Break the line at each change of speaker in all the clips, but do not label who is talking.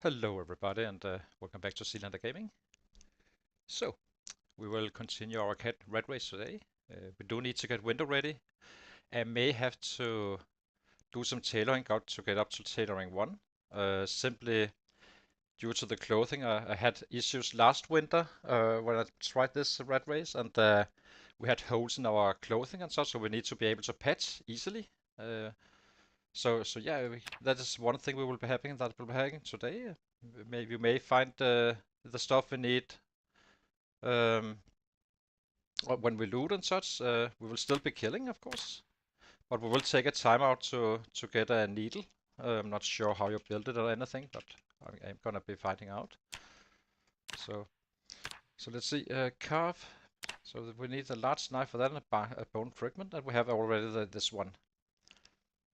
Hello everybody and welcome back to Seelander Gaming. So, we will continue our cat red race today. We do need to get window ready. I may have to do some tailoring out to get up to tailoring 1. Simply due to the clothing. I had issues last winter when I tried this red race, and we had holes in our clothing and such, so we need to be able to patch easily. So yeah, that is one thing we will be having today. Maybe you may find the stuff we need um, when we loot and such. We will still be killing, of course, but we will take a time out to get a needle. I'm not sure how you build it or anything, but I'm gonna be finding out. So let's see. Carve. So we need a large knife for that and a bone fragment, and we have already this one.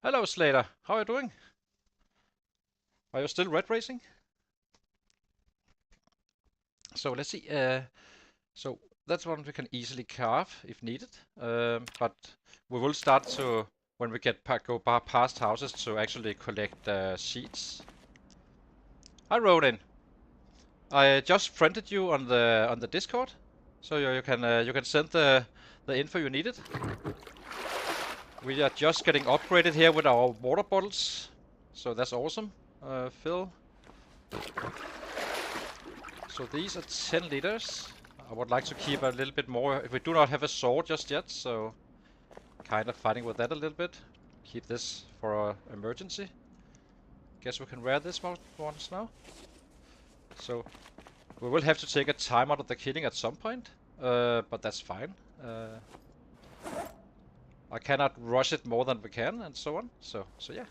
Hello, Slater. How are you doing? Are you still red racing? So let's see. So that's one we can easily carve if needed. But we will start to, when we go past houses, to actually collect sheets. Hi, Ronin. I just friended you on the Discord, so you can send the info you needed. We are just getting upgraded here with our water bottles, so that's awesome. Fill. So these are 10 liters. I would like to keep a little bit more. We do not have a sword just yet, so kind of fighting with that a little bit. Keep this for emergency. Guess we can wear this once now. So we will have to take a time out of the killing at some point, but that's fine. I cannot rush it more than we can, and so on. So yeah.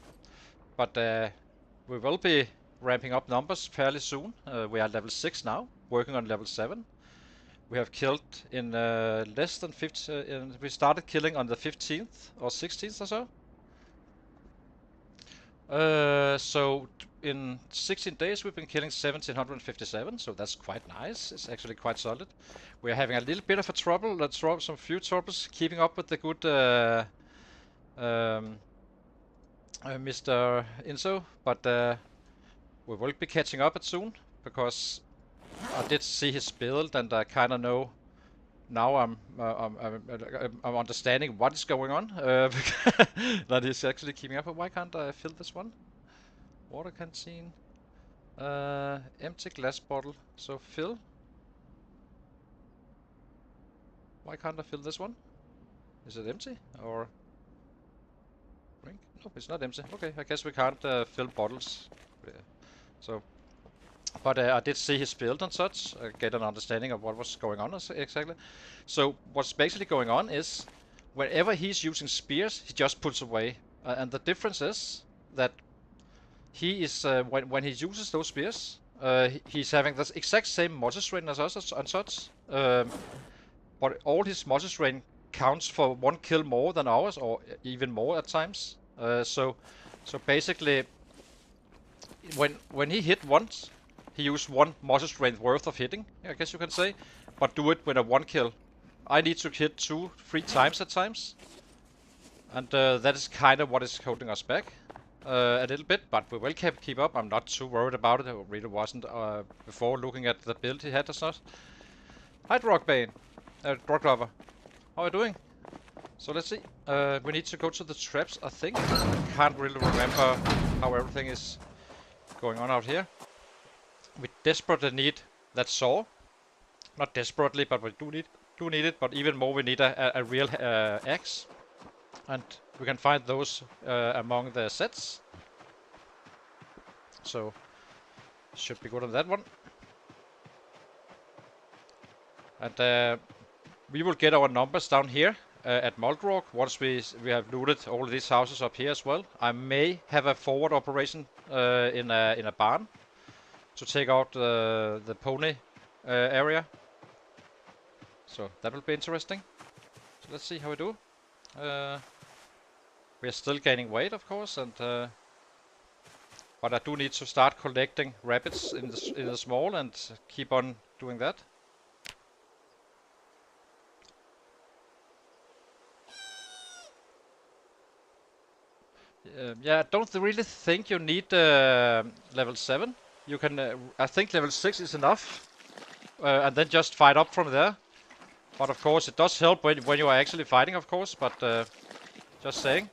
But we will be ramping up numbers fairly soon. We are level 6 now, working on level 7. We have killed in less than 50. We started killing on the 15th or 16th or so. So in 16 days we've been killing 1757, so that's quite nice. It's actually quite solid. We're having a little bit of a trouble. Let's throw some few troubles keeping up with the good Mr. Inso, but we will be catching up it soon because I did see his build and I kind of know now. I'm understanding what is going on. That he's actually keeping up. Why can't I fill this one? Water canteen. Empty glass bottle. So fill. Why can't I fill this one? Is it empty or drink? No, it's not empty. Okay, I guess we can't fill bottles. So, but I did see his build and such. Get an understanding of what was going on exactly. So what's basically going on is whenever he's using spears, he just puts away, and the difference is that he is when he uses those spears, he's having the exact same multi-strain as us and such, but all his multi-strain counts for 1 kill more than ours, or even more at times. So basically, when he hit once, he used 1 multi-strain worth of hitting, I guess you can say, but do it with a 1 kill. I need to hit 2-3 times at times, and that is kind of what is holding us back. A little bit, but we will keep up. I'm not too worried about it. I really wasn't before looking at the build he had or not. Hi, Drogbane. Droglover. How are you doing? So let's see. We need to go to the traps, I think. Can't really remember how everything is going on out here. We desperately need that saw. Not desperately, but we do need it. But even more, we need a real axe. And we can find those among the sets. So, should be good on that one. And we will get our numbers down here at Muldrog once we have looted all of these houses up here as well. I may have a forward operation in a barn to take out the pony area. So that will be interesting. So let's see how we do. We are still gaining weight, of course, and but I do need to start collecting rabbits in the small and keep on doing that. Yeah, I don't really think you need level 7 you can. I think level 6 is enough, and then just fight up from there. But of course, it does help when you are actually fighting, of course. But just saying.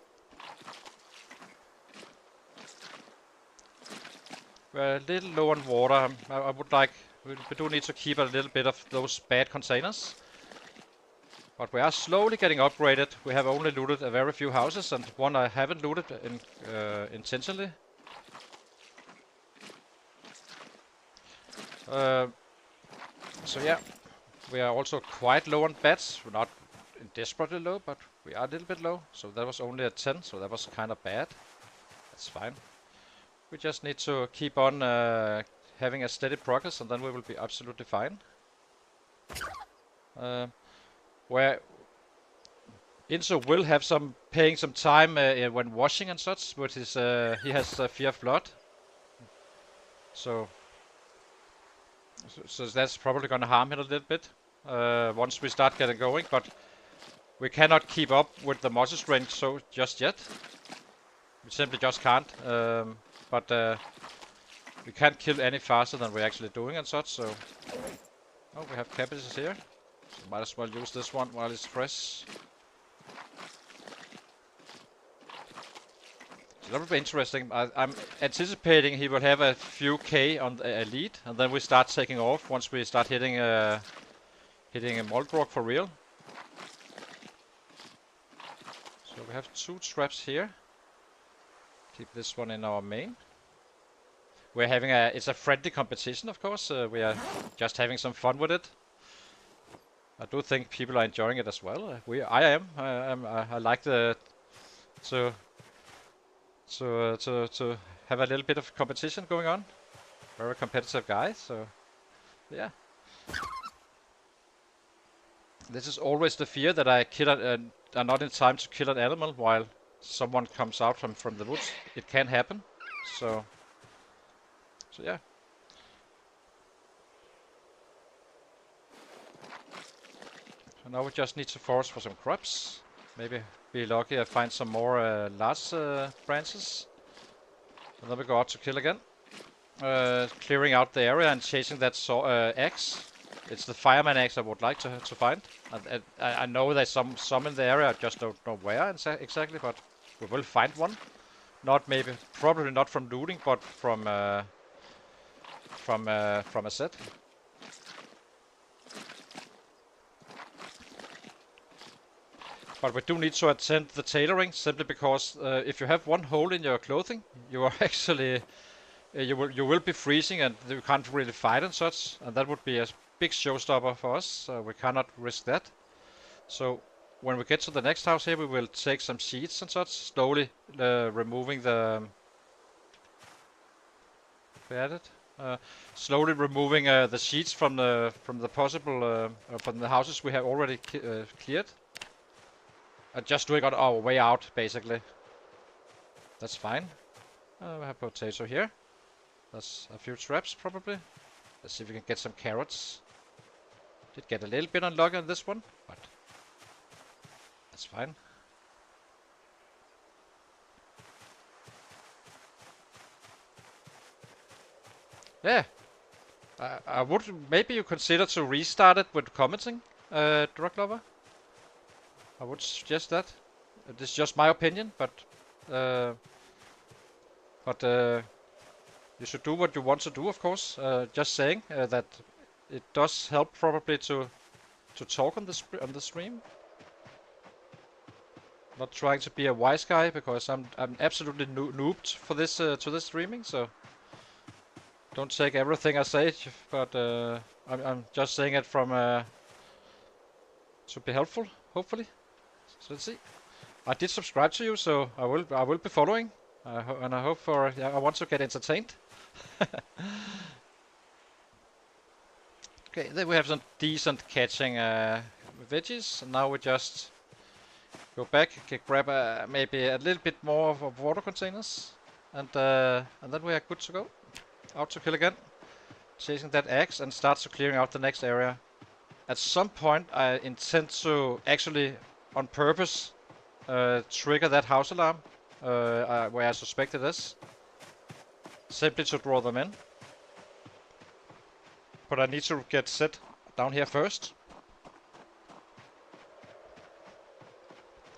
We're a little low on water. I would like. We do need to keep a little bit of those bad containers. But we are slowly getting upgraded. We have only looted a very few houses, and one I haven't looted intentionally. So yeah, we are also quite low on bats. We're not desperately low, but we are a little bit low. So that was only a 10, so that was kind of bad. That's fine. We just need to keep on having a steady progress, and then we will be absolutely fine. Where Inzo will have paying some time when washing and such, but he has fear of blood. So that's probably going to harm him a little bit once we start getting going, but we cannot keep up with the muscle strength so just yet. We simply just can't. But we can't kill any faster than we're actually doing and such, so... Oh, we have cabbages here. So might as well use this one while it's fresh. So that will be interesting. I'm anticipating he will have a few K on the elite, and then we start taking off once we start hitting a Moldrock for real. So we have 2 traps here. Keep this one in our main. We're having it's a friendly competition, of course. We are just having some fun with it. I do think people are enjoying it as well. I am. I like to have a little bit of competition going on. Very competitive guy, so yeah. This is always the fear that I are not in time to kill an animal while someone comes out from the woods. It can happen, so yeah. So now we just need to forage for some crops. Maybe be lucky I find some more large branches. And then we go out to kill again. Clearing out the area and chasing that axe. It's the fireman axe I would like to find. I know there's some in the area, I just don't know where exactly, but we will find one. Probably not from looting, but from a set. But we do need to attend the tailoring, simply because if you have one hole in your clothing, you are actually you will be freezing and you can't really fight and such, and that would be a big showstopper for us. So we cannot risk that. So when we get to the next house here, we will take some sheets and such, slowly removing the slowly removing the sheets from the possible from the houses we have already cleared. Just doing it on our way out, basically. That's fine. We have potato here. That's a few traps, probably. Let's see if we can get some carrots. Did get a little bit unlucky on this one, but that's fine. Yeah. I would maybe you consider to restart it with commenting, Drug Lover. I would suggest that. This is just my opinion, but you should do what you want to do, of course. Just saying that it does help probably to talk on the stream. Not trying to be a wise guy, because I'm absolutely noobed for this to this streaming, so don't take everything I say. But I'm just saying it from to be helpful, hopefully. So let's see. I did subscribe to you, so I will be following, and I hope for I want to get entertained. Okay, then we have some decent catching veggies. And now we just go back, grab maybe a little bit more of water containers, and then we are good to go. Out to kill again, chasing that axe, and start to clearing out the next area. At some point, I intend to actually, on purpose, trigger that house alarm where I suspect it is, simply to draw them in. But I need to get set down here first.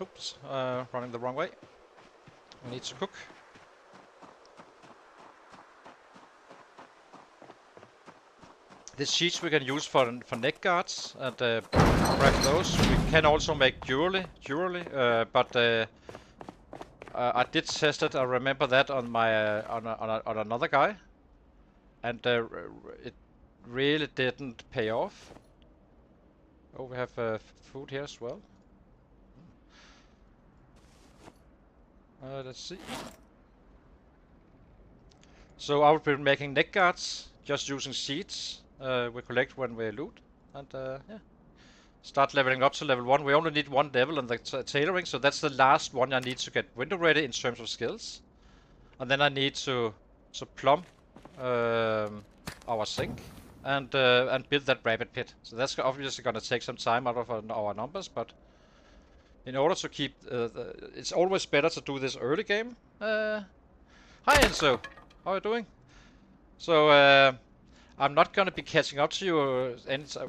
Oops, running the wrong way. I need to cook. These sheets we can use for neck guards and grab those. We can also make jewelry, but I did test it. I remember that on my on another guy, and it really didn't pay off. Oh, we have food here as well. Let's see. So I will be making neck guards just using sheets we collect when we loot, and yeah, start leveling up to level 1. We only need 1 level in the tailoring, so that's the last one I need to get window ready in terms of skills. And then I need to plumb our sink and build that rabbit pit. So that's obviously going to take some time out of our numbers, but in order to keep it's always better to do this early game. Hi Enzo, how are you doing? So I'm not gonna be catching up to you.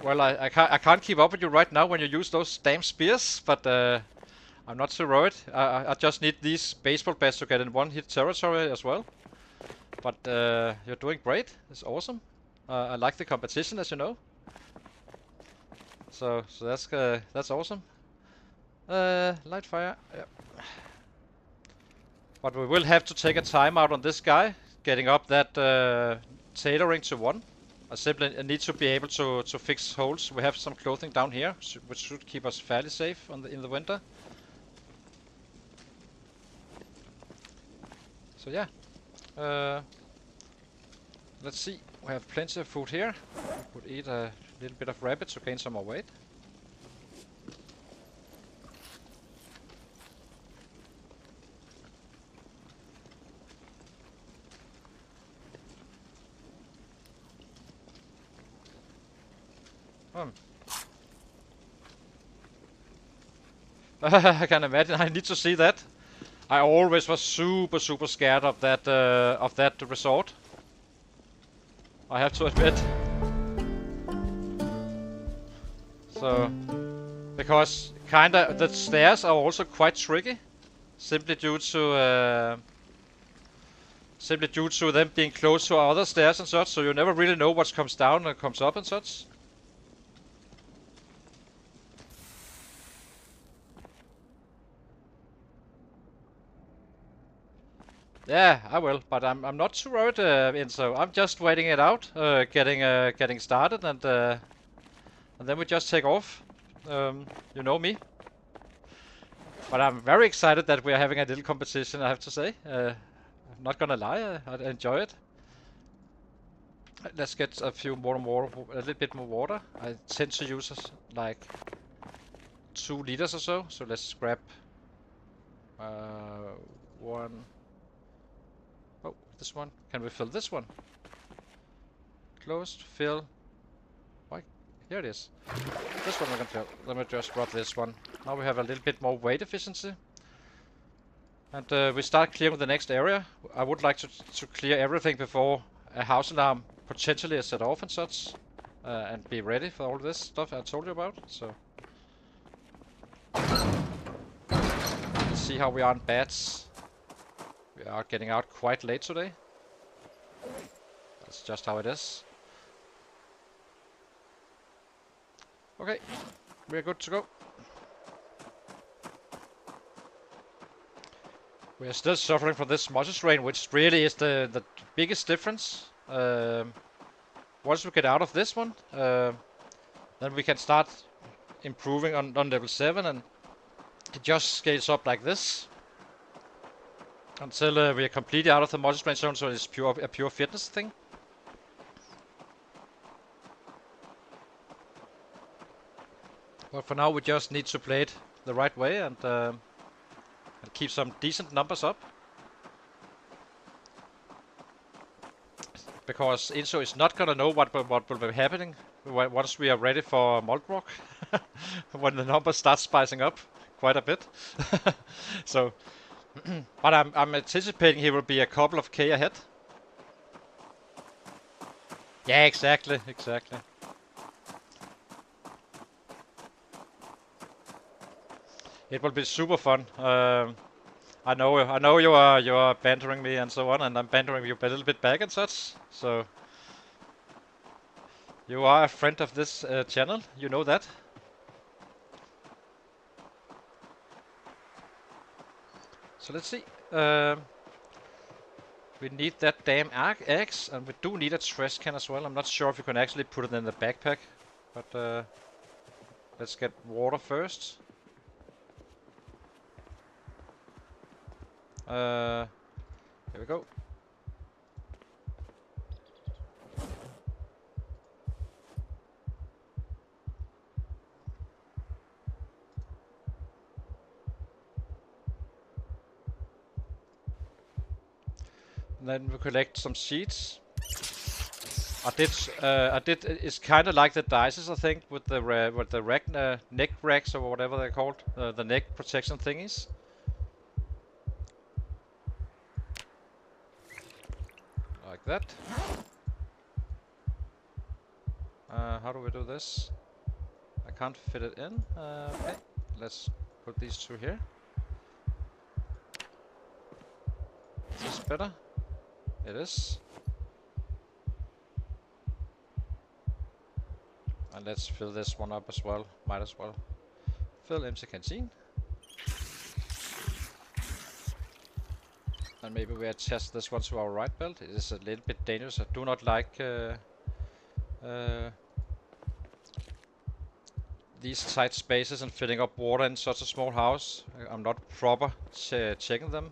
Well, I can't keep up with you right now when you use those damn spears, but I'm not too worried. I just need these baseball bats to get in 1-hit territory as well. But you're doing great. It's awesome. I like the competition, as you know. So that's awesome. Light fire. Yeah. But we will have to take a time out on this guy, getting up that tailoring to 1. I simply need to be able to fix holes. We have some clothing down here, which should keep us fairly safe in the winter. So yeah, let's see. We have plenty of food here. We could eat a little bit of rabbit to gain some more weight. I can imagine. I need to see that. I always was super scared of that resort. I have to admit. So, because kinda the stairs are also quite tricky, simply due to them being close to other stairs and such. So you never really know what comes down and comes up and such. Yeah, I will, but I'm not too worried, Enzo. I'm just waiting it out, getting started, and then we just take off. You know me. But I'm very excited that we are having a little competition. I have to say, I'm not gonna lie, I enjoy it. Let's get a little bit more water. I tend to use like 2 liters or so. So let's grab 1. Oh, this one. Can we fill this one? Closed, fill. Why? Here it is. This one we can fill. Let me just grab this one. Now we have a little bit more weight efficiency. And we start clearing the next area. I would like to clear everything before a house alarm potentially is set off and such. And be ready for all this stuff I told you about. So let's see how we are on bats. We are getting out quite late today. That's just how it is. Okay, we're good to go. We are still suffering from this muscle strain, which really is the biggest difference. Once we get out of this one, then we can start improving on level 7, and it just scales up like this until we are completely out of the muscle strain zone, so it's a pure fitness thing. But for now we just need to play it the right way and keep some decent numbers up. Because Inso is not gonna know what will be happening once we are ready for Moldrock. When the numbers start spicing up quite a bit. So, but I'm anticipating he will be a couple of K ahead. Yeah, exactly. It will be super fun. I know you are bantering me and so on, and I'm bantering you a little bit back and such. So you are a friend of this channel. You know that. So let's see. We need that damn axe, and we do need a trash can as well. I'm not sure if you can actually put it in the backpack, but let's get water first. Here we go. And then we collect some seeds. I did. It's kind of like the dices, I think, with the neck racks or whatever they're called, the neck protection thingies. Like that. How do we do this? I can't fit it in. Okay, let's put these two here. Is this better? It is. And let's fill this one up as well. Might as well. Fill empty canteen. And maybe we attach this one to our right belt. It is a little bit dangerous. I do not like these tight spaces and filling up water in such a small house. I'm not proper checking them.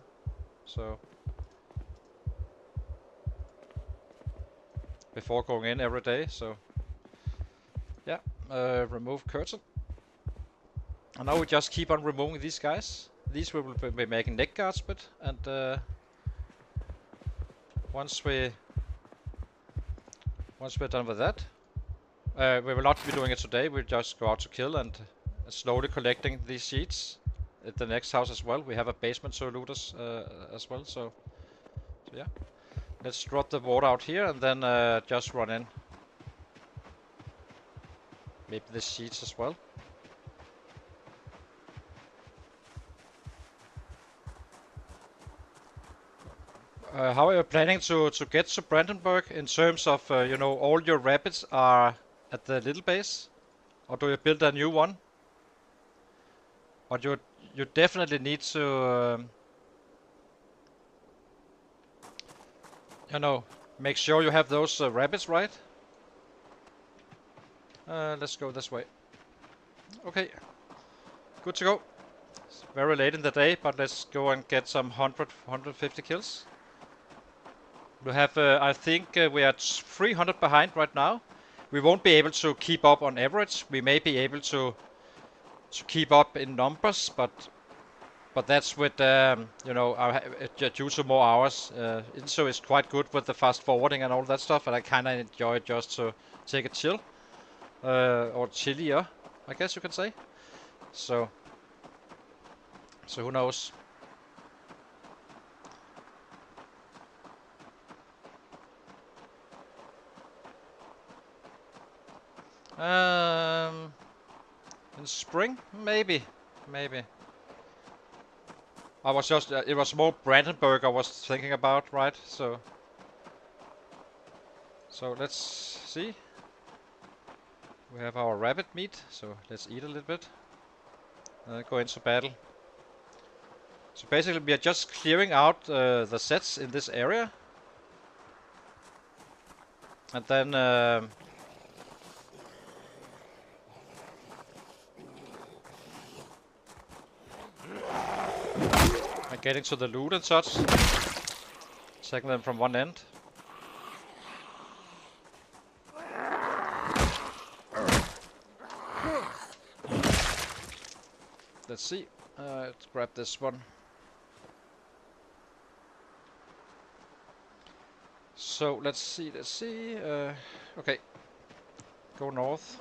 So before going in every day. So yeah, remove curtain. And now we just keep on removing these guys. These we will be making neck guards with, and once we're done with that, we will not be doing it today. We'll just go out to kill and slowly collecting these sheets at the next house as well. We have a basement to loot us as well. So yeah, let's drop the water out here and then just run in. Maybe the sheets as well. How are you planning to get to Brandenburg in terms of, all your rabbits are at the little base? Or do you build a new one? But you definitely need to, make sure you have those rabbits right. Let's go this way. Okay, good to go. It's very late in the day, but let's go and get some 150 kills. We have, I think we are 300 behind right now. We won't be able to keep up on average. We may be able to keep up in numbers, but that's with due to more hours. So it's quite good with the fast forwarding and all that stuff, and I kind of enjoy it just to take a chill, or chillier, I guess you can say. So who knows? In spring, maybe. I was just, it was more Brandenburg I was thinking about, right? So let's see. We have our rabbit meat, so let's eat a little bit. Go into battle. So basically we are just clearing out the sets in this area. And then getting to the loot and such. Taking them from one end. Let's see. Let's grab this one. So let's see. Okay. Go north.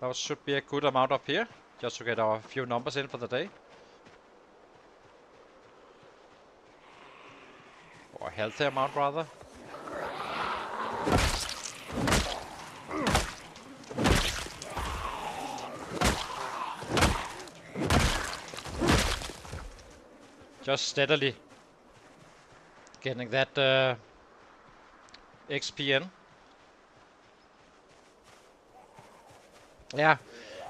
That should be a good amount up here. Just to get our few numbers in for the day. Or a healthy amount rather. just steadily getting that XP in. Yeah,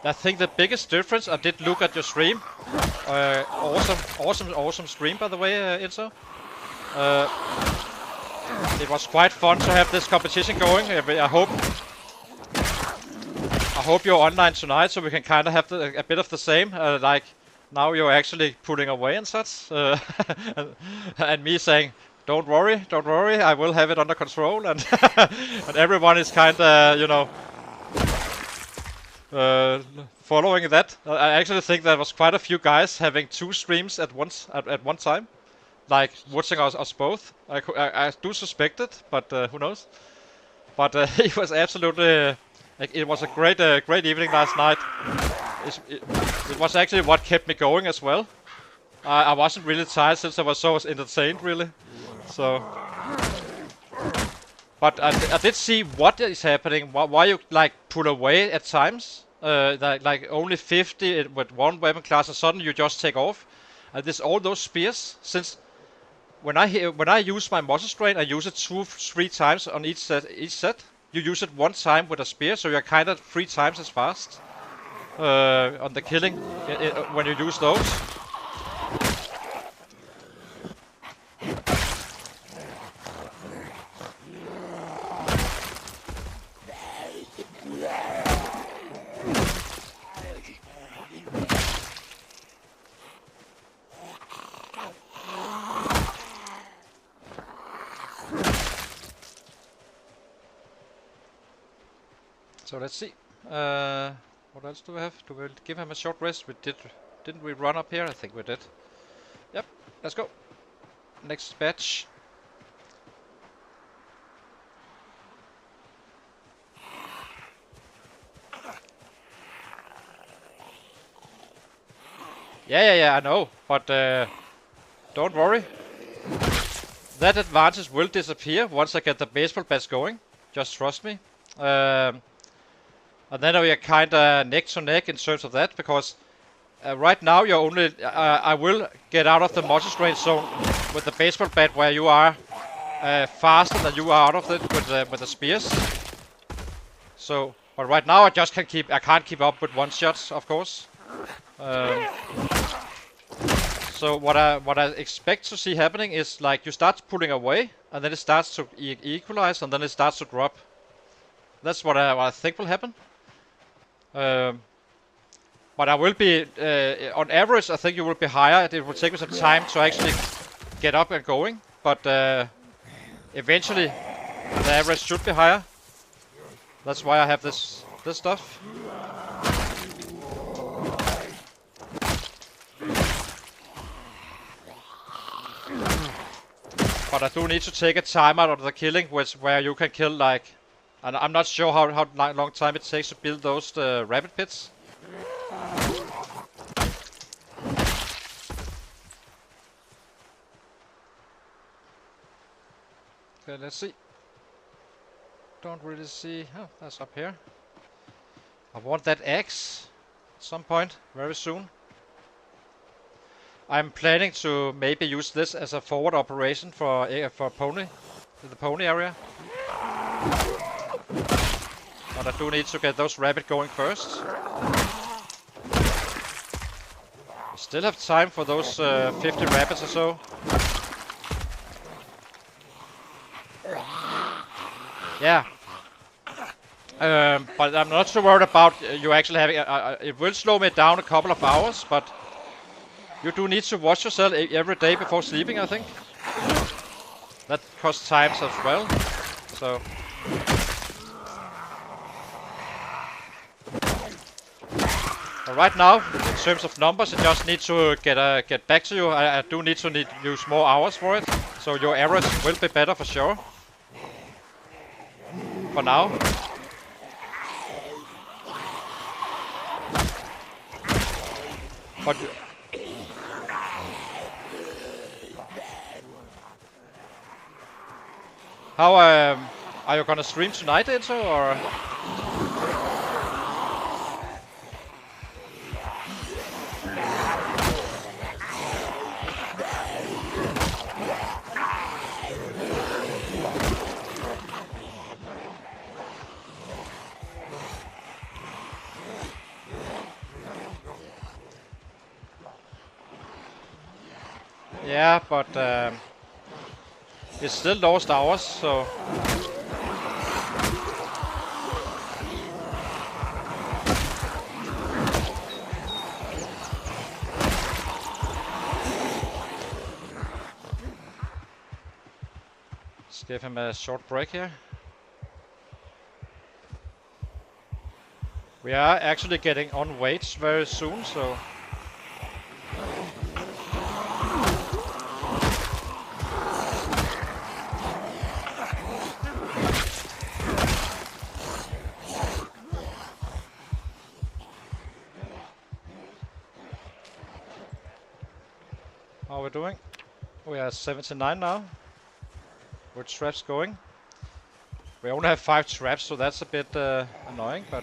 I think the biggest difference, I did look at your stream. Awesome stream, by the way, Enzo. It was quite fun to have this competition going. I hope you're online tonight, so we can kind of have a bit of the same. Like now you're actually pulling away and such, and me saying, "Don't worry, I will have it under control." And and everyone is kind of, you know, following that. I actually think there was quite a few guys having 2 streams at once at one time, like watching us both. I do suspect it, but who knows? But it was absolutely, it was a great evening last night. It was actually what kept me going as well. I wasn't really tired since I was so entertained, really. So, but I did see what is happening. Why you like pull away at times, like only 50 with one weapon class, and suddenly you just take off. And there's all those spears. Since when I use my muscle strain, I use it 2-3 times on each set. You use it 1 time with a spear, so you're kind of 3 times as fast on the killing when you use those. So let's see. What else do we have? Do we give him a short rest? Didn't we run up here? I think we did. Yep. Let's go. Next batch. Yeah. I know, but don't worry. That advantage will disappear once I get the baseball bats going. Just trust me. And then we are kind of neck to neck in terms of that, because right now you're only. I will get out of the muscle strain zone with the baseball bat where you are faster than you are out of it with the spears. So, but right now I can't keep up with one shots, of course. So what I expect to see happening is like you start pulling away, and then it starts to equalize, and then it starts to drop. That's what I think will happen. But I will be, on average, I think you will be higher. It will take me some time to actually get up and going, but eventually the average should be higher. That's why I have this stuff. But I do need to take a time out of the killing, where you can kill like. And I'm not sure how long time it takes to build those rabbit pits. Okay, let's see. Don't really see. Oh, that's up here. I want that axe at some point, very soon. I'm planning to maybe use this as a forward operation for pony, the pony area. But I do need to get those rabbit going first. I still have time for those 50 rabbits or so. Yeah. But I'm not so worried about you actually having. It will slow me down a couple of hours, but you do need to watch yourself every day before sleeping, I think. That costs time as well. So. But right now, in terms of numbers, I just need to get back to you. I do need to use more hours for it, so your average will be better for sure. For now. But how are you gonna stream tonight, Enzo, or? Yeah, but it's still lost ours, so... Let's give him a short break here. We are actually getting on weights very soon, so... How are we doing? We are 79 now. With traps going. We only have 5 traps, so that's a bit annoying, but...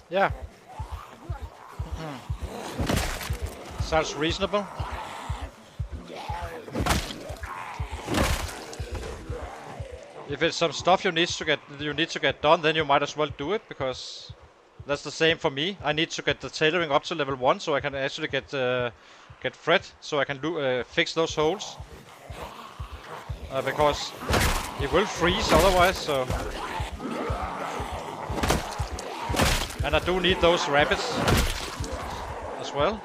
Yeah. Sounds reasonable. If it's some stuff you need to get done, then you might as well do it, because that's the same for me. I need to get the tailoring up to level 1 so I can actually get fret, so I can fix those holes. Because it will freeze otherwise, so... And I do need those rabbits as well.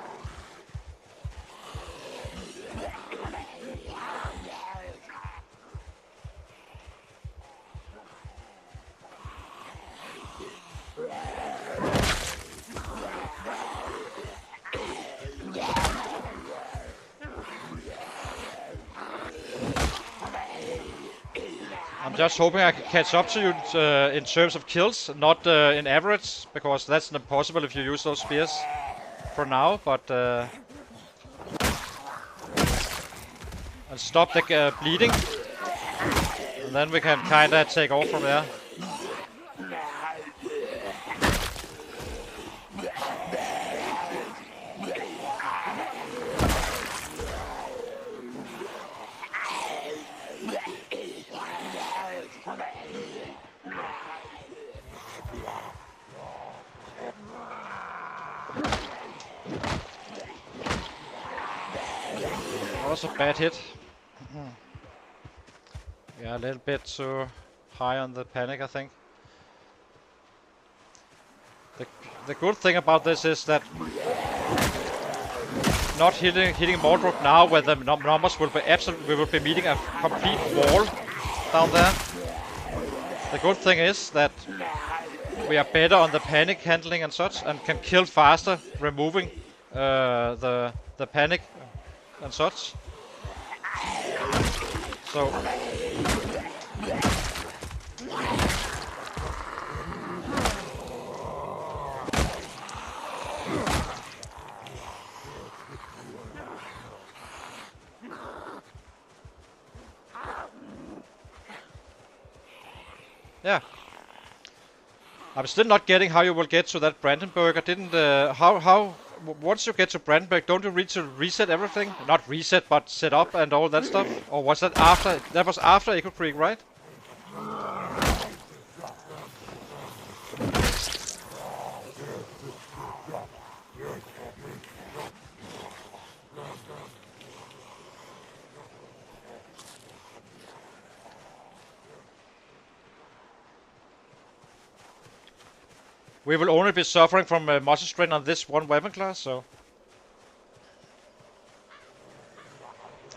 I'm just hoping I can catch up to you in terms of kills, not in average, because that's not possible if you use those spears for now, but... and stop the bleeding, and then we can kinda take off from there. That was a bad hit. Yeah, a little bit too high on the panic, I think. The good thing about this is that not hitting Mordruk now, where the numbers will be absolutely, we will be meeting a complete wall down there. The good thing is that we are better on the panic handling and such, and can kill faster, removing the panic and such. So yeah, I'm still not getting how you will get to that Brandenburg. I didn't. Once you get to Brandenburg, don't you need to reset everything? Not reset, but set up and all that stuff? Or was that after? That was after Echo Creek, right? We will only be suffering from muscle strain on this one weapon class, so...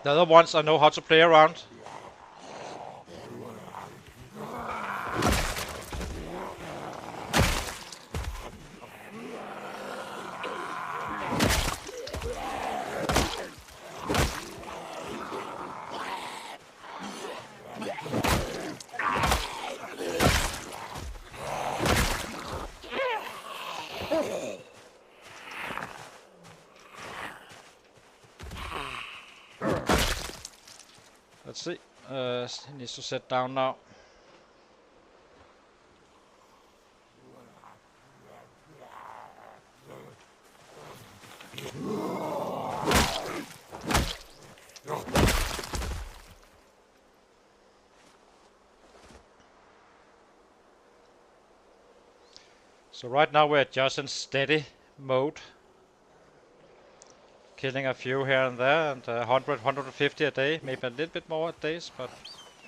The other ones I know how to play around. He needs to sit down now. So right now we're just in steady mode. Killing a few here and there, and 100, 150 a day, maybe a little bit more at days, but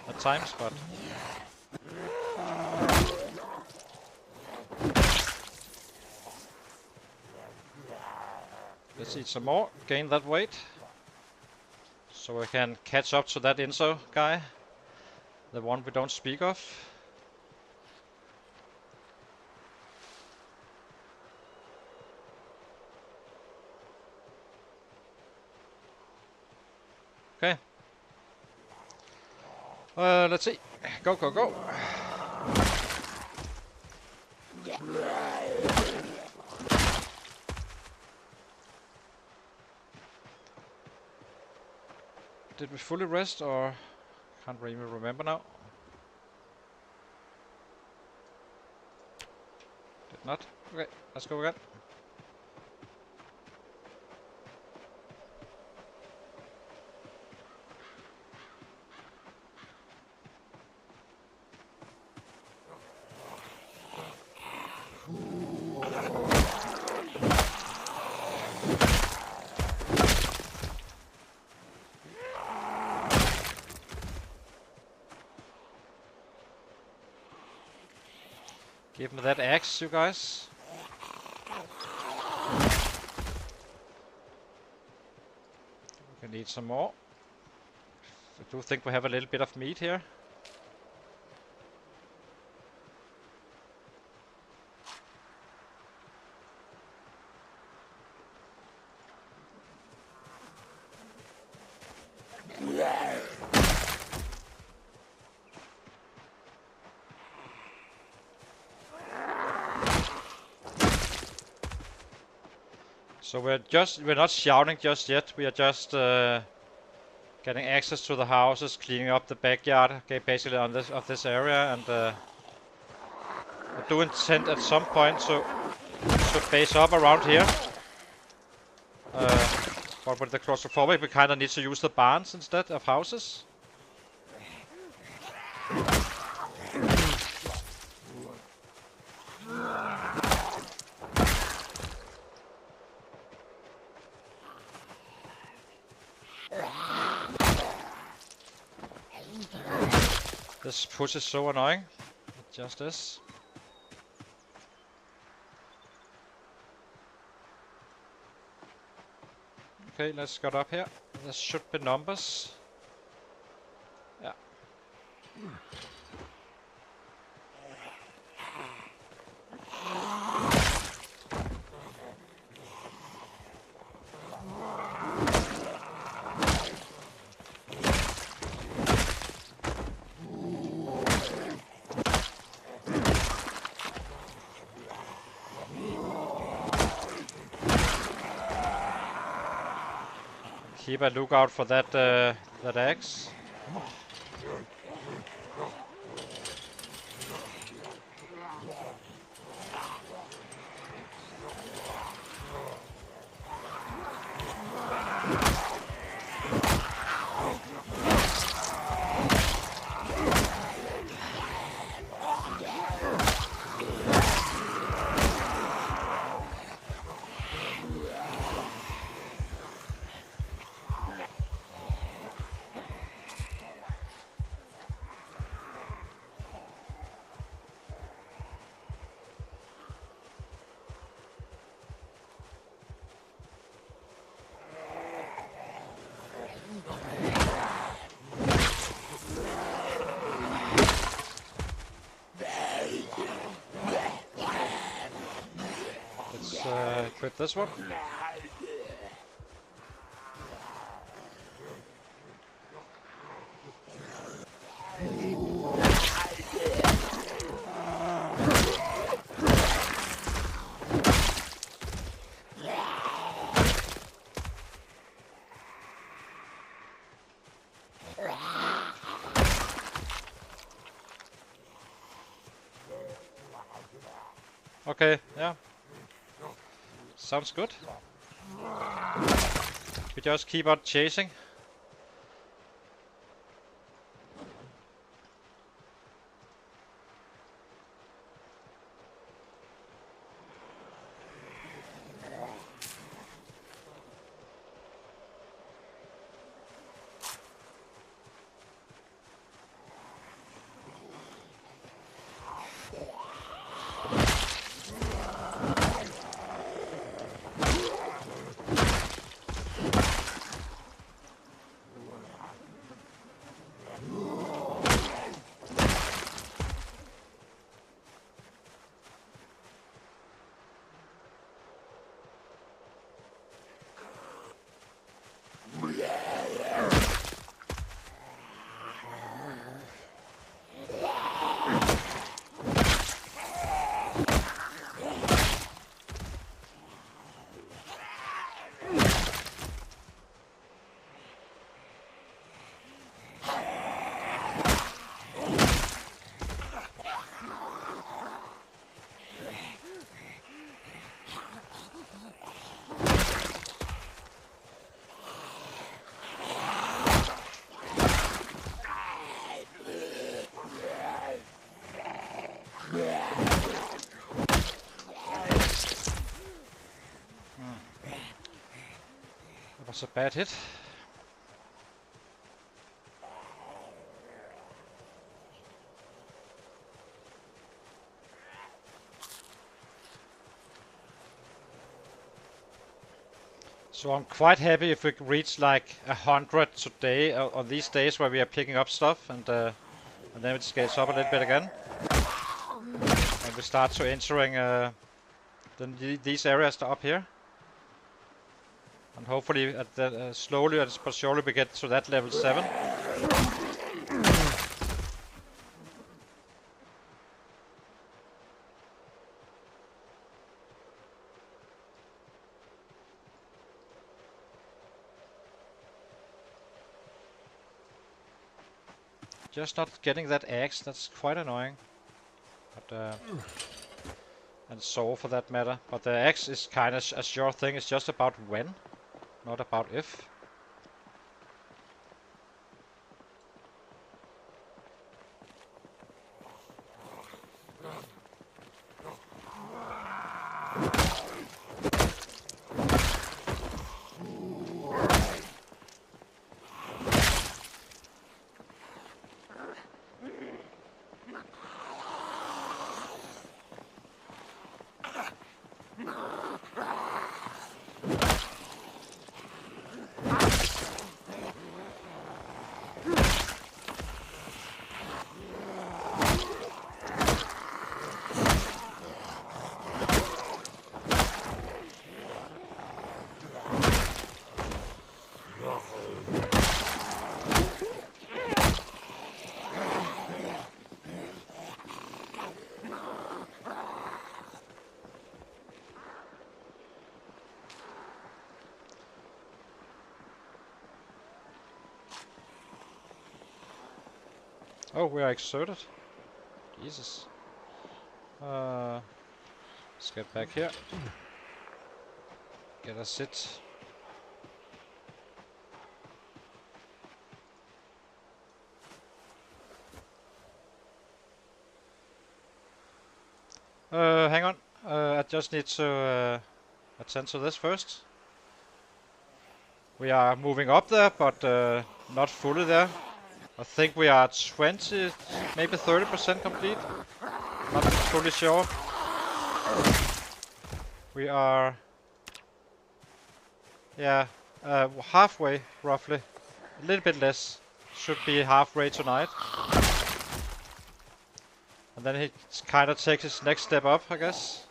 at times, but let's eat some more, gain that weight, so we can catch up to that Inso guy, the one we don't speak of. Okay. Let's see. Go, go, go. Did we fully rest or can't even remember now? Did not. Okay, let's go again. Give me that axe, you guys. We can eat some more. I do think we have a little bit of meat here. So we're not shouting just yet. We are just getting access to the houses, cleaning up the backyard, okay, basically on this area, and I do intend at some point to base up around here. But with the claustrophobic, we kind of need to use the barns instead of houses. This push is so annoying. It just is. Okay, let's get up here. There should be numbers. Yeah. Keep a lookout for that axe. Equip this one. Okay, yeah. Sounds good. We just keep on chasing. That was a bad hit. So I'm quite happy if we reach like 100 today, on these days where we are picking up stuff, and then it scales up a little bit again. And we start to entering these areas up here. And hopefully, slowly but surely, we get to that level 7. Just not getting that axe, that's quite annoying. But, and saw for that matter. But the axe is kind of a sure thing, it's just about when, not about if. Oh, we are exerted. Jesus. Let's get back here. Get a sit. Hang on. I just need to attend to this first. We are moving up there, but not fully there. I think we are 20, maybe 30% complete. Not fully sure. We are, yeah, halfway roughly. A little bit less. Should be halfway tonight. And then he kind of takes his next step up, I guess.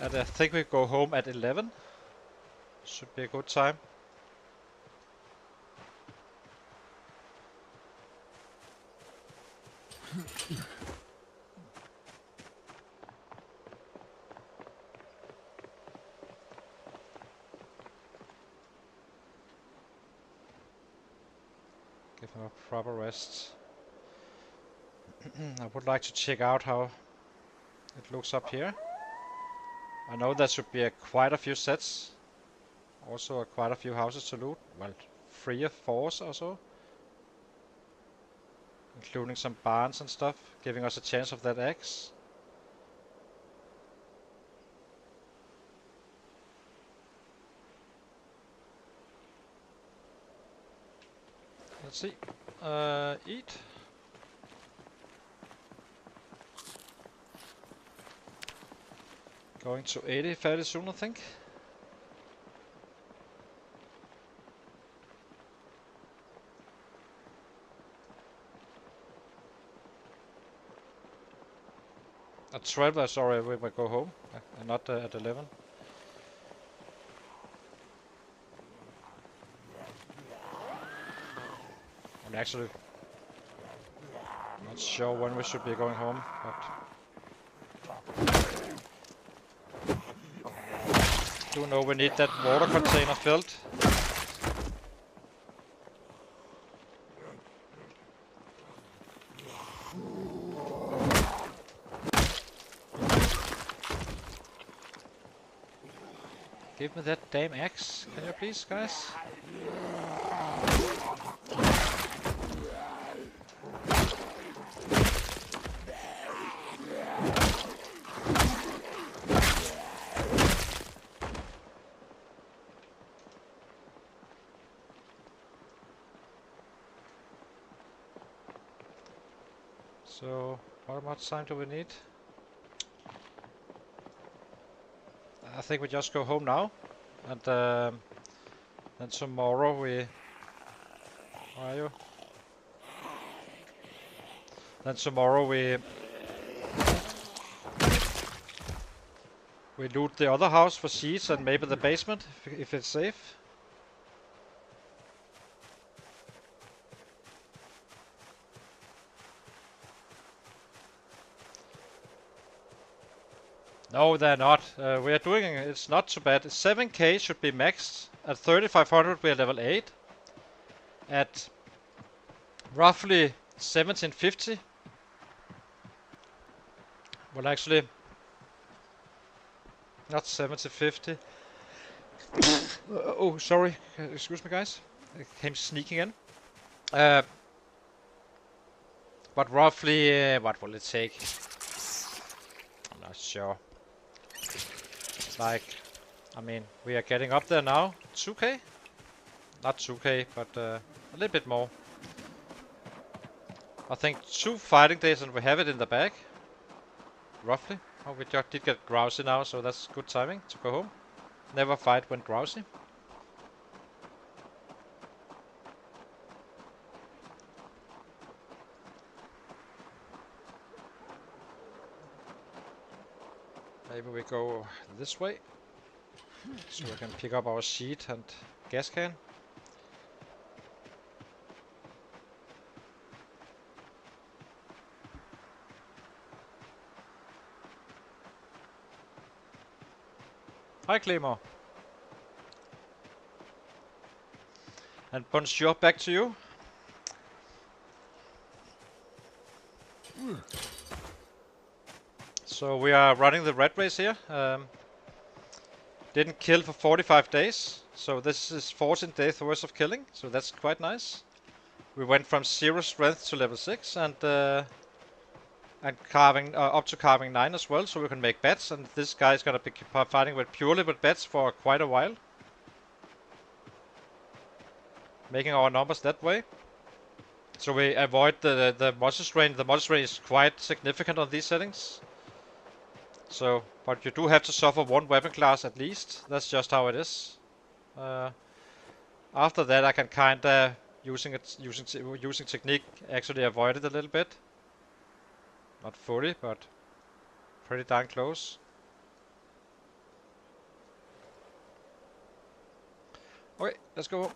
And I think we go home at 11. Should be a good time. Give him a proper rest. I would like to check out how it looks up here. I know there should be quite a few sets. Also quite a few houses to loot. Well, 3 or 4 or so. Including some barns and stuff, giving us a chance of that X. Let's see. Eat. Going to 80 fairly soon, I think. At 12, sorry, we will go home, and not at 11. I'm actually not sure when we should be going home, but do know we need that water container filled. Give me that damn axe, can you please, guys? So, how much time do we need? I think we just go home now, and then tomorrow we... Where are you? Then tomorrow we loot the other house for seeds and maybe the basement if it's safe. No, they're not. We are doing it's not too bad. 7k should be maxed. At 3500 we are level 8. At roughly 1750. Well, actually, not 1750. Oh, sorry. Excuse me, guys. It came sneaking in. But roughly, what will it take? I'm not sure. Like, I mean, we are getting up there now. 2k? Not 2k, but a little bit more. I think 2 fighting days and we have it in the bag. Roughly. Oh, we just did get drowsy now, so that's good timing to go home. Never fight when drowsy. Maybe we go this way, so we can pick up our sheet and gas can. Hi, Claymore. And bonjour back to you. So we are running the red race here. Didn't kill for 45 days, so this is 14 days worth of killing, so that's quite nice. We went from 0 strength to level 6 and carving up to carving 9 as well, so we can make bets. And this guy is gonna be fighting purely with bets for quite a while, making our numbers that way. So we avoid the monster strain. The monster strain is quite significant on these settings. So, but you do have to suffer 1 weapon class at least. That's just how it is. After that, I can kinda using technique actually avoid it a little bit. Not fully, but pretty darn close. Okay, let's go.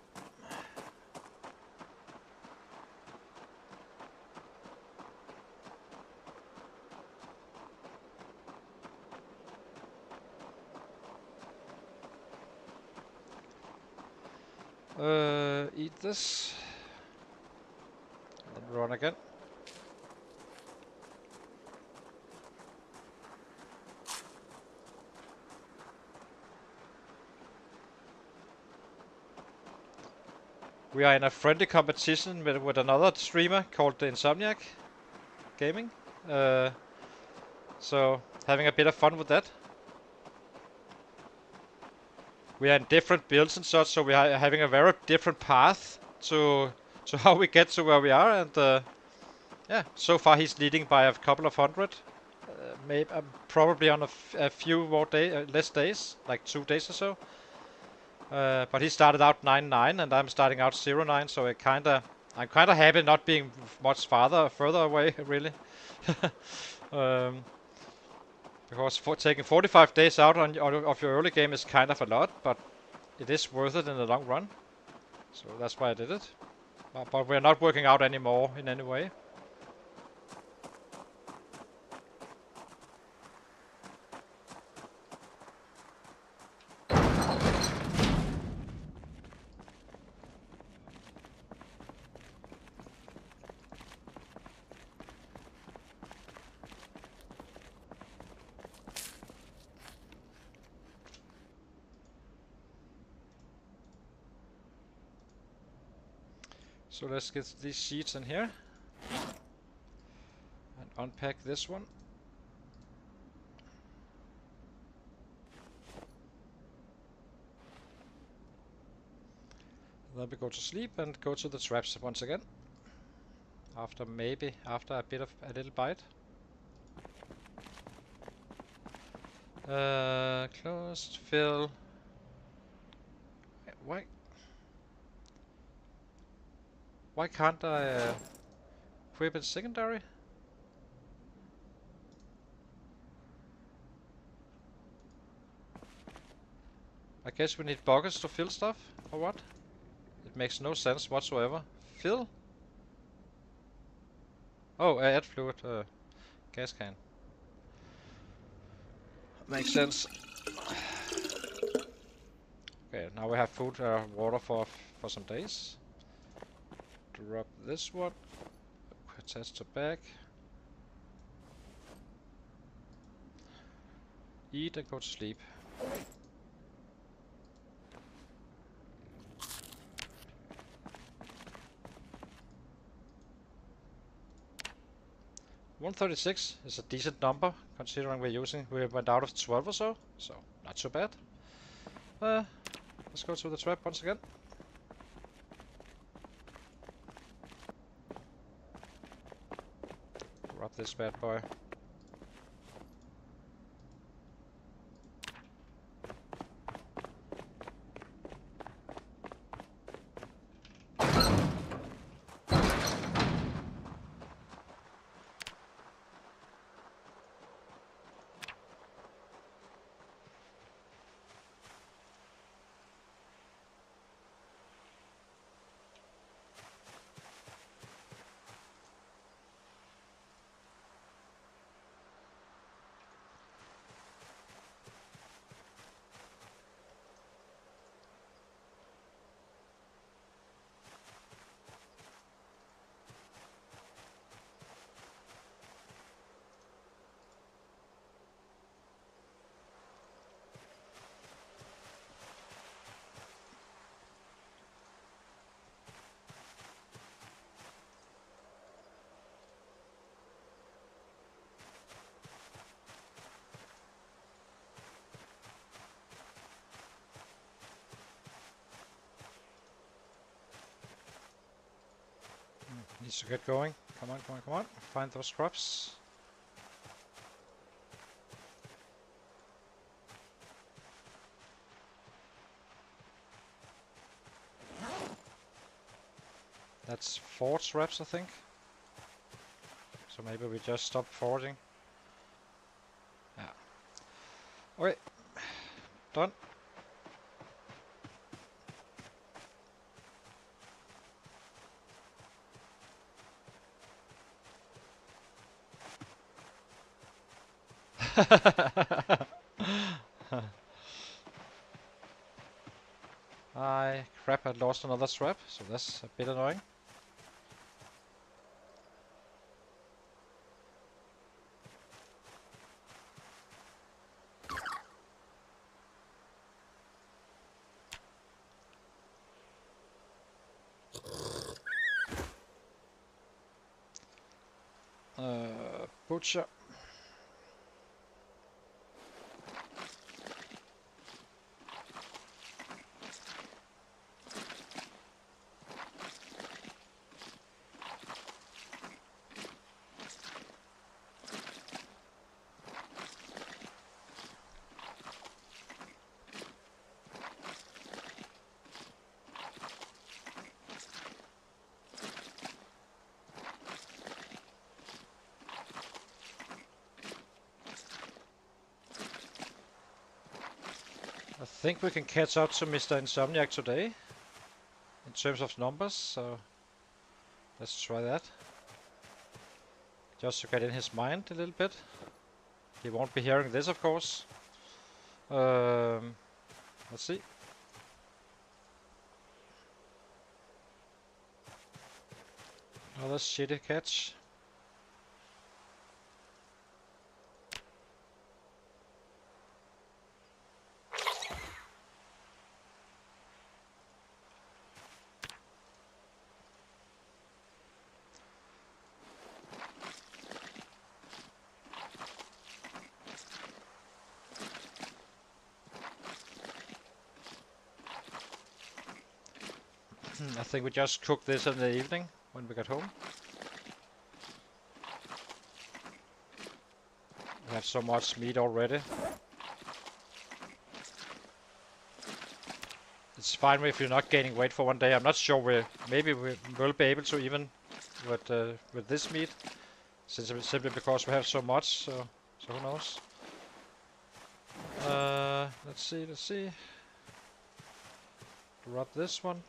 Eat this. Then run again. We are in a friendly competition with another streamer called the Insomniac Gaming. So having a bit of fun with that. We are in different builds and such, so we are having a very different path to how we get to where we are. And yeah, so far he's leading by a couple of hundred. Maybe I'm probably on a few more less days, like 2 days or so. But he started out 9-9, and I'm starting out 0-9, so I'm kinda happy not being much further away, really. um, because taking 45 days out of your early game is kind of a lot, but it is worth it in the long run. So that's why I did it. But we're not working out anymore in any way. So let's get these sheets in here and unpack this one. Then we go to sleep and go to the traps once again. After a little bite. Closed, fill. Why can't I equip it secondary? I guess we need buckets to fill stuff, or what? It makes no sense whatsoever. Fill? Oh, add fluid, gas can. Makes sense. Okay, now we have food, water for some days. Drop this one. Attach to bag. Eat and go to sleep. $136 is a decent number considering we went out of 12 or so not too bad. Let's go to the trap once again. Grab this bad boy. Needs to get going. Come on, come on, come on. Find those crops. That's 4 traps, I think. So maybe we just stop foraging. Yeah. Okay. Done. Crap, I lost another trap, so that's a bit annoying. Butcher. I think we can catch up to Mr. Insomniac today in terms of numbers, so let's try that. Just to get in his mind a little bit. He won't be hearing this, of course. Let's see. Another shitty catch. I think we just cook this in the evening when we get home. We have so much meat already. It's fine if you're not gaining weight for one day. I'm not sure maybe we will be able to even with this meat, simply because we have so much. So who knows? Let's see. Grab this one.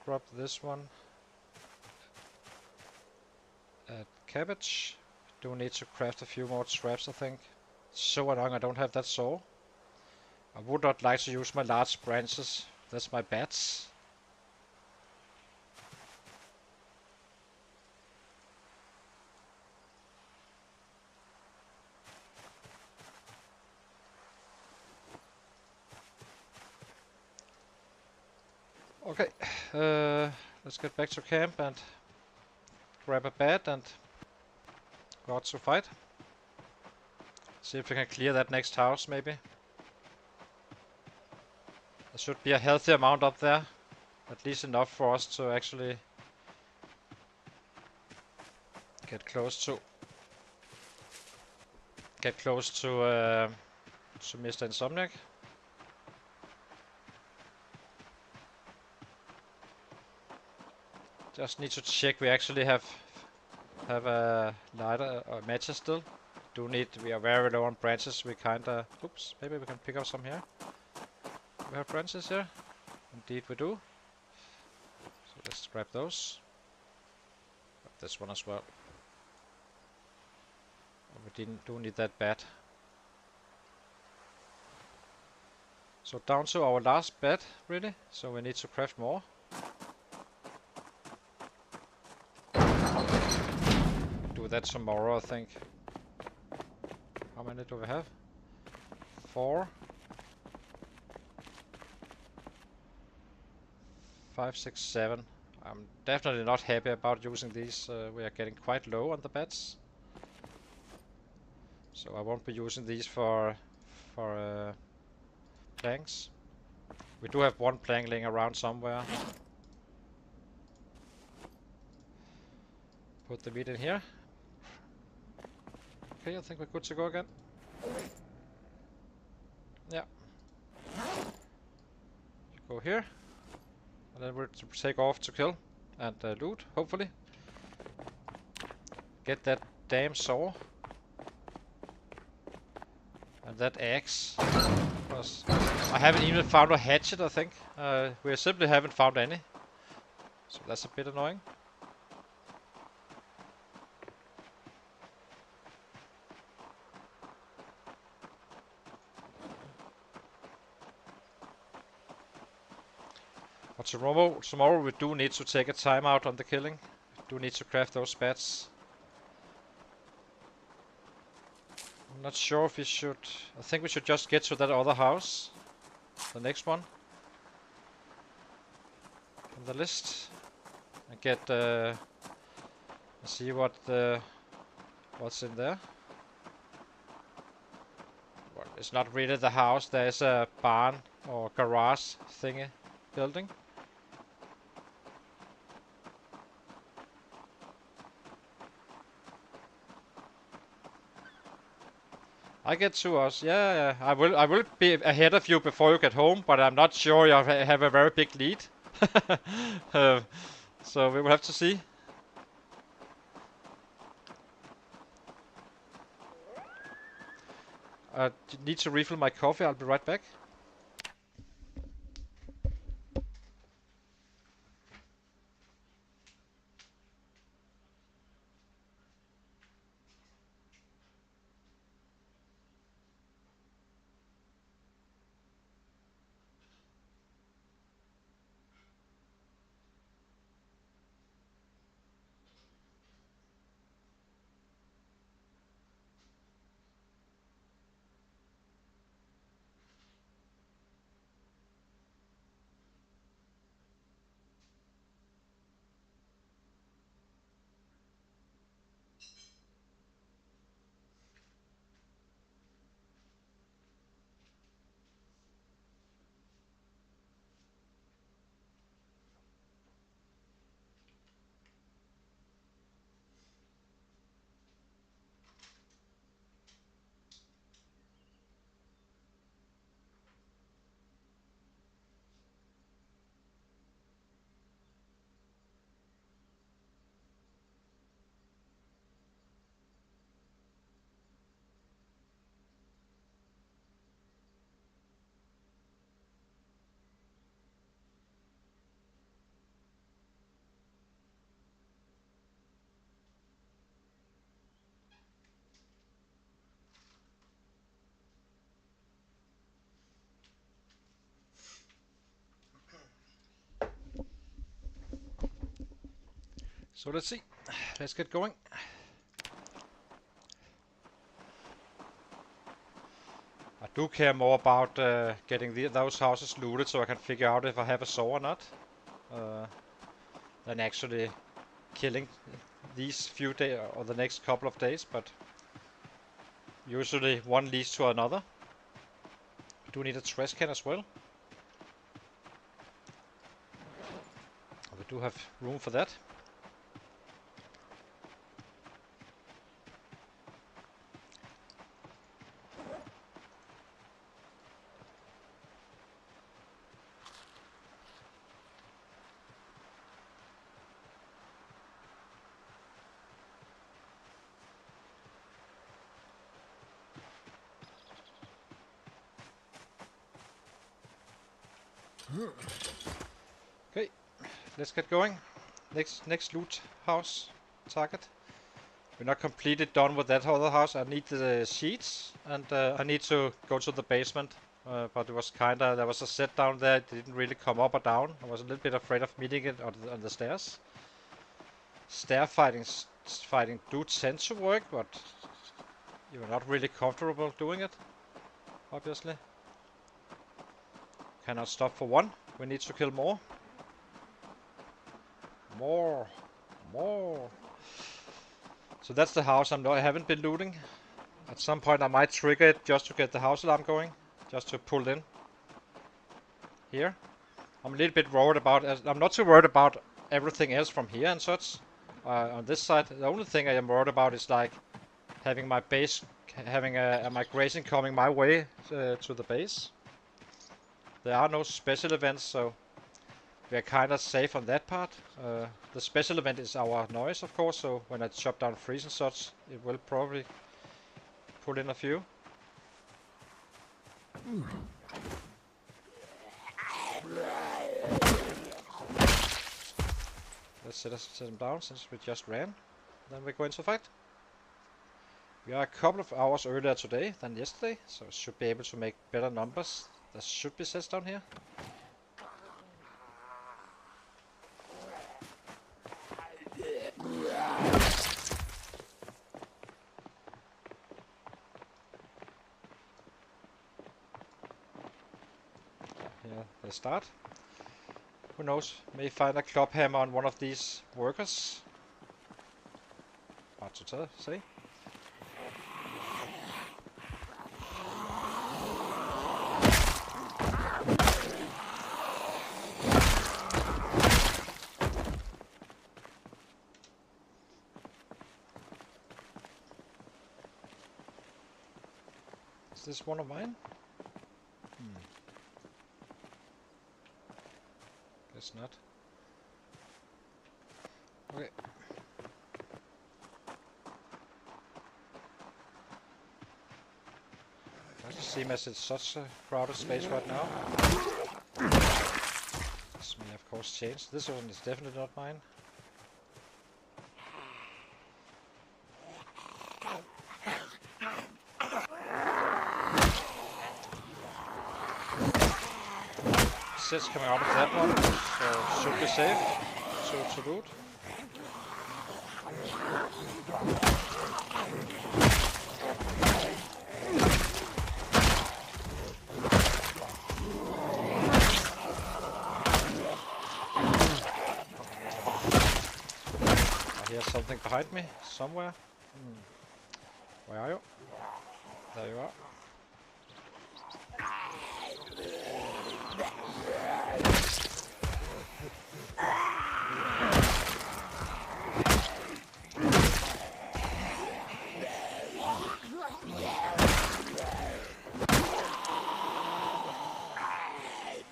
Add cabbage. Do need to craft a few more traps, I think. So annoying I don't have that saw. I would not like to use my large branches. That's my bats. Okay, let's get back to camp and grab a bat and go out to fight. See if we can clear that next house, maybe. There should be a healthy amount up there. At least enough for us to actually get close to Mr. Insomniac. Just need to check we actually have a lighter or matches still. We are very low on branches. We kinda oops, maybe we can pick up some here. We have branches here. Indeed we do. So let's grab those. Grab this one as well. We do need that bat. So down to our last bat, really. So we need to craft more. Do that tomorrow, I think. How many do we have? 4. 5, 6, 7. I'm definitely not happy about using these. We are getting quite low on the bats. So I won't be using these for planks. We do have one plank laying around somewhere. Put the meat in here. Okay, I think we're good to go again. Yeah. Go here. And then we'll take off to kill and loot, hopefully. Get that damn saw. And that axe. Because I haven't even found a hatchet, I think. We simply haven't found any. So that's a bit annoying. But tomorrow we do need to take a time out on the killing. We do need to craft those bats. I'm not sure if we should... I think we should just get to that other house. The next one. On the list. And get... see what what's in there. Well, it's not really the house. There's a barn or garage thingy building. I get to us. Yeah, I will be ahead of you before you get home, but I'm not sure you have a very big lead. So we will have to see. I need to refill my coffee. I'll be right back. So let's see. Let's get going. I do care more about getting those houses looted so I can figure out if I have a saw or not. Than actually killing these few days or the next couple of days, but usually one leads to another. We do need a trash can as well. We do have room for that. Okay, let's get going. Next loot house target. We're not completely done with that other house. I need the sheets and I need to go to the basement. But it was kinda, there was a set down there. It didn't really come up or down. I was a little bit afraid of meeting it on the stairs. Stair fighting do tend to work, but you're not really comfortable doing it, obviously. Cannot stop for one. We need to kill more. More. So that's the house I haven't been looting. At some point I might trigger it just to get the house alarm going. Just to pull in. Here. I'm a little bit worried about... I'm not too worried about everything else from here and such. On this side, the only thing I am worried about is like having my base... Having a migration coming my way to the base. There are no special events, so we are kind of safe on that part. The special event is our noise, of course, so when I chop down trees and such, it will probably pull in a few. Let's set them down since we just ran. Then we go into fight. We are a couple of hours earlier today than yesterday, so I should be able to make better numbers. There should be sets down here. Yeah, they start. Who knows? May find a club hammer on one of these workers. Hard to say. Is this one of mine? Guess not. Okay. Doesn't seem as it's such a crowded space right now. This may of course change. This one is definitely not mine. Sets coming out of that one, so should be safe to loot. I hear something behind me, somewhere. Where are you? There you are.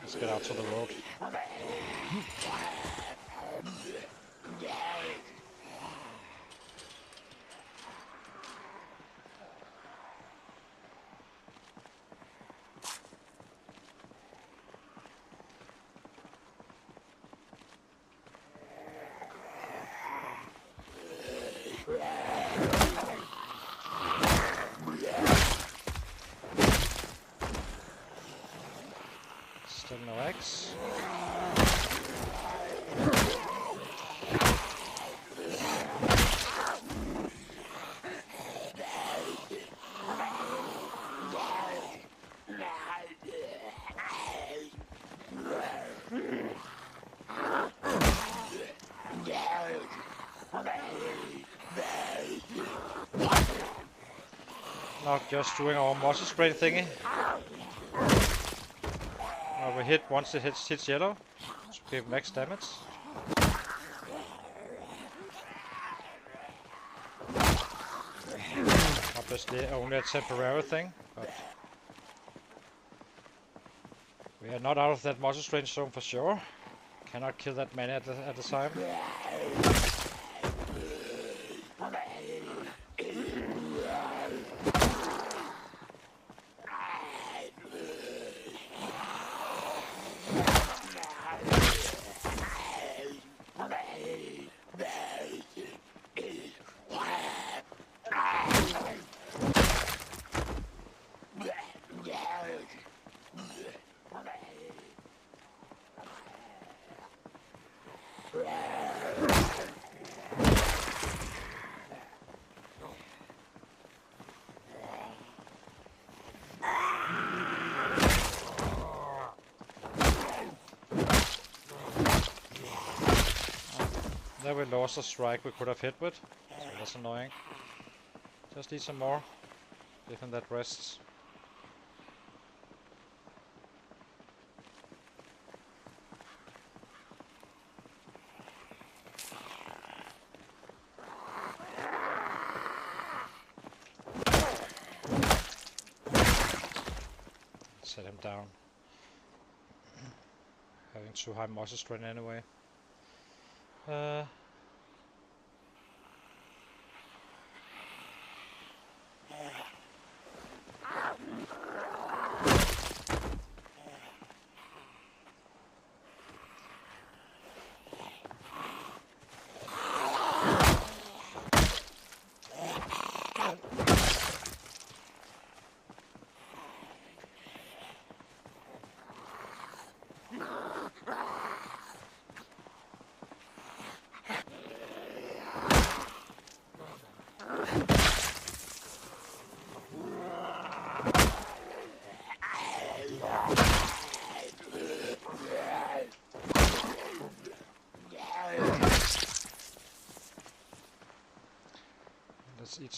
Let's get out to the road. Still no eggs. Not just doing our muscle spray thingy. We hit once it hits yellow to give max damage. Obviously only a temporary thing, but we are not out of that muscle strain zone for sure. Cannot kill that many at the time. There we lost a strike we could have hit with, so that's annoying. Just need some more, even that rests. Set him down. Having too high muscle strain anyway.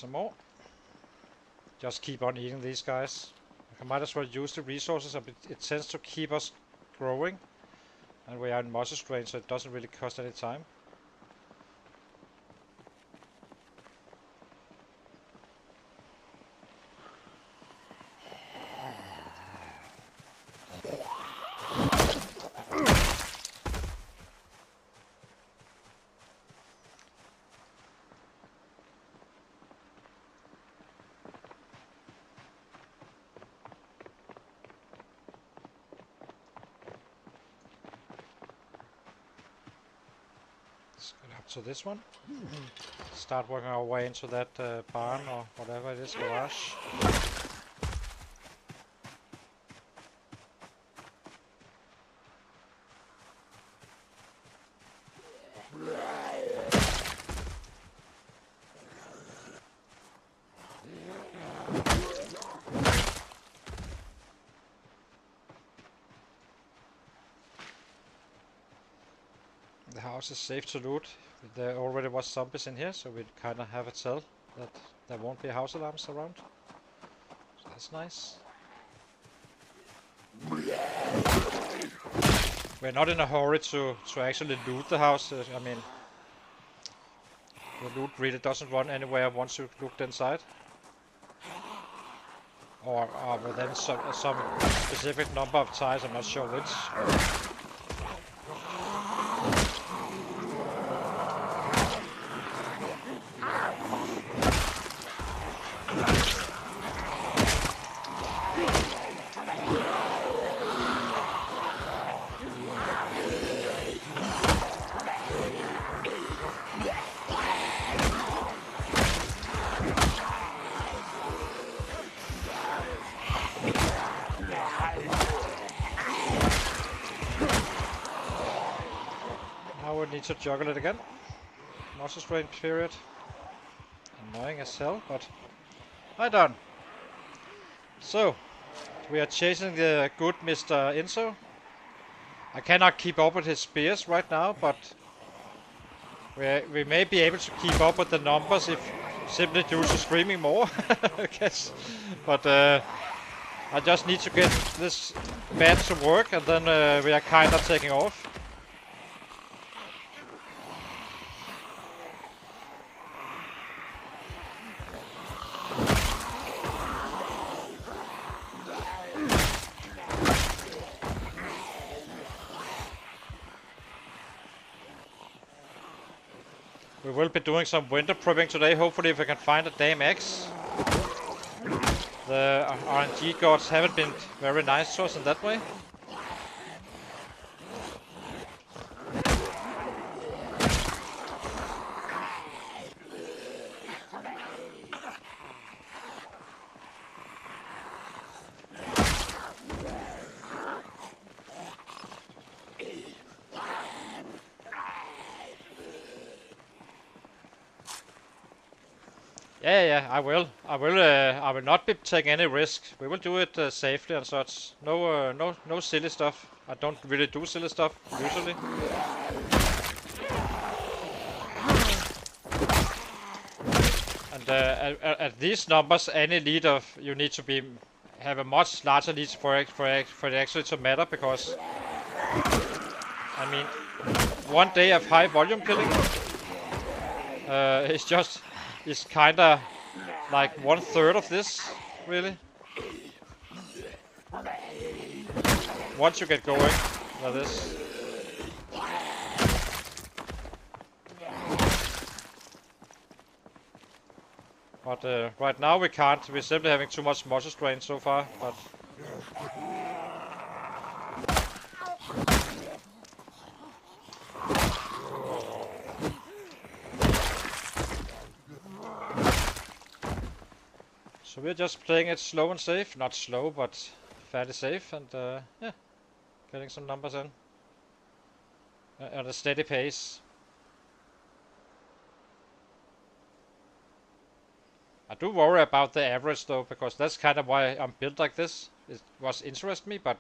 some more. Just keep on eating these guys. I might as well use the resources. It tends to keep us growing. And we are in muscle strain, so it doesn't really cost any time. Let's get up to this one. Start working our way into that barn or whatever it is, garage. The house is safe to loot. There already was zombies in here, so we kind of have a tell that there won't be house alarms around. So that's nice. We're not in a hurry to actually loot the house. I mean, the loot really doesn't run anywhere once you looked inside. Or within some specific number of times, I'm not sure which. Need to juggle it again. Muscle strain period. Annoying as hell, but I done. So we are chasing the good Mr. Enzo. I cannot keep up with his spears right now, but we may be able to keep up with the numbers if simply due to screaming more, I guess. But I just need to get this bed to work, and then we are kind of taking off. We will be doing some winter prepping today, hopefully if we can find a damn X. The RNG gods haven't been very nice to us in that way. Yeah, I will. I will not be taking any risk. We will do it safely and such. No silly stuff. I don't really do silly stuff usually. And at these numbers, any lead of you need to have a much larger lead for it actually to matter, because I mean, one day of high volume killing is kinda like 1/3 of this, really. Once you get going like this. But right now we can't. We're simply having too much muscle strain so far. But so we're just playing it slow and safe. Not slow, but fairly safe, and yeah, getting some numbers in at a steady pace. I do worry about the average though, because that's kind of why I'm built like this. It was interest me, but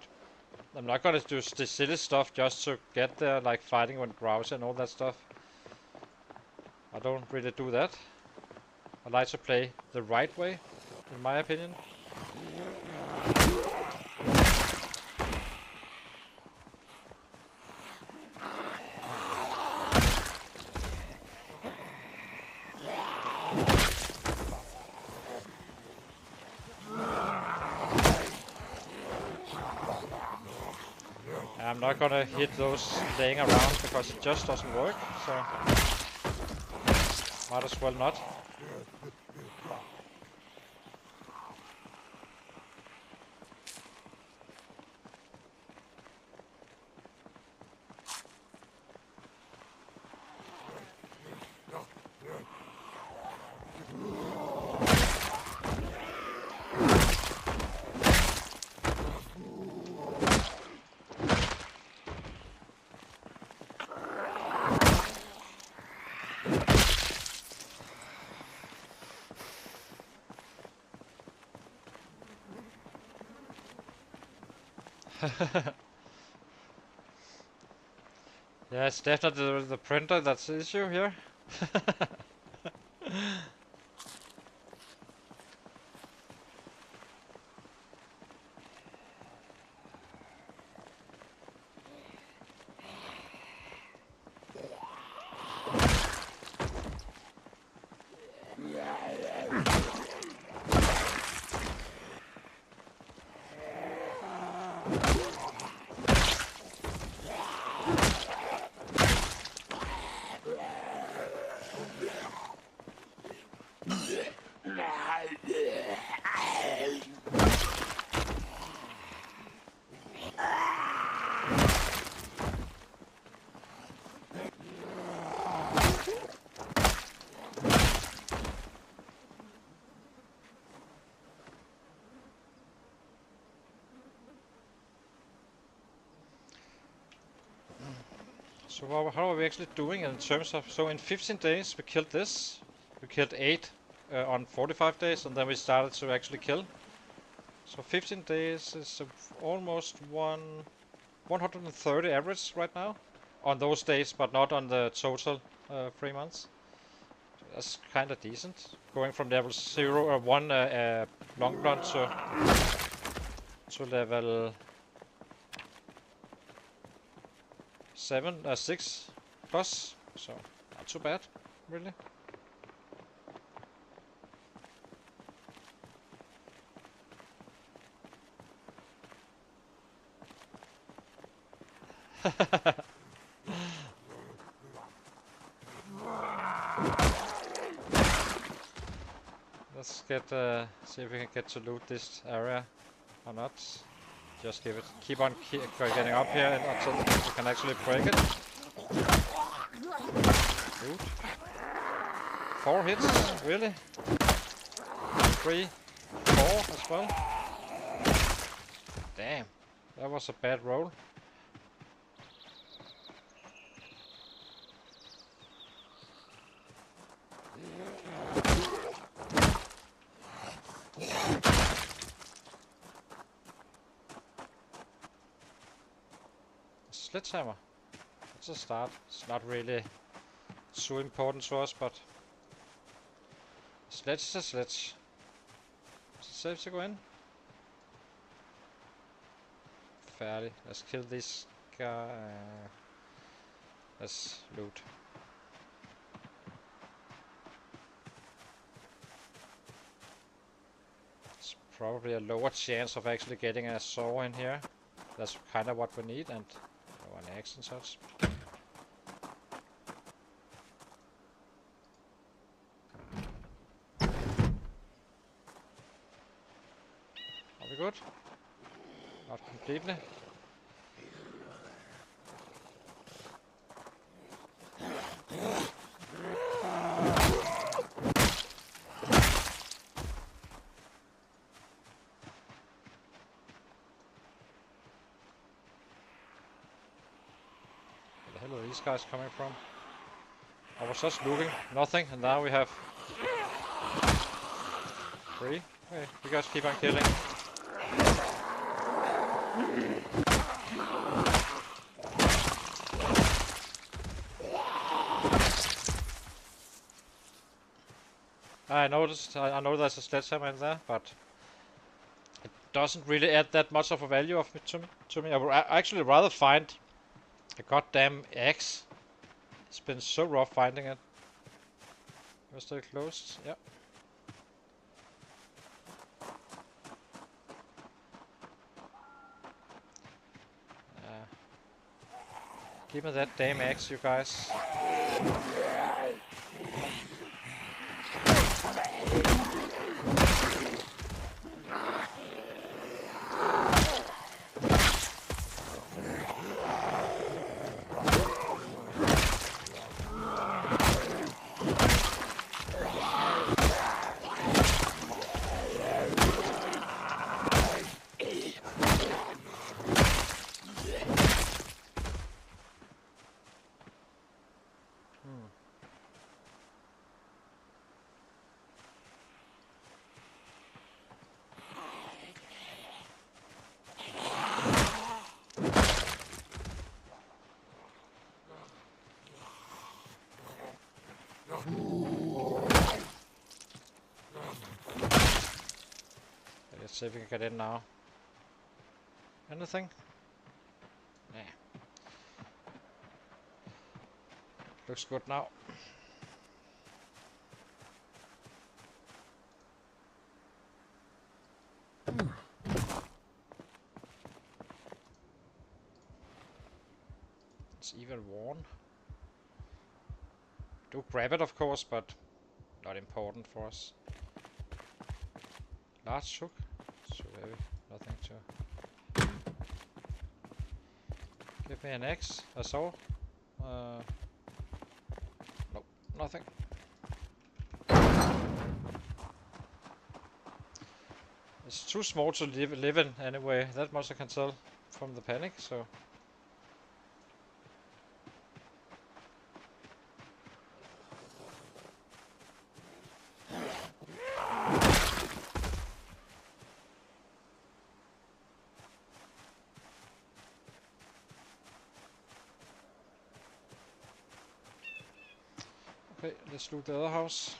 I'm not gonna do the silly stuff just to get there, like fighting with browser and all that stuff. I don't really do that. I like to play the right way, in my opinion. I'm not gonna hit those laying around because it just doesn't work, so might as well not. Yeah, it's definitely the printer that's the issue here. So how are we actually doing in terms of... So in 15 days we killed this. We killed 8 on 45 days, and then we started to actually kill. So 15 days is almost 130 average right now. On those days, but not on the total 3 months. So that's kind of decent. Going from level 0 or 1 long blunt to level 6 plus, so not too bad, really. Let's get see if we can get to loot this area or not. Just keep on getting up here until we can actually break it. Good. 4 hits, really? 3, 4 as well. Damn, that was a bad roll. Sledgehammer. It's a start. It's not really so important to us, but sledge is a sledge. Is it safe to go in? Fairly. Let's kill this guy. Let's loot. It's probably a lower chance of actually getting a saw in here. That's kind of what we need, and no an axe and such. Are we good? Not completely. Where the hell are these guys coming from? I was just looking, nothing, and now we have 3. Okay, you guys keep on killing. I noticed. I know there's a sledgehammer in there, but it doesn't really add that much of a value of it to me. I would actually rather find a goddamn axe. It's been so rough finding it. We're still closed. Yep. Give me that damn axe, you guys. Let's see if we can get in now. Anything? Nah. Looks good now. It's even worn. Do grab it, of course, but not important for us. Large hook. So heavy. Nothing to. Give me an axe. I saw. Nope. Nothing. It's too small to live in anyway. That much I can tell from the panic. So. Okay, let's loot the other house.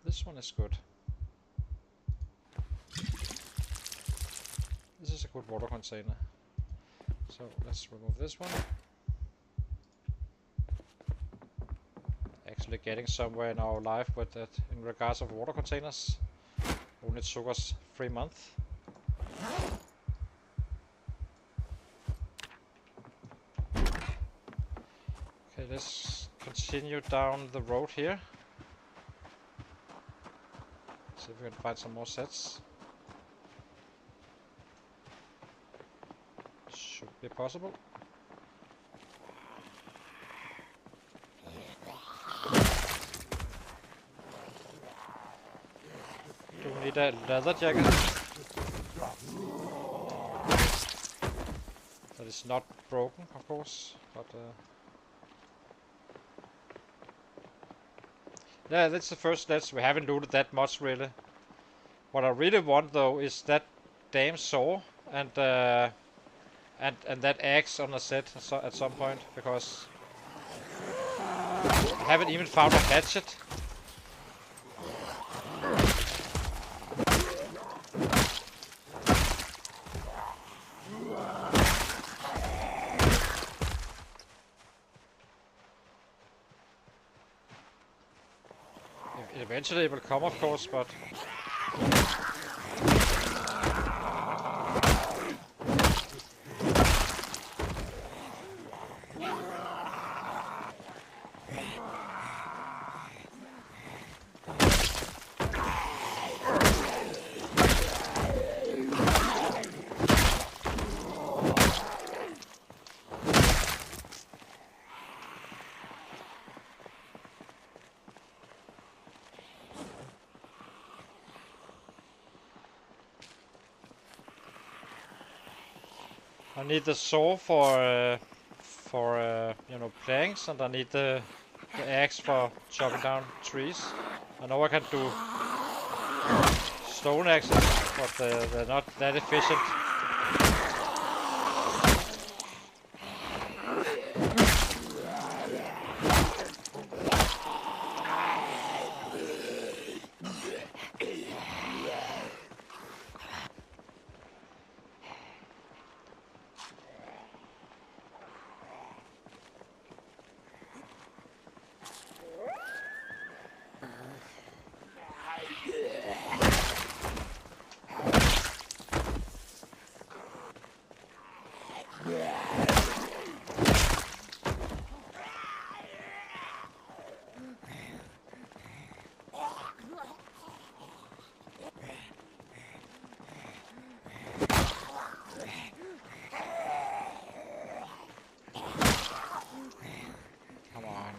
This one is good. This is a good water container. So let's remove this one. Actually getting somewhere in our life with that in regards of water containers. Only took us 3 months. Okay, let's continue down the road here. See if we can find some more sets. Should be possible. Do we need a leather jacket? That is not broken, of course, but yeah, that's the first stats. We haven't looted that much really. What I really want though is that damn saw and that axe on a set at some point, because I haven't even found a hatchet. Eventually it will come, of course, but I need the saw for you know, planks, and I need the axe for chopping down trees. I know I can do stone axes, but they're not that efficient. Come on.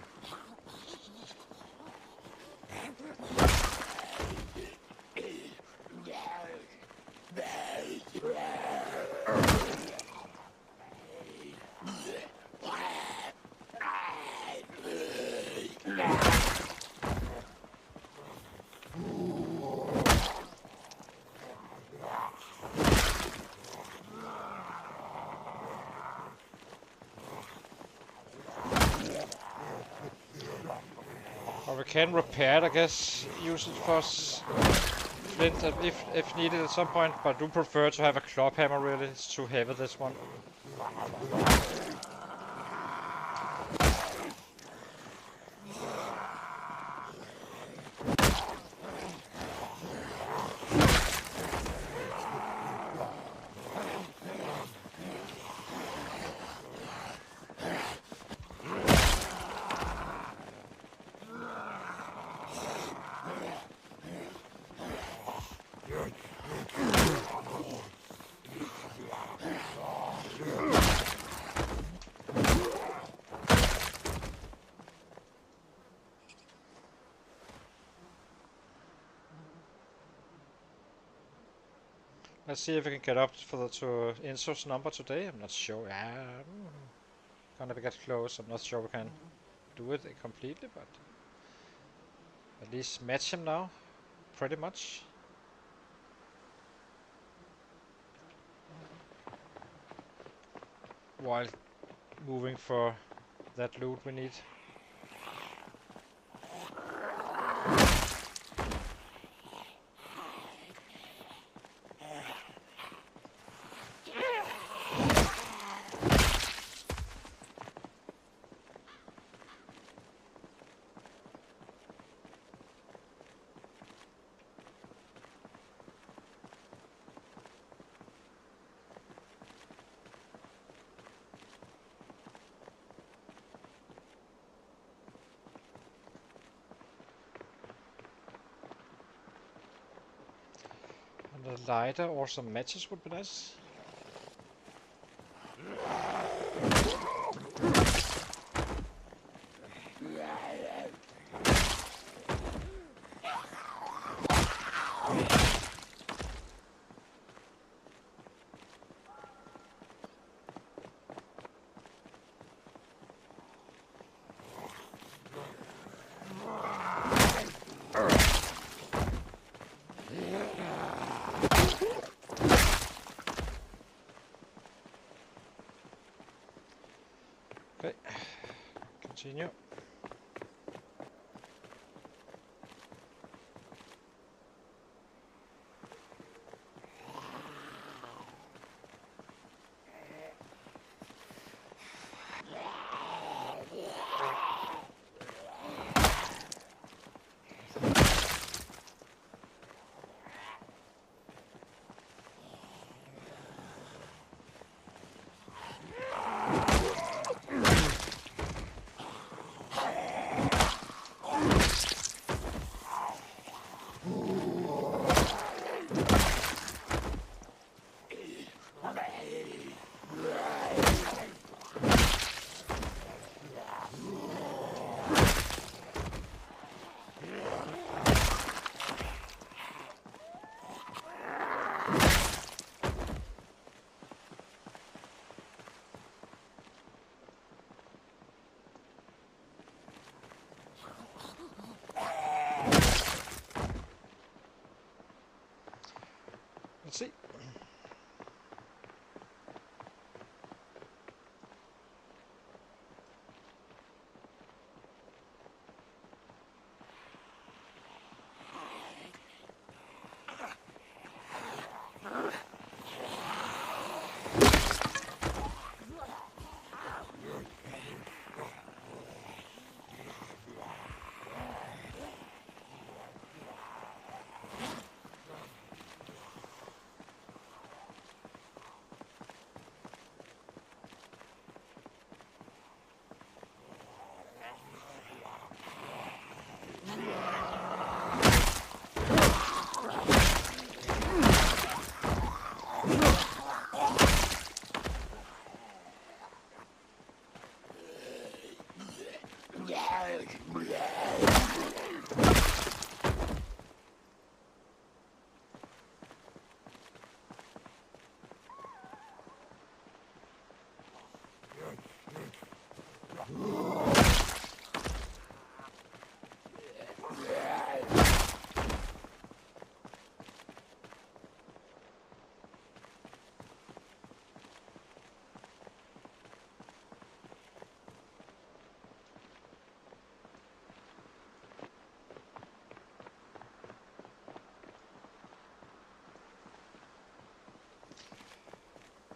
Or we can repair it, I guess, use it for flint if needed at some point, but I do prefer to have a club hammer really. It's too heavy, this one. Let's see if we can get up to Enzo's number today. I'm not sure. Gonna get close. I'm not sure we can do it completely, but at least match him now, pretty much. While moving for that loot we need. And a lighter or some matches would be nice. Okay, continue.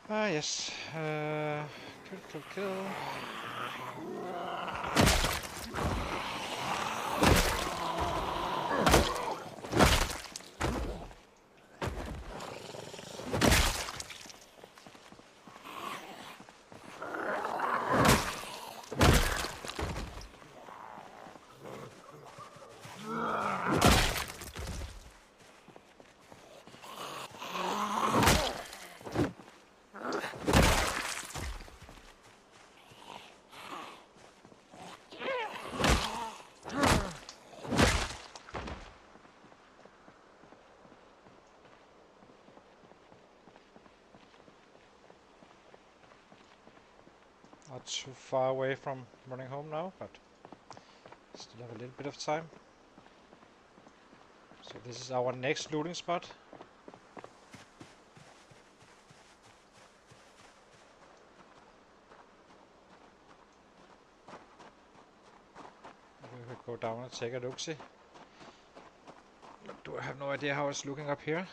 Ah, yes. Kill. Not too far away from running home now, but still have a little bit of time. So this is our next looting spot. We will go down and take a look-see. Do I have no idea how it's looking up here?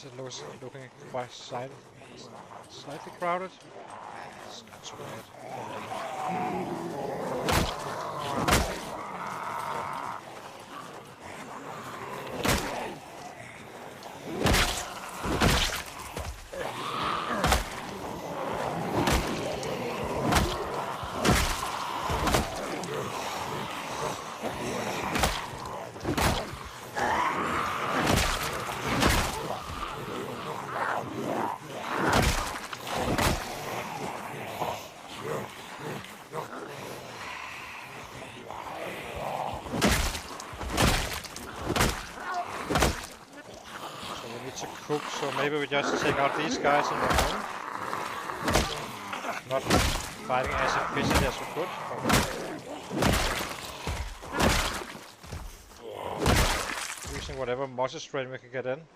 It looks looking quite slightly crowded. It's not too bad. Cook, so maybe we just take out these guys in the home. Not fighting as efficiently as we could. Using whatever muscle strain we can get in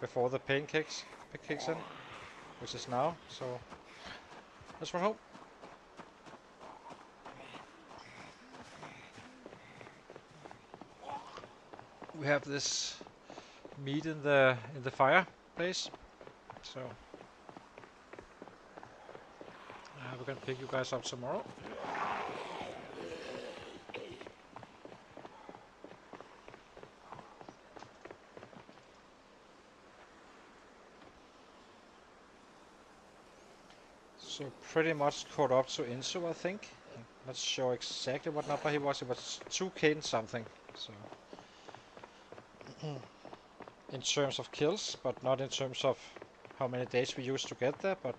before the pain kicks in, which is now. So let's run home. We have this meat in the fireplace, so we're gonna pick you guys up tomorrow. So pretty much caught up to Insu, I think. I'm not sure exactly what number he was. It was 2k and something. So in terms of kills, but not in terms of how many days we used to get there, but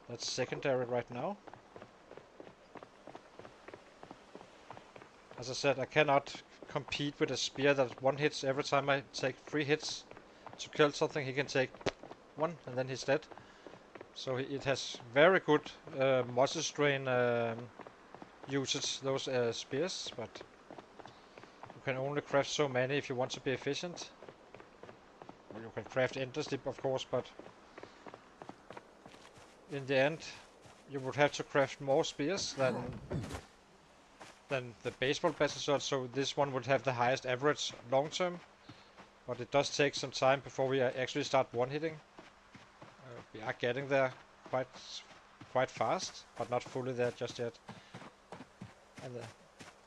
that's secondary right now. As I said, I cannot compete with a spear that one hits every time I take 3 hits to kill something. He can take 1 and then he's dead. So it has very good muscle strain usage, those spears, but you can only craft so many if you want to be efficient. Well, you can craft endlessly, of course, but in the end you would have to craft more spears than the baseball bat sword, so this one would have the highest average long term, but it does take some time before we actually start one-hitting. We are getting there quite fast, but not fully there just yet. And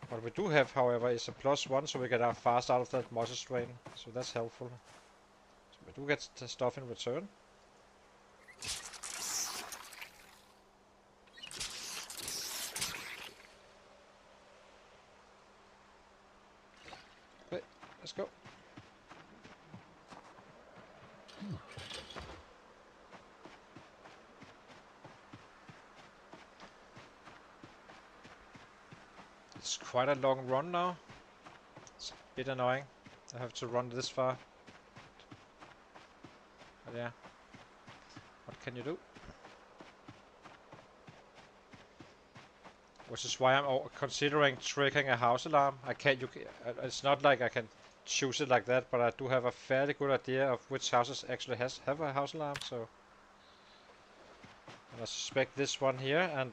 what we do have, however, is a +1, so we get fast out of that muscle strain, so that's helpful. So we do get stuff in return. Let's go. It's quite a long run now. It's a bit annoying. I have to run this far. But yeah. What can you do? Which is why I'm considering triggering a house alarm. I can't. It's not like I can choose it like that, but I do have a fairly good idea of which houses actually have a house alarm. So, and I suspect this one here and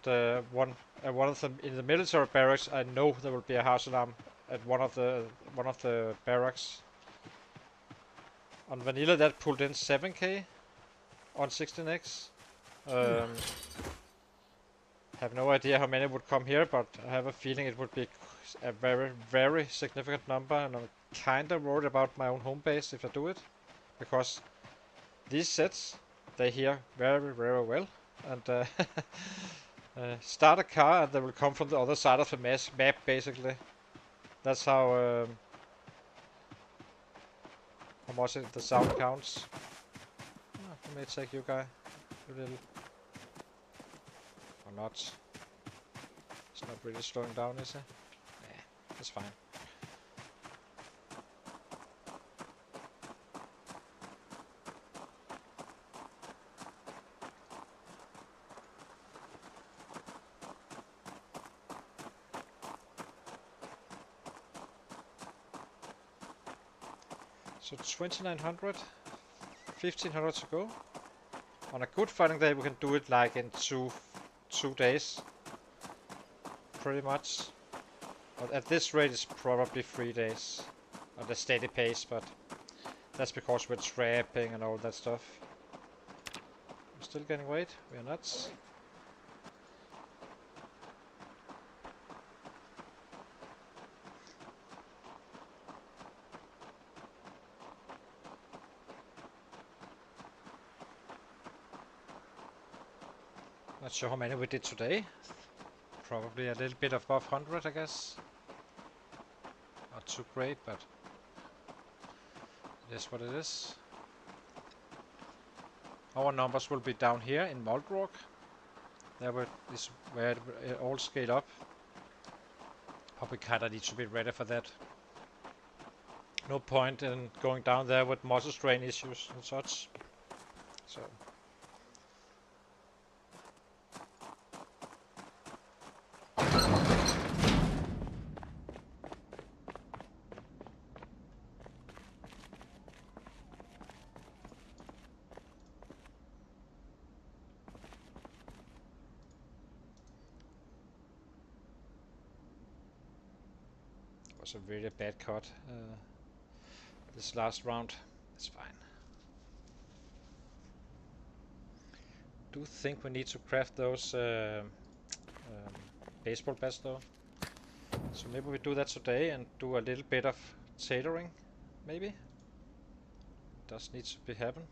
one of them in the military barracks. I know there will be a house alarm at one of the barracks. On vanilla, that pulled in 7k on 16x. Have no idea how many would come here, but I have a feeling it would be a very, very significant number, and I'm kinda worried about my own home base if I do it, because these sets, they hear very, very well, and start a car and they will come from the other side of the map, basically. That's how much the sound counts. Oh, I may take you, guy. You little... Or not. It's not really slowing down, is it? Yeah, that's fine. So 2900, 1500 to go. On a good fighting day, we can do it like in two days, pretty much. But at this rate, it's probably 3 days at a steady pace, but that's because we're trapping and all that stuff. We're still getting weight. We are nuts. Not sure how many we did today. Probably a little bit above 100, I guess. Not too great, but it is what it is. Our numbers will be down here in Moldrock. There is where it all scale up. But we kinda need to be ready for that. No point in going down there with muscle strain issues and such. So. Was a really bad cut this last round. It's fine. Do think we need to craft those baseball bats though. So maybe we do that today and do a little bit of tailoring, maybe. Does need to be happen.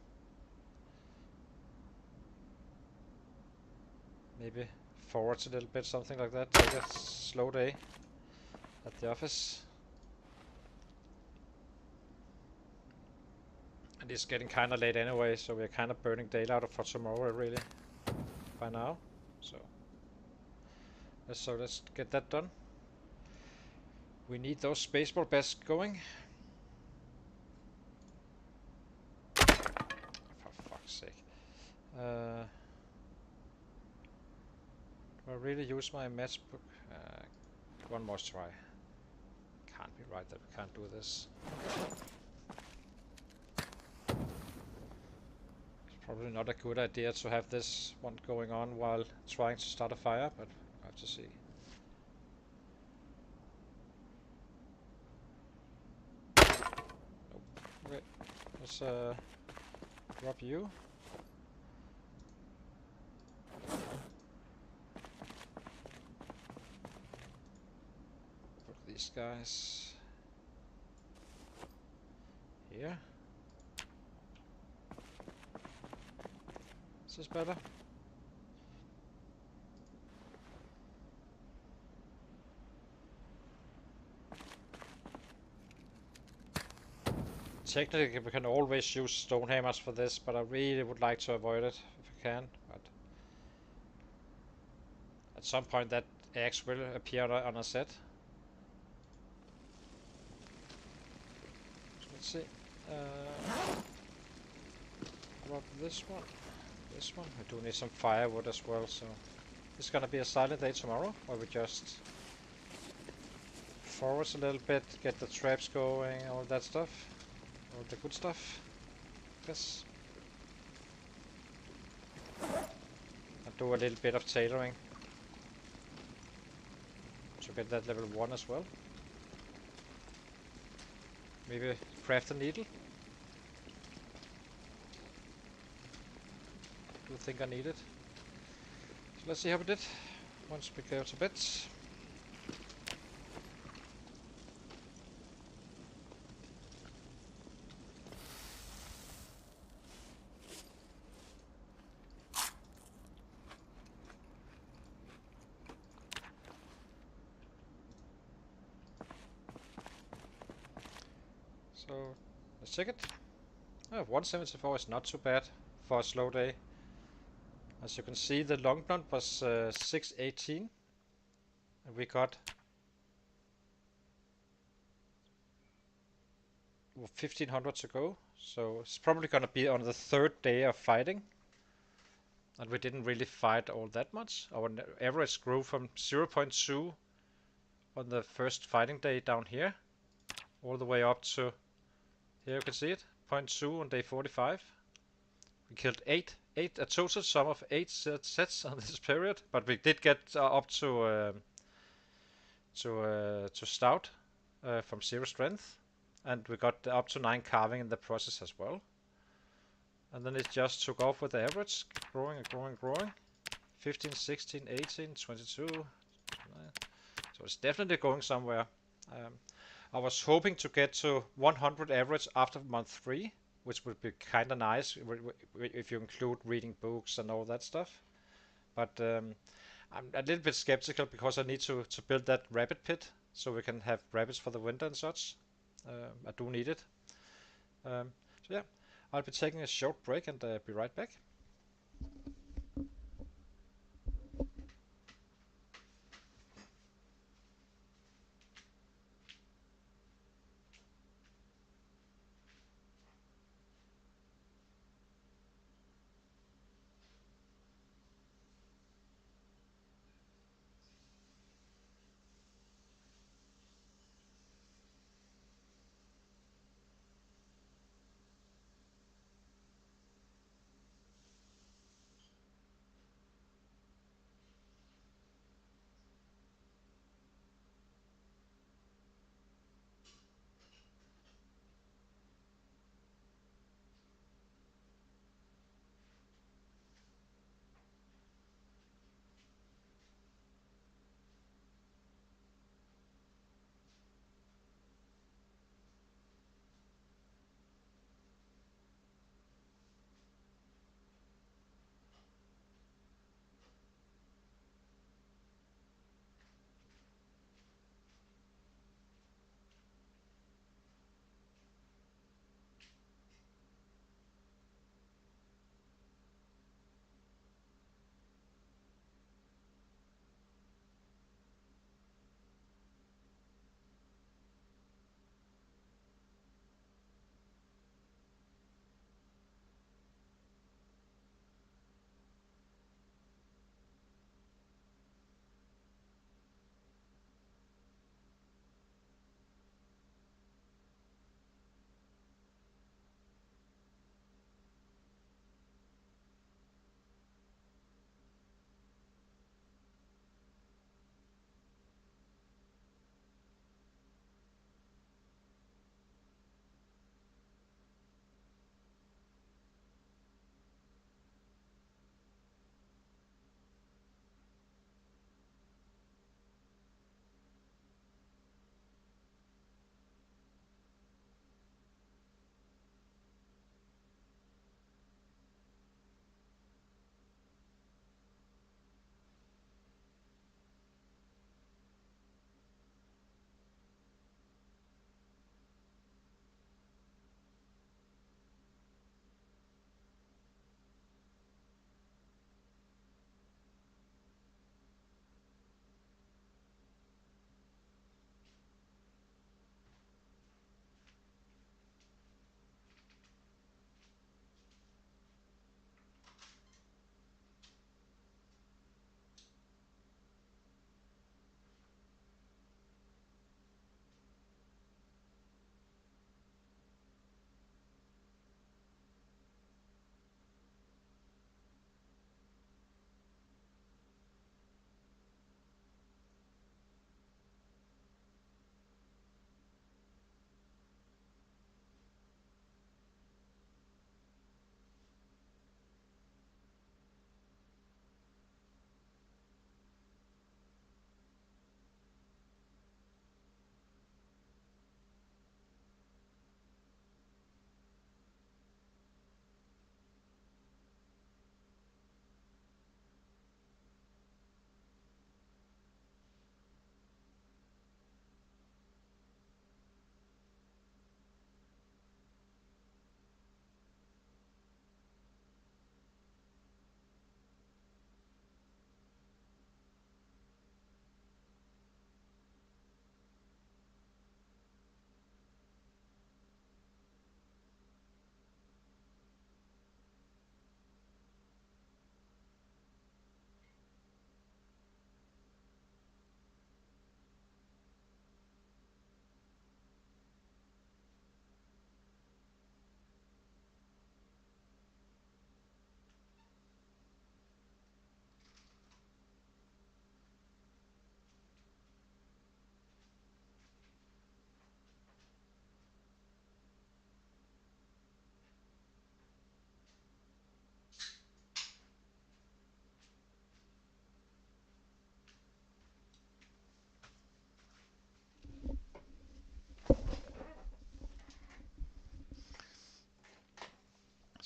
Maybe forwards a little bit, something like that. Take a slow day at the office. And it's getting kinda late anyway, so we're kinda burning daylight for tomorrow really by now. So let's get that done. We need those baseball bats going. For fuck's sake. Do I really use my matchbook? One more try. Can't be right that we can't do this. It's probably not a good idea to have this one going on while trying to start a fire, but we'll have to see. Nope. Okay, let's drop you. Put these guys here. Is this better? Technically, we can always use stone hammers for this, but I really would like to avoid it if we can. But at some point, that axe will appear on a set. So let's see. About this one. This one. I do need some firewood as well, so it's gonna be a silent day tomorrow, where we just forwards a little bit, get the traps going, all that stuff, all the good stuff. Yes. And do a little bit of tailoring to get that level 1 as well. Maybe craft a needle. Do think I need it. So let's see how we did once we go to bed. So let's check it. Oh, 174 is not too bad for a slow day. As you can see, the long blunt was 618, and we got 1500 to go. So it's probably gonna be on the third day of fighting, and we didn't really fight all that much. Our average grew from 0.2 on the first fighting day down here, all the way up to here. You can see it, 0.2 on day 45. We killed a total sum of 8 sets on this period, but we did get up to stout from 0 strength, and we got up to 9 carving in the process as well. And then it just took off with the average, growing and growing and growing. 15, 16, 18, 22. 29. So it's definitely going somewhere. I was hoping to get to 100 average after month 3, which would be kind of nice if you include reading books and all that stuff. But I'm a little bit skeptical because I need to build that rabbit pit so we can have rabbits for the winter and such. I do need it. So yeah, I'll be taking a short break and be right back.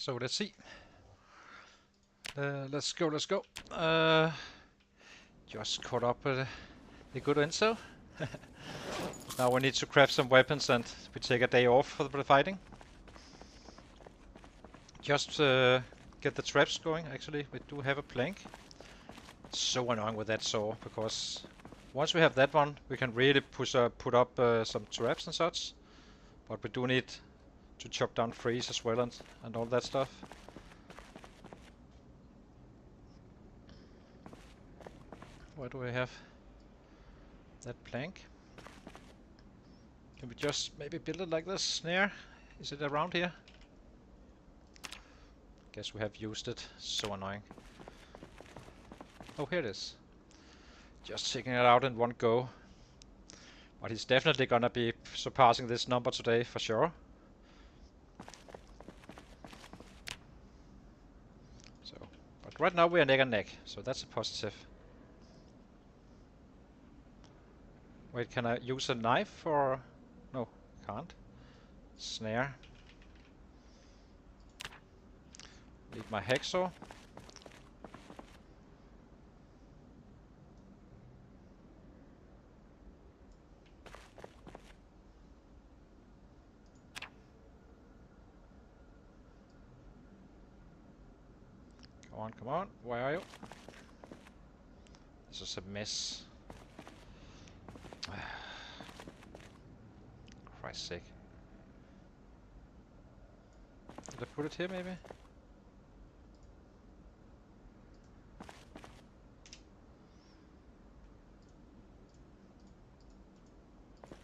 So let's see. Let's go. Just caught up with the good intel. Now we need to craft some weapons and we take a day off for the fighting. Just get the traps going. Actually, we do have a plank. It's so annoying with that saw because once we have that one, we can really put up some traps and such. But we do need to chop down trees as well and all that stuff. Where do we have that plank? Can we just maybe build it like this? Snare? Is it around here? Guess we have used it. So annoying. Oh, here it is. Just taking it out in one go. But he's definitely gonna be surpassing this number today for sure. So, but right now we are neck and neck, so that's a positive. Wait, can I use a knife or... No, can't. Snare. Need my hacksaw. Come on, where are you? This is a mess. Christ's sake. Did I put it here maybe?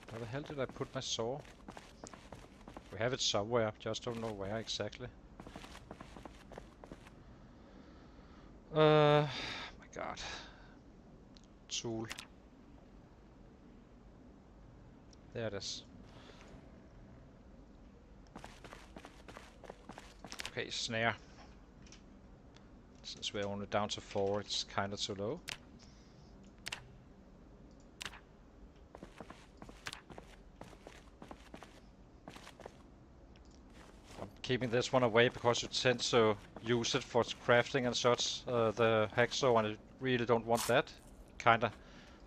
Where the hell did I put my saw? We have it somewhere, just don't know where exactly. My god. Tool. There it is. Okay, snare. Since we're only down to 4, it's kinda too low. I'm keeping this one away because you tend to use it for crafting and such, the hacksaw, and I really don't want that. Kinda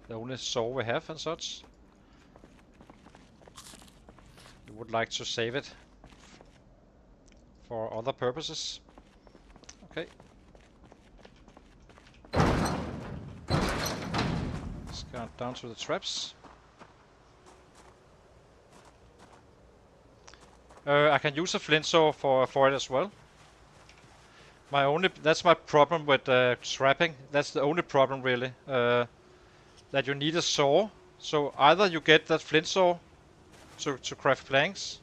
the only saw we have and such. You would like to save it for other purposes. Okay. Let's go down to the traps. I can use a flint saw for it as well. That's my problem with trapping. That's the only problem really. That you need a saw. So either you get that flint saw to craft planks,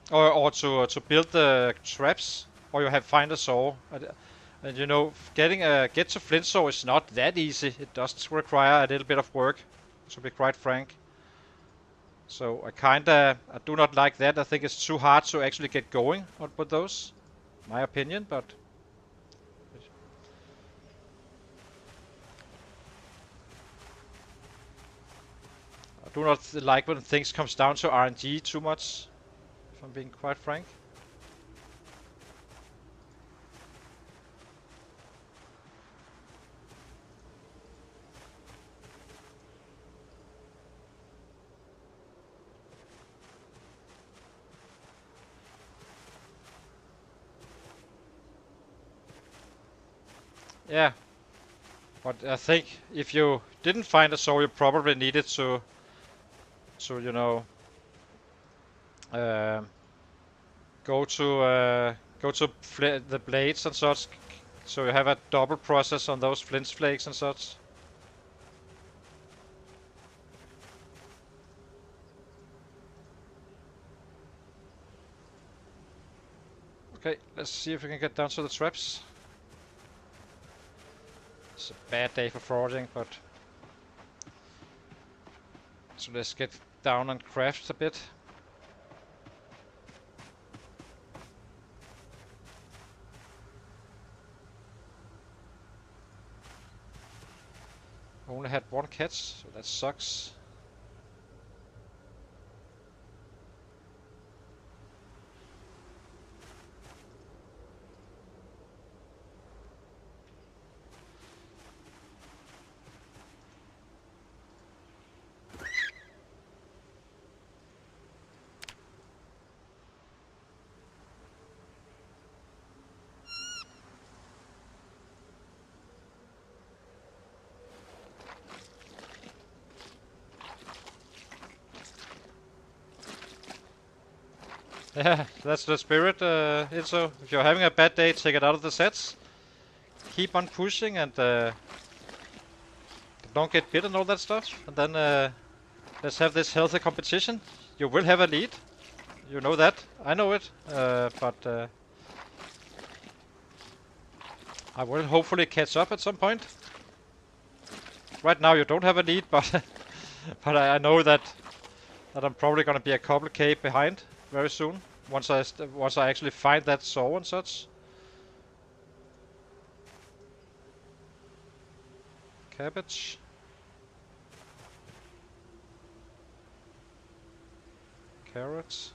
or to build the traps, or you find a saw. And you know, get to flint saw is not that easy. It does require a little bit of work, to be quite frank. So I do not like that. I think it's too hard to actually get going with those, my opinion. But I do not like when things comes down to RNG too much, if I'm being quite frank. Yeah, but I think if you didn't find a saw, you probably needed to you know, go to the blades and such, so you have a double process on those flint flakes and such. Okay, let's see if we can get down to the traps. It's a bad day for foraging, but so let's get down and craft a bit. Only had one catch, so that sucks. Yeah, that's the spirit, Itzo. If you're having a bad day, take it out of the sets. Keep on pushing and don't get bit and all that stuff. And then let's have this healthy competition. You will have a lead. You know that. I know it. But I will hopefully catch up at some point. Right now you don't have a lead, but but I know that I'm probably gonna be a couple K behind very soon. Once I actually find that saw and such. Cabbage. Carrots.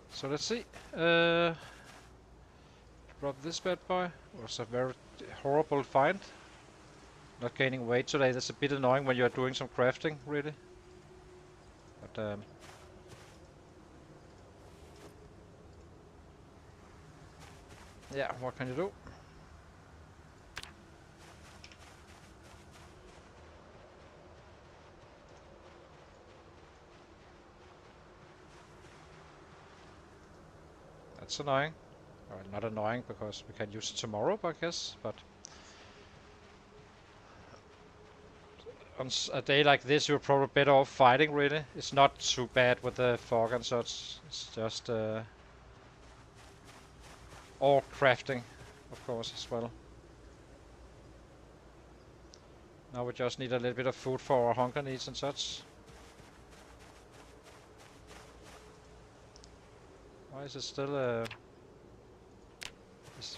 So let's see. Drop this bad boy. Was a very horrible find. Not gaining weight today. That's a bit annoying when you're doing some crafting, really. But yeah, what can you do? That's annoying. Well, not annoying because we can use it tomorrow, I guess. But on a day like this, you're probably better off fighting. Really, it's not too bad with the fog and such. It's just or crafting, of course, as well. Now we just need a little bit of food for our hunger needs and such. Why is it still I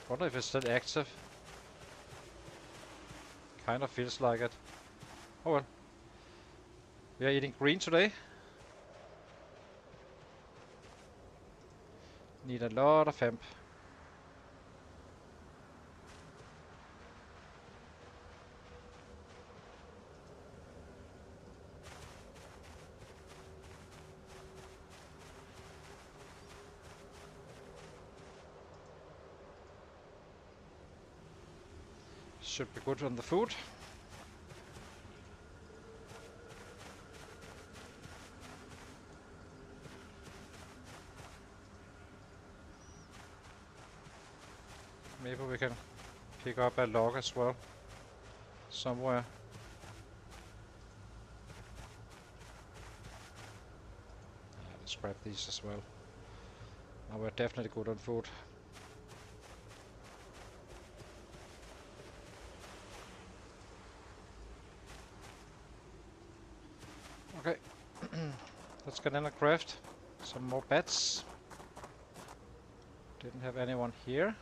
wonder if it's still active. Kind of feels like it. Oh well. We are eating green today. Need a lot of hemp. Should be good on the food. Maybe we can pick up a log as well. Somewhere. Let's grab these as well. Now we're definitely good on food. Okay. Let's get in and craft some more bats. Didn't have anyone here.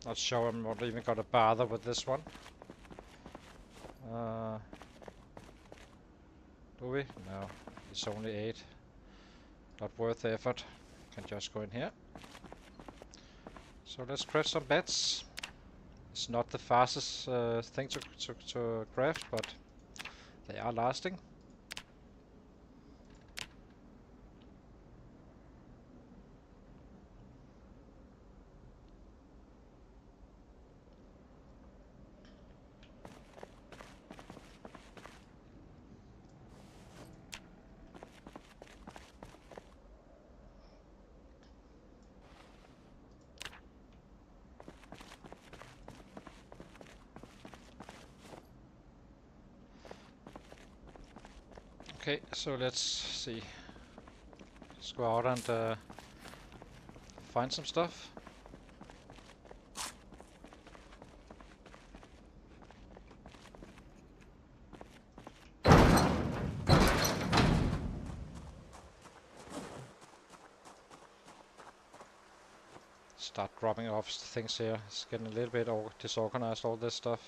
Not sure I'm not even gonna bother with this one. Do we? No. It's only 8. Not worth the effort. Can just go in here. So let's craft some bats. It's not the fastest thing to craft, but they are lasting. Okay, so let's see. Let's go out and find some stuff. Start dropping off things here. It's getting a little bit disorganized, all this stuff.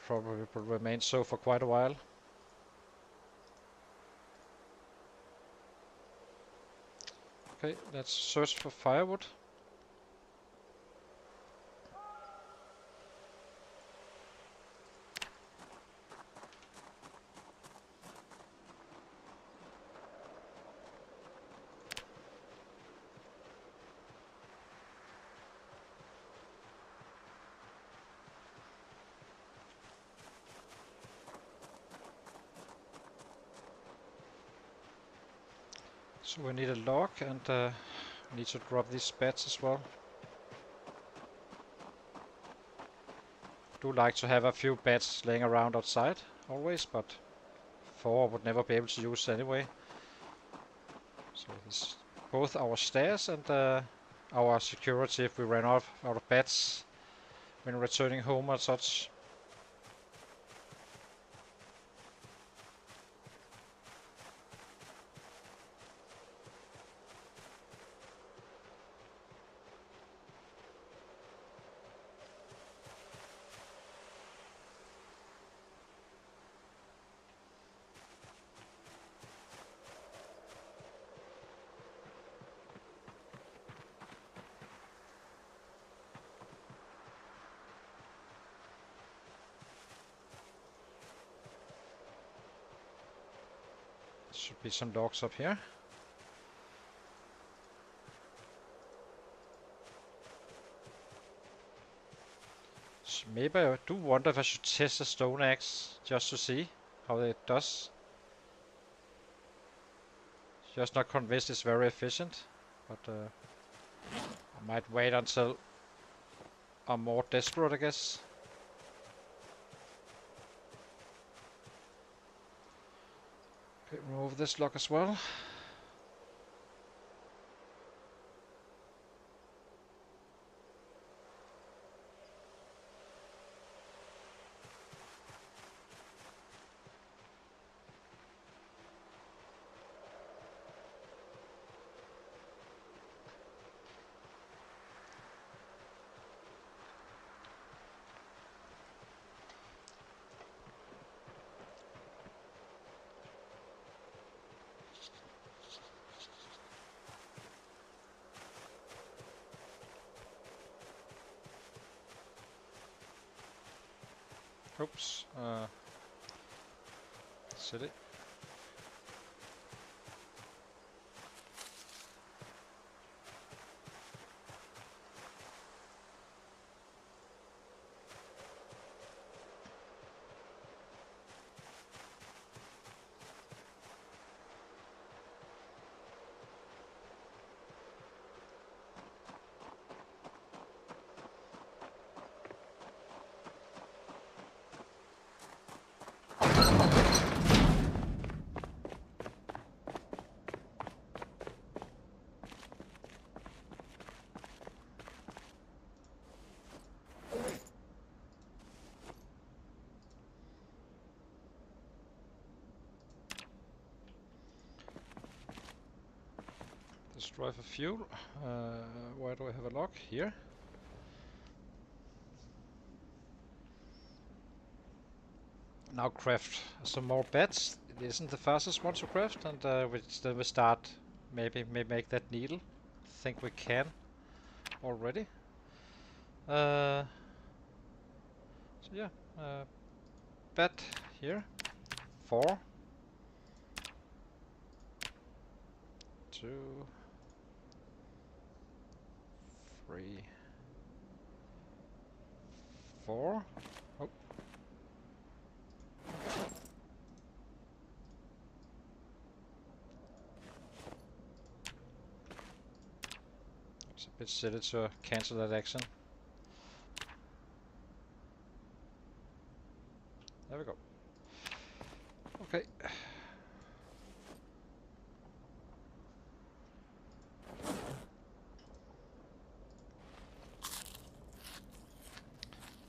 Probably will remain so for quite a while. Okay, let's search for firewood. So we need a log, and we need to drop these beds as well. Do like to have a few beds laying around outside always, but 4 I would never be able to use anyway. So it's both our stairs and our security if we ran out of beds when returning home or such. Should be some logs up here. So maybe I do wonder if I should test a stone axe just to see how it does. Just not convinced it's very efficient, but I might wait until I'm more desperate, I guess. Okay, remove this log as well. Oops, silly. Destroy for fuel. Where do I have a log? Here. Now craft some more beds. It isn't the fastest one to craft, and then we start maybe make that needle. Think we can already. So yeah, bed here. 4, 2, 3, 4. Oh. It's a bit silly to cancel that action. There we go. Okay.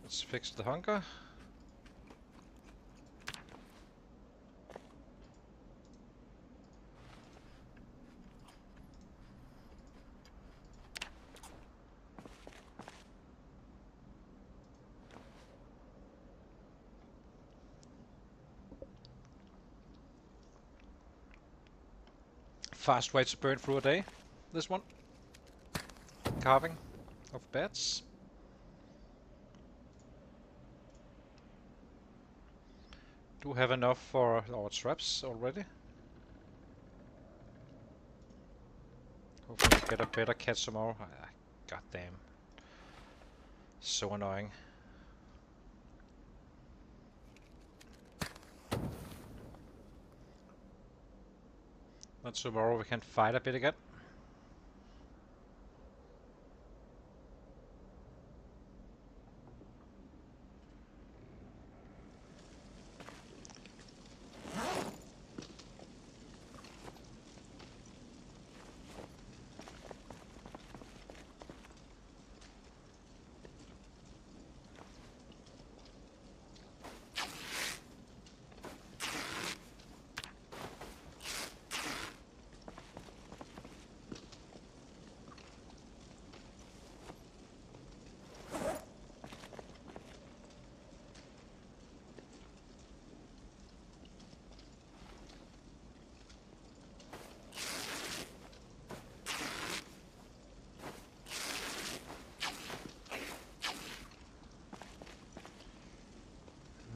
Let's fix the hunger. Fast way to burn through a day. this one. Carving of bats. Do have enough for our traps already. Hopefully we get a better catch tomorrow. Ah, God damn. So annoying. But tomorrow we can fight a bit again.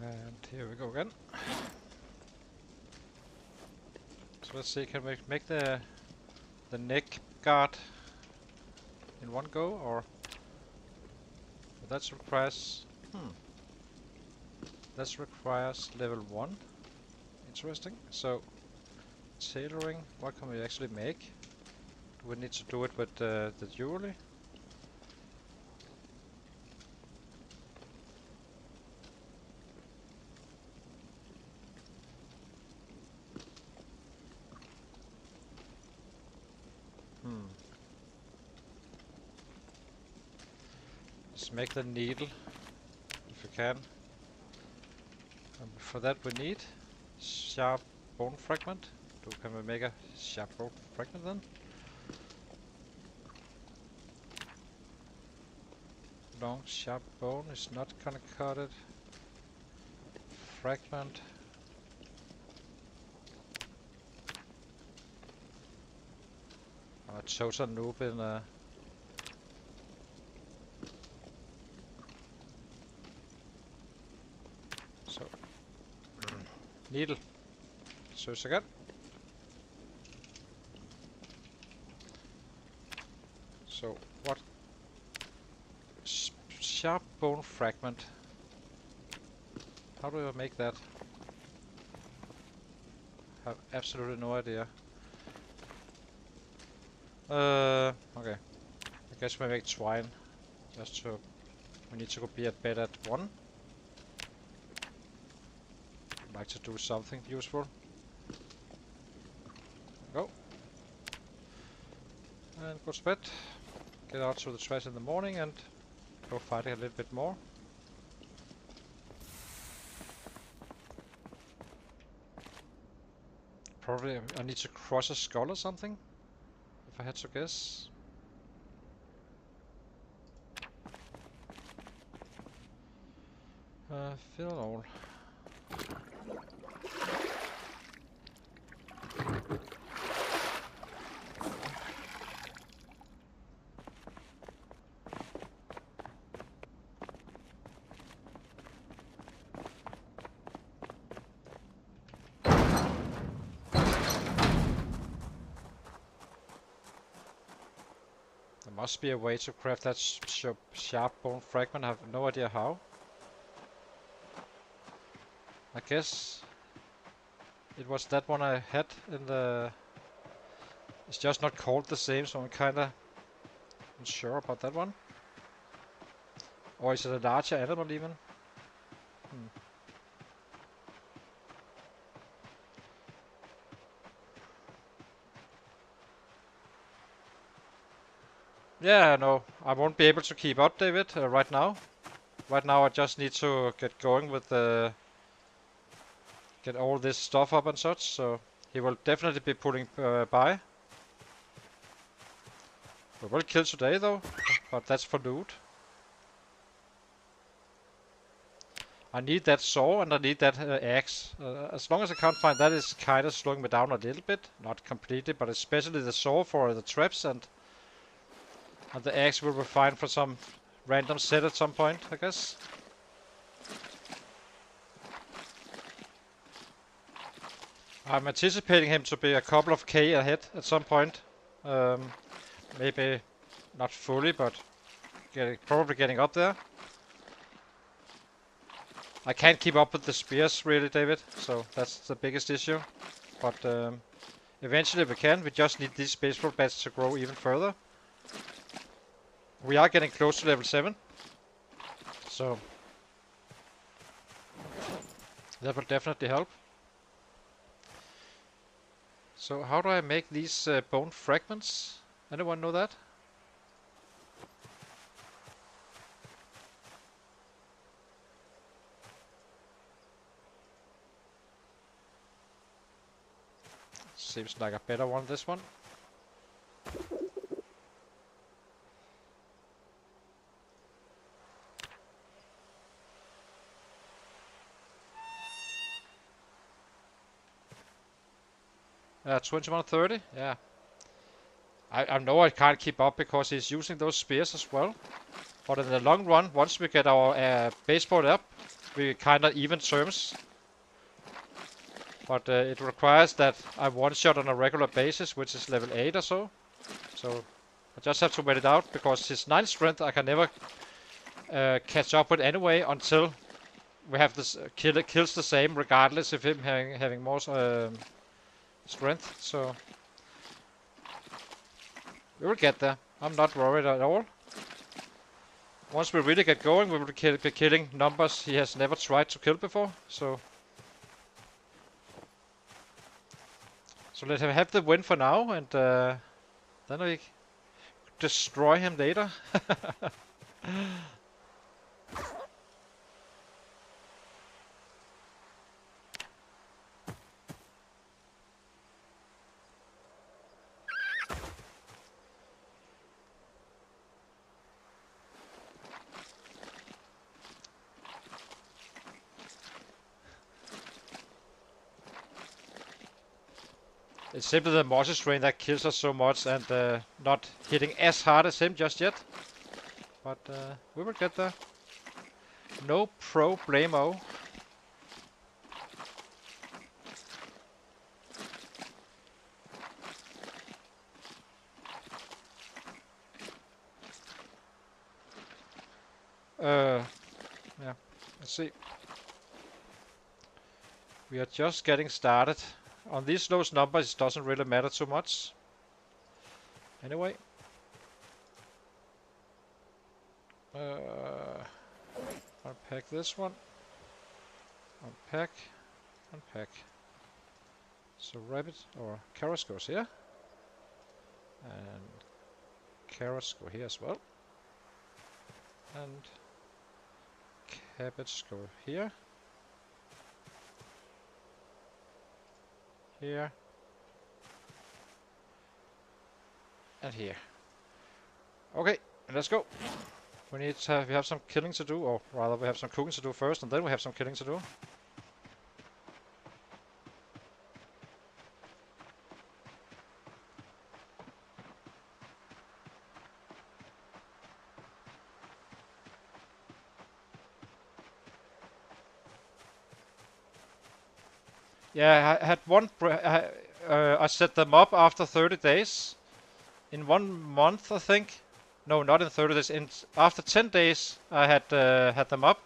And here we go again. So let's see, can we make the neck guard in one go, or that requires that requires level 1. Interesting. So tailoring, what can we actually make? Do we need to do it with the jewelry? Let's make the needle, if we can. And for that we need sharp bone fragment. Can we make a sharp bone fragment then? Long sharp bone is not gonna cut it. Fragment. I'm a total noob in so needle. Search again. So what? Sharp bone fragment. How do I make that? I have absolutely no idea. Okay. I guess we make twine. Just to... We need to be at bed at 1. I'd like to do something useful. Go. And go to bed. Get out to the trash in the morning and go fighting a little bit more. Probably I need to cross a skull or something, if I had to guess. Fill all. There must be a way to craft that sharp bone fragment. I have no idea how. I guess it was that one I had in the... It's just not called the same, so I'm kinda unsure about that one. Or is it a larger animal even? Yeah, no, I won't be able to keep up, David, right now. Right now I just need to get going with the... Get all this stuff up and such, so he will definitely be pulling by. We will kill today though, but that's for loot. I need that saw and I need that axe. As long as I can't find that, is kind of slowing me down a little bit. Not completely, but especially the saw for the traps, and the axe will be fine for some random set at some point, I guess. I'm anticipating him to be a couple of K ahead at some point. Maybe not fully, but probably getting up there. I can't keep up with the spears really, David, so that's the biggest issue. But eventually we can. We just need these baseball bats to grow even further. We are getting close to level 7. So that will definitely help. So how do I make these bone fragments? Anyone know that? Seems like a better one, this one. 2130, yeah. I know I can't keep up because he's using those spears as well. But in the long run, once we get our baseball up, we kind of even terms. But it requires that I one-shot on a regular basis, which is level 8 or so. So I just have to wait it out, because his 9 strength I can never catch up with anyway until we have this kills the same, regardless of him having more strength. So we will get there. I'm not worried at all. Once we really get going, we will be killing numbers he has never tried to kill before. So let him have the win for now, and then we destroy him later. It's simply the mossy strain that kills us so much, and not hitting as hard as him just yet. But we will get there. No problemo. Yeah, let's see. We are just getting started. On these lowest numbers, it doesn't really matter too much. Anyway. Unpack this one. Unpack. Unpack. So rabbit or carrots goes here. And carrots go here as well. And cabbage go here. Here. And here. Okay, let's go. We have some killing to do, or rather we have some cooking to do first, and then we have some killing to do. Yeah, I had one. I set them up after 30 days. In 1 month, I think. No, not in 30 days. After 10 days, I had them up.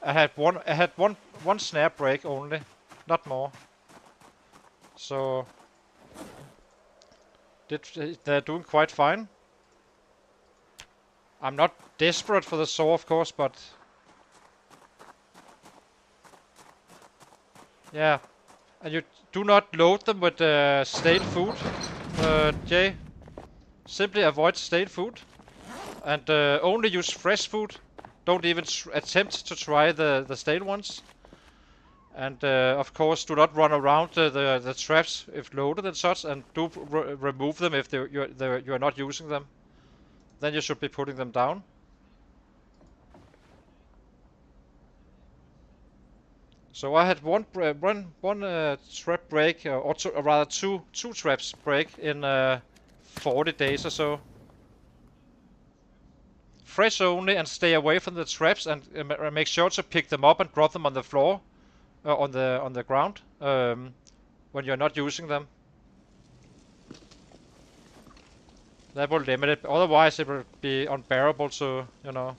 I had one snare break only, not more. So they're doing quite fine. I'm not desperate for the saw, of course, but yeah. And you do not load them with stale food, Jay. Simply avoid stale food, and only use fresh food. Don't even attempt to try the stale ones. And of course, do not run around the traps if loaded and such, and do remove them if you are not using them. Then you should be putting them down. So I had one trap break, or rather two traps break in 40 days or so. Fresh only, and stay away from the traps, and make sure to pick them up and drop them on the floor, on the ground, when you're not using them. That will limit it. Otherwise, it will be unbearable to, you know.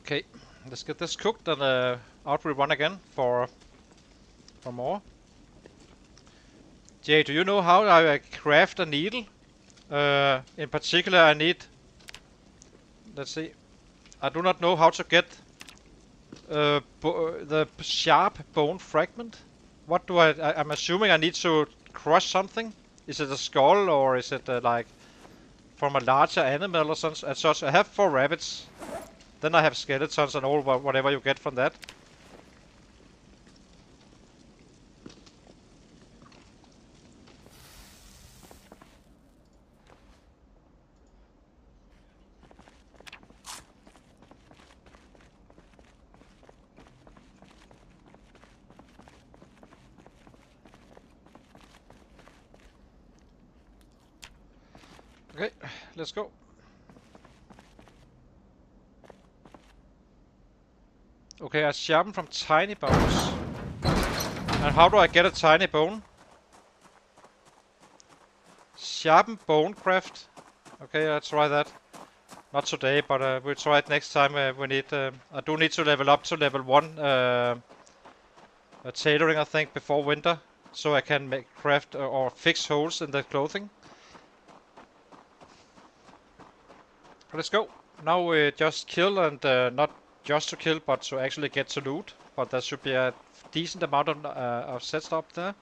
Okay, let's get this cooked, and out we run again for more. Jay, do you know how I craft a needle? In particular, I need. Let's see. I do not know how to get the sharp bone fragment. What do I'm assuming I need to crush something. Is it a skull, or is it like from a larger animal or something? And such. I have 4 rabbits. Then I have skeletons and all whatever you get from that. Okay, let's go. Okay, I sharpen from tiny bones. And how do I get a tiny bone? Sharpen bone craft. Okay, I'll try that. Not today, but we'll try it next time. We need. I do need to level up to level 1 tailoring, I think, before winter, so I can make craft or fix holes in the clothing. Let's go. Now we just kill, and not just to kill, but to actually get to loot. But there should be a decent amount of set up there.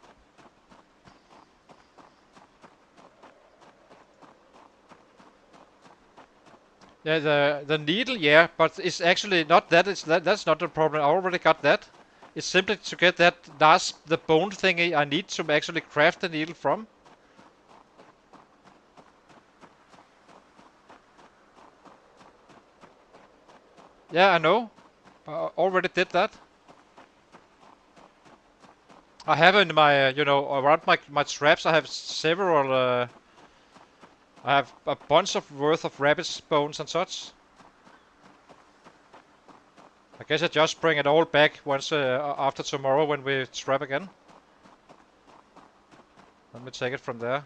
Yeah, the needle, yeah, but it's actually not that. That's not the problem. I already got that. It's simply to get that the bone thingy I need to actually craft the needle from. Yeah, I know. I already did that. I have in my, around my traps, I have several, I have a bunch of worth of rabbit's bones and such. I guess I just bring it all back once after tomorrow when we trap again. Let me take it from there.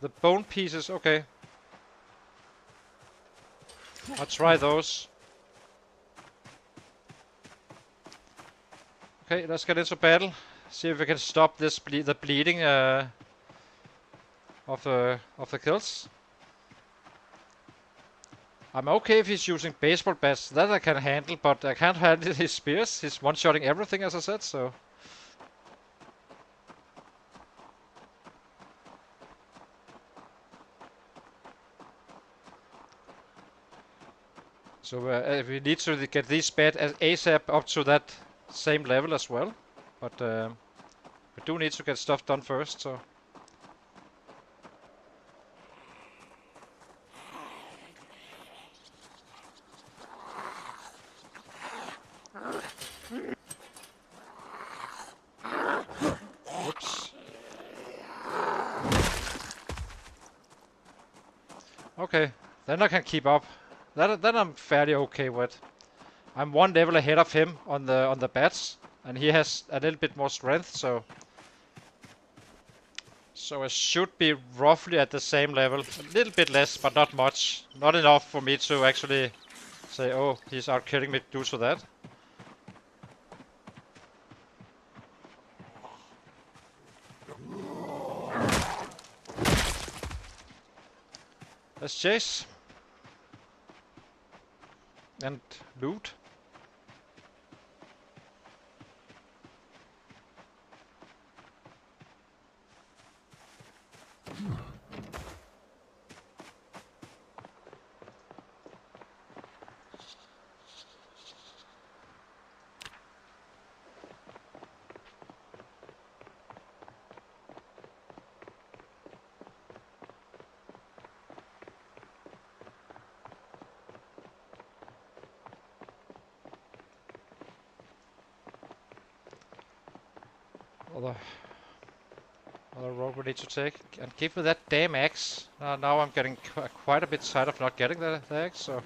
The bone pieces, okay. I'll try those. Okay, let's get into battle. See if we can stop this the bleeding of the kills. I'm okay if he's using baseball bats. That I can handle, but I can't handle his spears. He's one-shotting everything, as I said, so. So we need to get these bad ASAP up to that same level as well. But we do need to get stuff done first, so. Whoops. Okay, then I can keep up. That I'm fairly okay with. I'm 1 level ahead of him on the bats, and he has a little bit more strength, so I should be roughly at the same level. A little bit less, but not much. Not enough for me to actually say, oh, he's out killing me due to that. Let's chase. And loot. Other road we need to take. And give me that damn axe. Now I'm getting quite a bit tired of not getting the axe, so...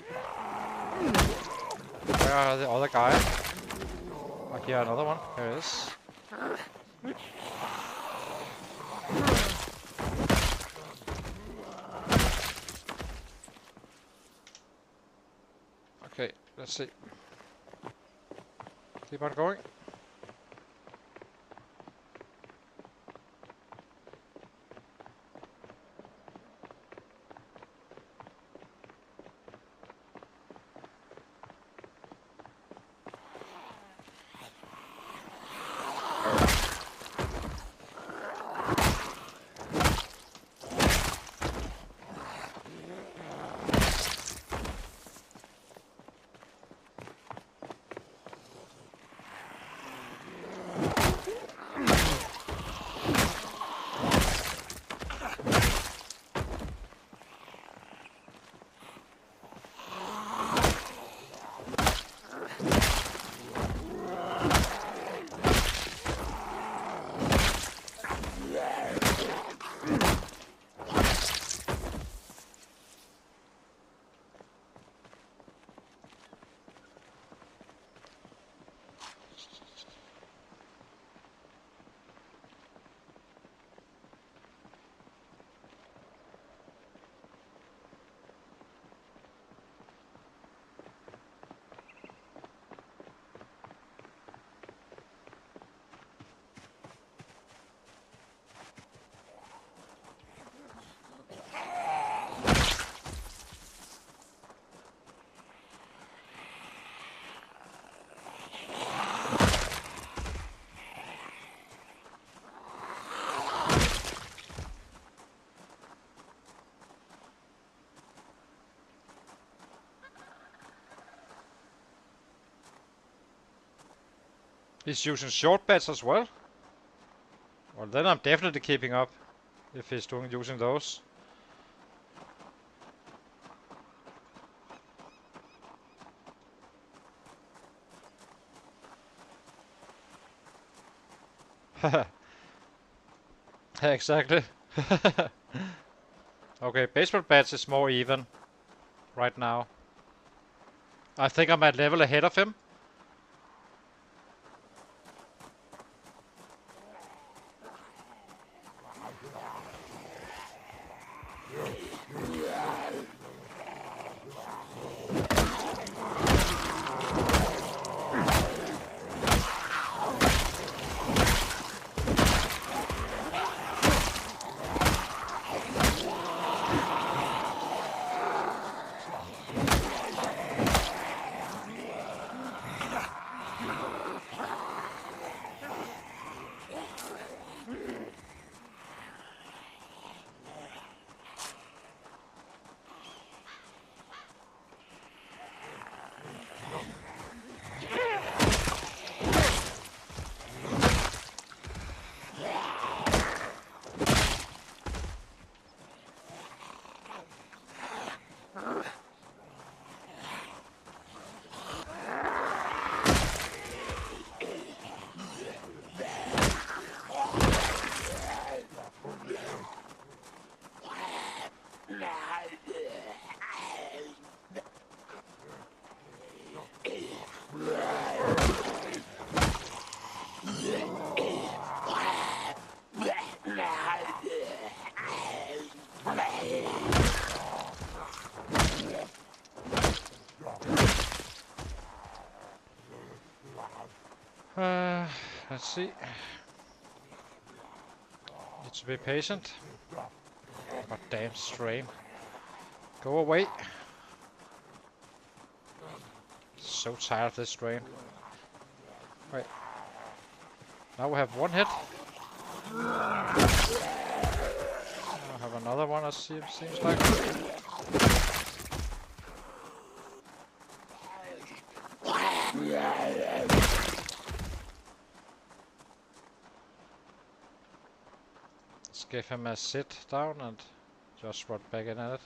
Where are the other guy? Oh, here another one. Here it is. Okay, let's see. Keep on going. He's using short bets as well. Well, then I'm definitely keeping up. If he's using those. Exactly. Okay, baseball bats is more even right now. I think I'm at level ahead of him. Let's see. Need to be patient. God damn strain. Go away. So tired of this train. Right. Now we have one hit. I have another one, it seems like. Let's give him a sit down and just run back in at it.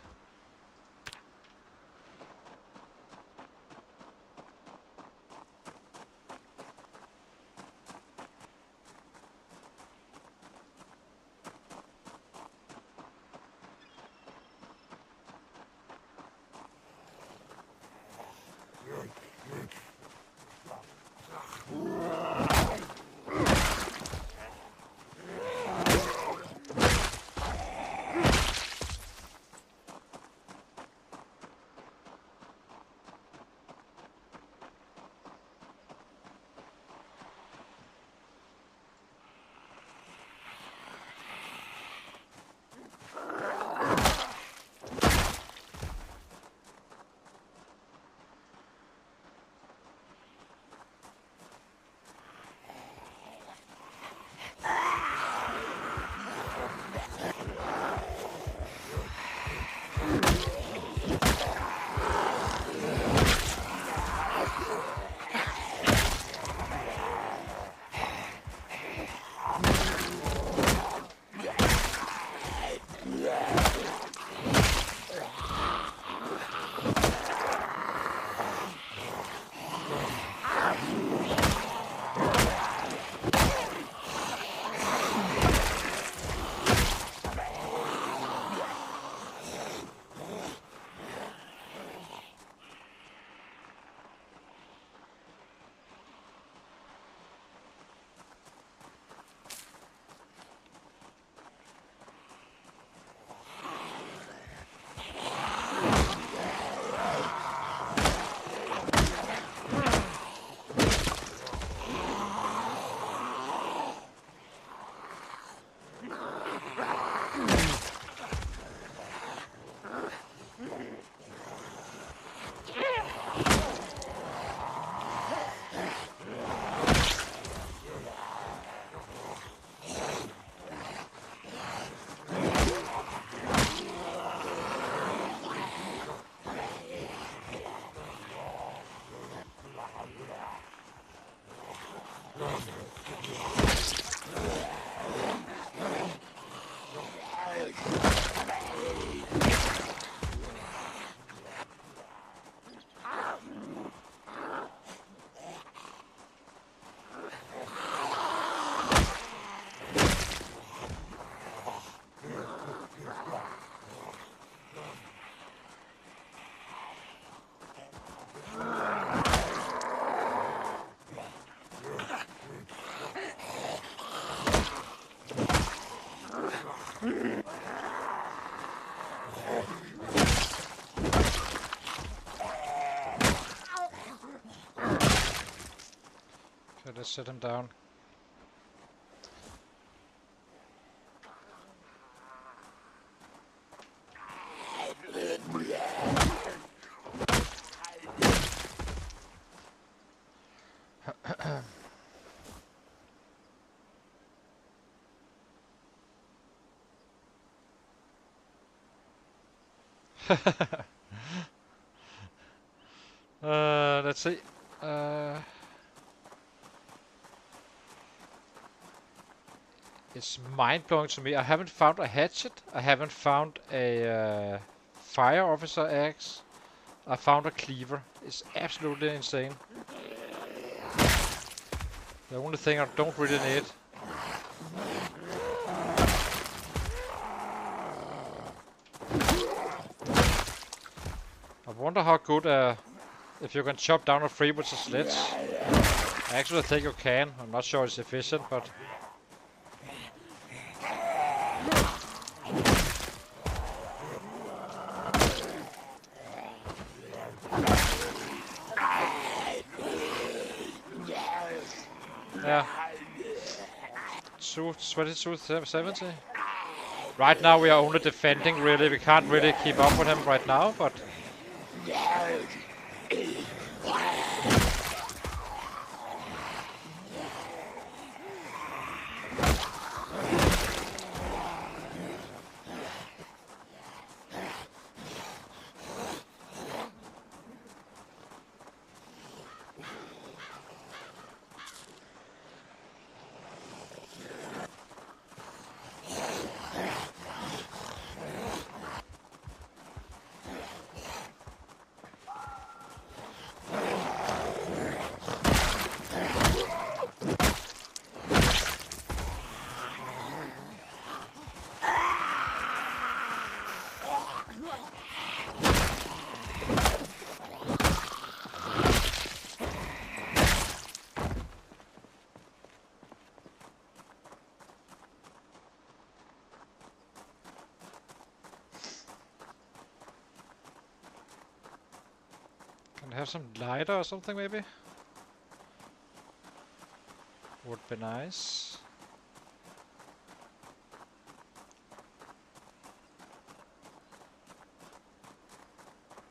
Okay, let's set him down. Let's see. It's mind-blowing to me. I haven't found a hatchet. I haven't found a fire officer axe. I found a cleaver. It's absolutely insane. The only thing I don't really need. I wonder how good if you can chop down a tree with a sledge. I actually think you can. I'm not sure it's efficient, but yeah. 2270. Right now we are only defending, really. We can't really keep up with him right now, but... Can I have some lighter or something, maybe? Would be nice.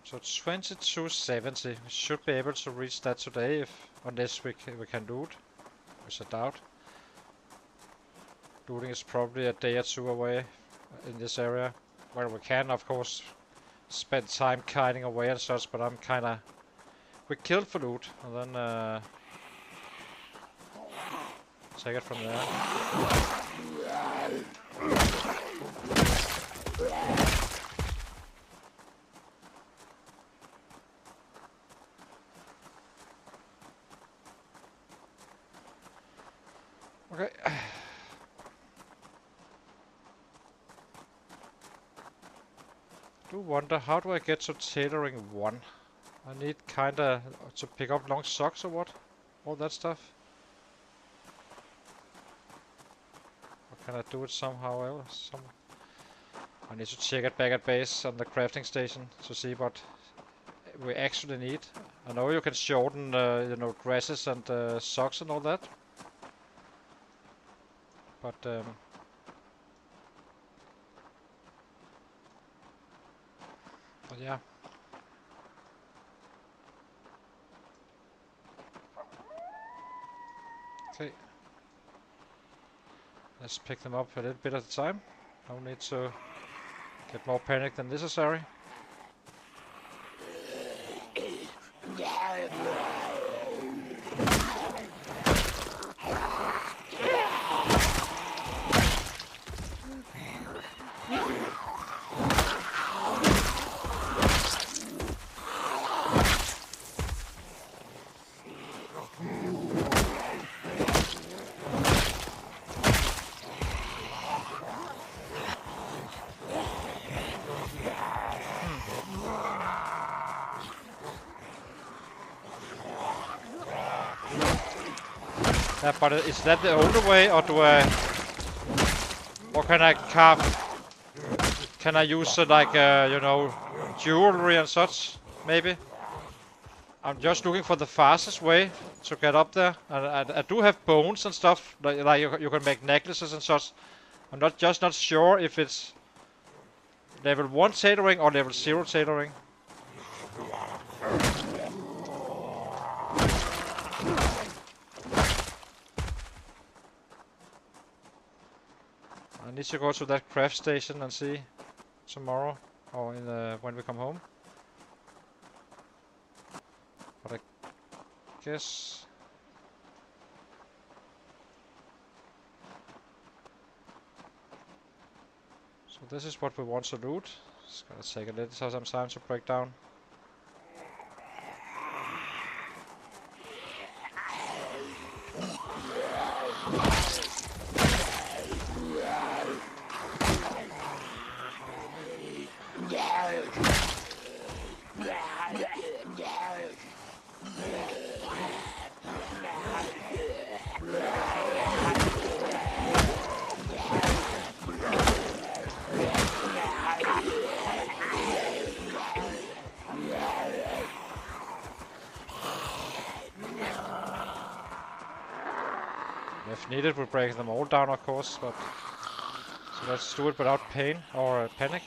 So 2270. We should be able to reach that today, unless we can loot, which I doubt. Looting is probably a day or two away in this area. Well, we can, of course, spend time kiting away and such, but I'm kinda... We killed for loot, and then take it from there. Okay. Do wonder, how do I get to tailoring 1? I need kinda to pick up long socks or what? All that stuff. Or can I do it somehow else? I need to check it back at base on the crafting station to see what we actually need. I know you can shorten, you know, dresses and socks and all that. But yeah. Okay. Let's pick them up a little bit at a time. No need to get more panic than necessary. Yeah, but is that the only way, or do I... Or can I carve... Can I use like, you know, jewelry and such, maybe? I'm just looking for the fastest way to get up there. And I do have bones and stuff, like you can make necklaces and such. I'm not sure if it's level 1 tailoring or level 0 tailoring. I need to go to that craft station and see tomorrow, or in when we come home. But I guess... So this is what we want to loot. It's gonna take a little some time to break down. If needed, we'll break them all down, of course, but So let's do it without pain or panic.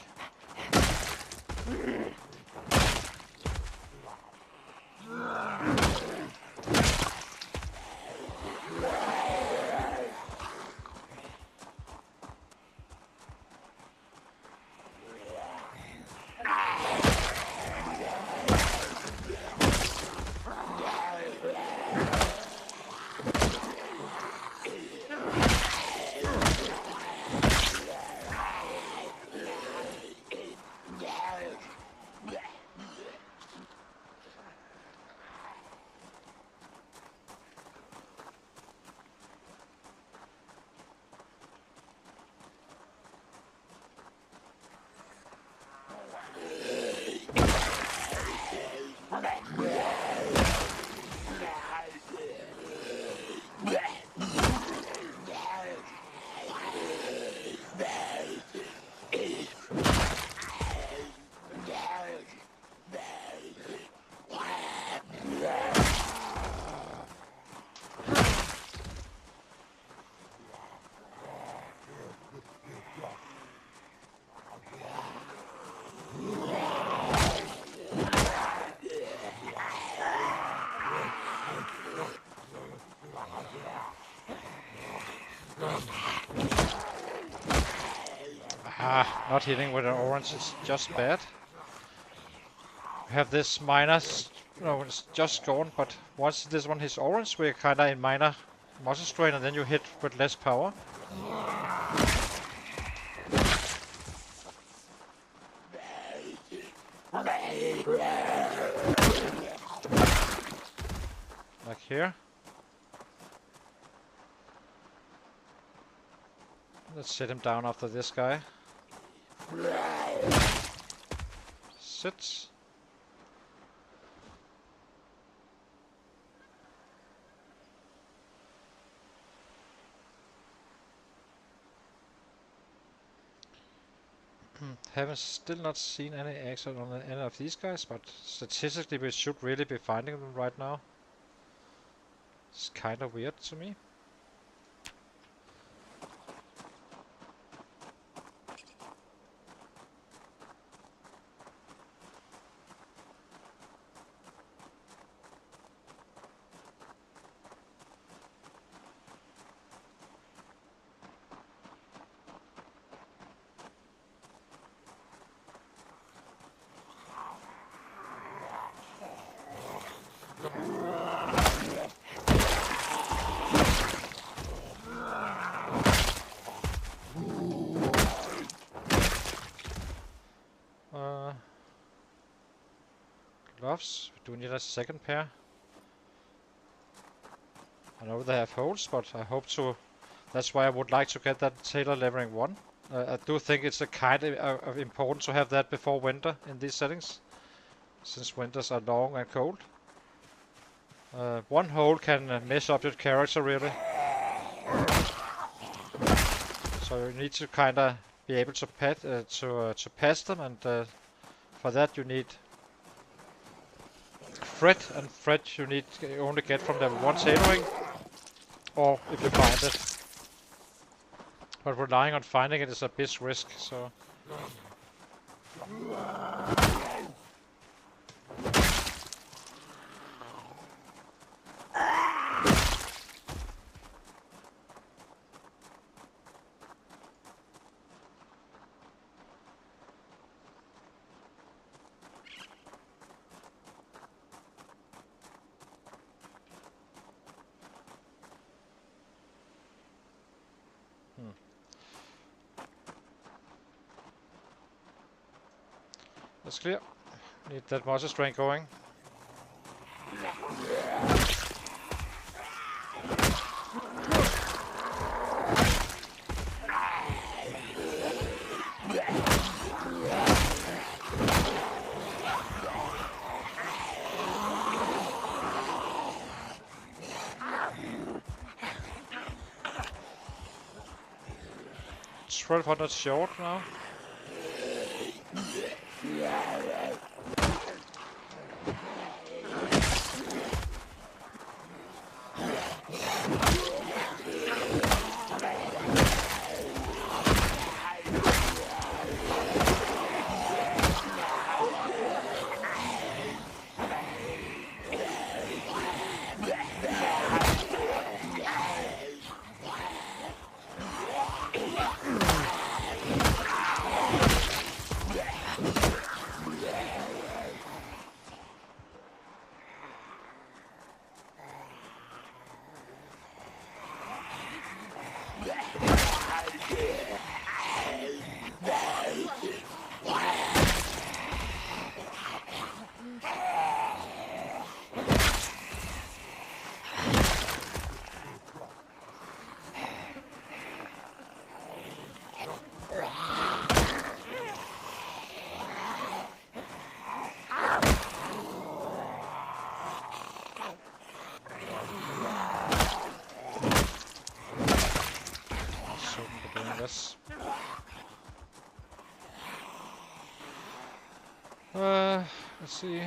Not hitting with an orange is just bad. We have this minor, no, it's just gone, but once this one hits orange, we're kinda in minor muscle strain, and then you hit with less power. Like here. Let's sit him down after this guy. Sit. Haven't still not seen any action on any of these guys, but statistically we should really be finding them right now. It's kind of weird to me. Gloves. We do need a second pair. I know they have holes, but I hope to. That's why I would like to get that tailor levering 1. I do think it's a kind of important to have that before winter in these settings, since winters are long and cold. One hole can mess up your character really. So you need to kind of be able to pass them, and for that you need Fret, and Fret you only get from level 1 tailoring, or if you find it. But relying on finding it is a big risk, so... That's clear. Need that muscle strength going. It's 1200 short now. Yes. Let's see.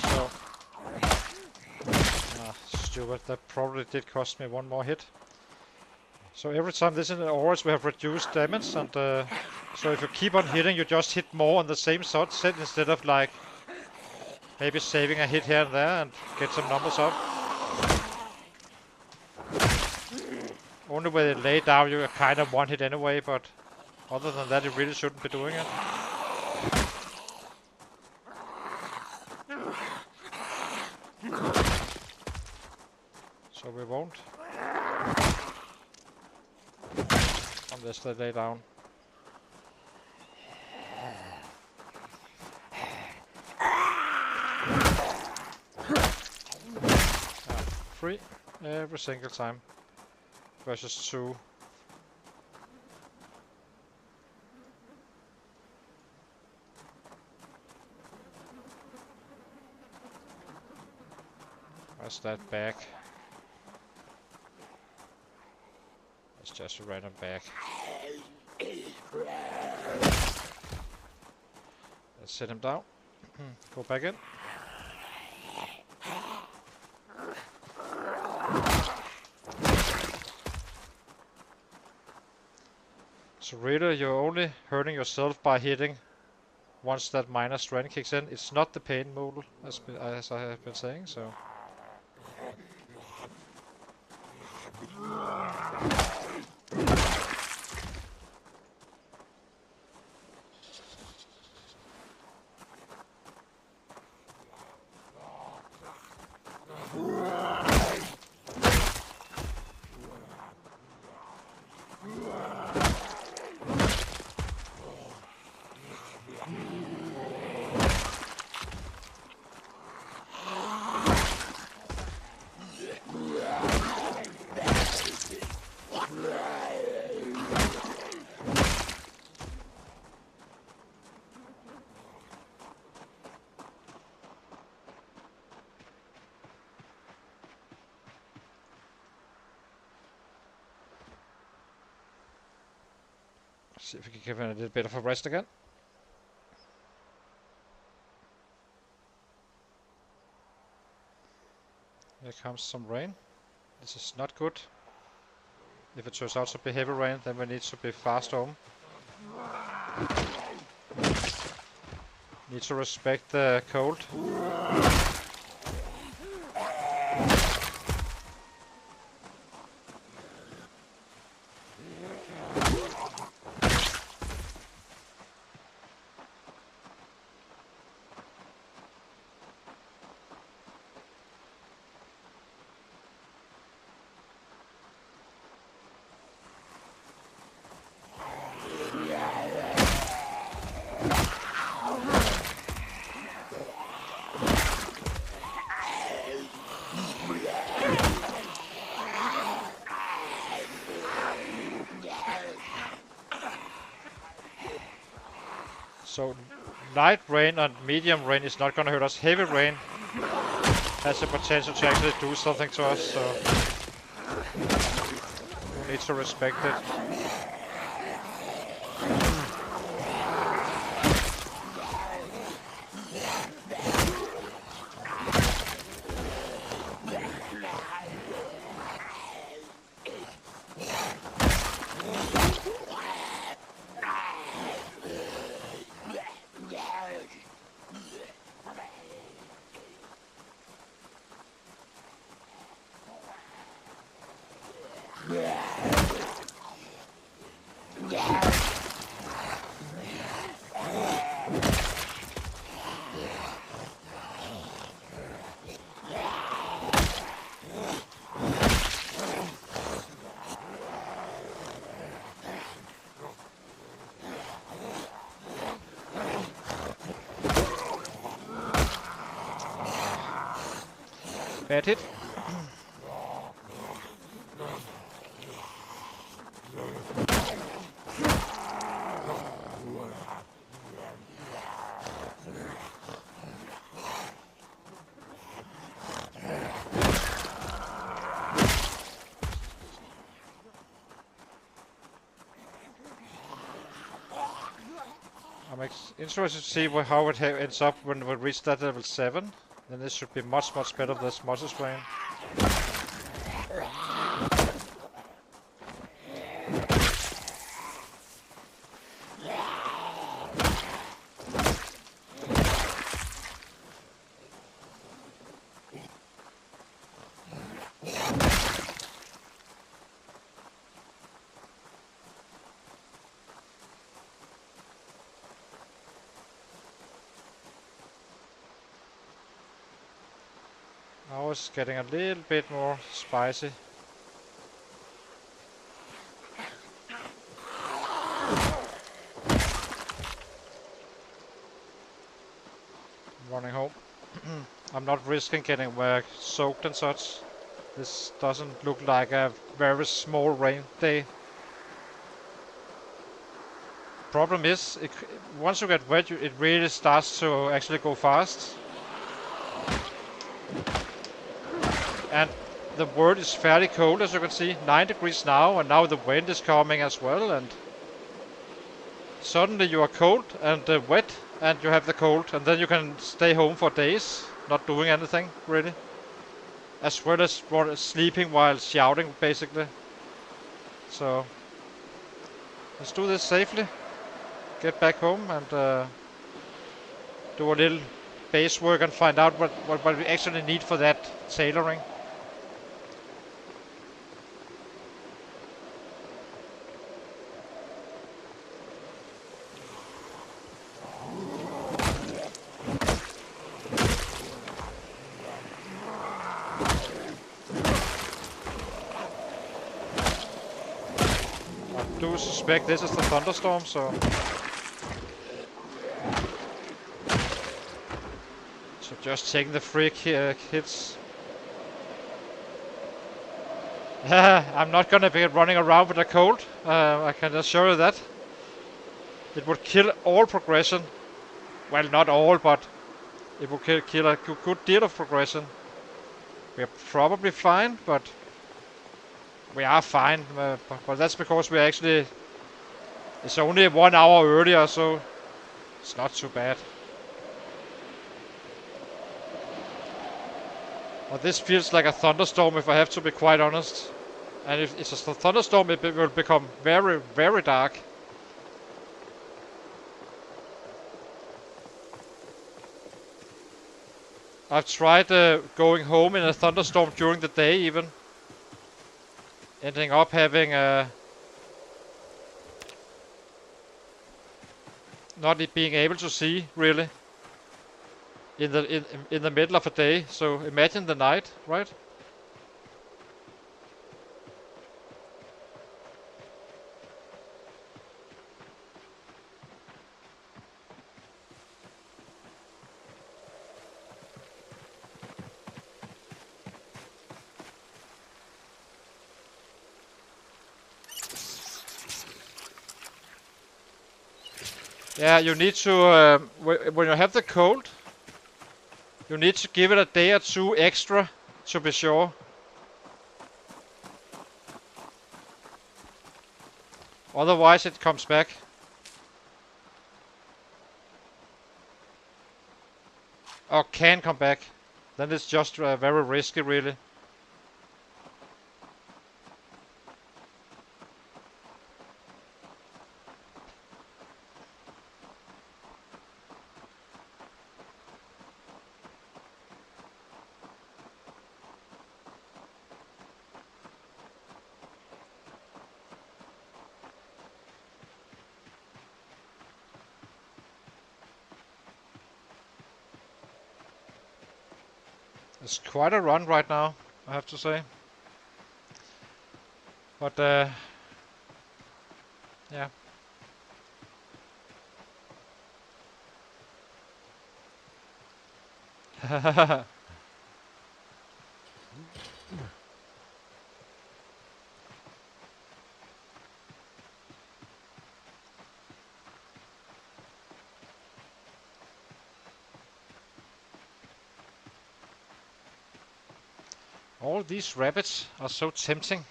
So, stupid, that probably did cost me one more hit. So every time this is an orange we have reduced damage, and so if you keep on hitting you just hit more on the same set instead of like maybe saving a hit here and there and get some numbers up. Only when you lay down you kind of one hit anyway, but other than that you really shouldn't be doing it. So we won't. Unless they lay down. Free every single time. Versus 2. Where's that bag? It's just a random bag. Let's sit him down. Go back in. So really you're only hurting yourself by hitting once that minor strength kicks in. It's not the pain modal as I have been saying, so. See if we can give him a little bit of a rest again. Here comes some rain. This is not good. If it turns out to be heavy rain, then we need to be fast home. Need to respect the cold. So light rain and medium rain is not gonna hurt us. Heavy rain has the potential to actually do something to us, so we need to respect it. Bad hit. I'm interested to see how it ends up when we reach that level 7. Then this should be much better, this muscle strain. Now it's getting a little bit more spicy. I'm running home. I'm not risking getting soaked and such. This doesn't look like a very small rain day. Problem is, once you get wet, it really starts to actually go fast. And the world is fairly cold, as you can see, 9 degrees now, and now the wind is coming as well, and suddenly you are cold and wet, and you have the cold, and then you can stay home for days, not doing anything, really. As well as sleeping while shouting, basically. So, let's do this safely. Get back home and do a little base work and find out what we actually need for that tailoring. I do suspect this is the thunderstorm, so just taking the freak hits. I'm not gonna be running around with a cold. I can assure you that. It would kill all progression. Well, not all, but it would kill a good deal of progression. We're probably fine, but we are fine. But that's because we actually... It's only 1 hour earlier, so it's not too bad. But this feels like a thunderstorm, if I have to be quite honest. And if it's a thunderstorm, it will become very dark. I've tried going home in a thunderstorm during the day even. Ending up having not being able to see, really. In the middle of a day, so imagine the night, right? Yeah, you need to, when you have the cold, you need to give it a day or two extra to be sure. Otherwise it comes back. Or can come back. Then it's just very risky, really. It's quite a run right now, I have to say. But, yeah. All these rabbits are so tempting.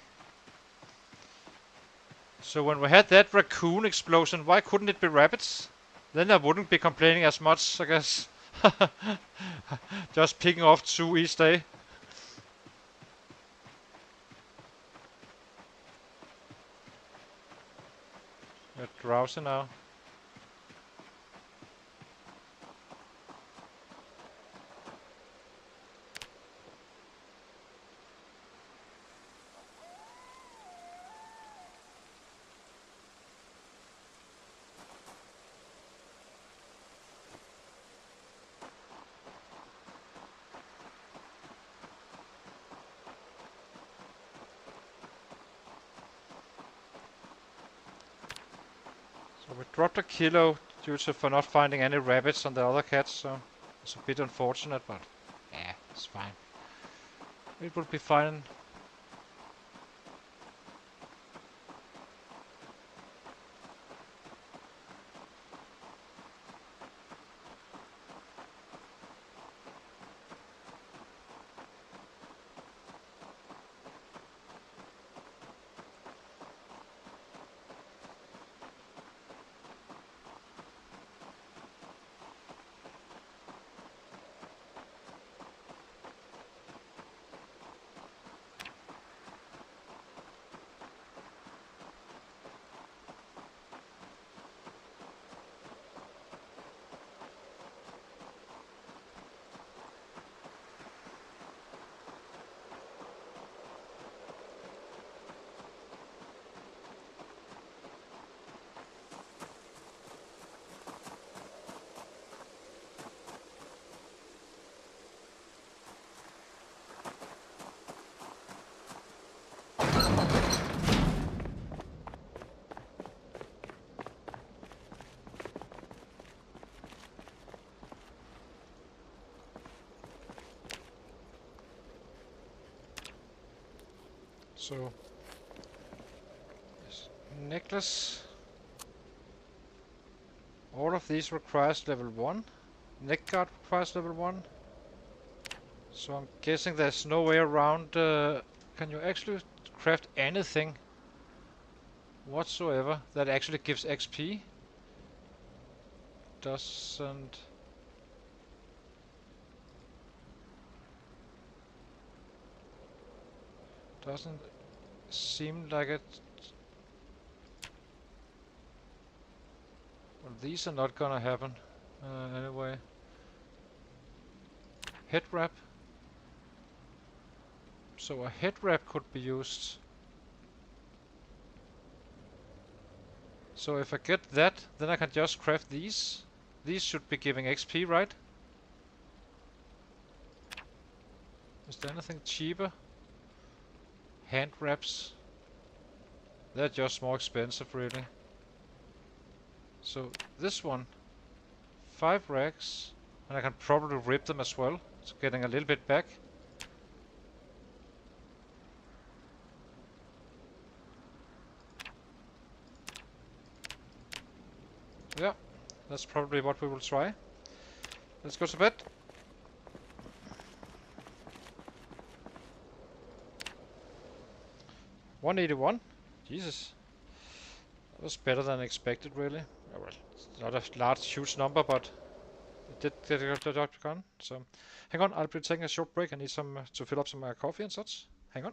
So when we had that raccoon explosion, why couldn't it be rabbits? Then I wouldn't be complaining as much, I guess. Just picking off 2 each day. We're drowsy now. So we dropped a kilo due to for not finding any rabbits on the other cats, so it's a bit unfortunate, but yeah, it's fine. It will be fine. So this necklace. All of these requires level 1. Neck guard requires level 1. So I'm guessing there's no way around. Can you actually craft anything whatsoever that actually gives XP? Doesn't seem like it. Well, these are not gonna happen anyway. Head wrap. So a head wrap could be used. So if I get that, then I can just craft these. These should be giving XP, right? Is there anything cheaper? Hand wraps. They're just more expensive, really. So this one, 5 racks, and I can probably rip them as well. So getting a little bit back. Yeah, That's probably what we will try. Let's go to bed. $181. Jesus. That was better than expected, really. Oh, well, it's not a large, huge number, but it did get the job done. So, hang on, I'll be taking a short break. I need some to fill up some coffee and such. Hang on.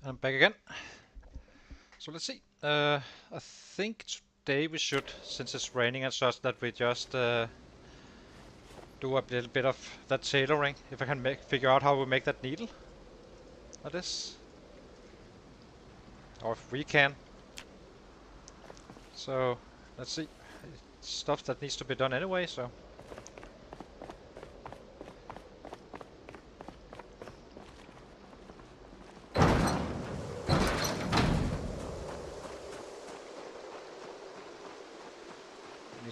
I'm back again. So let's see. I think today we should, since it's raining and such, that we just do a little bit of that tailoring. If I can figure out how we make that needle like this, or if we can. So let's see. It's stuff that needs to be done anyway. So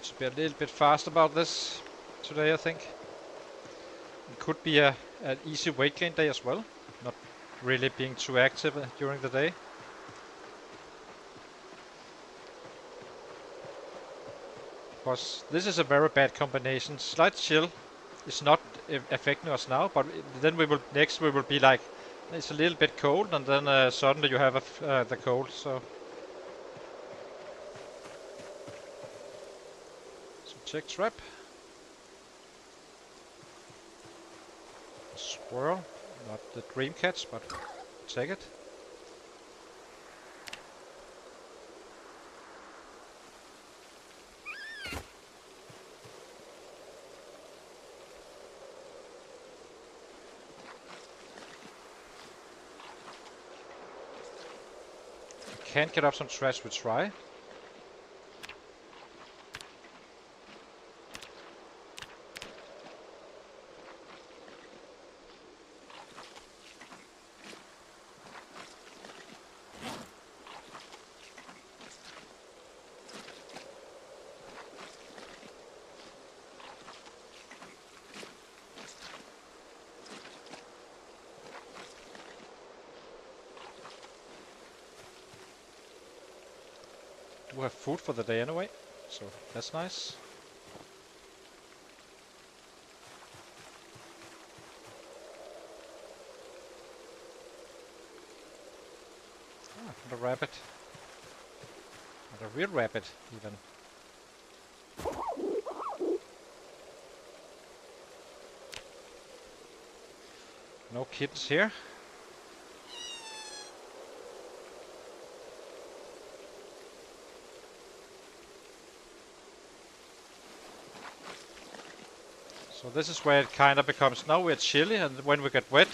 need to be a little bit fast about this today, I think. It could be an easy weight gain day as well, not really being too active during the day. Because this is a very bad combination. Slight chill is not affecting us now, but then we will be like, it's a little bit cold, and then suddenly you have the cold. So check trap. Swirl, not the dream catch, but take it. Can't get up some trash, we try. We have food for the day anyway, so that's nice. Not a rabbit. Not a real rabbit, even. No kittens here. So this is where it kind of becomes, now we're chilly, and when we get wet,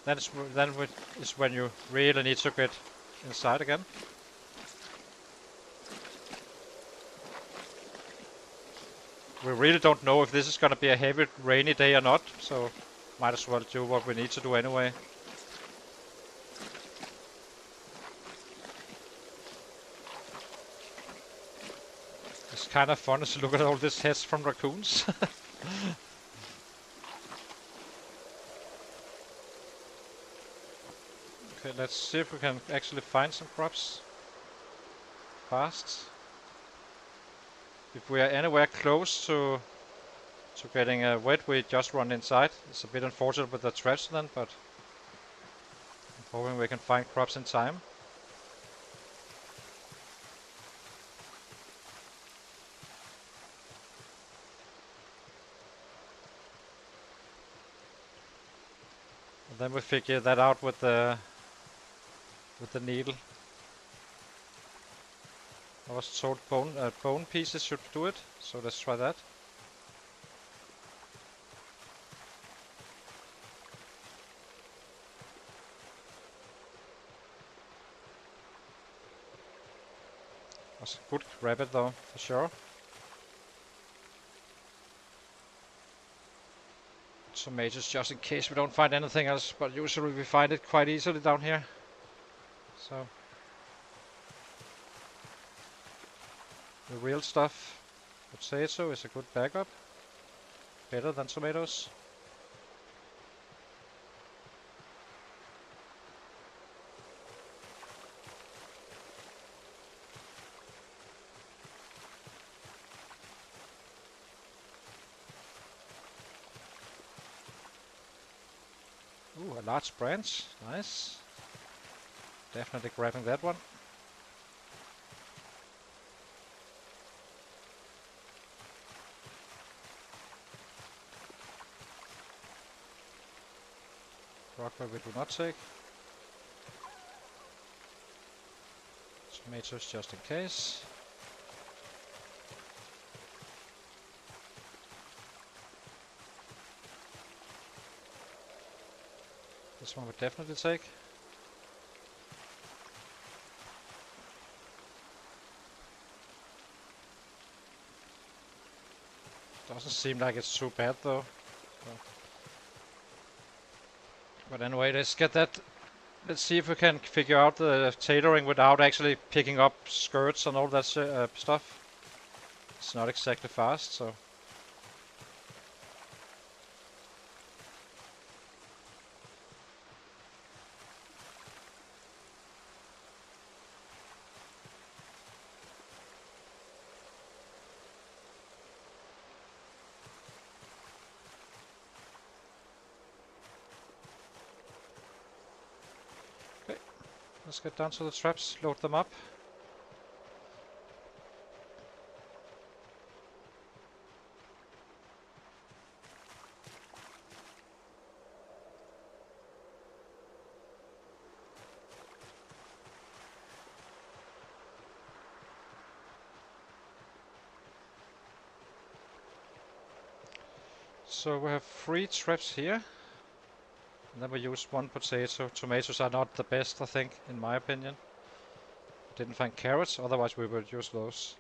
then is when you really need to get inside again. We really don't know if this is going to be a heavy rainy day or not, so might as well do what we need to do anyway. It's kind of fun to look at all these heads from raccoons. Okay, let's see if we can actually find some crops fast. If we are anywhere close to getting wet, we just run inside. It's a bit unfortunate with the trash then, but I'm hoping we can find crops in time. And then we figure that out with the needle. I was told bone pieces should do it, so let's try that. Was a good rabbit though, for sure. Tomatoes just in case we don't find anything else, but usually we find it quite easily down here. So the real stuff, potato is a good backup. Better than tomatoes. Ooh, a large branch. Nice. Definitely grabbing that one. Broccoli we do not take. Tomatoes just in case. This one would definitely take. Doesn't seem like it's too bad though. So. But anyway, let's get that. Let's see if we can figure out the tailoring without actually picking up skirts and all that stuff. It's not exactly fast, so. Let's get down to the traps, load them up. So we have 3 traps here. And then we use 1 potato. Tomatoes are not the best, I think, in my opinion. Didn't find carrots, otherwise we would use those.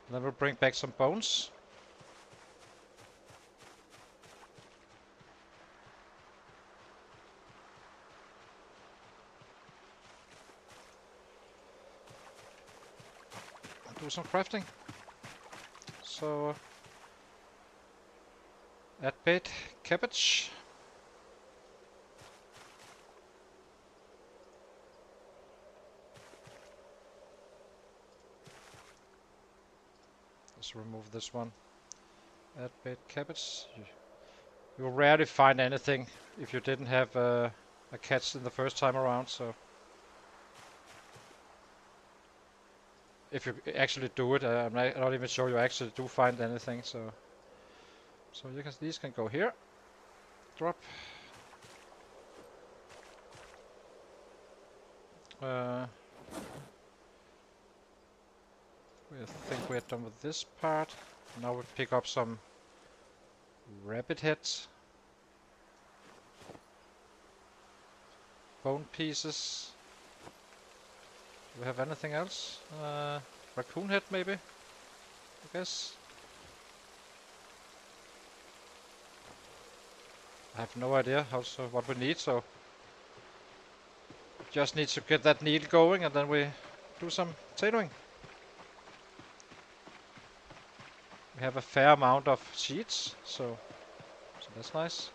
And then we'll bring back some bones. And do some crafting. So add bait, cabbage. Let's remove this one. Add bait, cabbage. You rarely find anything if you didn't have I catch in the first time around, so if you actually do it, I'm not even sure you actually do find anything. So you can, these can go here. Drop. I think we're done with this part. Now we pick up some rabbit heads, bone pieces. Do we have anything else? Raccoon head maybe, I guess. I have no idea what we need, so just need to get that needle going and then we do some tailoring. We have a fair amount of sheets, so that's nice.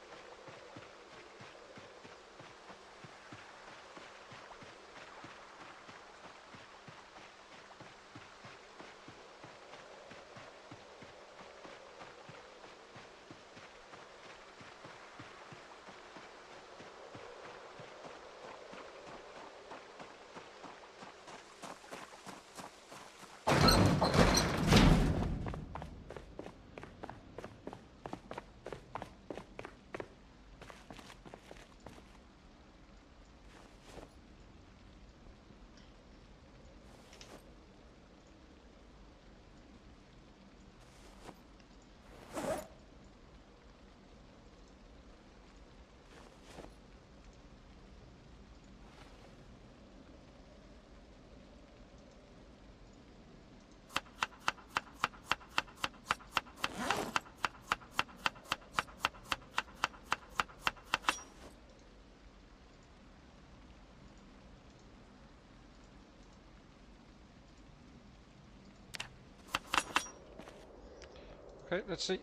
Okay, let's see.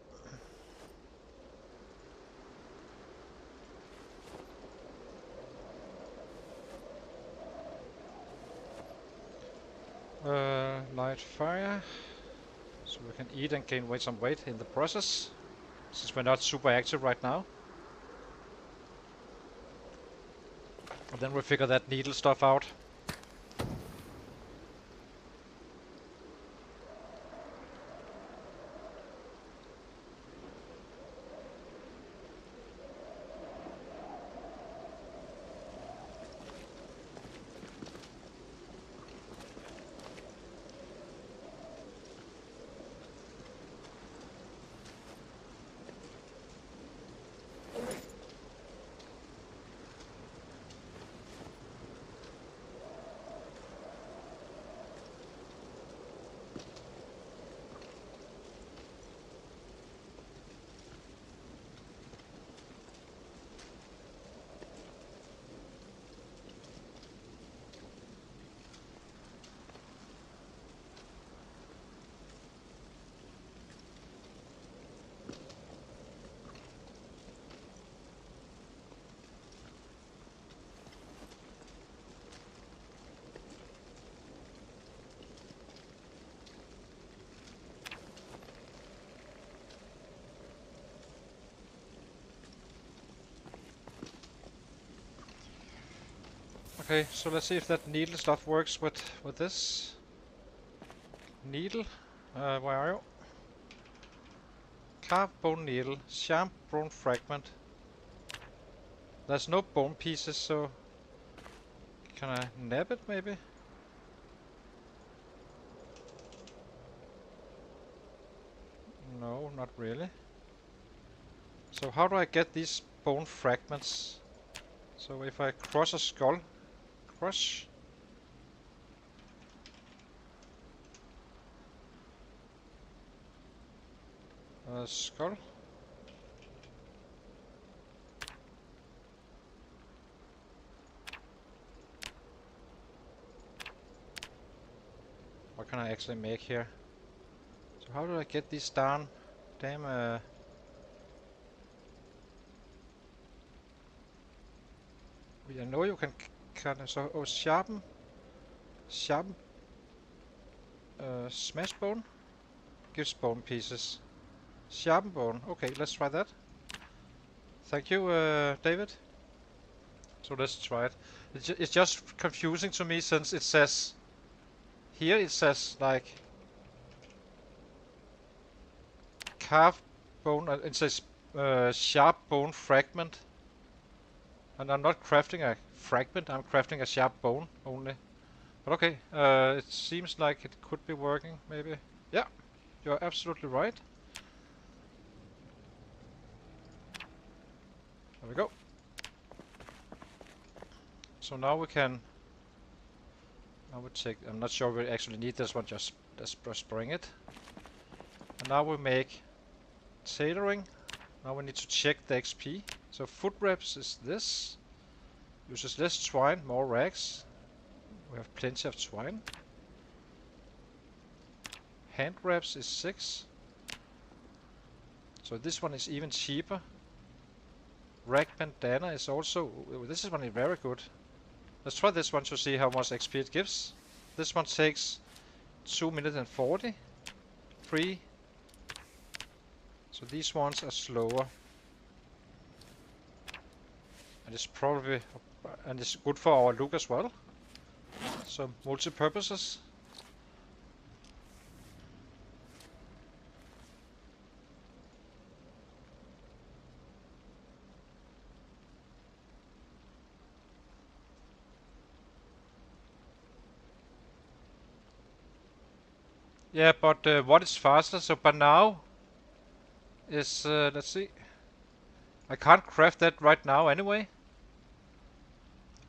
Light fire, so we can eat and gain some weight in the process, since we're not super active right now. And then we'll figure that needle stuff out. Okay, so let's see if that needle stuff works with this needle. Where are you? Carved bone needle, sharp bone fragment. There's no bone pieces, so can I nab it maybe? No, not really. So how do I get these bone fragments? So if I crush a skull, crush. Skull. What can I actually make here? So how do I get these down? Damn, I know you can cut them. So, oh, sharpen, smash bone gives bone pieces. Sharpen bone. Okay, let's try that. Thank you, David. So let's try it. It's just confusing to me since it says here it says like carved bone. It says sharp bone fragment, and I'm not crafting a fragment. I'm crafting a sharp bone only. But okay, it seems like it could be working. Maybe. Yeah, you're absolutely right. There we go. So now we can. I would take. I'm not sure we actually need this one. Just let's bring it. And now we make tailoring. Now we need to check the XP. So foot reps is this. Uses less twine, more rags. We have plenty of twine. Hand reps is 6. So this one is even cheaper. Rag bandana is also. This one is very good. Let's try this one to see how much XP it gives. This one takes 2 minutes and 40. 3. So these ones are slower. And it's probably, and it's good for our look as well. So multi-purposes. Yeah, but what is faster? So by now is let's see. I can't craft that right now anyway.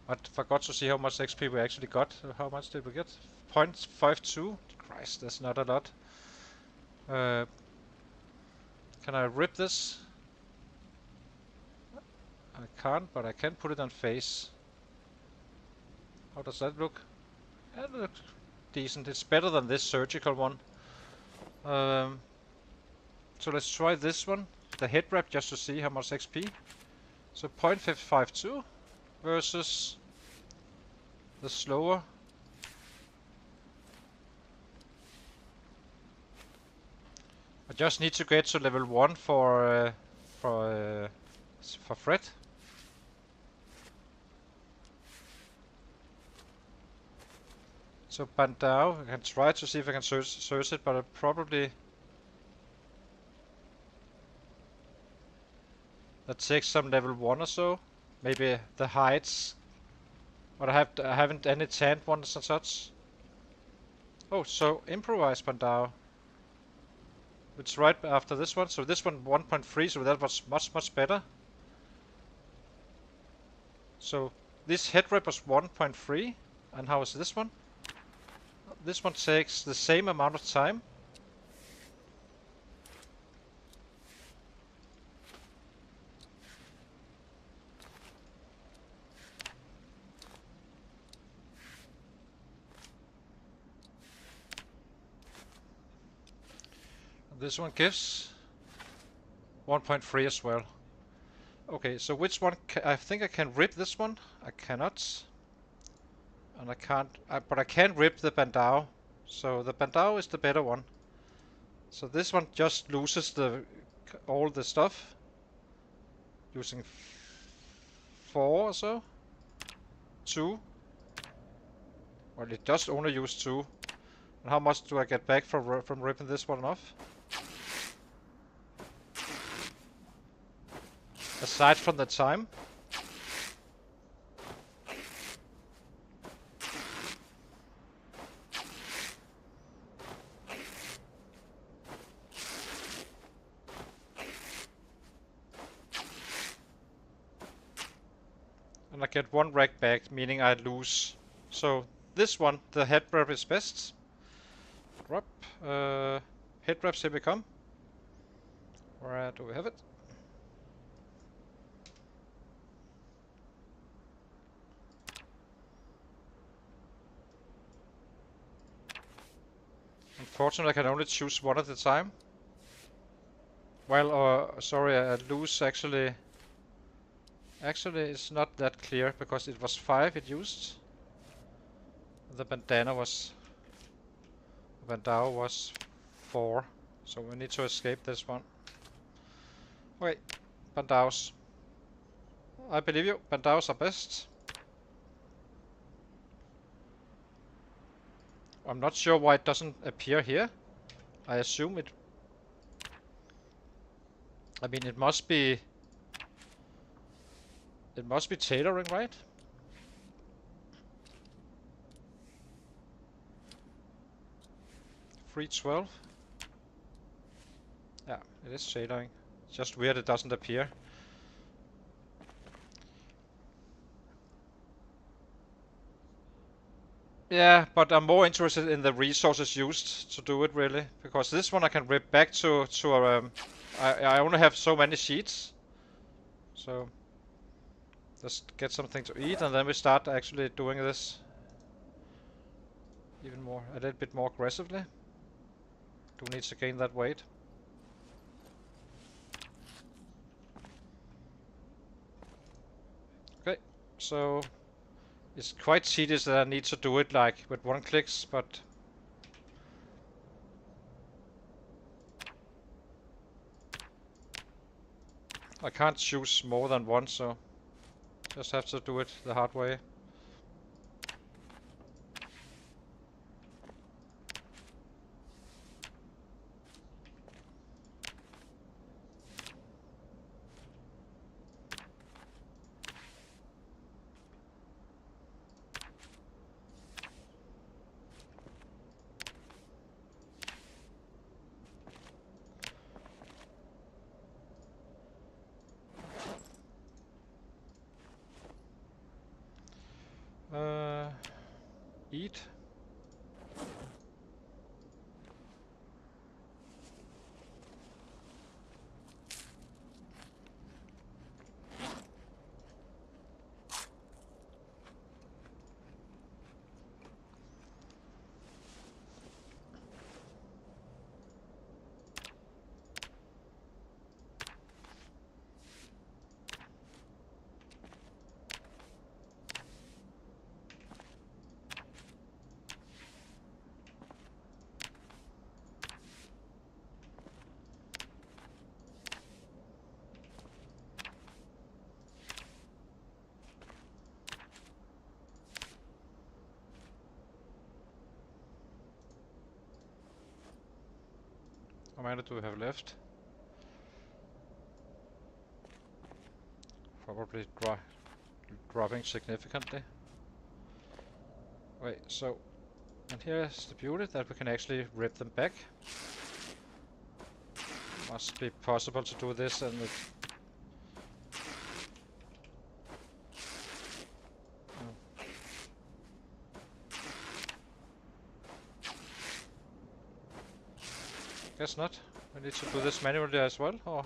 I forgot to see how much XP we actually got. How much did we get? 0.52. Christ, that's not a lot. Can I rip this? I can't, but I can put it on face. How does that look? It looks decent. It's better than this surgical one. So let's try this one. The head wrap just to see how much XP. So 0.552 versus the slower. I just need to get to level 1 for Fred. So Bandao, I can try to see if I can search it, but I probably that takes some level 1 or so. Maybe the heights. But I haven't any tanned ones and such. Oh, so improvise Bandao. It's right after this one. So this one 1.3, so that was much better. So this head wrap was 1.3. And how is this one? This one takes the same amount of time. This one gives 1.3 as well. Okay, so which one? I think I can rip this one. I cannot. And I can't. But I can rip the Bandao. So the Bandao is the better one. So this one just loses all the stuff. Using 4 or so. 2. Well, it does only use 2. And how much do I get back from ripping this one off? Aside from the time. And I get 1 rag back, meaning I lose. So this one, the head wrap is best. Drop. Head wraps here we come. Where do we have it? Unfortunately, I can only choose one at a time. Well, sorry, I lose actually. Actually, it's not that clear because it was 5 it used. The bandana was. The bandao was 4. So we need to escape this one. Wait, bandaos. I believe you. Bandaos are best. I'm not sure why it doesn't appear here. I assume it... I mean, it must be... It must be tailoring, right? $3.12. Yeah, it is tailoring. It's just weird it doesn't appear. Yeah, but I'm more interested in the resources used to do it, really, because this one I can rip back to I only have so many sheets, so just get something to eat, and then we start actually doing this even more, a little bit more aggressively. Do need to gain that weight. Okay, so it's quite tedious that I need to do it like with one clicks, but I can't choose more than one, so just have to do it the hard way. Eat. How many do we have left? Probably dropping significantly. Wait, so... And here's the beauty, that we can actually rip them back. Must be possible to do this and it... Oh. Guess not. We need to do this manually as well, or...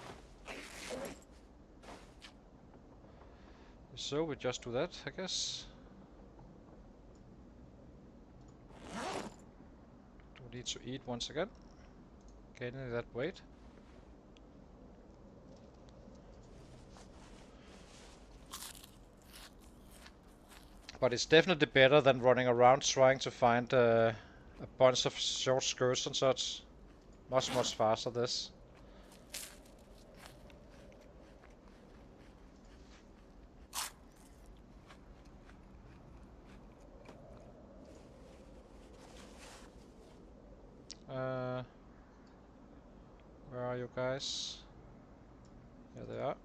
So we just do that, I guess. Do we need to eat once again? Gaining that weight. But it's definitely better than running around trying to find a bunch of short skirts and such. Much faster this. Where are you guys? Here they are.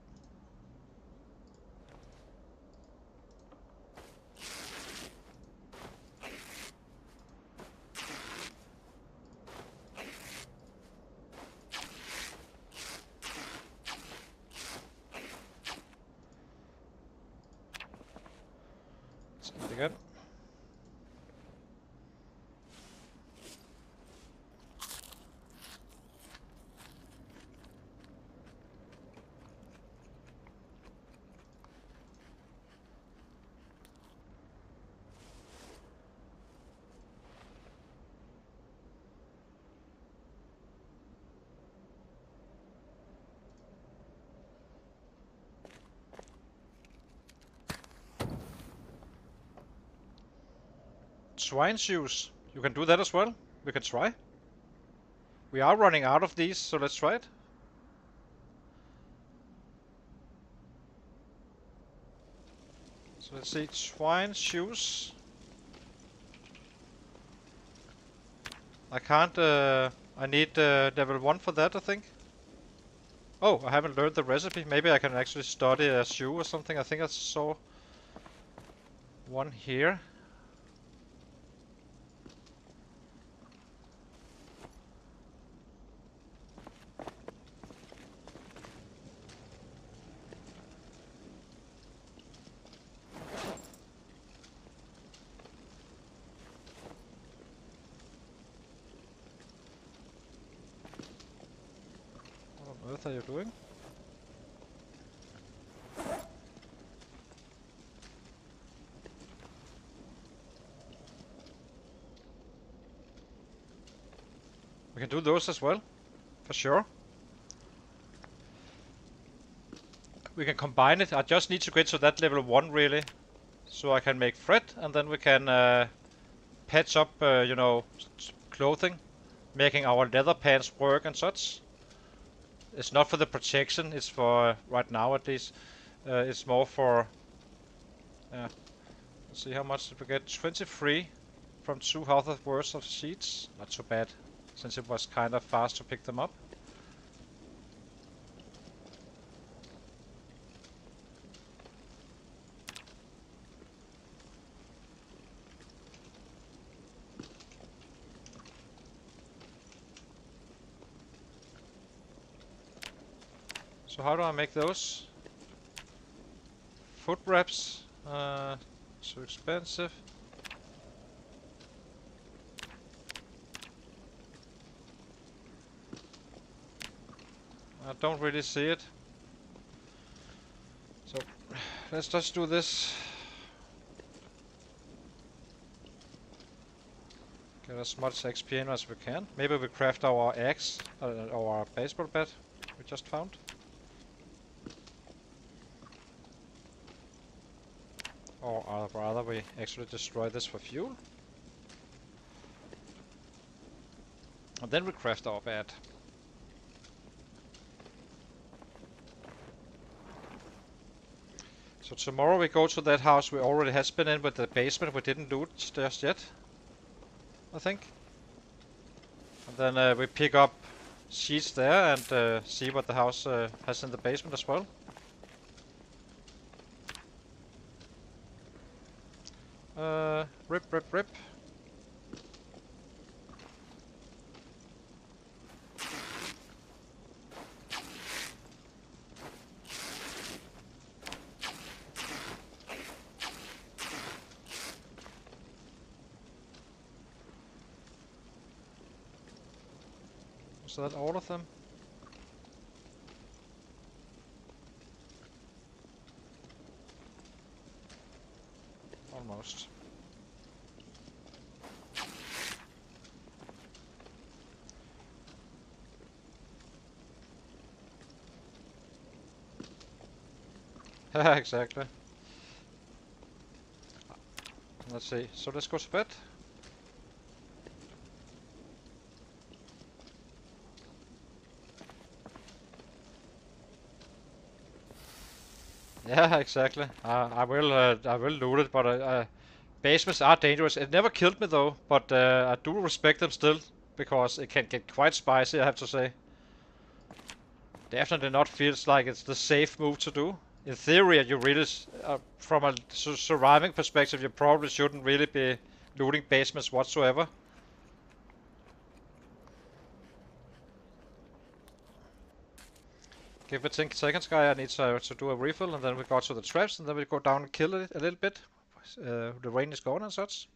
Let's eat again. Swine shoes. You can do that as well. We can try. We are running out of these, so let's try it. So let's see, twine shoes. I can't, I need level 1 for that, I think. Oh, I haven't learned the recipe. Maybe I can actually study a shoe or something. I think I saw one here. What on earth are you doing? We can do those as well, for sure. We can combine it. I just need to get to that level 1 really, so I can make thread, and then we can patch up, you know, clothing, making our leather pants work and such. It's not for the protection. It's for right now at least. It's more for. Let's see how much did we get. 23 from 200 worth of sheets. Not too bad, since it was kind of fast to pick them up. So how do I make those? Foot wraps. Too expensive. I don't really see it. So let's just do this. Get as much XP in as we can. Maybe we craft our axe, or our baseball bat we just found. Or rather we actually destroy this for fuel. And then we craft our bat. So tomorrow we go to that house we already has been in with the basement. We didn't do it just yet, I think. And then we pick up sheets there and see what the house has in the basement as well. Rip. Was that all of them? Almost. Exactly. Let's see. So let's go to bed. Yeah, exactly. I will loot it, but basements are dangerous. It never killed me though, but I do respect them still because it can get quite spicy, I have to say. Definitely not feels like it's the safe move to do. In theory, you really, from a surviving perspective, you probably shouldn't really be looting basements whatsoever. Give it 10 seconds, guy. I need to do a refill, and then we go to the traps, and then we go down and kill it a little bit. The rain is gone and such.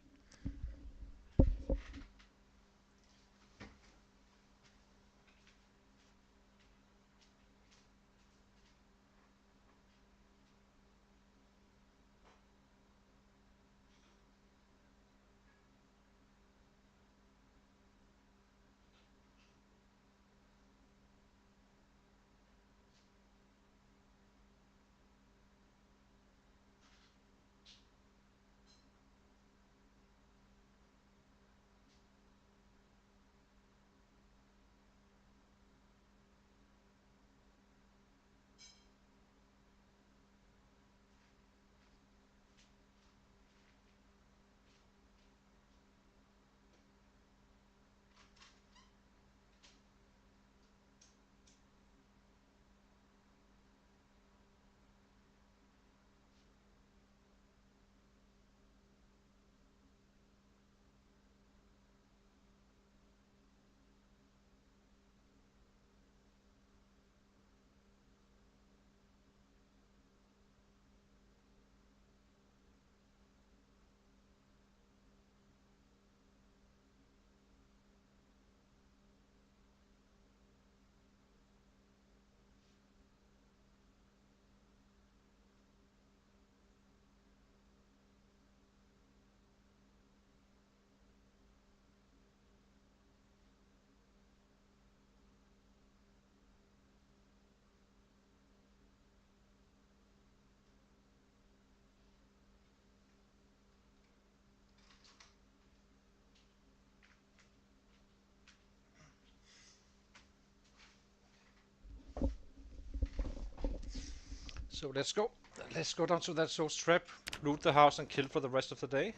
So let's go. Let's go down to that source trap, loot the house and kill for the rest of the day.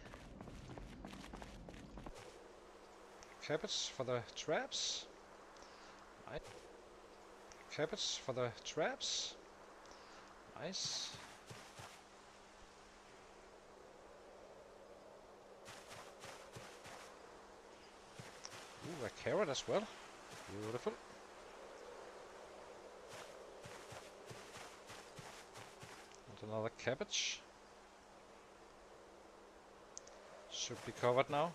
Cabbage for the traps. Nice. Cabbage for the traps. Nice. Ooh, a carrot as well. Beautiful. And another cabbage. Should be covered now.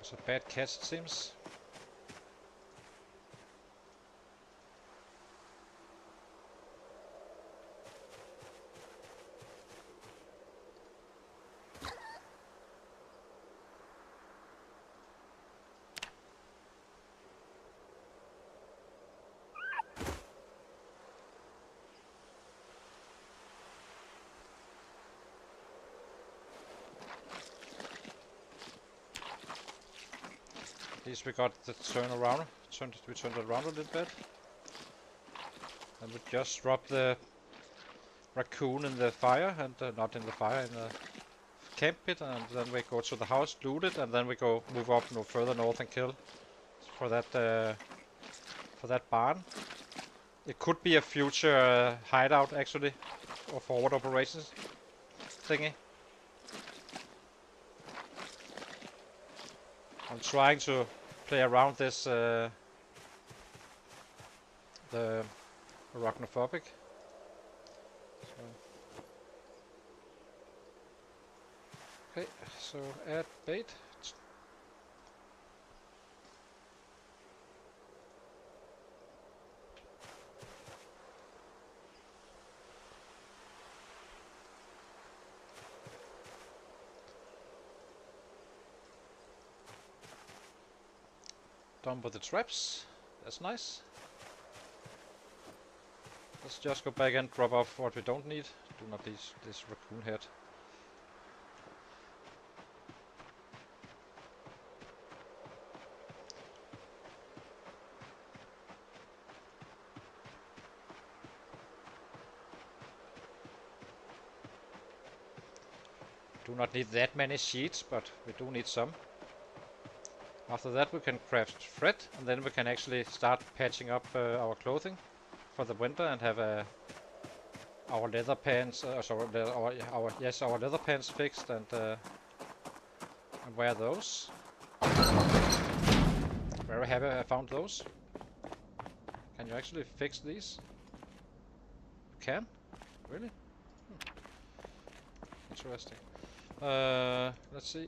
It's a bad catch, it seems. At least we got the turn around. We turned it around a little bit. And we just dropped the raccoon in the fire, and not in the fire, in the camp pit, and then we go to the house, loot it, and then we go move up no further north and kill for that barn. It could be a future hideout actually, or forward operations thingy. I'm trying to play around this the arachnophobic. Okay, so add bait. Done with the traps. That's nice. Let's just go back and drop off what we don't need. Do not need this raccoon head. Do not need that many sheets, but we do need some. After that we can craft thread, and then we can actually start patching up our clothing for the winter and have our leather pants, our leather pants fixed, and wear those. Very happy I found those. Can you actually fix these? You can? Really? Interesting. Let's see.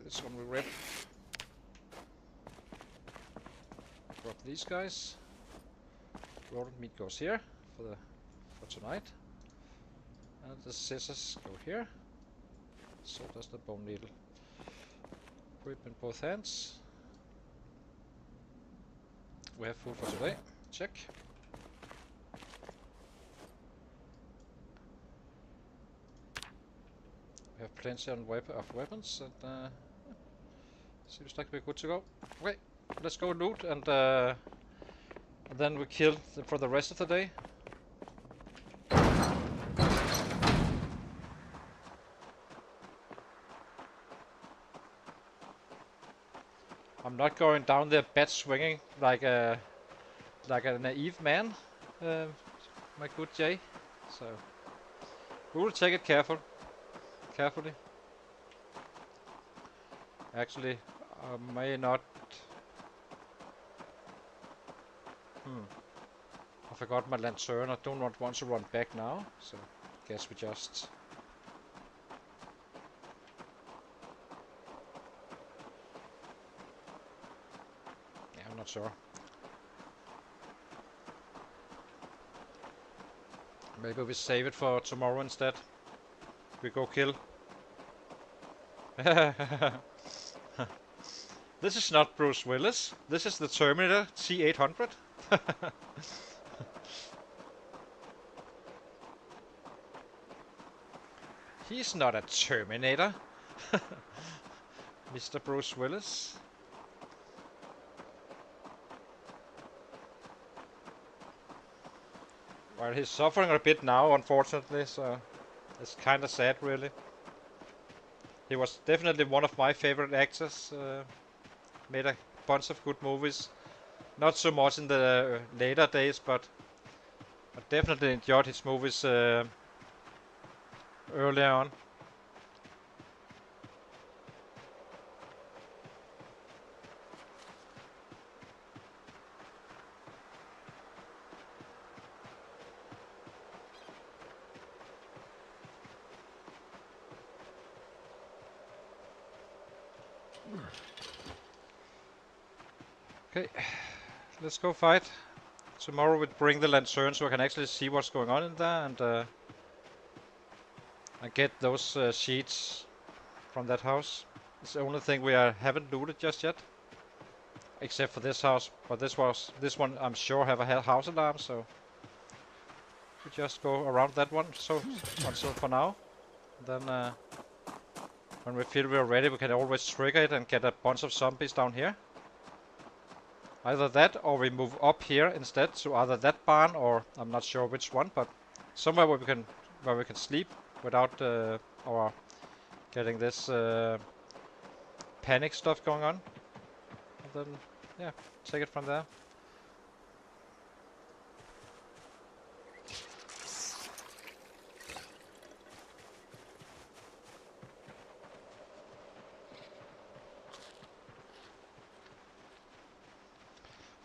This one we rip. Drop these guys. Rodent meat goes here for tonight. And the scissors go here. So does the bone needle. Grip in both hands. We have food for today. Check. We have plenty of weapons, and seems like we're good to go. Okay, let's go loot, and then we kill for the rest of the day. I'm not going down there bat swinging like a naive man, my good Jay. So we will take it carefully. Actually, I may not. I forgot my lantern. I do not want to run back now, so guess we just. Yeah, I'm not sure. Maybe we save it for tomorrow instead. We go kill. This is not Bruce Willis. This is the Terminator T-800. He's not a Terminator. Mr. Bruce Willis. Well, he's suffering a bit now, unfortunately, so it's kind of sad, really. He was definitely one of my favorite actors. Made a bunch of good movies. Not so much in the later days, but I definitely enjoyed his movies early on. Okay, let's go fight. Tomorrow we'll bring the Lantern so I can actually see what's going on in there and get those sheets from that house. It's the only thing we haven't looted just yet. Except for this house, but this one I'm sure have a house alarm, so we just go around that one. So until for now, then when we feel we're ready, we can always trigger it and get a bunch of zombies down here. Either that, or we move up here instead to either that barn or I'm not sure which one, but somewhere where we can sleep without our getting this panic stuff going on. And then yeah, take it from there.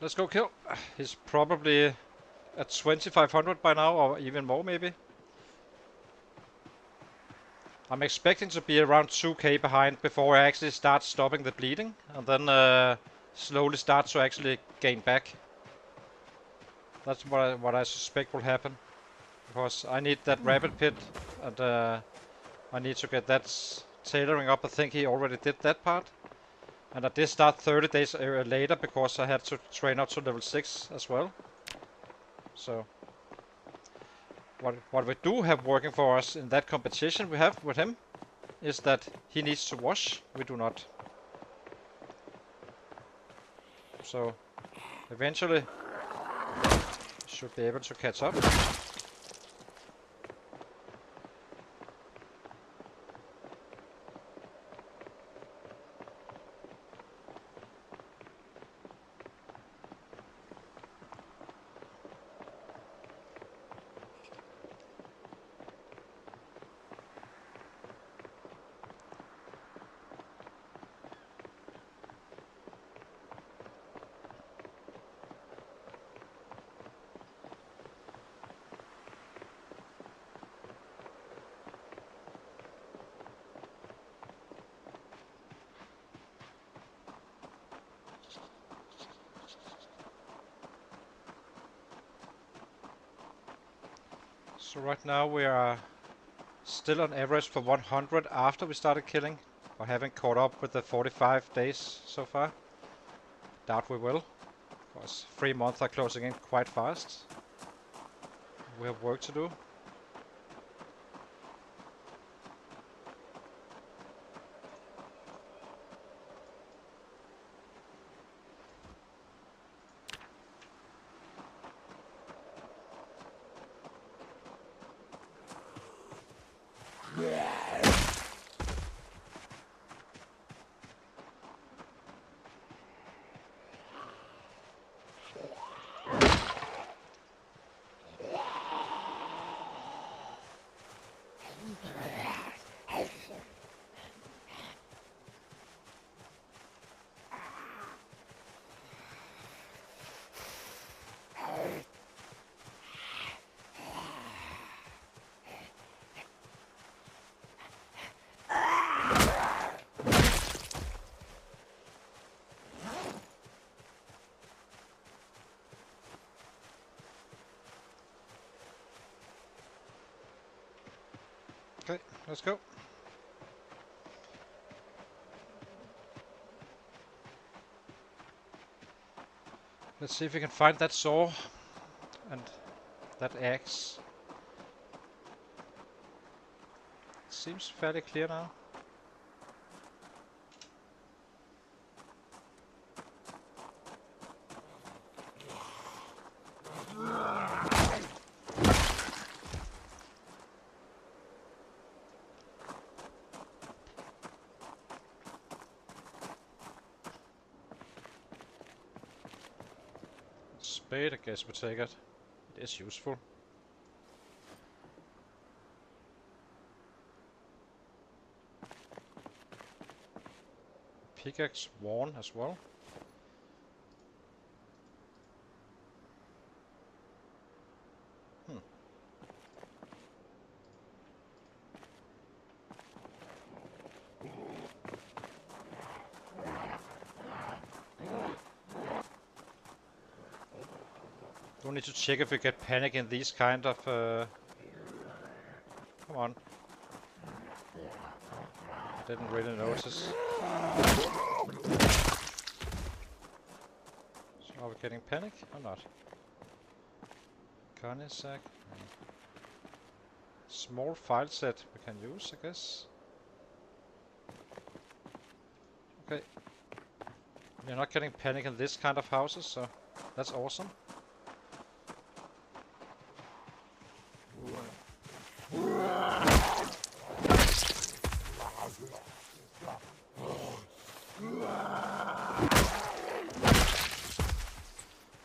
Let's go kill. He's probably at 2500 by now, or even more maybe. I'm expecting to be around 2k behind before I actually start stopping the bleeding, and then slowly start to actually gain back. That's what I suspect will happen, because I need that rapid pit, and I need to get that tailoring up. I think he already did that part. And I did start 30 days later because I had to train up to level 6 as well. So what we do have working for us in that competition we have with him is that he needs to wash. We do not. So eventually should be able to catch up. So right now we are still on average for 100 after we started killing. I haven't caught up with the 45 days so far. Doubt we will, because 3 months are closing in quite fast. We have work to do. Okay, let's go. Let's see if we can find that saw and that axe. Seems fairly clear now. Spade, I guess we take it. It is useful. Pickaxe worn as well. Do need to check if we get panic in these kind of... Come on. I didn't really notice. So are we getting panic or not? Carnage sack. Small file set we can use, I guess. Okay. We're not getting panic in this kind of houses, so that's awesome.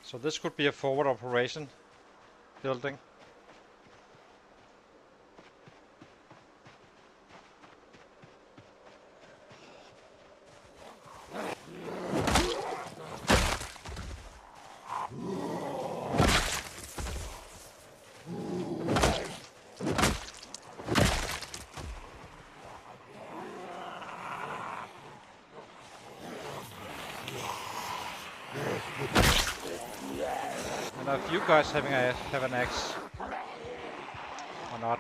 So this could be a forward operation building. And if you guys have an axe or not.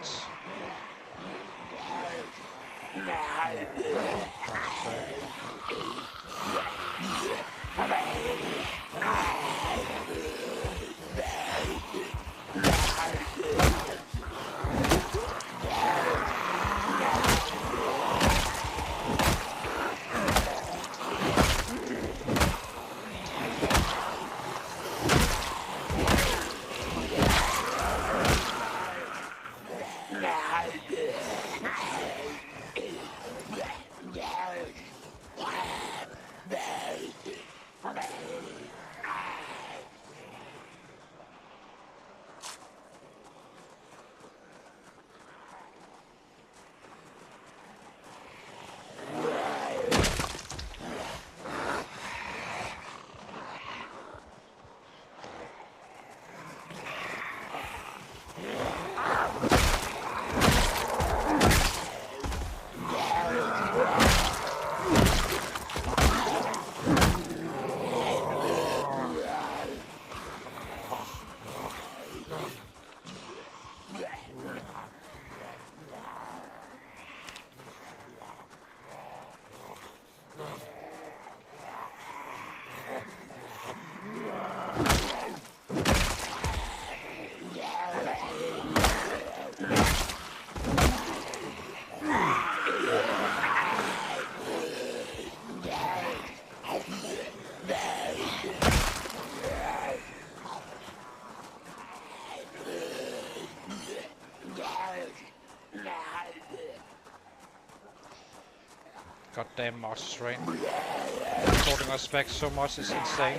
Goddamn monster train. Holding us back so much is insane.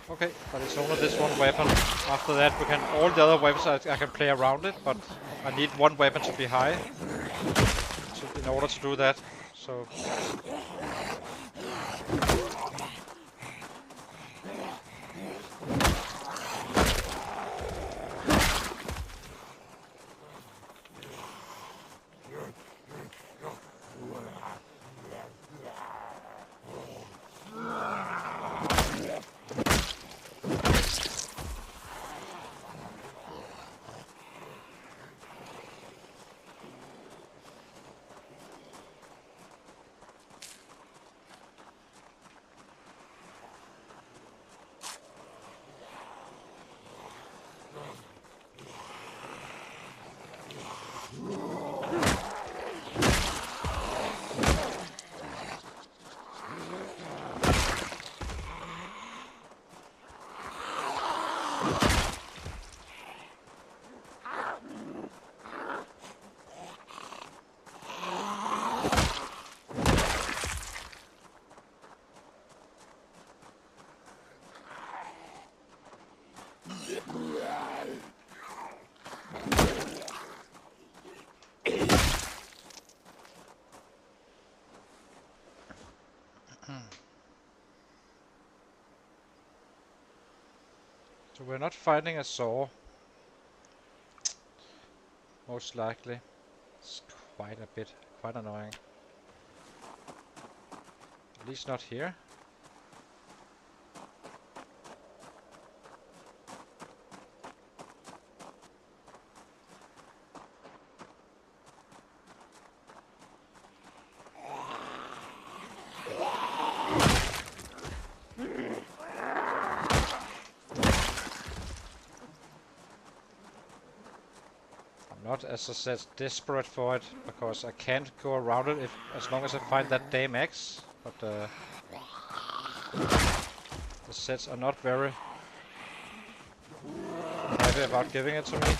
Okay, but it's only this one weapon. After that we can, all the other weapons I can play around it, but I need one weapon to be high in order to do that. So So we're not finding a saw. Most likely. It's quite a bit, quite annoying. At least not here. Not, as I said, desperate for it, because I can't go around it as long as I find that damn axe. But the sets are not very happy about giving it to me.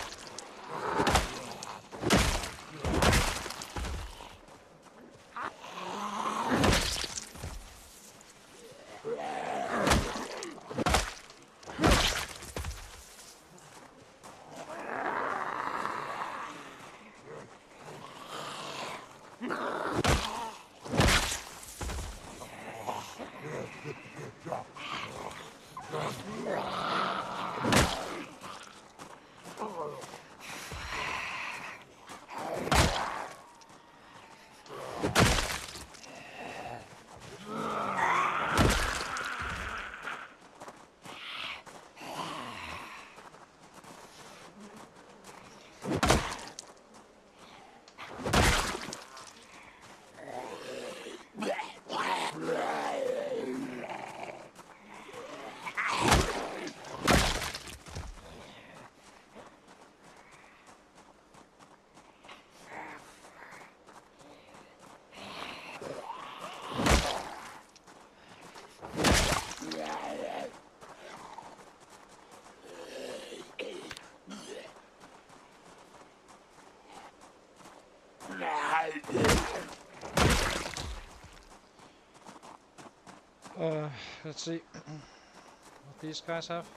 Let's see what these guys have.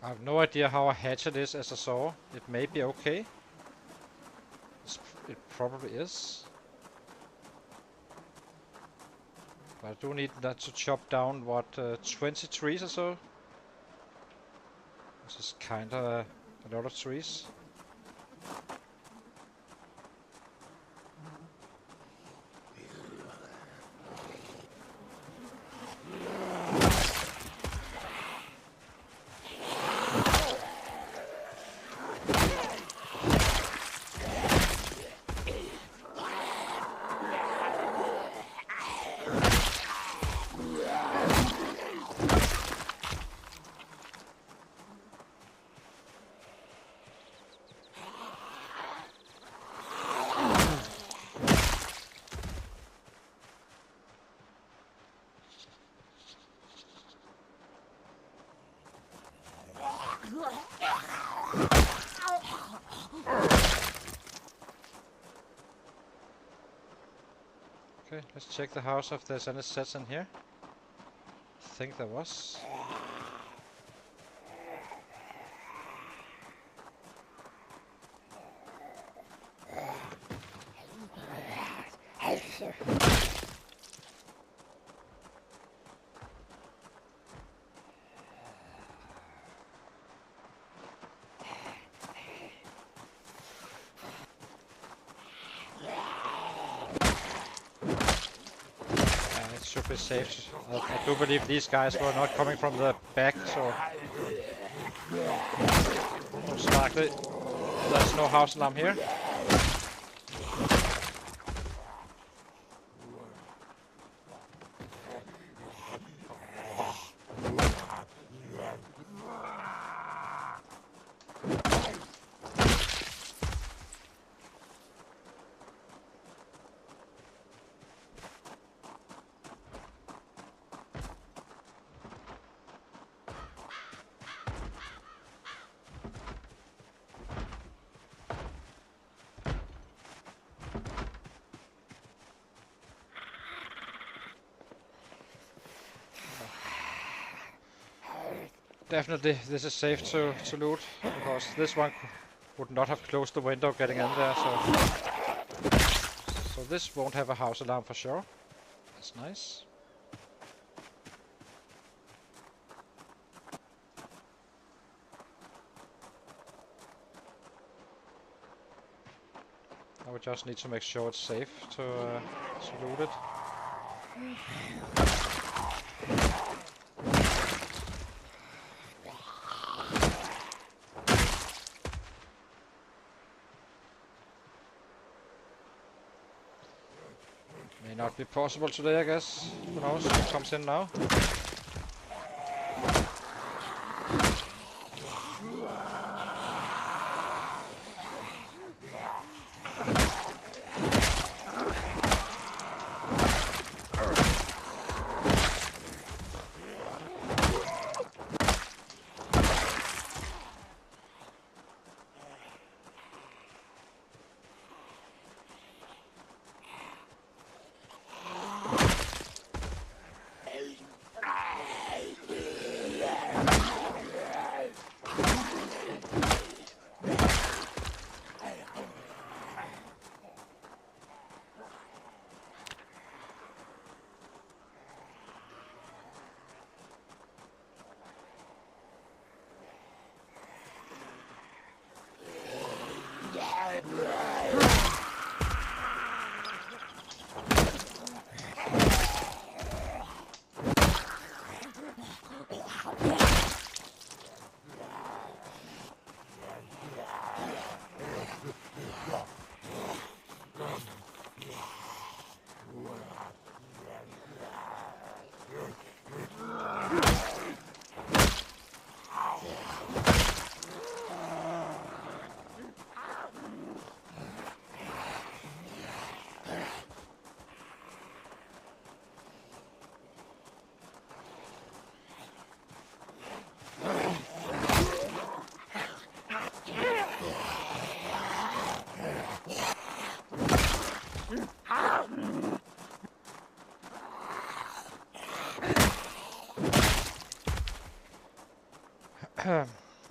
I have no idea how a hatchet is as a saw. It may be okay. It probably is. But I do need that to chop down, what, 20 trees or so? This is kinda a lot of trees. Okay, let's check the house if there's any sets in here. I think there was. Should be safe. I do believe these guys were not coming from the back, so most likely there's no house alarm here. Definitely, this is safe to loot, because this one would not have closed the window getting in there, so this won't have a house alarm for sure. That's nice. I would just need to make sure it's safe to loot it. May not be possible today, I guess. Who knows? Who comes in now?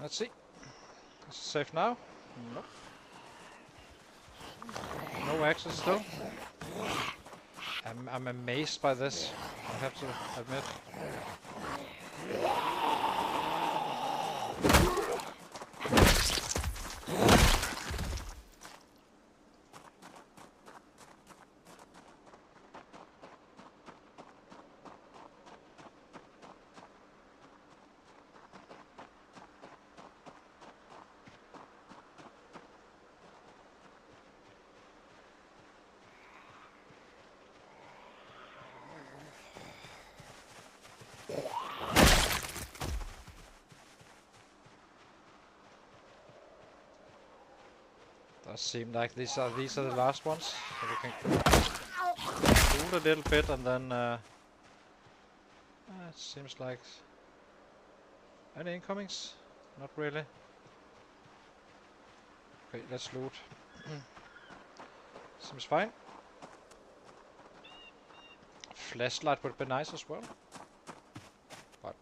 Let's see. Is it safe now? Nope. No access still. I'm amazed by this, I have to admit. Does seem like these are the last ones. So we can shoot a little bit and then it seems like any incomings? Not really. Okay, let's loot. Seems fine. Flashlight would be nice as well, but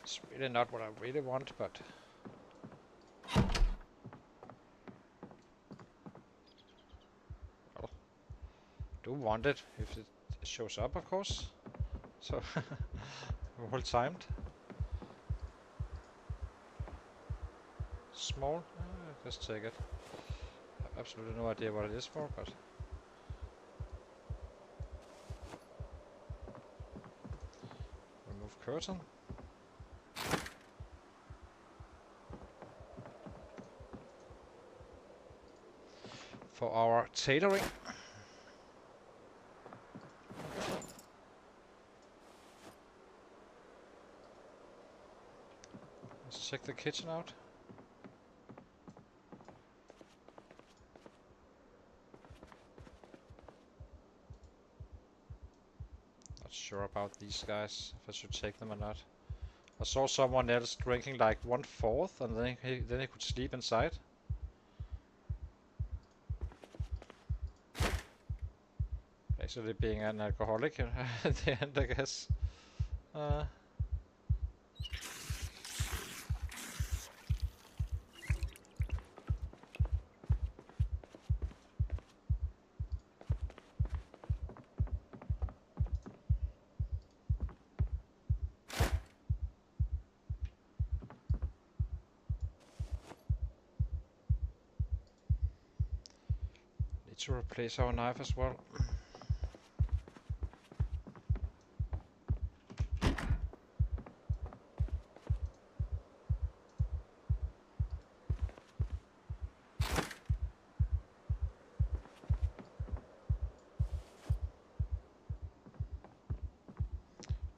it's really not what I really want. But well, do want it if it shows up, of course. So well timed. Small. Just take it. I have absolutely no idea what it is for, but. Remove curtain. For our tailoring. Let's check the kitchen out. Sure about these guys, if I should take them or not. I saw someone else drinking like 1/4 and then he could sleep inside. Basically being an alcoholic at the end, I guess. to replace our knife as well.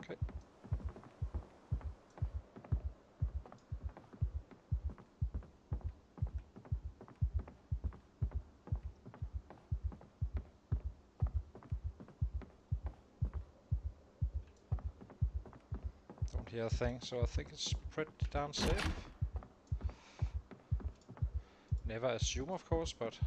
Okay. Don't hear a thing, so I think it's pretty damn safe. Never assume, of course, but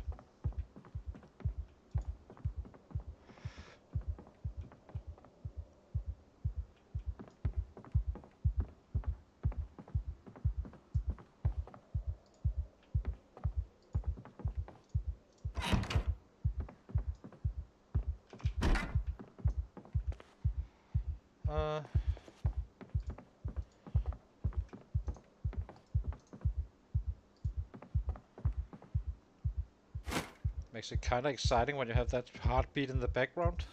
makes it kind of exciting when you have that heartbeat in the background.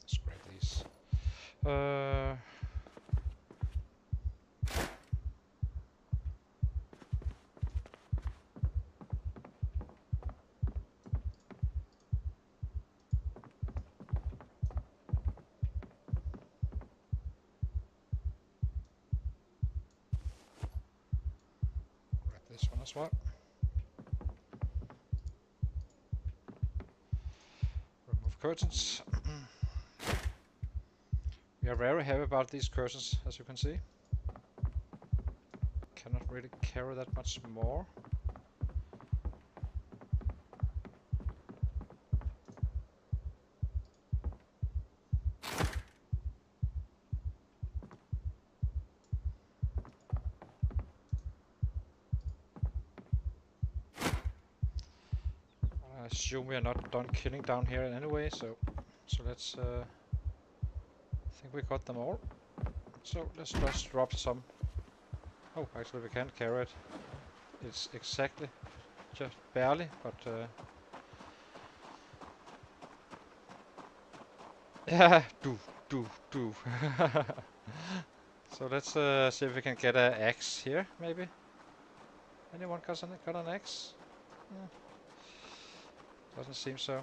Let's grab these. Grab this one as well. Remove curtains. We are very heavy about these curtains, as you can see. Cannot really carry that much more. I assume we are not done killing down here anyway, so let's I think we got them all. So let's just drop some. Oh, actually we can't carry it. It's exactly, just barely, but yeah, do. So let's see if we can get an axe here, maybe. Anyone got an axe? Doesn't seem so.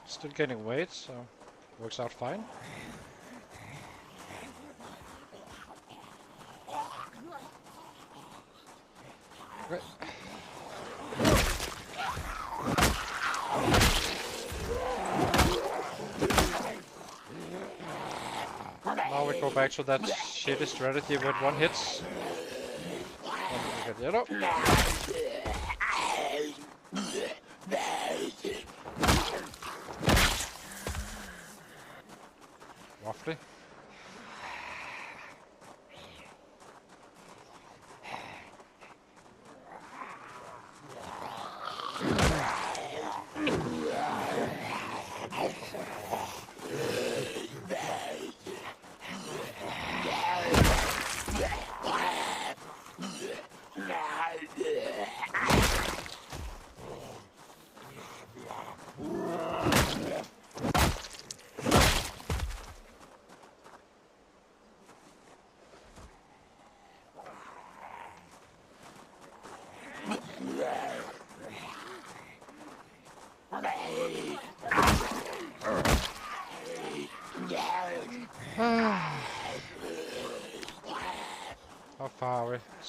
Still getting weight, so works out fine. Okay. Now we go back to that shitty strategy with one hits. And we get yellow. Roughly.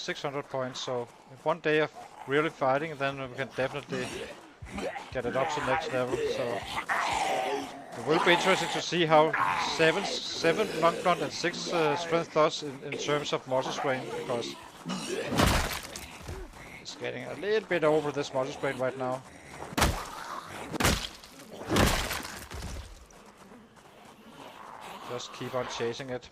600 points, so one day of really fighting, then we can definitely get it up to next level. So it will be interesting to see how 7 long blunt and 6 strength does in terms of muscle strain, because it's getting a little bit over this muscle strain right now. Just keep on chasing it.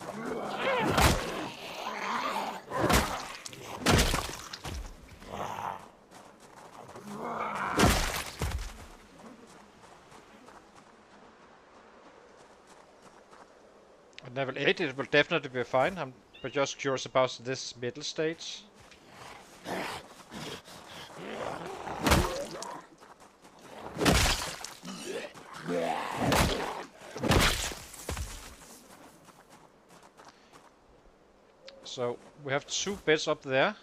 At level 8 it will definitely be fine. I'm just curious about this middle stage. So we have 2 beds up there.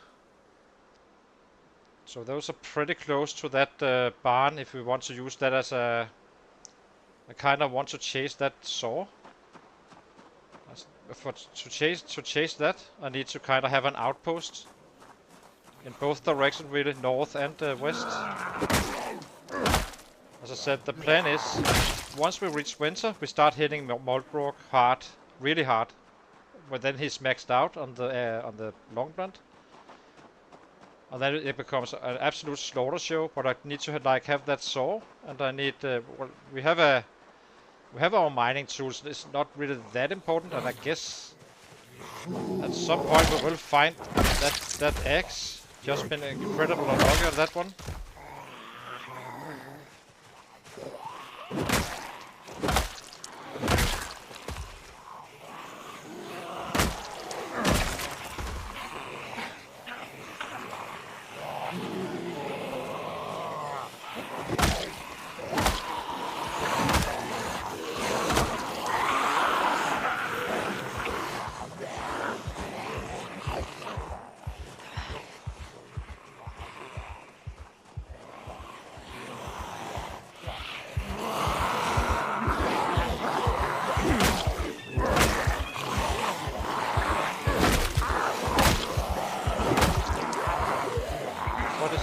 So those are pretty close to that barn if we want to use that as a... I kind of want to chase that saw. To chase that, I need to kind of have an outpost in both directions, really, north and west. As I said, the plan is, once we reach winter, we start hitting Moldbrook hard, really hard. But then he's maxed out on the long blunt. And then it becomes an absolute slaughter show, but I need to have that saw, and I need well, we have our mining tools. It's not really that important, and I guess at some point we will find that axe. Just been incredible unlucky on that one.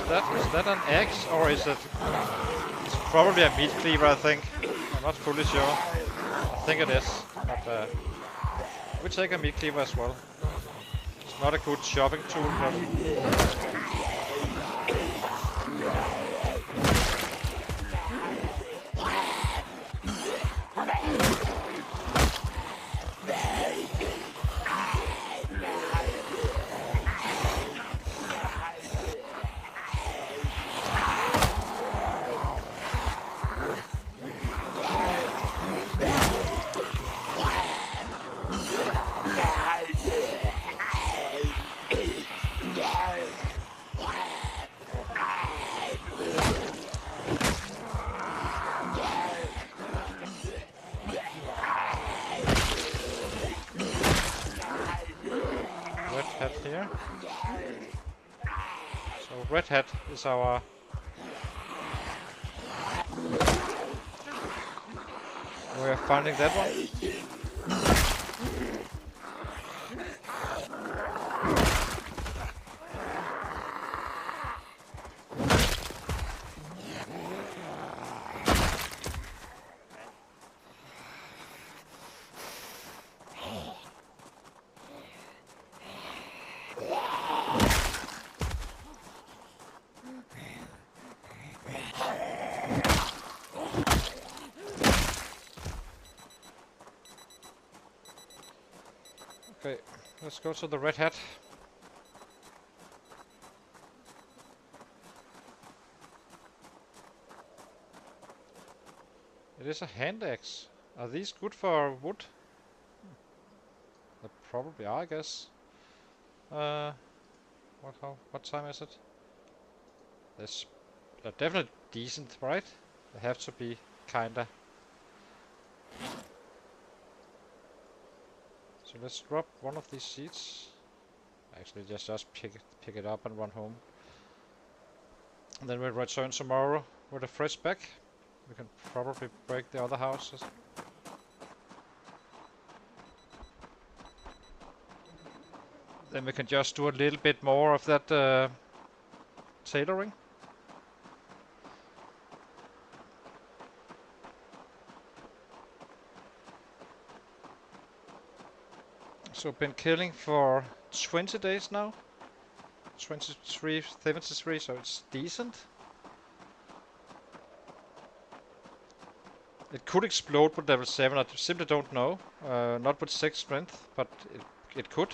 Is that an axe, or is it... It's probably a meat cleaver, I think. I'm not fully sure. I think it is, but we take a meat cleaver as well. It's not a good chopping tool, but... Here. So Red Hat is our... We are finding that one. Okay, let's go to the Red Hat. It is a hand axe. Are these good for wood? They probably are, I guess. What time is it? They're definitely decent, right? They have to be kinda. So let's drop one of these seeds. Actually, just pick it up and run home. And then we'll return tomorrow with a fresh spec. We can probably break the other houses. Then we can just do a little bit more of that tailoring. So been killing for 20 days now. 23, 73, so it's decent. It could explode with level 7, I simply don't know. Not with 6 strength, but it could.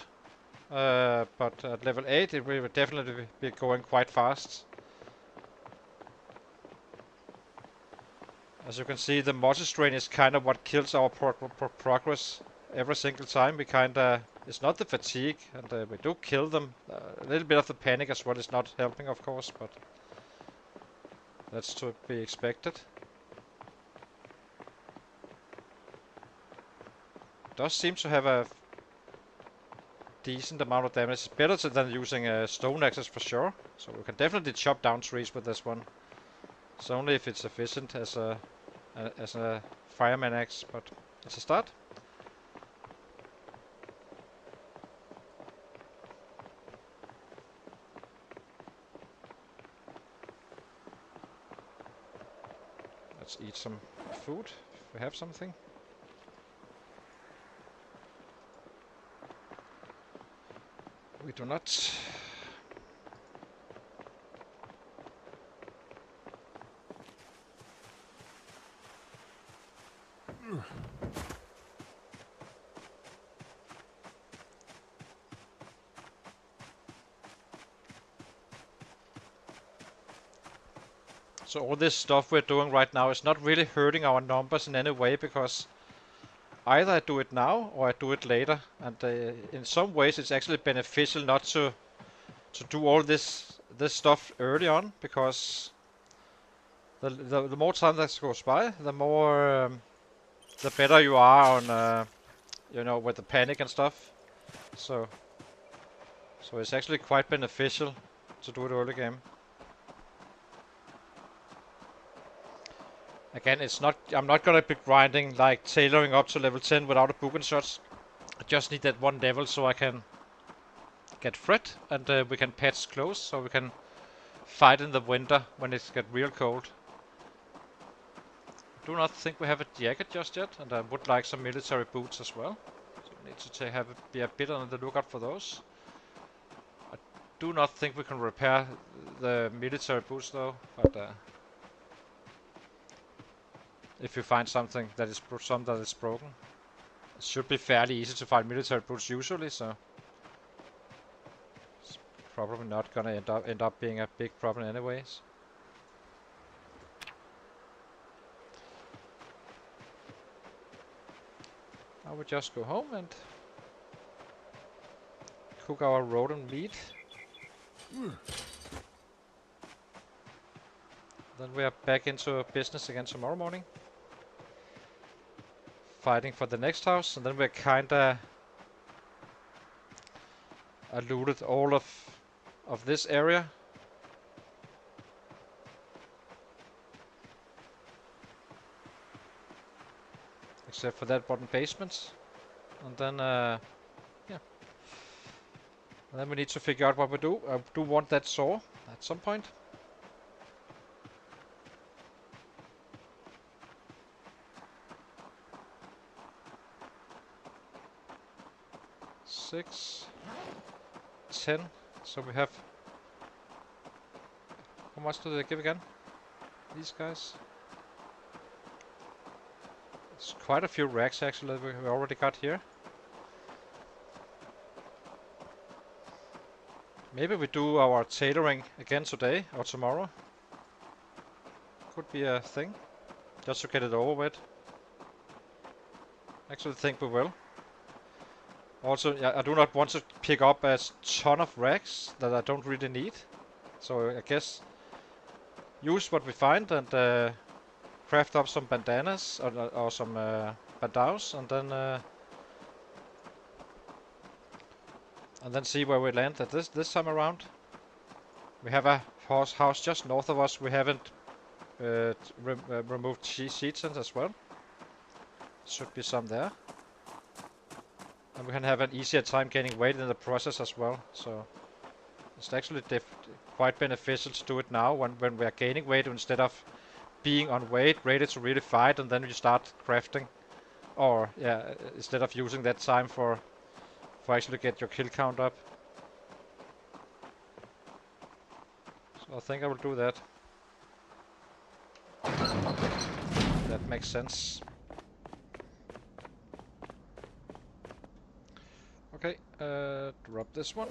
But at level 8 it will definitely be going quite fast. As you can see, the muscle strain is kind of what kills our progress every single time. We it's not the fatigue, and we do kill them. A little bit of the panic as well is not helping, of course, but that's to be expected. Does seem to have a decent amount of damage. It's better than using stone axes for sure. So we can definitely chop down trees with this one. It's only if it's efficient as a fireman axe, but it's a start. Let's eat some food if we have something. We do not. So all this stuff we're doing right now is not really hurting our numbers in any way, because either I do it now or I do it later, and in some ways it's actually beneficial not to do all this stuff early on, because the more time that goes by, the more the better you are on you know, with the panic and stuff. So it's actually quite beneficial to do it early game. Again, it's not. I'm not gonna be grinding like tailoring up to level 10 without a book and such. I just need that one level so I can get Fred, and we can patch clothes so we can fight in the winter when it's get real cold. Do not think we have a jacket just yet, and I would like some military boots as well. So we need to be a bit on the lookout for those. I do not think we can repair the military boots though, but if you find something that is broken, it should be fairly easy to find military boots usually, so it's probably not gonna end up being a big problem anyways. I will just go home and cook our rodent meat. Then we are back into business again tomorrow morning, fighting for the next house, and then we're kinda looted all of this area, except for that bottom basement. And then yeah, and then we need to figure out what we do. I do want that saw at some point. Six, 10. So we have. How much do they give again? These guys. It's quite a few racks actually we already got here. Maybe we do our tailoring again today or tomorrow. Could be a thing. Just to get it over with. Actually think we will. Also, I do not want to pick up a ton of racks that I don't really need. So I guess use what we find and craft up some bandanas or some bandaus, and then see where we land at this time around. We have a house just north of us. We haven't removed sheets as well. Should be some there. And we can have an easier time gaining weight in the process as well. So it's actually quite beneficial to do it now when we are gaining weight instead of being on weight, ready to really fight, and then you start crafting. Or yeah, instead of using that time for actually get your kill count up. So I think I will do that. That makes sense. Okay, drop this one.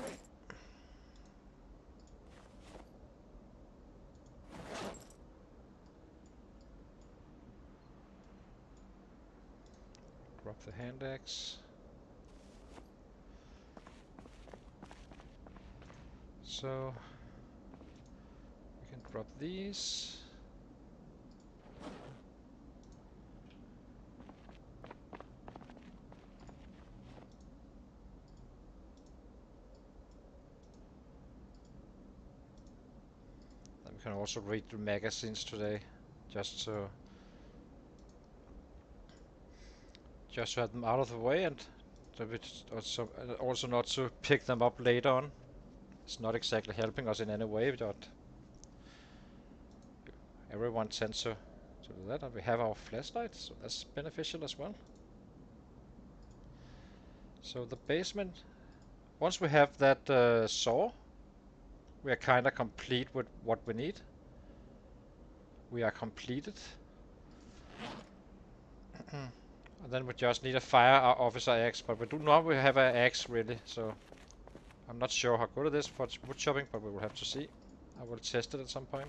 Drop the hand axe. So we can drop these. Then we can also read the magazines today, just to have them out of the way, and also not to pick them up later on. It's not exactly helping us in any way, but everyone tends to do that. And we have our flashlight, so that's beneficial as well. So the basement, once we have that saw, we are kind of complete with what we need. We are completed. And then we just need a fire officer axe, but we do not have an axe really, so I'm not sure how good it is for wood chopping, but we will have to see. I will test it at some point.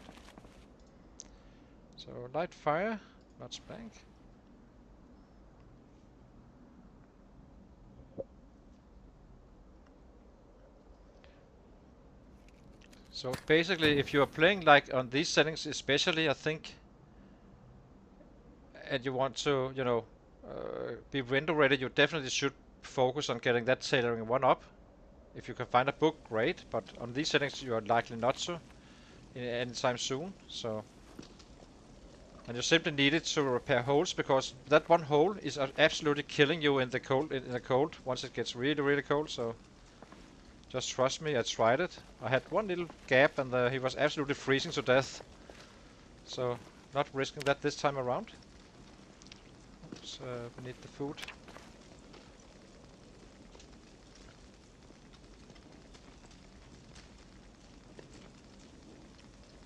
So light fire, not spank. So basically, if you are playing like on these settings, especially, I think, and you want to, you know, be window ready, you definitely should focus on getting that tailoring one up. If you can find a book, great, but on these settings, you are likely not to anytime soon. So, and you simply need it to repair holes, because that one hole is absolutely killing you in the cold. Once it gets really, really cold. So. Just trust me, I tried it. I had one little gap and he was absolutely freezing to death. So, not risking that this time around. Oops, we need the food.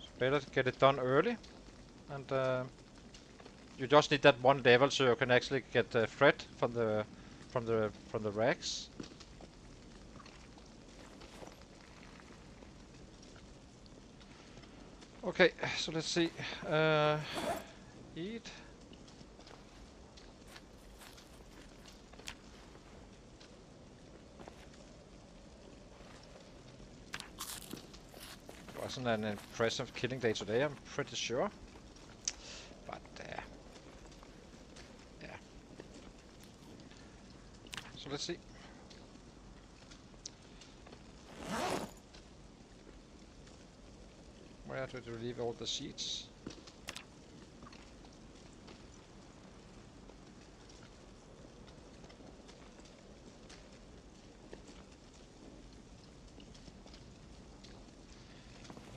So better to get it done early. And you just need that one level so you can actually get the thread from the racks. Okay, so let's see. Eat. Wasn't an impressive killing day today, I'm pretty sure. But yeah. So let's see. Where to relieve all the seeds?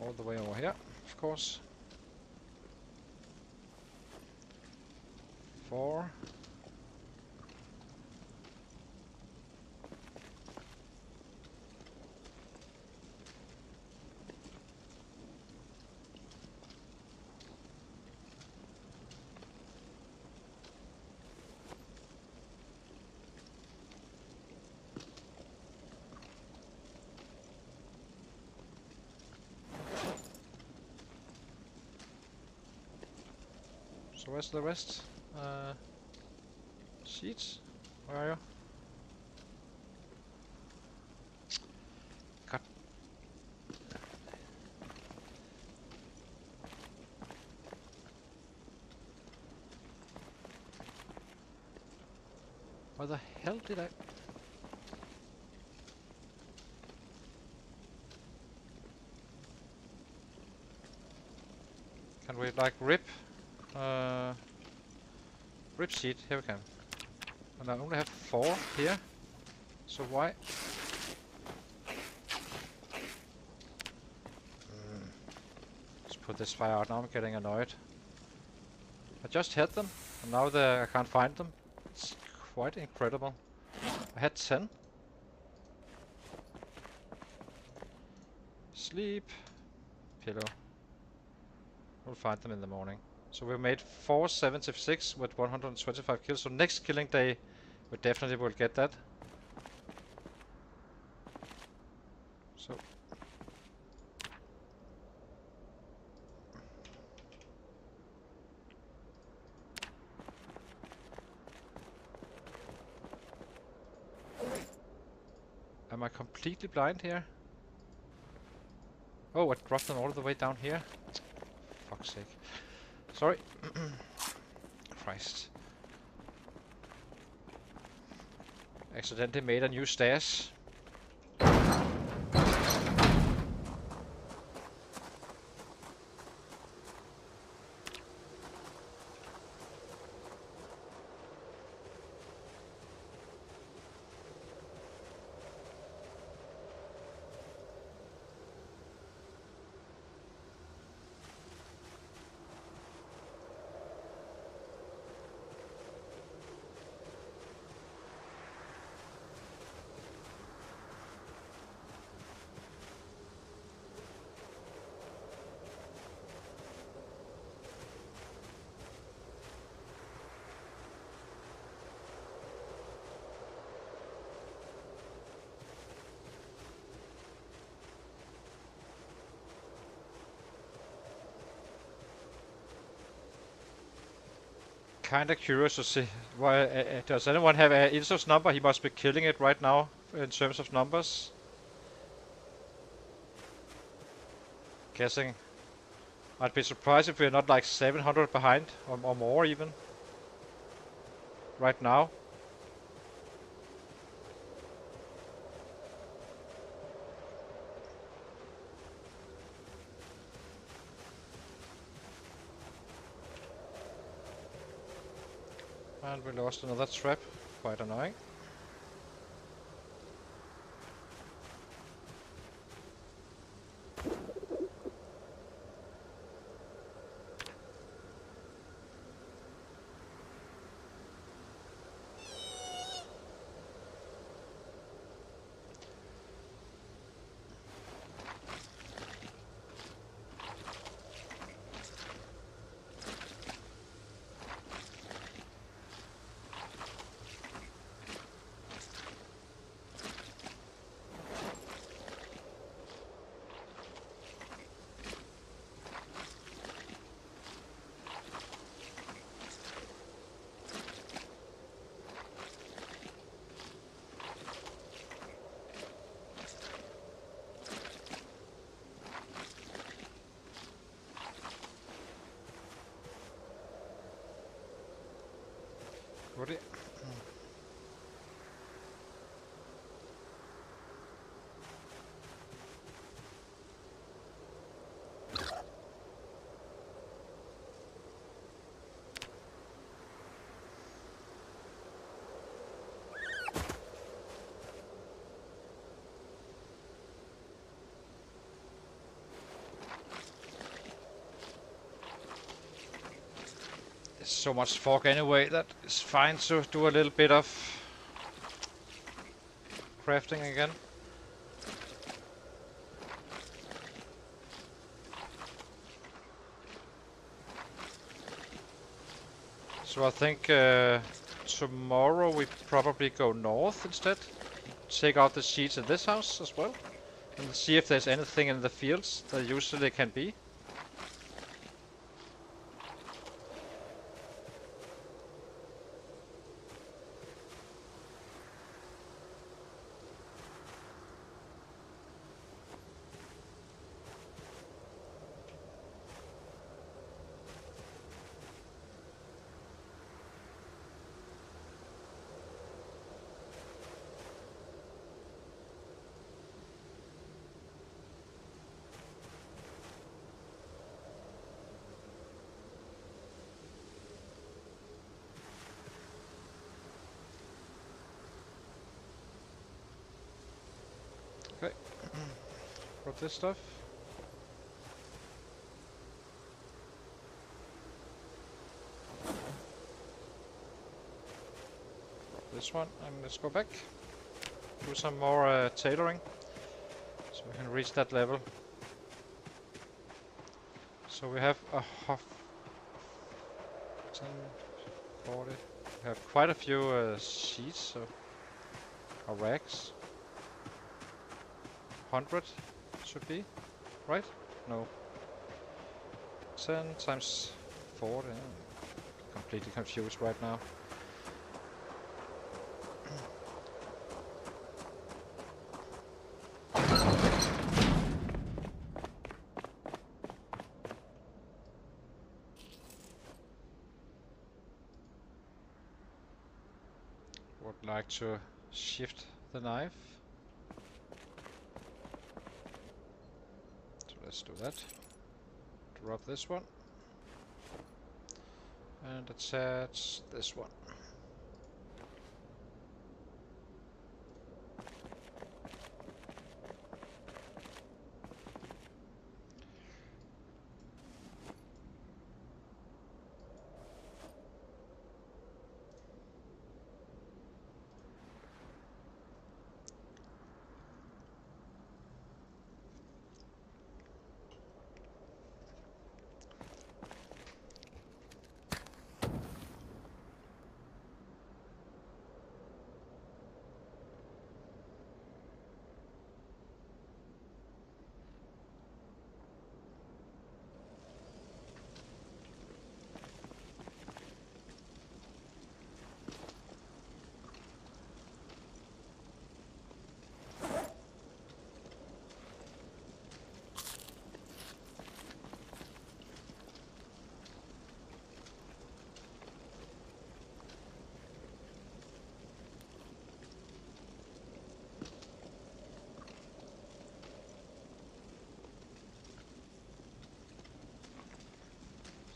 All the way over here, of course. 4. So where's the rest? Sheets? Where are you? God. Where the hell did I... Can we like rip? Rip sheet, here we can. And I only have 4 here. So why? Let's put this fire out. Now I'm getting annoyed. I just hit them, and now I can't find them. It's quite incredible. I had 10. Sleep. Pillow. We'll find them in the morning. So we made 476 with 125 kills. So next killing day, we definitely will get that. So am I completely blind here? Oh, I dropped them all the way down here. Fuck's sake. Sorry. Christ. Accidentally made a new stairs. Kinda curious to see why. Does anyone have Ilso's number? He must be killing it right now in terms of numbers. Guessing. I'd be surprised if we're not like 700 behind or more even. Right now. And we lost another trap. Quite annoying. Would it? So much fog anyway that it's fine to do a little bit of crafting again. So I think tomorrow we probably go north instead. Take out the sheets in this house as well. And see if there's anything in the fields that usually can be. Okay. Got this stuff. This one, and let's go back. Do some more tailoring, so we can reach that level. So we have a 10, 40. We have quite a few sheets or racks. 100 should be, right? No. 10 times 40. I'm completely confused right now. Would like to shift the knife. So let's do that. Drop this one. And attach this one.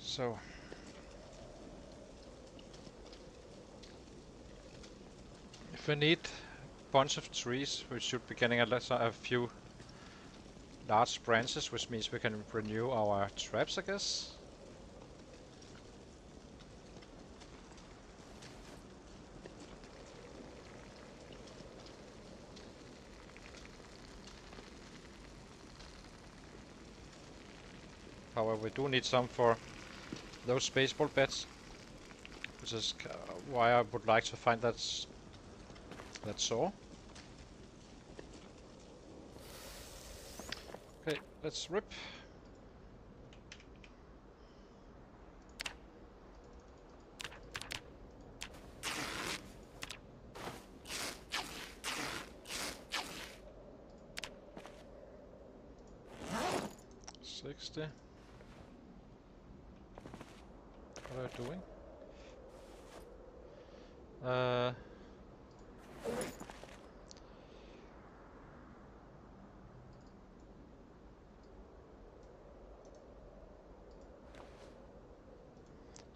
So if we need a bunch of trees, we should be getting a few large branches, which means we can renew our traps, I guess. However, we do need some for those baseball bats, which is why I would like to find that saw. Okay, let's rip. What are you doing?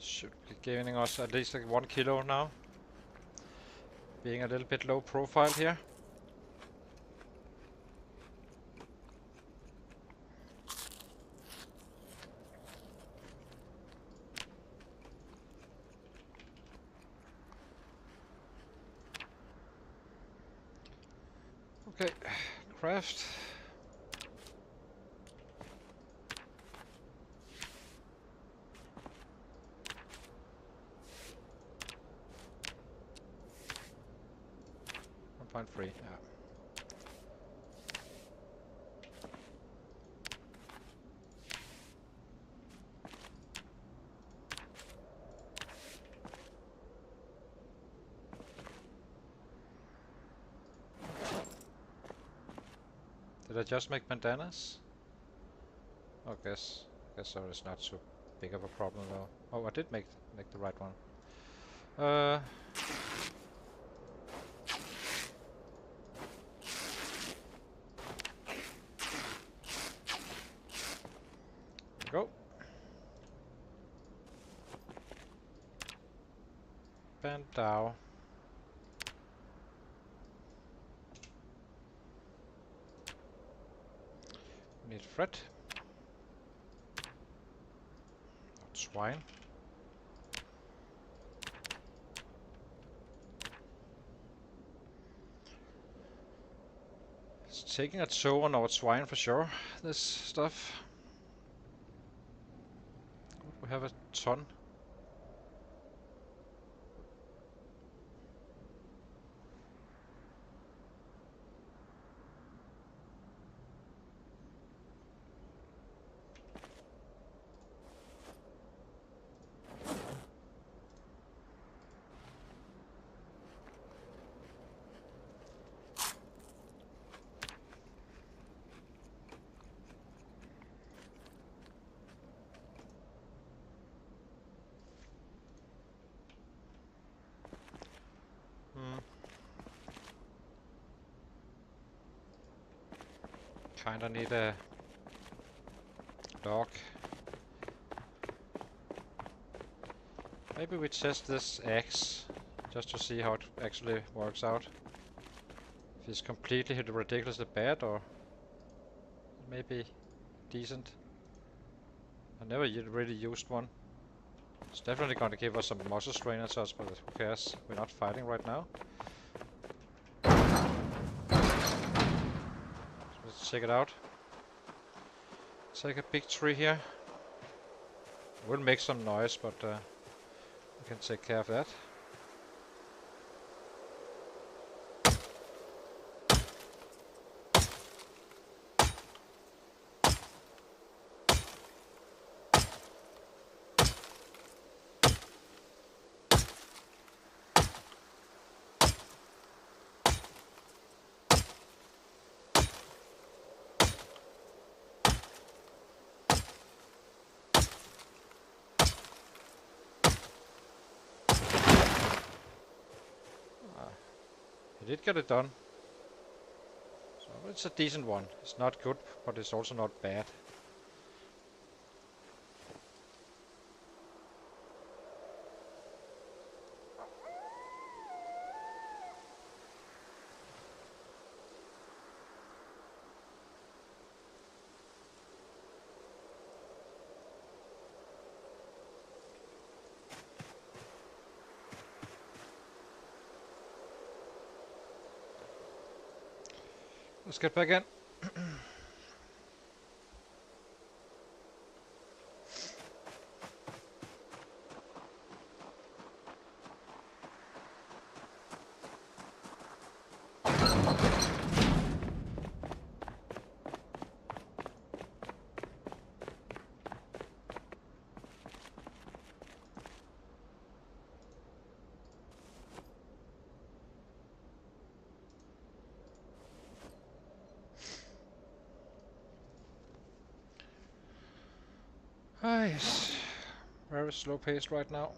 Should be giving us at least like 1 kilo now. Being a little bit low profile here. Okay, craft. Free. Yeah. Did I just make bandanas? Oh, guess so. It's not so big of a problem though. Oh, I did make the right one. Go. Bandau. need Fred. Not swine. It's taking a toll on our swine for sure, this stuff. We have a ton. Kinda need a dog. Maybe we test this axe just to see how it actually works out. If it's completely ridiculously bad or maybe decent. I never really used one. It's definitely going to give us some muscle strain and such, but who cares? We're not fighting right now. So let's check it out. Take a big tree here. Will make some noise, but we can take care of that. He did get it done. So it's a decent one. It's not good, but it's also not bad. Let's get back in. Ah, yes. Very slow paced right now.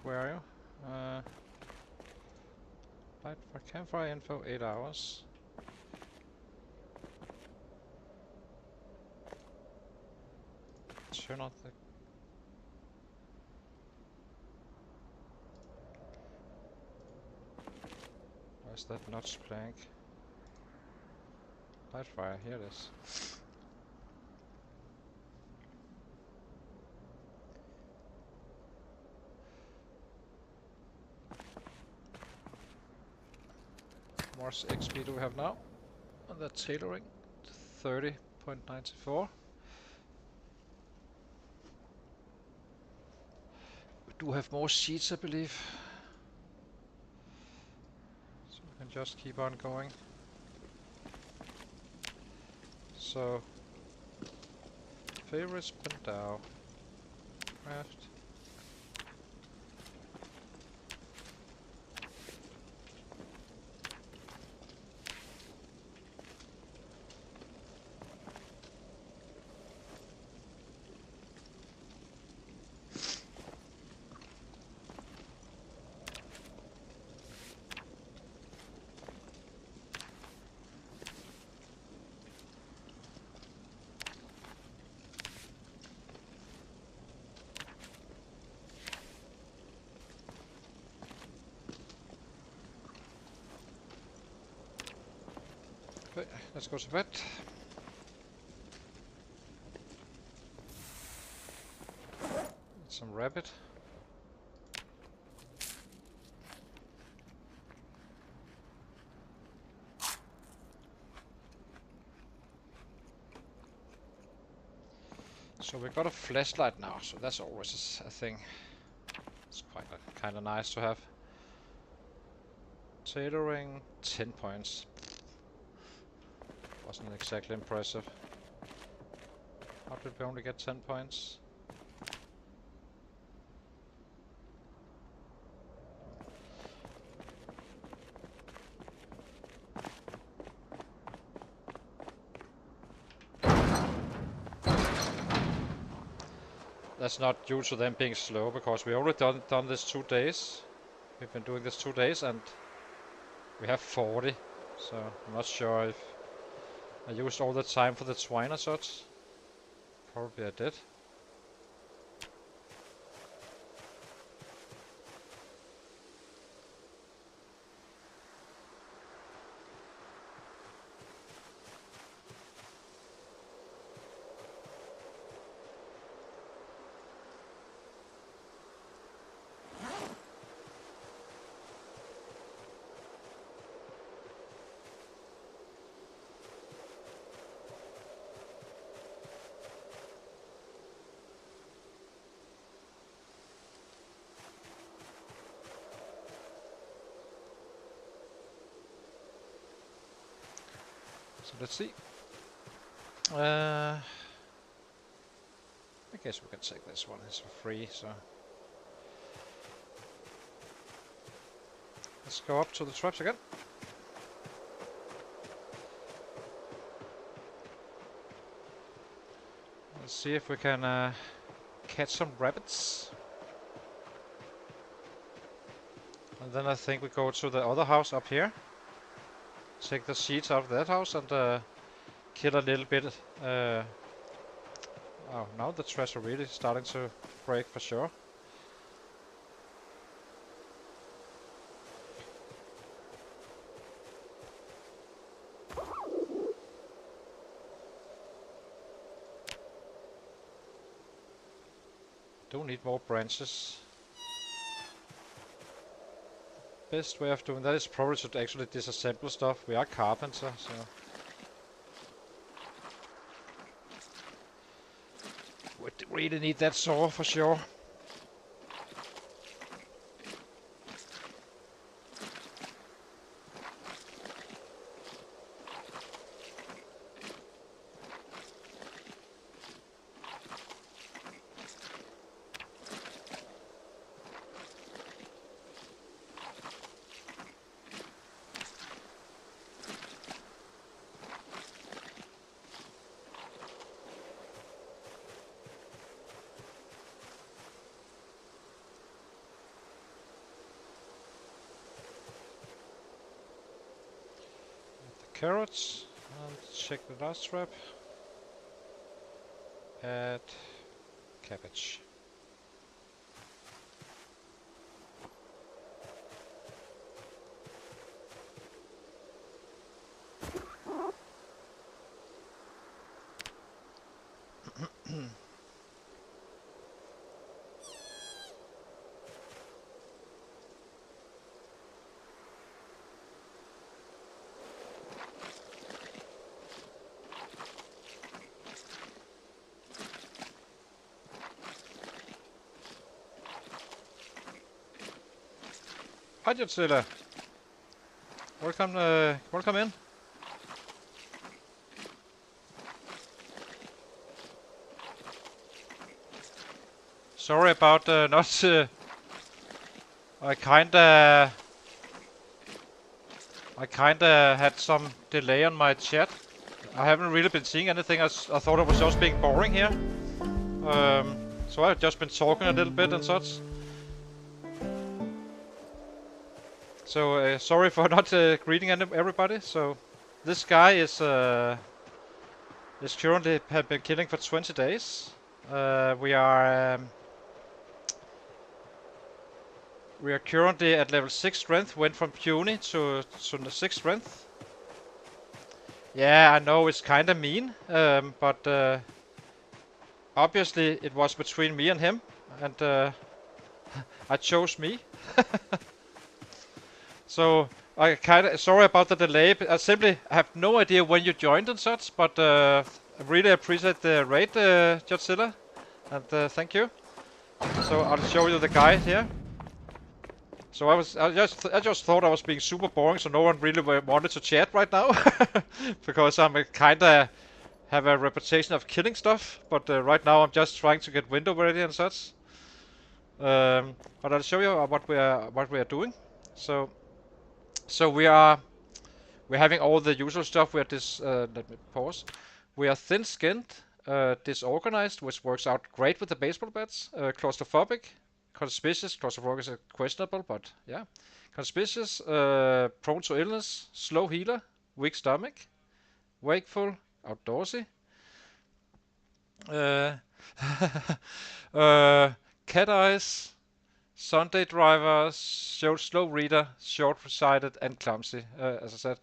Where are you? Light for campfire info, 8 hours. Turn on the... Why is that notch plank? Light fire, here it is. More XP do we have now? And that's tailoring, 30.94. We do have more sheets, I believe. So we can just keep on going. So Favorite Spandau. Craft. Okay, let's go to bed. Some rabbit. So we got a flashlight now, so that's always a thing. It's quite kind of nice to have. Tailoring, 10 points. Wasn't exactly impressive. How did we only get 10 points? That's not due to them being slow, because we already done this 2 days. We've been doing this 2 days and we have 40. So I'm not sure if I used all the time for the twine or such. Probably I did. So let's see. I guess we can take this one. It's for free, so let's go up to the traps again. Let's see if we can catch some rabbits. And then I think we go to the other house up here. Take the seeds out of that house and kill a little bit. Oh, now the trash are really starting to break for sure. Do need more branches. Best way of doing that is probably to actually disassemble stuff. We are carpenter, so we really need that saw for sure. Carrots, and check the last trap. Add cabbage. Hi, Chisel. Welcome in. Sorry about not. I kinda had some delay on my chat. I haven't really been seeing anything. I thought I was just being boring here. So I've just been talking a little bit and such. So sorry for not greeting everybody. So this guy is currently have been killing for 20 days. We are currently at level 6 strength. Went from puny to the 6 strength. Yeah, I know it's kind of mean, but obviously it was between me and him, and I chose me. So I kinda sorry about the delay. But I simply have no idea when you joined and such, but I really appreciate the raid, Chisel, and thank you. So I'll show you the guide here. So I just thought I was being super boring, so no one really wanted to chat right now, because I'm kinda have a reputation of killing stuff. But right now I'm just trying to get window ready and such. But I'll show you what we are doing. So we're having all the usual stuff. We are let me pause. We are thin-skinned, disorganized, which works out great with the baseball bats. Claustrophobic, conspicuous. Claustrophobic is questionable, but yeah. Conspicuous, prone to illness, slow healer, weak stomach, wakeful, outdoorsy. Cat eyes, Sunday driver, slow reader, short-sighted, and clumsy. As I said,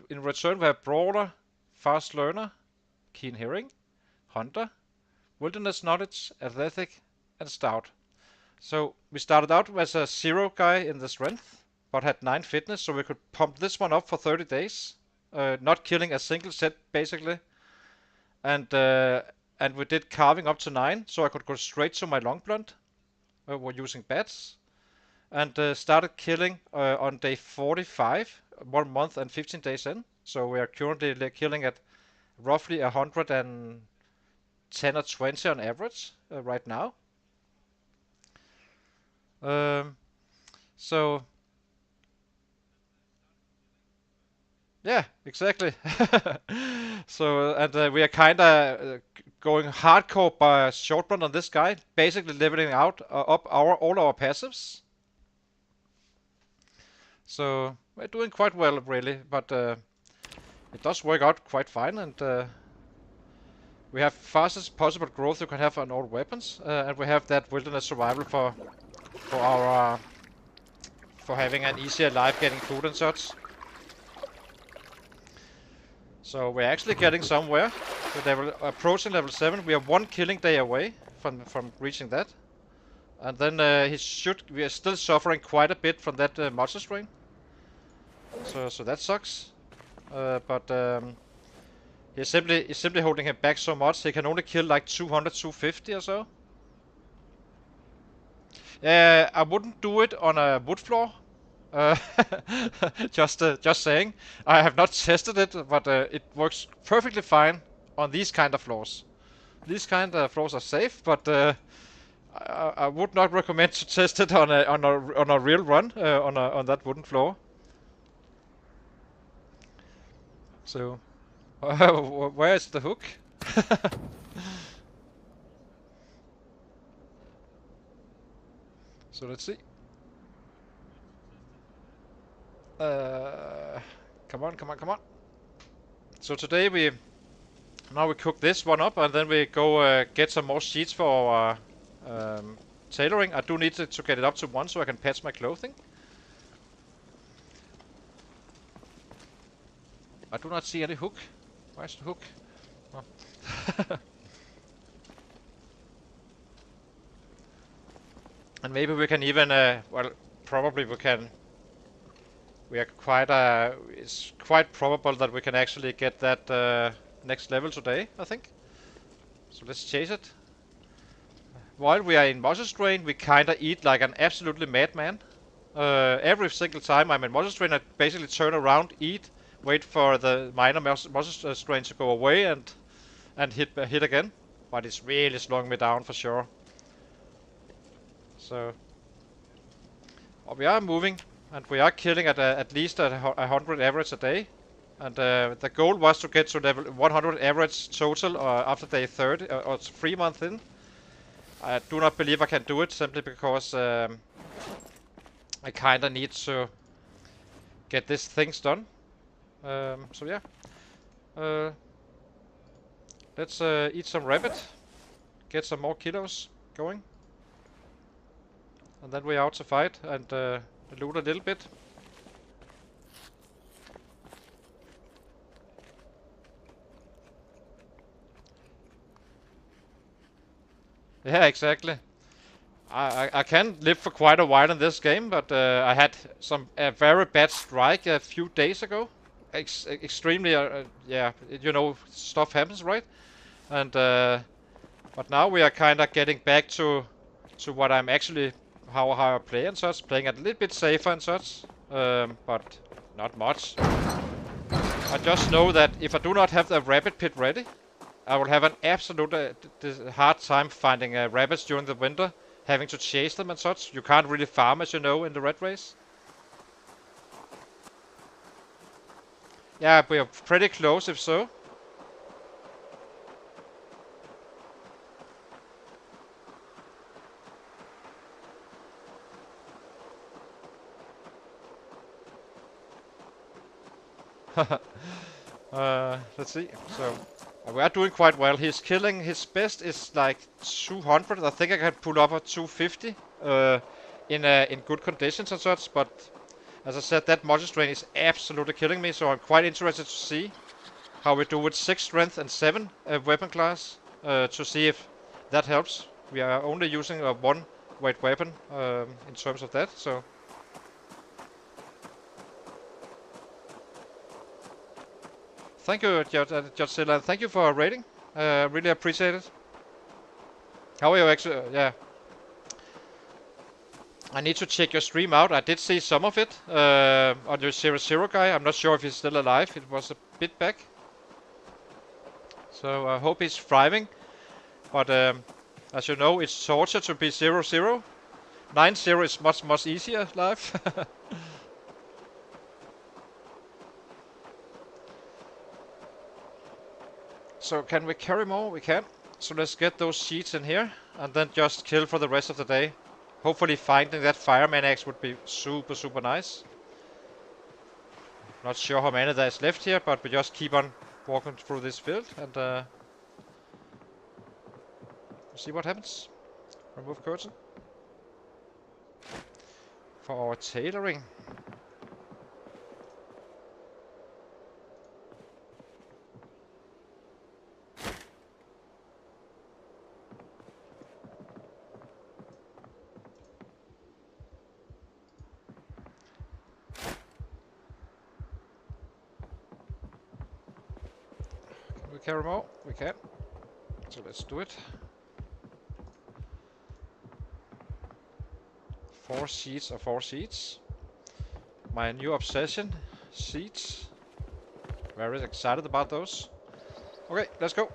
in return we have brawler, fast learner, keen hearing, hunter, wilderness knowledge, athletic, and stout. So we started out as a 0 guy in the strength, but had 9 fitness, so we could pump this one up for 30 days, not killing a single set basically, and we did carving up to 9, so I could go straight to my long blunt. We're using bats, and started killing on day 45, 1 month and 15 days in. So we are currently killing at roughly 110 or 20 on average right now. So yeah, exactly. So and we are kind of going hardcore by short run on this guy, basically leveling out up all our passives. So we're doing quite well, really, but it does work out quite fine, and we have fastest possible growth you can have on all weapons, and we have that wilderness survival for our for having an easier life getting food and such. So we're actually getting somewhere. We're approaching level 7. We are 1 killing day away from reaching that. And then we are still suffering quite a bit from that muscle strain. So that sucks. But he's simply holding him back so much. He can only kill like 200, 250 or so. I wouldn't do it on a wood floor. Just saying. I have not tested it, but it works perfectly fine on these kind of floors. These kind of floors are safe, but I would not recommend to test it on a real run on that wooden floor. So, where is the hook? So let's see. Come on. So today we cook this one up, and then we go get some more sheets for our tailoring. I do need to get it up to 1 so I can patch my clothing. I do not see any hook. Where's the hook? Oh. And maybe we can even, well, probably we can. We are quite, it's quite probable that we can actually get that next level today, I think. So let's chase it. While we are in muscle strain, we kinda eat like an absolutely madman. Every single time I'm in muscle strain, I basically turn around, eat, wait for the minor muscle strain to go away, and hit again. But it's really slowing me down for sure. So we are moving, and we are killing at least 100 average a day. And the goal was to get to level 100 average total after day 30 or 3 months in. I do not believe I can do it simply because I kinda need to get these things done. So yeah, let's eat some rabbit, get some more kilos going, and then we're out to fight and loot a little bit. Yeah, exactly. I can live for quite a while in this game, but I had a very bad strike a few days ago. Extremely, yeah, you know, stuff happens, right? And but now we are kind of getting back to what I'm actually how I play and such, playing a little bit safer and such, but not much. I just know that if I do not have the rabbit pit ready, I will have an absolute hard time finding rabbits during the winter, having to chase them and such. You can't really farm, as you know, in the red race. Yeah, we are pretty close if so. Let's see. So we are doing quite well. He's killing. His best is like 200. I think I can pull up a 250 in good conditions and such. But as I said, that muscle strain is absolutely killing me. So I'm quite interested to see how we do with 6 strength and 7 weapon class to see if that helps. We are only using a 1 weight weapon in terms of that. So. Thank you, Judge Seelander. Thank you for rating. Really appreciate it. How are you actually? Yeah. I need to check your stream out. I did see some of it on your 0-0 guy. I'm not sure if he's still alive. It was a bit back. So I hope he's thriving. But as you know, it's torture to be 0-0. 9-0 is much easier life. So can we carry more? We can. So let's get those sheets in here and then just kill for the rest of the day. Hopefully finding that fireman axe would be super nice. Not sure how many there is left here, but we just keep on walking through this field and see what happens. Remove curtain. For our tailoring. Carry more? We can. So let's do it. 4 sheets are 4 sheets. My new obsession, sheets. Very excited about those. Okay, let's go.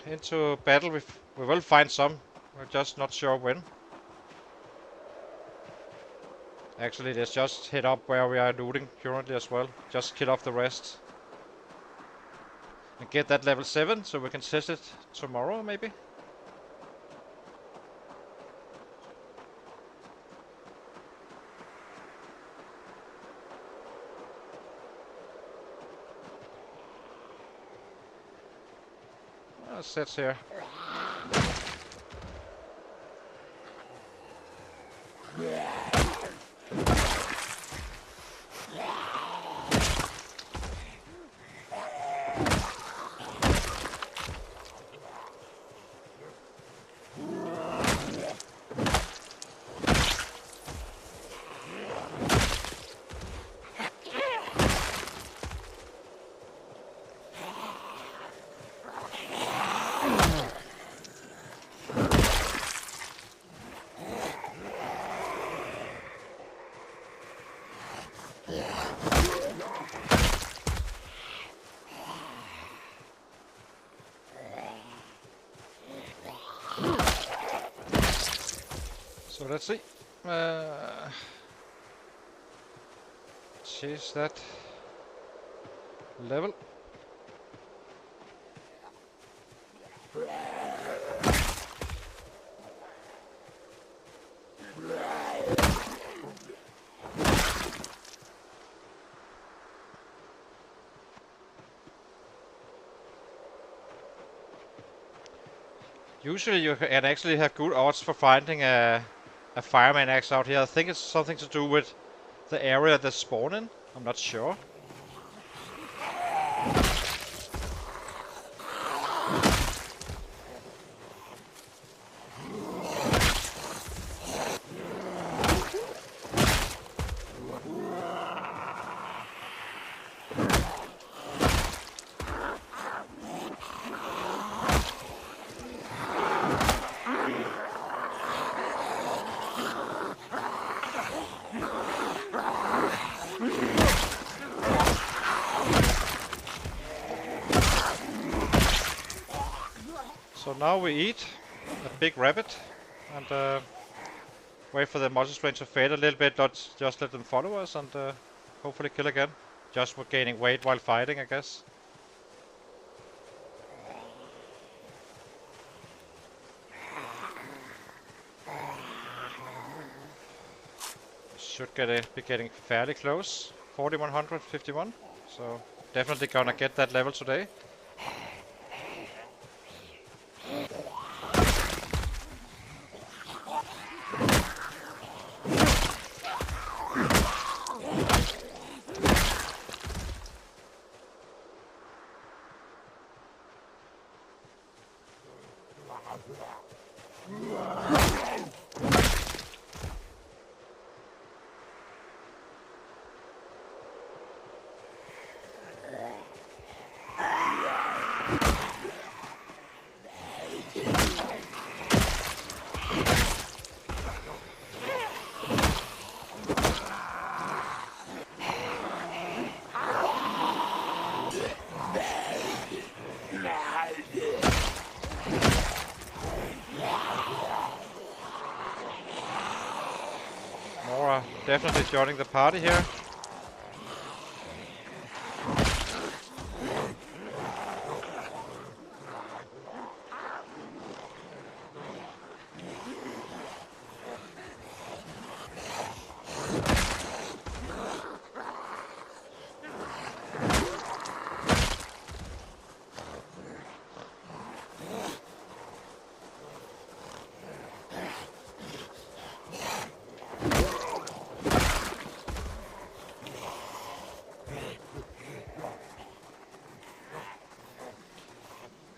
Into battle. We will find some. We're just not sure when. Actually, let's just head up where we are looting currently as well. Just kill off the rest. And get that level 7 so we can test it tomorrow maybe. Sets here. So let's see. Chase that level. Usually you can actually have good odds for finding a fireman axe out here. I think it's something to do with the area they spawn in. I'm not sure. So now we eat a big rabbit and wait for the muscle strain to fade a little bit. Let's just let them follow us and hopefully kill again. Just for gaining weight while fighting, I guess. Should be getting fairly close. 4151. So definitely gonna get that level today. Definitely joining the party here.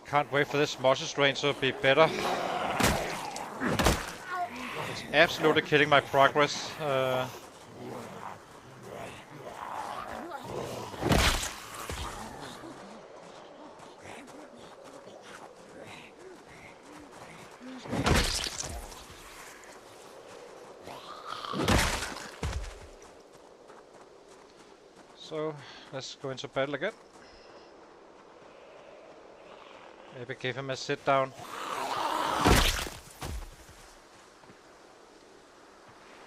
Can't wait for this muscle strain to be better. It's absolutely killing my progress. So let's go into battle again. Maybe give him a sit down.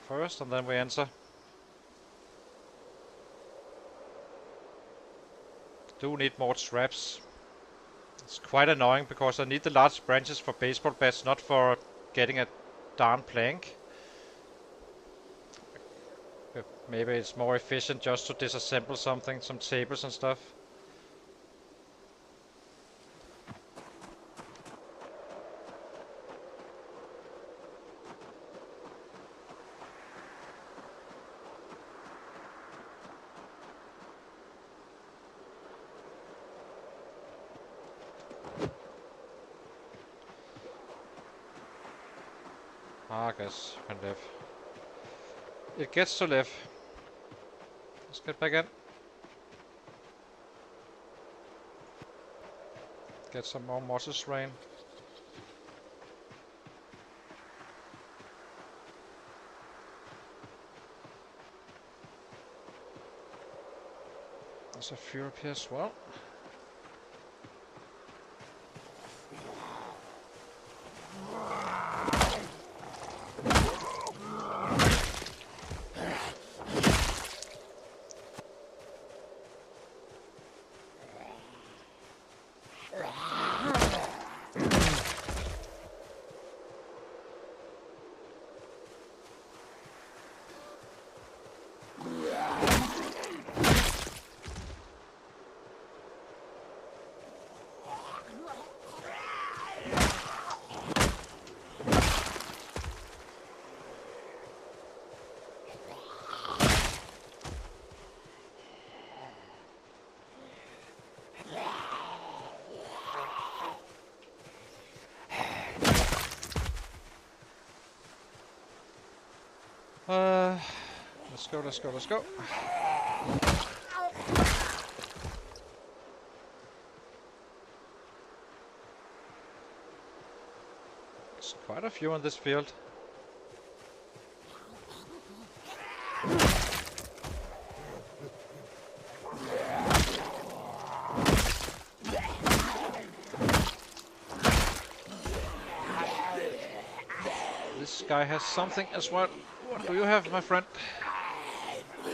First, and then we enter. Do need more traps. It's quite annoying because I need the large branches for baseball bats, not for getting a darn plank. But maybe it's more efficient just to disassemble something, some tables and stuff. I guess you can live. It gets to live. Let's get back in. Get some more muscle strain. There's a few up here as well. Let's go, let's go, let's go. There's quite a few on this field. This guy has something as well. What do you have, my friend? I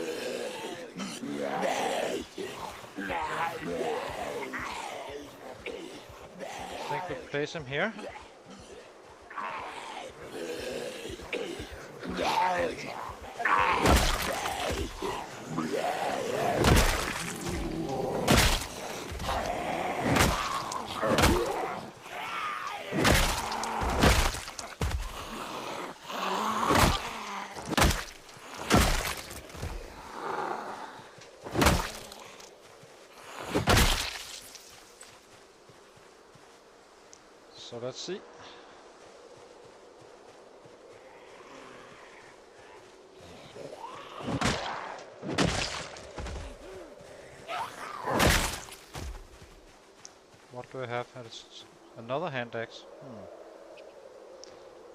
think we'll place him here. So let's see. What do I have? It's another hand axe.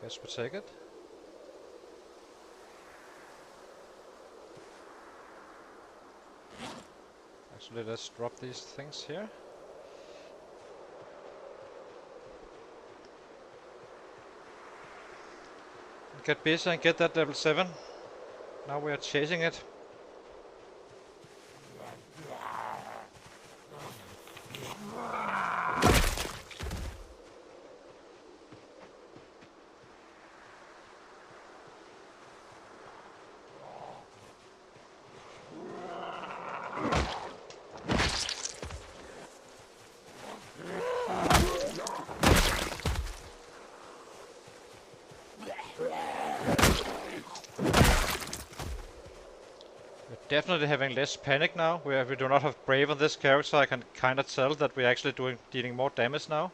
Guess we take it. Actually, let's drop these things here. Get busy and get that level 7. Now we are chasing it. Definitely having less panic now. We do not have Brave on this character. I can kind of tell that we're actually dealing more damage now.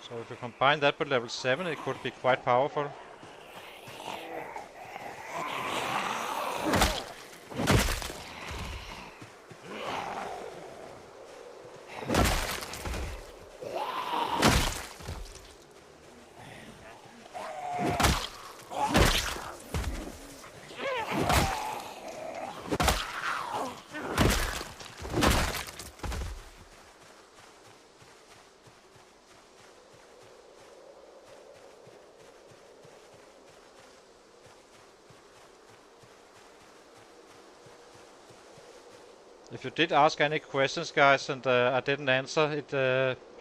So if we combine that with level 7, it could be quite powerful. If you did ask any questions, guys, and I didn't answer it,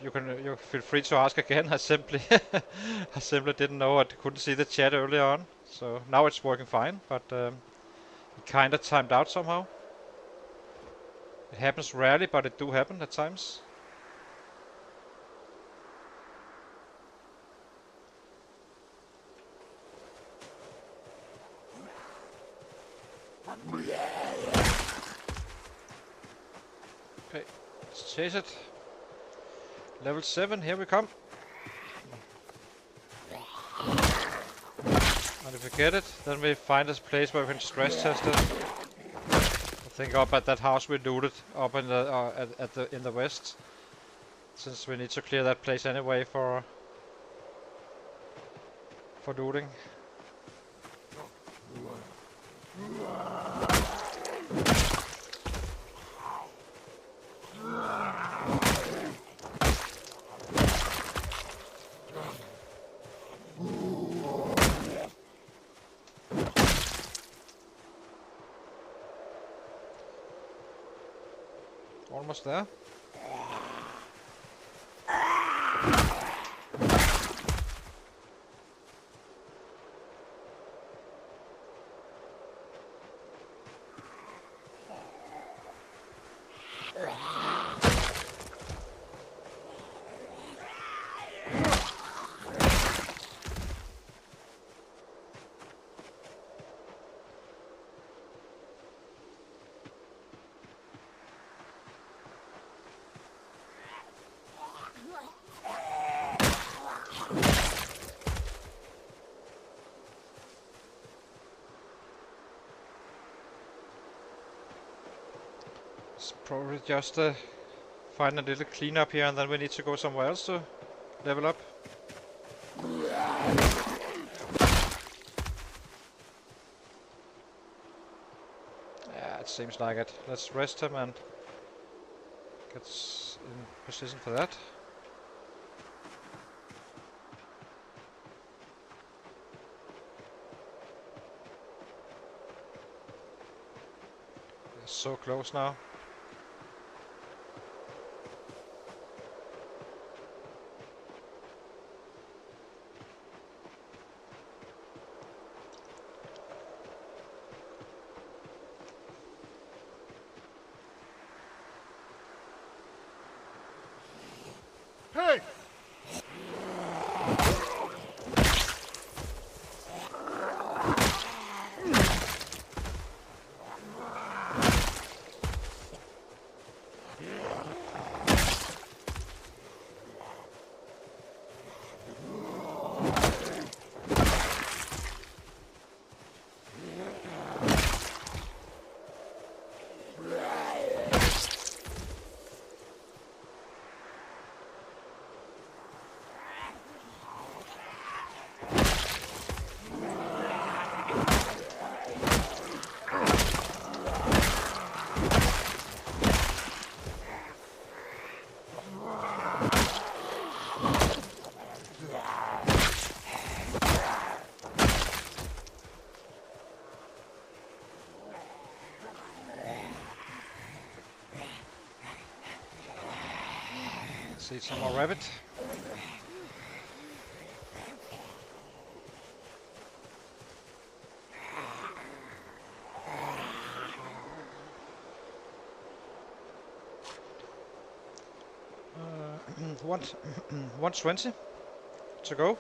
you feel free to ask again. I simply didn't know. I couldn't see the chat early on, so now it's working fine. But it kind of timed out somehow. It happens rarely, but it do happen at times. Okay, let's chase it. Level 7, here we come. And if we get it, then we find this place where we can stress test it. I think up at that house we looted up in the in the west, since we need to clear that place anyway for looting. Almost there. Probably just find a little cleanup here, and then we need to go somewhere else to level up. Yeah, it seems like it. Let's rest him and get in position for that. They're so close now.
Hey!
See some more rabbit. One, 120 to go.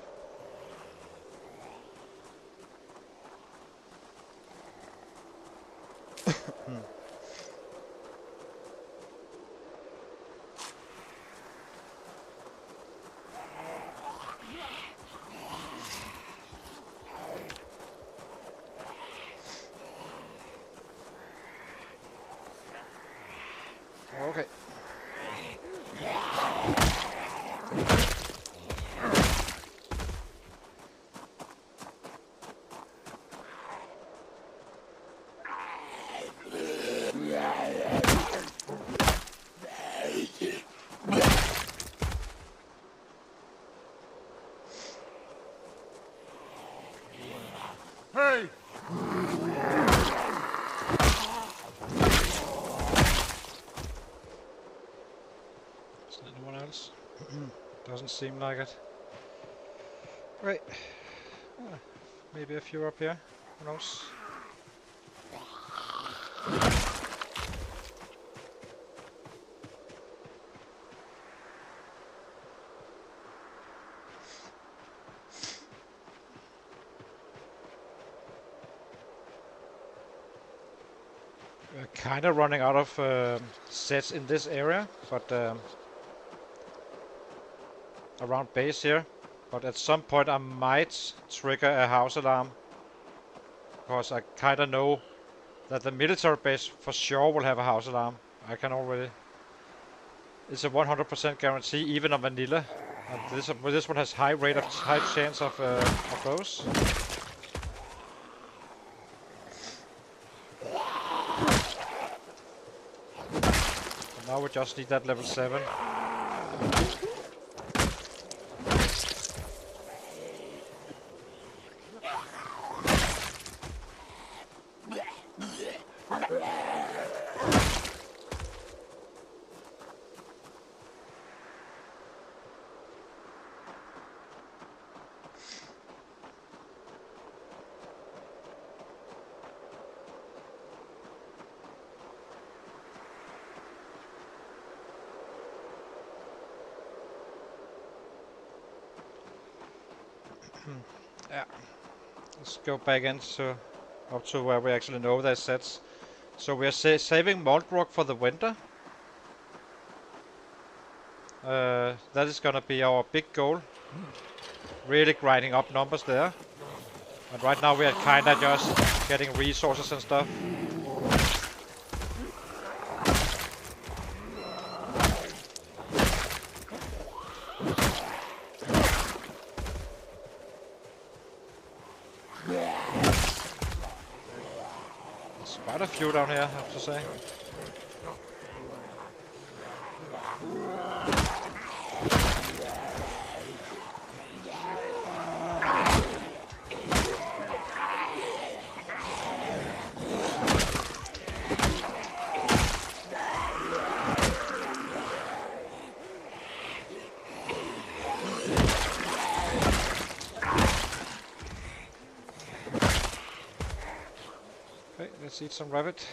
Okay.
Hey!
Is there anyone else? Doesn't seem like it. Right. Maybe a few up here. Who knows? We're kind of running out of sets in this area, but around base here. But at some point I might trigger a house alarm, because I kind of know that the military base for sure will have a house alarm. I can already. It's a 100% guarantee, even on vanilla. And this one has high chance of those. And now we just need that level 7. Yeah, let's go back into up to where we actually know there's sets. So we are saving Moldrock for the winter. That is gonna be our big goal. Really grinding up numbers there. And right now we are kinda just getting resources and stuff. Quite a few down here, I have to say. Okay, let's eat some rabbit.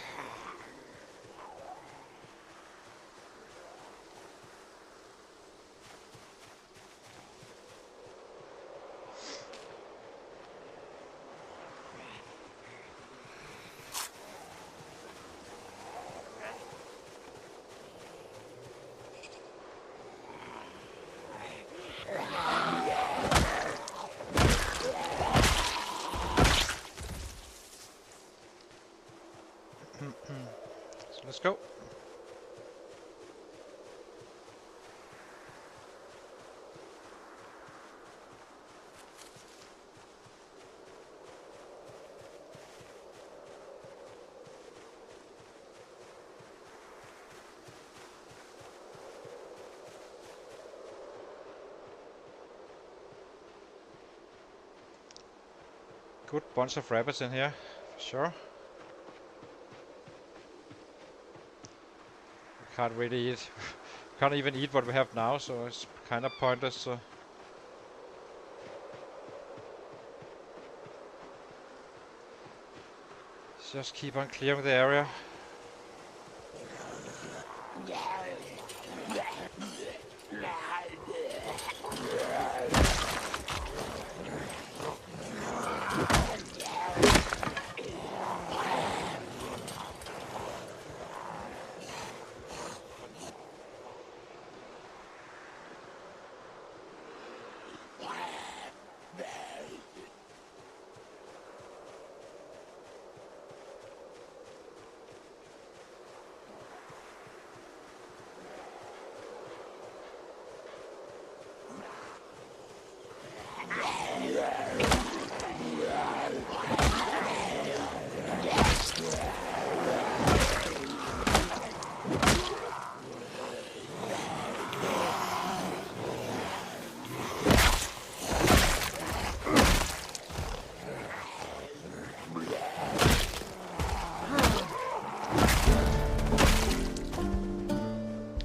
So let's go. Good bunch of rabbits in here, for sure. We can't really eat. Can't even eat what we have now, so it's kind of pointless. So just keep on clearing the area.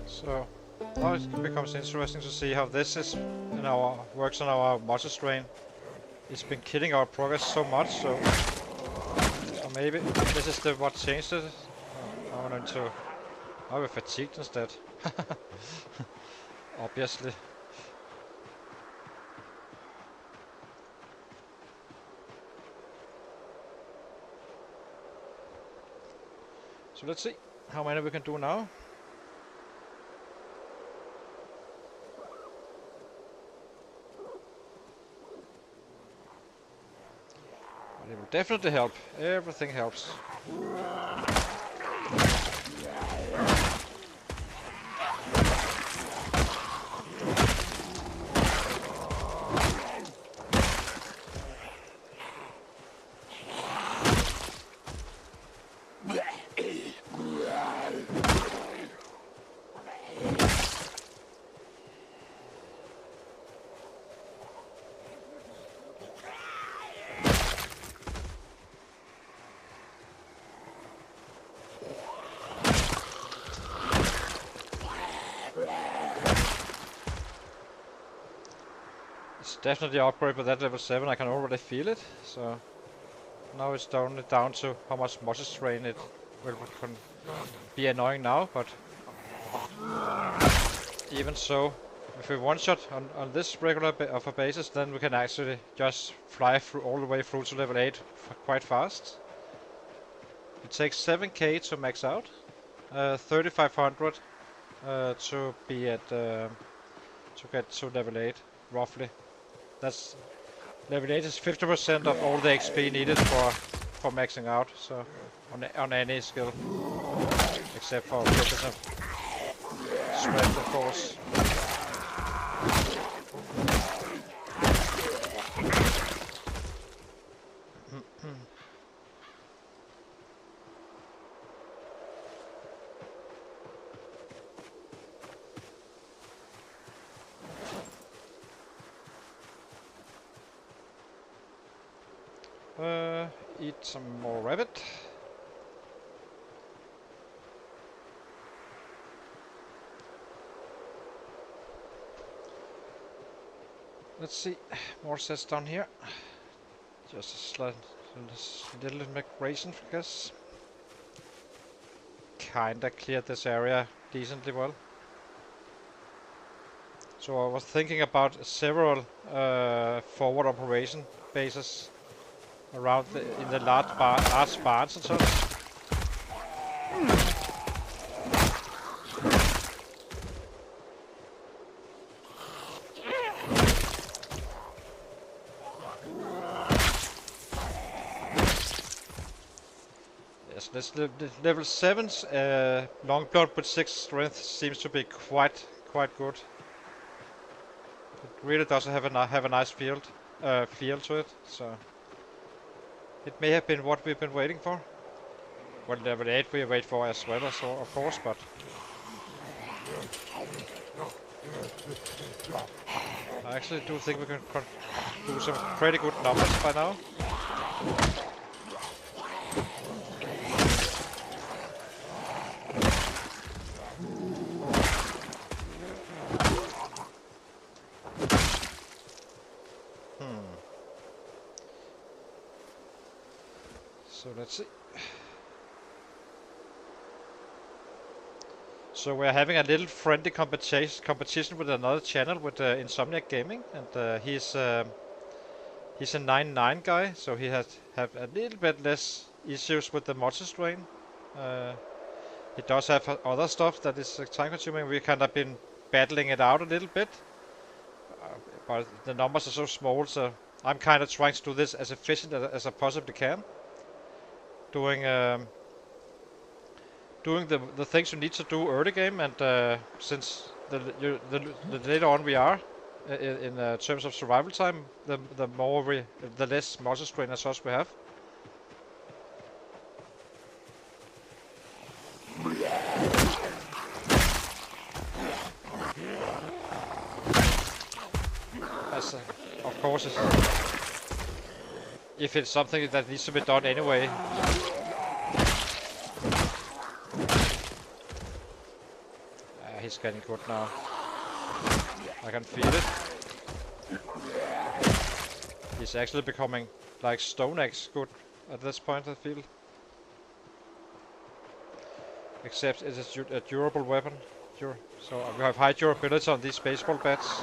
So now it becomes interesting to see how this is works on our muscle strain. It's been killing our progress so much, so maybe this is what changed it. I want to. Now we're fatigued instead. Obviously. So let's see how many we can do now. But it will definitely help. Everything helps. It's definitely upgrade with that level 7, I can already feel it, so now it's only down to how much muscle strain it will be annoying now, but even so, if we one-shot on this regular of a basis, then we can actually just fly through all the way through to level 8 quite fast. It takes 7k to max out, 3500 to be at to get to level 8 roughly. That's level 8 is 50% of all the XP needed for maxing out. So on any skill, except for fitness and strength, of course. Eat some more rabbit. Let's see, more sets down here. Just a little migration, I guess. Kinda cleared this area decently well. So I was thinking about several forward operation bases around in the large barns and such. Yes, this level 7's Longblood with 6 strength seems to be quite good. It really does have a nice feel to it, so it may have been what we've been waiting for. Well, level 8 we wait for as well, of course, but I actually do think we can do some pretty good numbers by now. So let's see. So we're having a little friendly competition with another channel with Insomniac Gaming, and he's a 9-9 guy, so he have a little bit less issues with the multi-strain. He does have other stuff that is time consuming. We kind of been battling it out a little bit, but the numbers are so small, so I'm kind of trying to do this as efficient as I possibly can. Doing the things you need to do early game, and since the later on we are in terms of survival time, the less muscle strain as such we have. As of course, if it's something that needs to be done anyway. He's getting good now. I can feel it. He's actually becoming like Stone Axe good at this point, I feel. Except it is a durable weapon. So we have high durability on these baseball bats.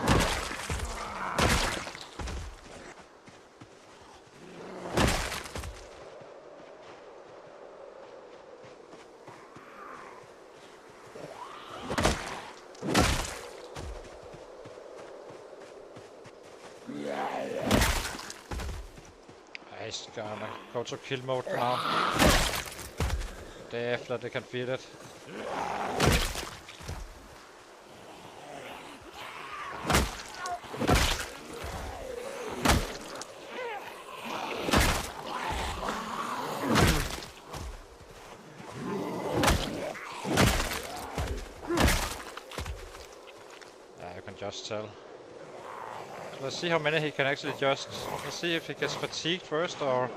He's gonna go to kill mode now. Definitely can feel it. You can just tell. Let's see how many he can actually just... Let's see if he gets fatigued first or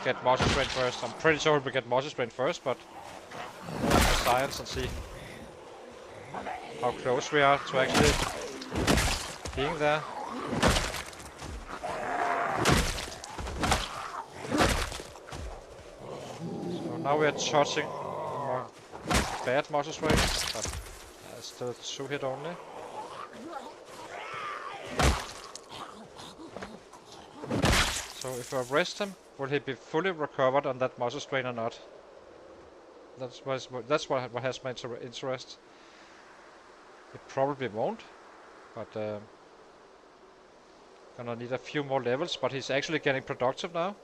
get muscle strain first. I'm pretty sure he'll get muscle strain first, but science and see how close we are to actually being there. So now we are touching more bad muscle strain, but still 2 hit only. So if I rest him, will he be fully recovered on that muscle strain or not? That's what has my interest. It probably won't, but gonna need a few more levels. But he's actually getting productive now,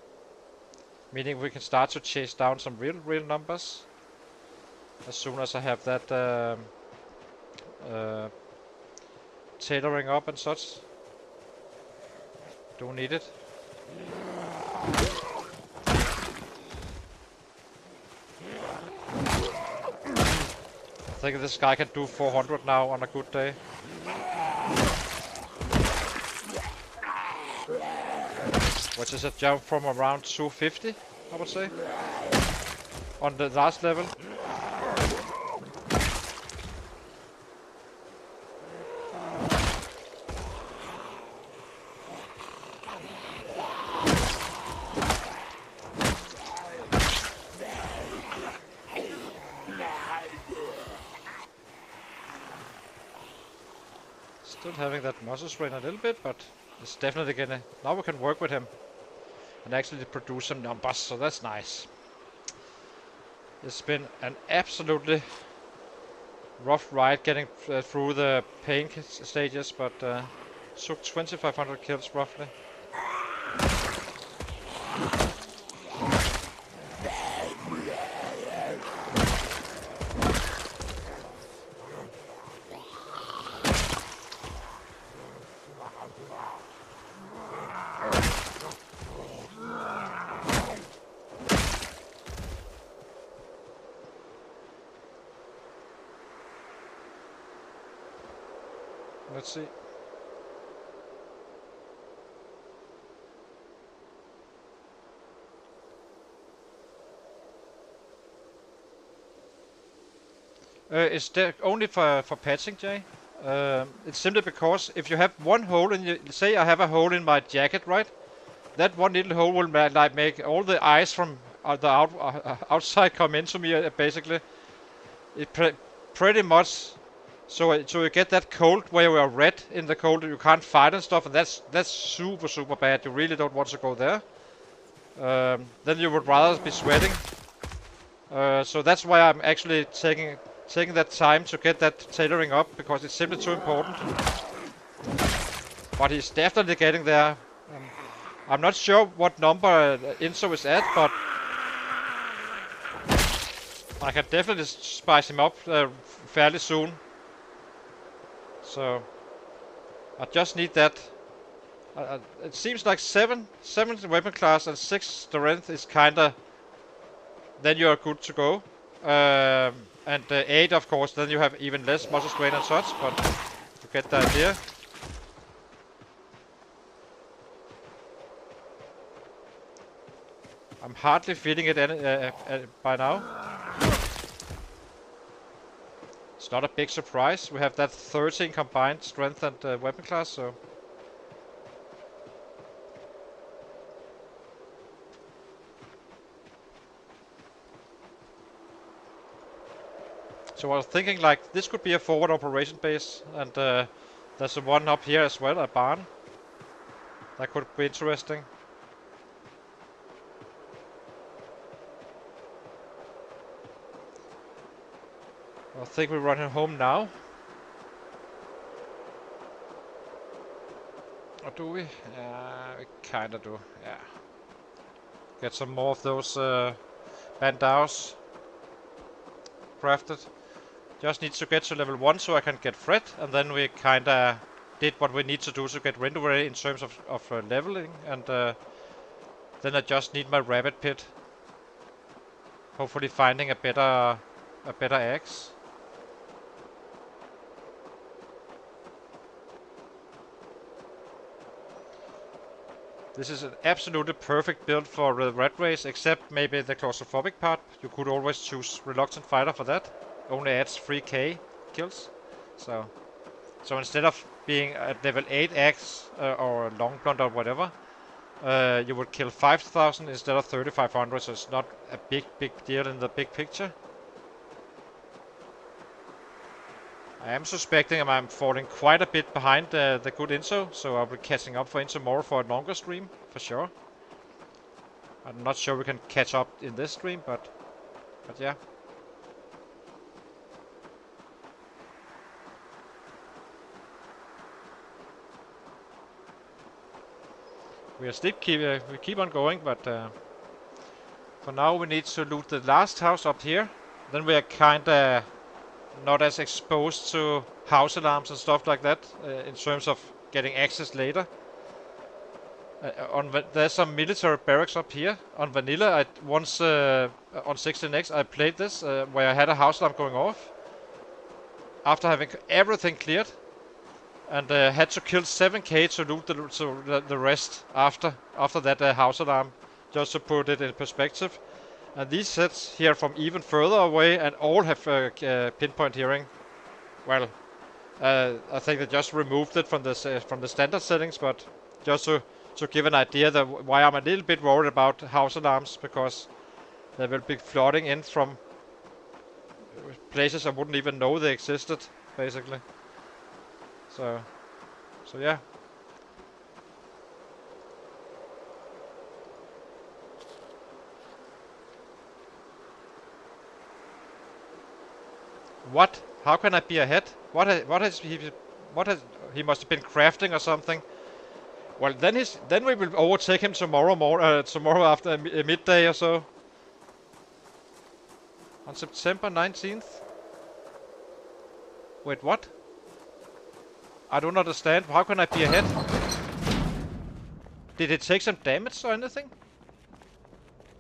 meaning we can start to chase down some real numbers as soon as I have that tailoring up and such. Don't need it. I think this guy can do 400 now on a good day. which is a jump from around 250, I would say, on the last level. Still having that muscle strain a little bit, but it's definitely gonna... Now we can work with him and actually produce some numbers, so that's nice. It's been an absolutely rough ride getting through the pain stages, but took 2500 kills roughly. Let's see. It's only for patching, Jay. It's simply because if you have one hole in your... Say I have a hole in my jacket, right? That one little hole will like make all the ice from the outside come into me, basically. It pretty much... So you get that cold where you are red in the cold, you can't fight and stuff, and that's super bad. You really don't want to go there. Then you would rather be sweating. So that's why I'm actually taking that time to get that tailoring up, because it's simply too important. But he's definitely getting there. I'm not sure what number Inso is at, but I can definitely spice him up fairly soon. So I just need that. It seems like 7 weapon class and 6 strength is kinda... Then you are good to go. And 8, of course, then you have even less muscle strain and such, but you get the idea. I'm hardly feeling it by now. It's not a big surprise. We have that 13 combined strength and weapon class, so... So I was thinking like this could be a forward operation base, and there's a one up here as well, a barn. That could be interesting. I think we're running home now. Or do we? We kinda do, yeah. Get some more of those bandaos crafted. Just need to get to level 1 so I can get Fred, and then we kinda did what we need to do to get Window ready in terms of leveling, and then I just need my rabbit pit. Hopefully finding a better axe. This is an absolutely perfect build for the red race, except maybe the claustrophobic part. You could always choose Reluctant Fighter for that. Only adds 3k kills. So instead of being at level 8 axe or long blunt or whatever, you would kill 5,000 instead of 3,500. So it's not a big deal in the big picture. I am suspecting I'm falling quite a bit behind the good Inso, so I'll be catching up for Inso more for a longer stream, for sure. I'm not sure we can catch up in this stream, but yeah. We keep on going, but for now we need to loot the last house up here. Then we are kinda not as exposed to house alarms and stuff like that in terms of getting access later. There's some military barracks up here on vanilla. Once on 16x I played this where I had a house alarm going off. After having everything cleared, and had to kill 7k to loot the rest after that house alarm, just to put it in perspective. And these sets here from even further away and all have pinpoint hearing. Well, I think they just removed it from the standard settings, but just to give an idea that why I'm a little bit worried about house alarms, because they will be flooding in from places I wouldn't even know they existed, basically. So yeah. What? How can I be ahead? What has he must have been crafting or something. Well, then we will overtake him tomorrow after midday or so. On September 19th. Wait, what? I don't understand. How can I be ahead? Did it take some damage or anything?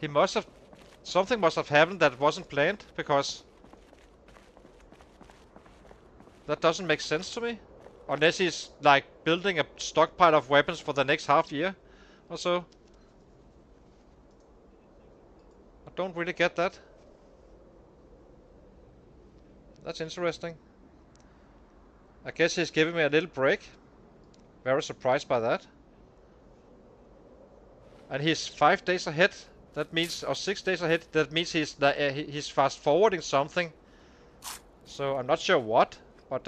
He must have... Something must have happened that wasn't planned, because... That doesn't make sense to me. Unless he's, like, building a stockpile of weapons for the next half year or so. I don't really get that. That's interesting. I guess he's giving me a little break. Very surprised by that. And he's 5 days ahead. That means, or 6 days ahead. That means he's fast forwarding something. So I'm not sure what, but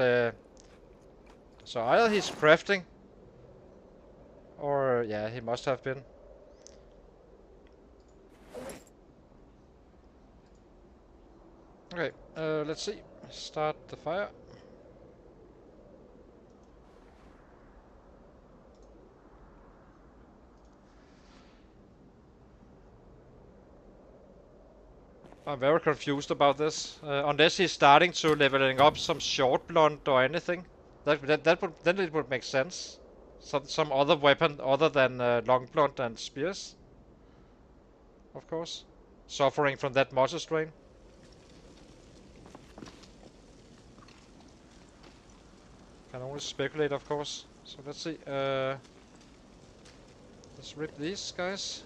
so either he's crafting, or yeah, he must have been. Okay, let's see. Start the fire. I'm very confused about this. Unless he's starting to leveling up some short blunt or anything, that would then it would make sense. Some other weapon other than long blunt and spears, of course. Suffering from that muscle strain. Can only speculate, of course. So let's see. Let's rip these guys.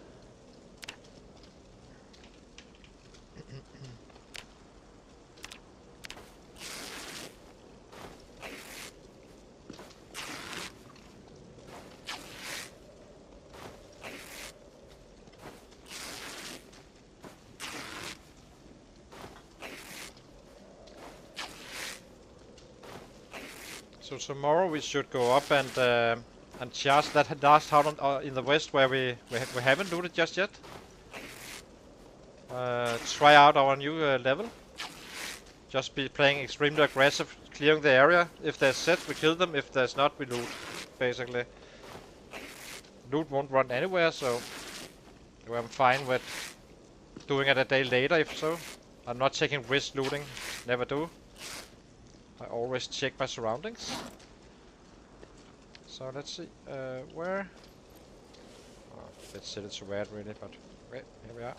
So tomorrow we should go up and charge that last town in the west where we haven't looted just yet. Try out our new level. Just be playing extremely aggressive, clearing the area. If there's sets, we kill them. If there's not, we loot. Basically, loot won't run anywhere, so I'm fine with doing it a day later if so. I'm not taking risk looting. Never do. I always check my surroundings. So let's see, where? Oh, let's set it to red really, but okay, here we are.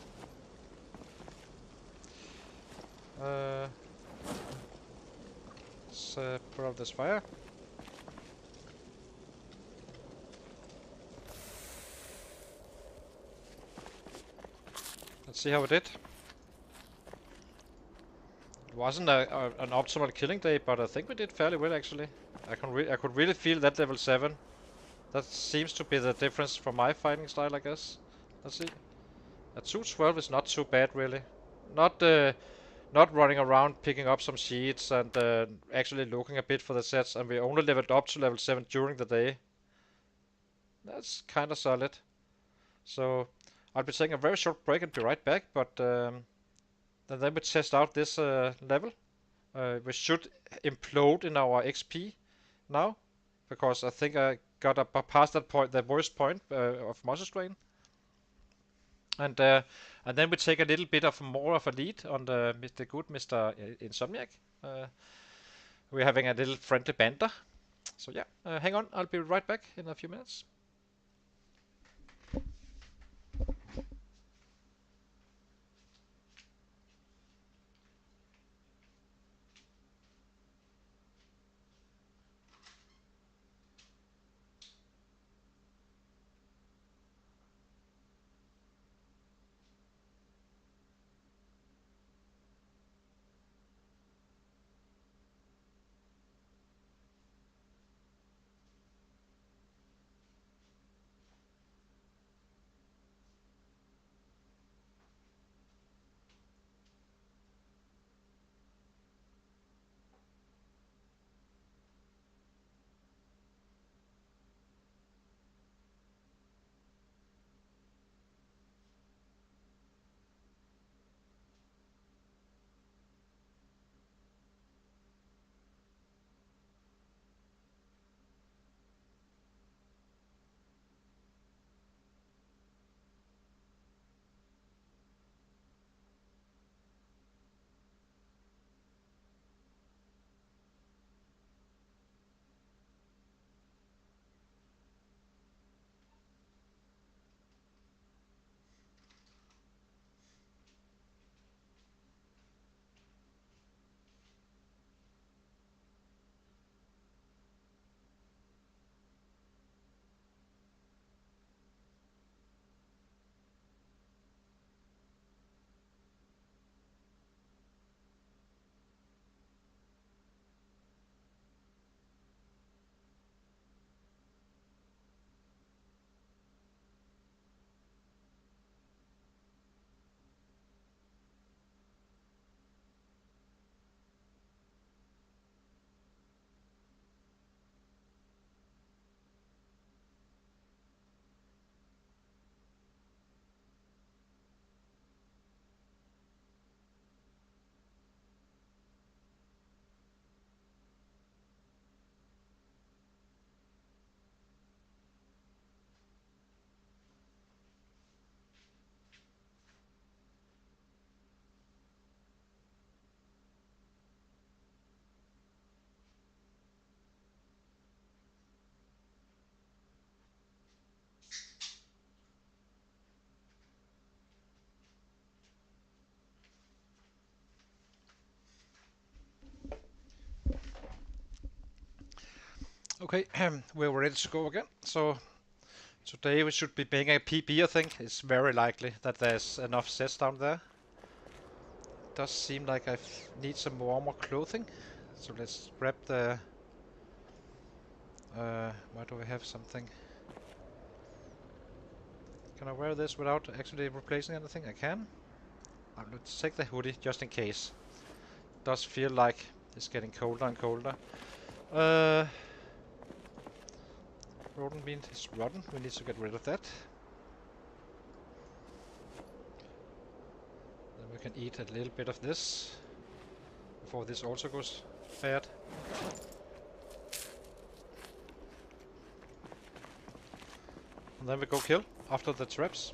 Let's put out this fire. Let's see how we did. It wasn't an optimal killing day, but I think we did fairly well actually. I could really feel that level 7. That seems to be the difference from my fighting style, I guess. Let's see. A 212 is not too bad really. Not running around picking up some sheets and actually looking a bit for the sets, and we only leveled up to level 7 during the day. That's kinda solid. So I'll be taking a very short break and be right back, but then we test out this level. We should implode in our XP now, because I think I got past that point, the worst point of muscle strain. And then we take a little bit of more of a lead on the good Mr. Insomniac. We're having a little friendly banter. So yeah, hang on, I'll be right back in a few minutes. Okay, we're ready to go again. So today we should be paying a PB, I think. It's very likely that there's enough sets down there. Does seem like I need some warmer clothing. So let's grab the... why do we have something? Can I wear this without actually replacing anything? I can. Let's take the hoodie just in case. Does feel like it's getting colder and colder. Rodent meat is rotten. We need to get rid of that. Then we can eat a little bit of this before this also goes bad. And then we go kill after the traps.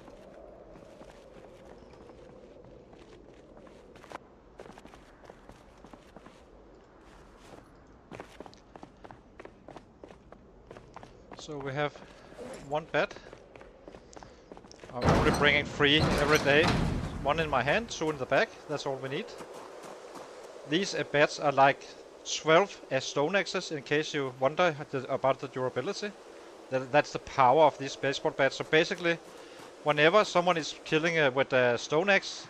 So we have one bed. I'm only bringing 3 every day. 1 in my hand, 2 in the back. That's all we need. These beds are like 12 stone axes, in case you wonder about the durability. That's the power of these baseball bats. So basically, whenever someone is killing with a stone axe,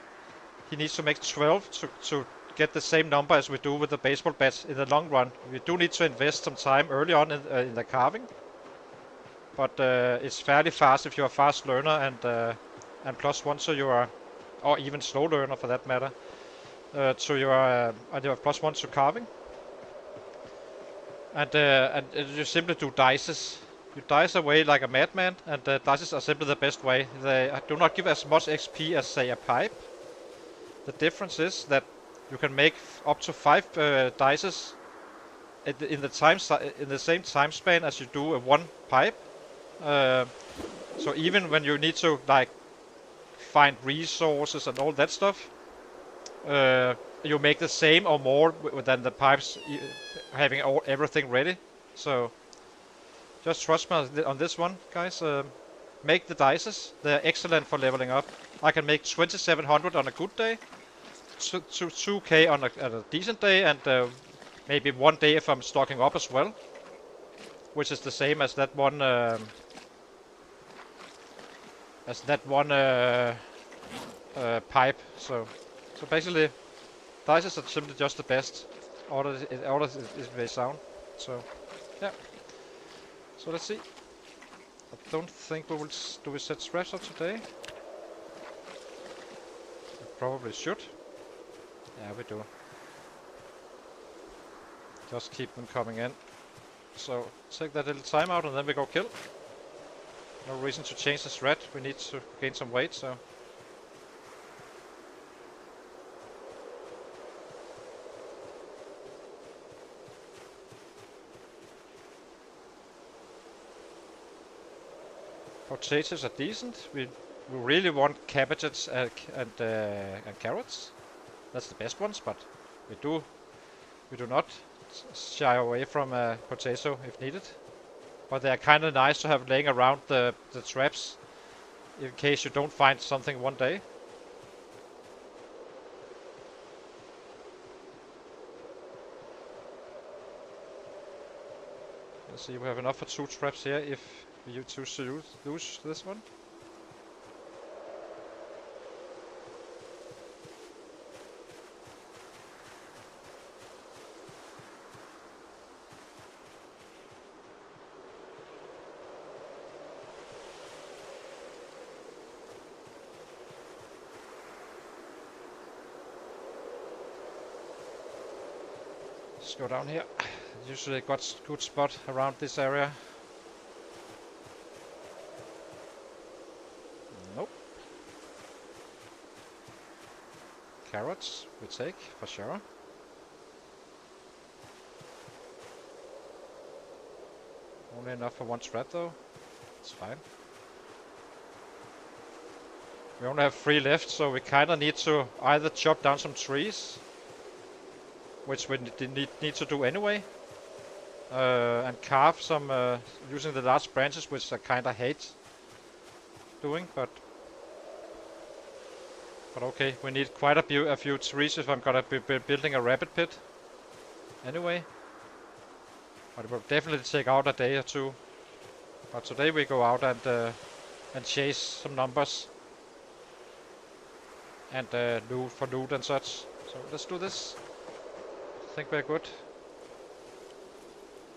he needs to make 12 to get the same number as we do with the baseball bats in the long run. We do need to invest some time early on in the carving, but it's fairly fast if you're a fast learner and +1, so you are, or even slow learner for that matter. So you are +1 to carving, and you simply do dices. You dice away like a madman, and dices are simply the best way. They do not give as much XP as, say, a pipe. The difference is that you can make up to 5 dices in the same time span as you do a 1 pipe. So even when you need to like find resources and all that stuff, you make the same or more than the pipes having everything ready. So just trust me on this one, guys. Make the dices. They're excellent for leveling up. I can make 2700 on a good day, 2k on a decent day, and maybe 1 day if I'm stocking up as well, which is the same as that one. Pipe. So basically, dices are simply just the best. Order is very sound. So yeah. So let's see. I don't think we will. Do we set scraps up today? We probably should. Yeah, we do. Just keep them coming in. So take that little time out and then we go kill. No reason to change the thread. We need to gain some weight, so. Potatoes are decent. We really want cabbages and carrots. That's the best ones, but we do not shy away from a potato if needed. But they are kind of nice to have laying around the traps in case you don't find something one day. Let's see, we have enough for 2 traps here if you choose to use this one. Let's go down here. Usually got good spot around this area. Nope. Carrots we take for sure. Only enough for 1 thread though. It's fine. We only have 3 left, so we kinda need to either chop down some trees, which we need to do anyway, and carve some using the large branches, which I kinda hate doing, but okay, we need quite a few trees if I'm gonna be building a rabbit pit anyway. But it will definitely take out a day or two. But today we go out and chase some numbers. And loot for loot and such. So let's do this. I think we're good.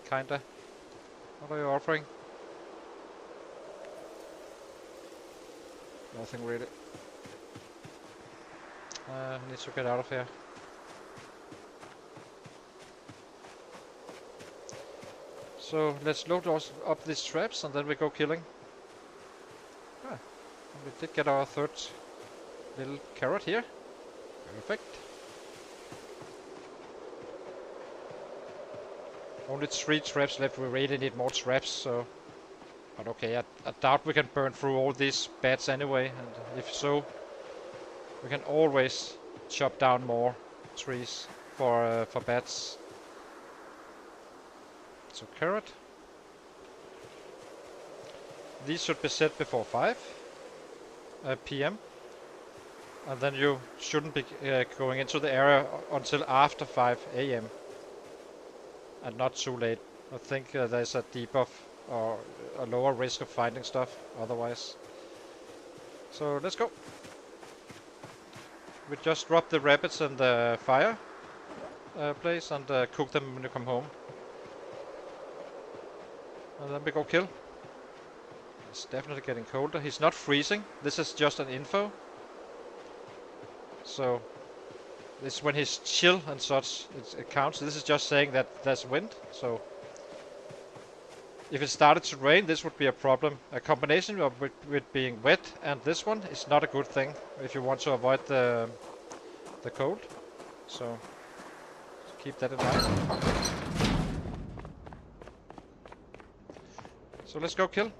Kinda. What are you offering? Nothing really. Need to get out of here. So let's load up these traps and then we go killing. Ah, we did get our third little carrot here. Perfect. Only 3 traps left. We really need more traps, so... But okay, I doubt we can burn through all these bats anyway, and if so, we can always chop down more trees for bats. So carrot. These should be set before 5 p.m. And then you shouldn't be going into the area until after 5 a.m. And not too late. I think there's a debuff or a lower risk of finding stuff otherwise. So let's go. We just drop the rabbits in the fire place and cook them when you come home. And then we go kill. It's definitely getting colder. He's not freezing. This is just an info. So this when he's chill and such, it counts. This is just saying that there's wind. So if it started to rain, this would be a problem. A combination of with being wet and this one is not a good thing if you want to avoid the cold. So keep that in mind. So let's go kill.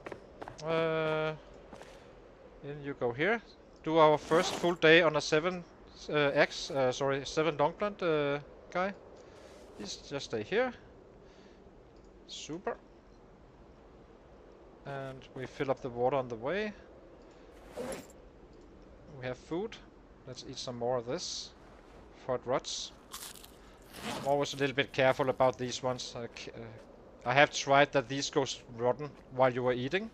In you go here. Do our first full day on a 7 long plant guy. Please just stay here. Super. And we fill up the water on the way. We have food. Let's eat some more of this before it rots. I'm always a little bit careful about these ones. I have tried that these go rotten while you were eating.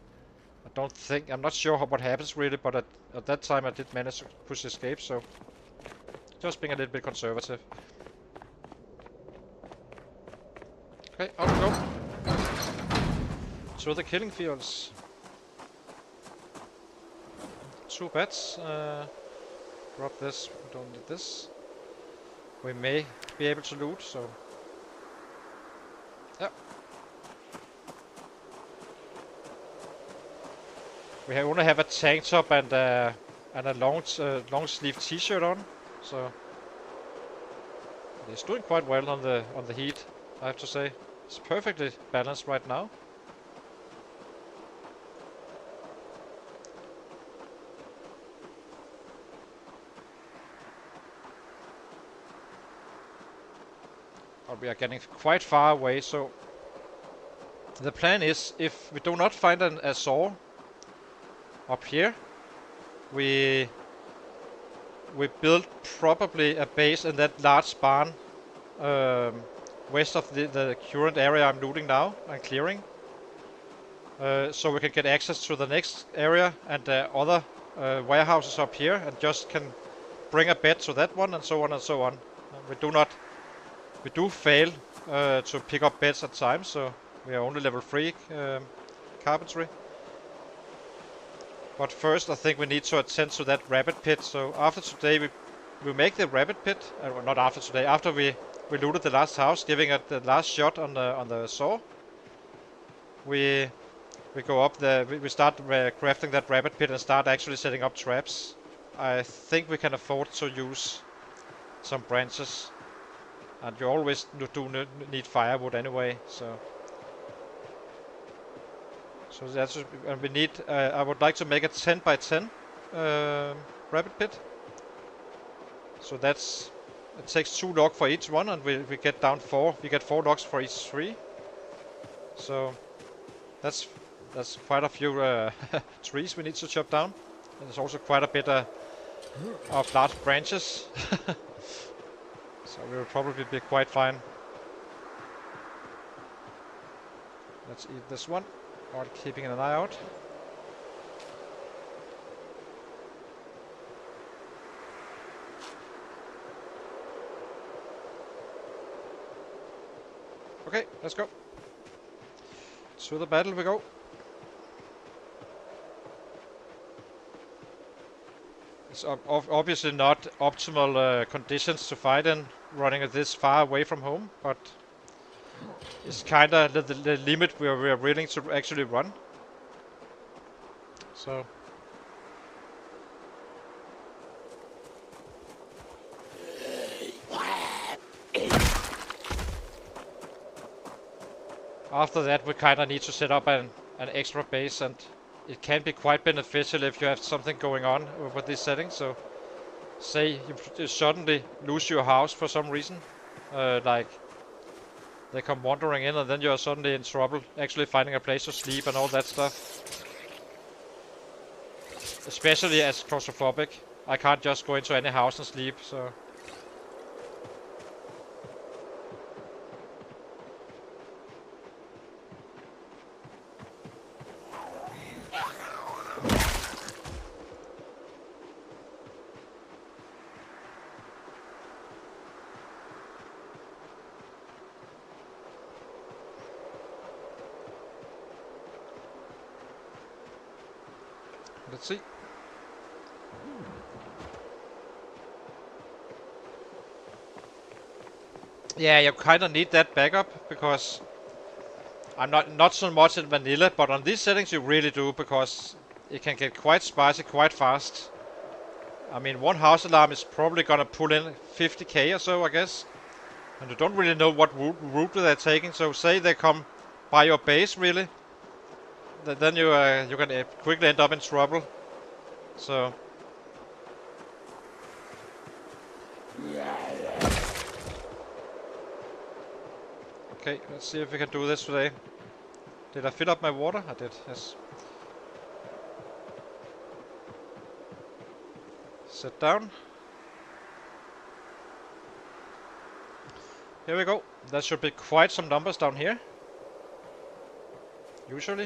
I'm not sure what happens really, but at that time I did manage to push escape, so just being a little bit conservative. Okay, out we go. To the killing fields. 2 bats. Drop this, we don't need this. We may be able to loot, so... Yeah. We only have a tank top and a long sleeve t-shirt on, so it's doing quite well on the heat, I have to say. It's perfectly balanced right now. But we are getting quite far away, so the plan is if we do not find a saw up here, we build probably a base in that large barn west of the current area I'm looting now and clearing, so we can get access to the next area and other warehouses up here, and just can bring a bed to that one and so on and so on. We do fail to pick up beds at times, so we are only level 3 carpentry. But first I think we need to attend to that rabbit pit, so after today we make the rabbit pit, well, not after today, after we looted the last house, giving it the last shot on the saw. We go up there, we start crafting that rabbit pit and start actually setting up traps. I think we can afford to use some branches. And you always do need firewood anyway, so that's, and we need. I would like to make a 10 by 10 rabbit pit. So it takes 2 logs for each one, and we get down 4. We get 4 logs for each 3. So that's quite a few trees we need to chop down, and there's also quite a bit of large branches. So we will probably be quite fine. Let's eat this one while keeping an eye out. Okay, let's go. To the battle we go. It's obviously not optimal conditions to fight in, running it this far away from home, but it's kinda the limit where we are willing to actually run. So after that we kinda need to set up an extra base, and it can be quite beneficial if you have something going on with this setting. So say you suddenly lose your house for some reason, like they come wandering in and then you are suddenly in trouble actually finding a place to sleep and all that stuff. Especially as claustrophobic, I can't just go into any house and sleep, so... Let's see. Yeah, you kind of need that backup, because I'm not so much in vanilla, but on these settings you really do, because it can get quite spicy quite fast. I mean, one house alarm is probably gonna pull in 50k or so, I guess. And you don't really know what route they're taking, so say they come by your base, really. Then you can quickly end up in trouble. So... Okay, let's see if we can do this today. Did I fill up my water? I did, yes. Sit down. Here we go. There should be quite some numbers down here. Usually.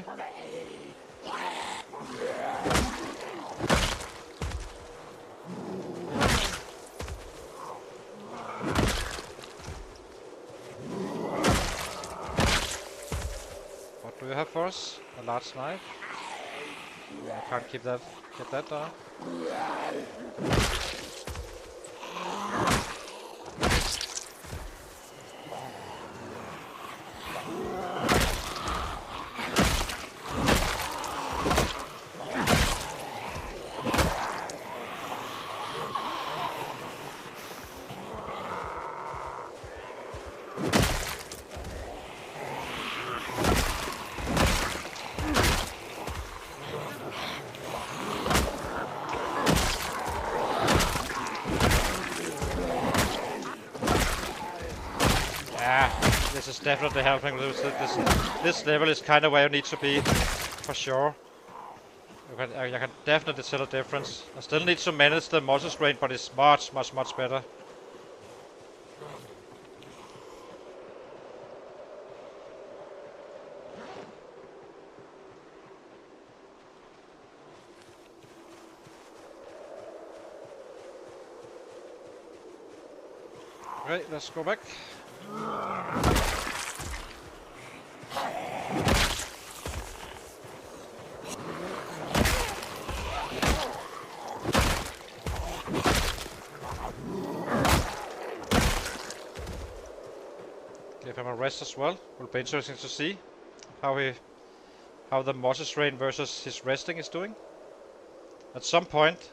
What do you have for us? A large knife? I can't get that down. This is definitely helping. This level is kind of where you need to be, for sure. I can definitely tell a difference. I still need to manage the muscle strain, but it's much better. Okay, let's go back. Give him a rest as well. Will be interesting to see how the muscle strain versus his resting is doing. At some point,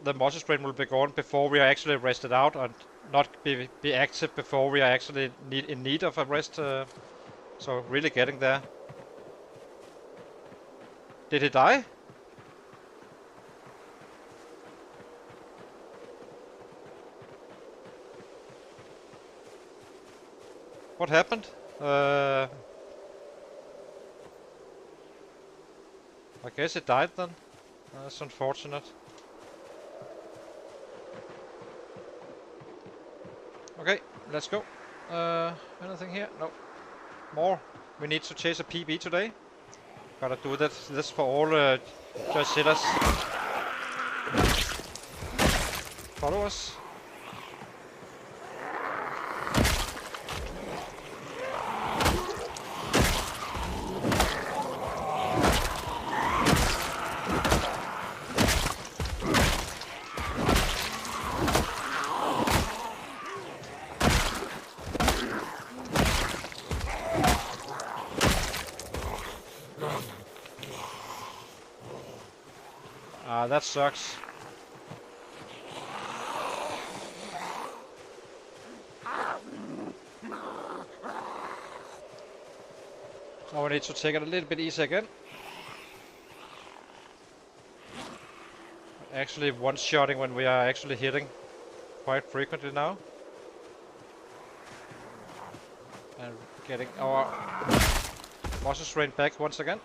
the muscle strain will be gone before we are actually rested out, and not be active before we are actually in need of a rest. So really getting there. Did he die? What happened? I guess he died then. That's unfortunate. Okay, let's go. Anything here? No. More. We need to chase a PB today. Gotta do this for all Chisel followers. That sucks. Now we need to take it a little bit easy again. Actually one-shotting when we are actually hitting quite frequently now. And getting our muscle strain back once again.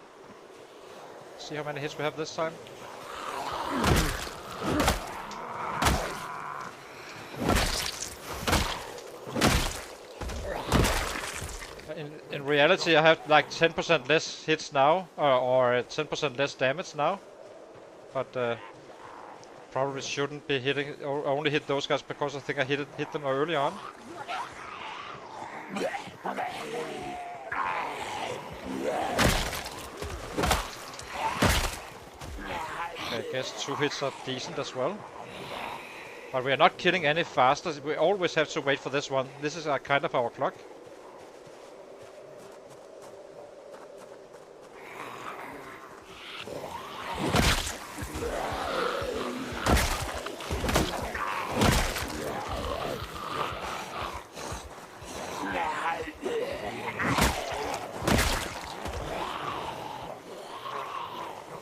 See how many hits we have this time. In reality, I have like 10% less hits now, or 10% less damage now. But probably shouldn't be hitting, or only hit those guys because I think I hit them early on. I guess 2 hits are decent as well. But we are not killing any faster. We always have to wait for this one. This is kind of our clock.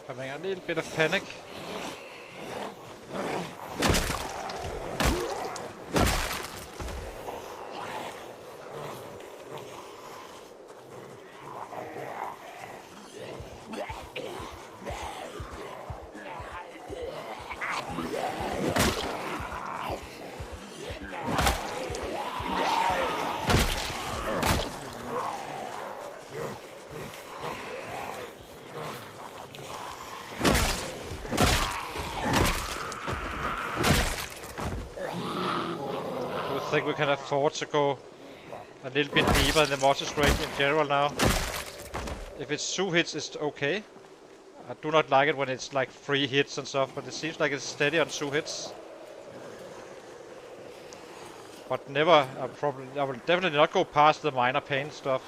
Having a little bit of panic. I think we can afford to go a little bit deeper in the mortar straight in general now. If it's 2 hits, it's okay. I do not like it when it's like 3 hits and stuff, but it seems like it's steady on 2 hits. But never a problem. I will definitely not go past the minor pain stuff.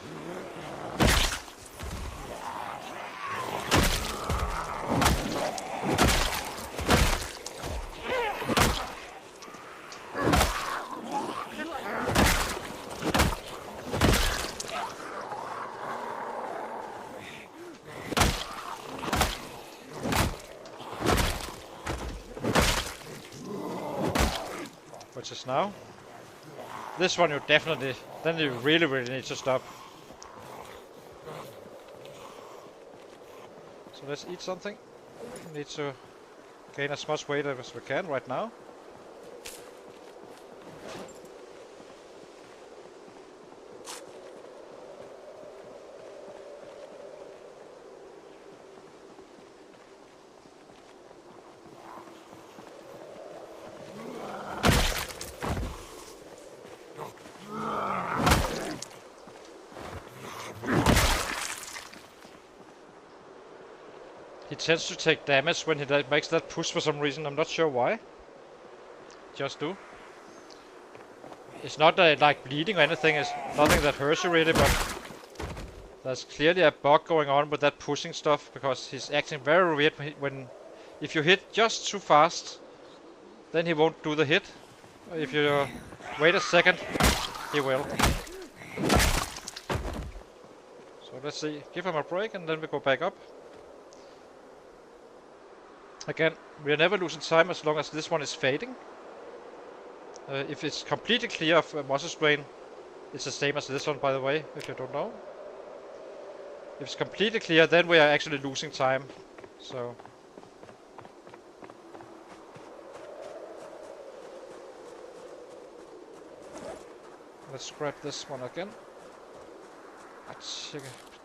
Which is now. This one you definitely, then you really need to stop. So let's eat something. We need to gain as much weight as we can right now. He tends to take damage when he makes that push for some reason. I'm not sure why. Just do. It's not like bleeding or anything. It's nothing that hurts you really, but there's clearly a bug going on with that pushing stuff because he's acting very weird when if you hit just too fast, then he won't do the hit. If you wait a second, he will. So let's see. Give him a break and then we go back up. Again, we are never losing time as long as this one is fading. If it's completely clear of muscle strain, it's the same as this one, by the way, if you don't know. If it's completely clear, then we are actually losing time. So let's grab this one again.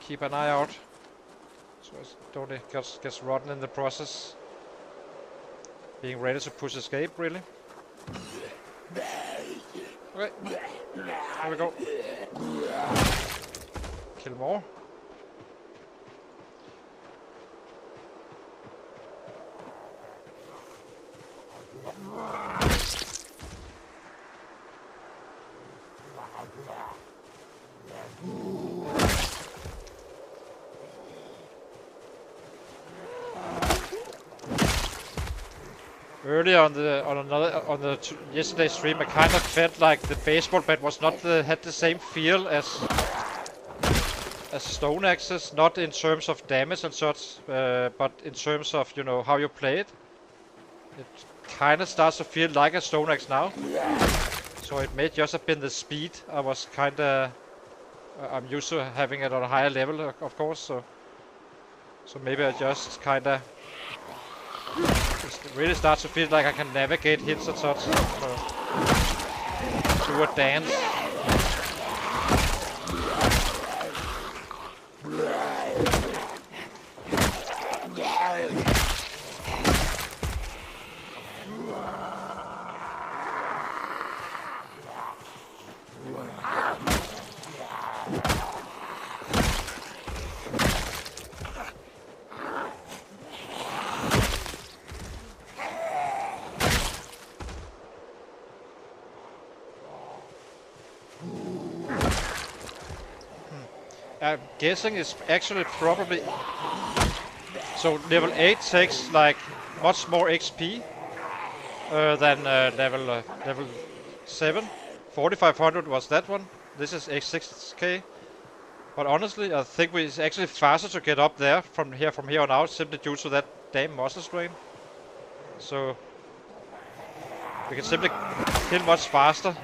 keep an eye out, so I don't get rotten in the process. Being ready to push escape, really. Okay, there we go. Kill more. Earlier on yesterday's stream, I kind of felt like the baseball bat was not had the same feel as stone axes, not in terms of damage and such, but in terms of how you play it. It kind of starts to feel like a stone axe now. So it may just have been the speed. I was kind of I'm used to having it on a higher level, of course. So maybe I just kind of really starts to feel like I can navigate hits and such. So do a dance. I'm guessing it's actually probably so level 8 takes like much more XP than level 7. 4500 was that one. This is X6K. But honestly, I think it's actually faster to get up there from here on out, simply due to that damn muscle strain. So we can simply kill much faster.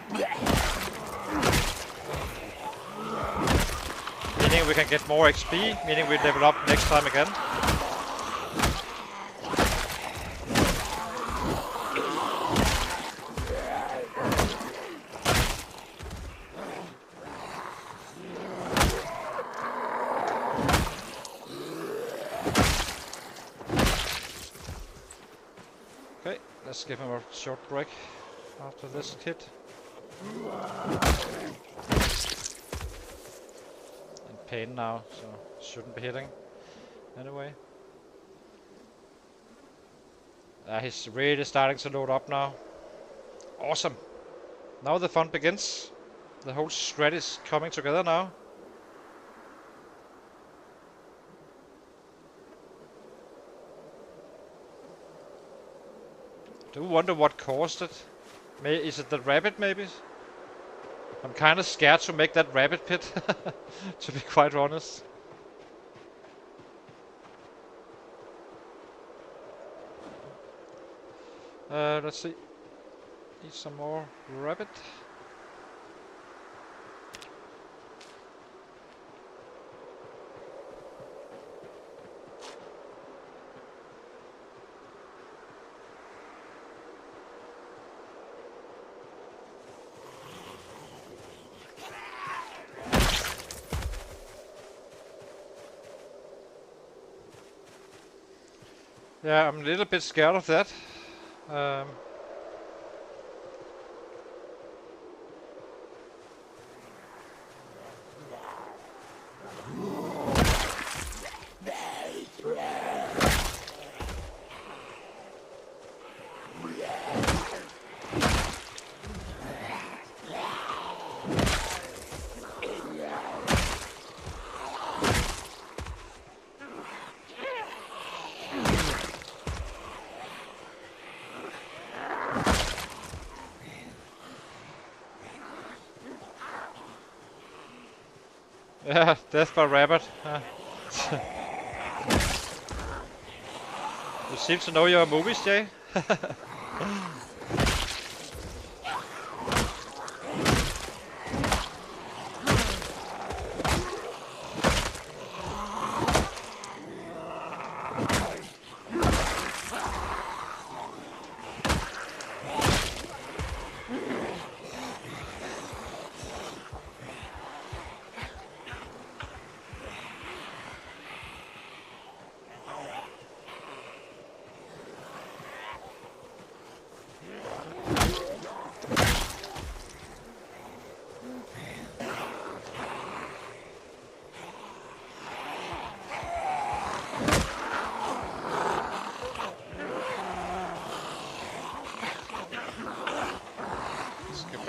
Meaning we can get more XP, meaning we level up next time again. Okay, let's give him a short break after this hit. Pain now, so shouldn't be hitting anyway. He's really starting to load up now. Awesome. Now the fun begins. The whole strat is coming together now. Do wonder what caused it. Is it the rabbit maybe? I'm kind of scared to make that rabbit pit, to be quite honest. Let's see. Eat some more rabbit. Yeah, I'm a little bit scared of that. Yeah, death by rabbit. You seem to know your movies, Jay.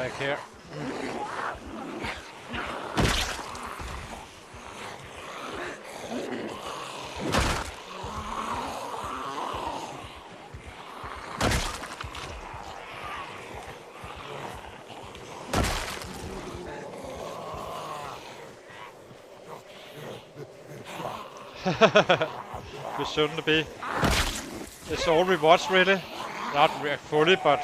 back here. You shouldn't be. It's all we watch, really. Not fully, but...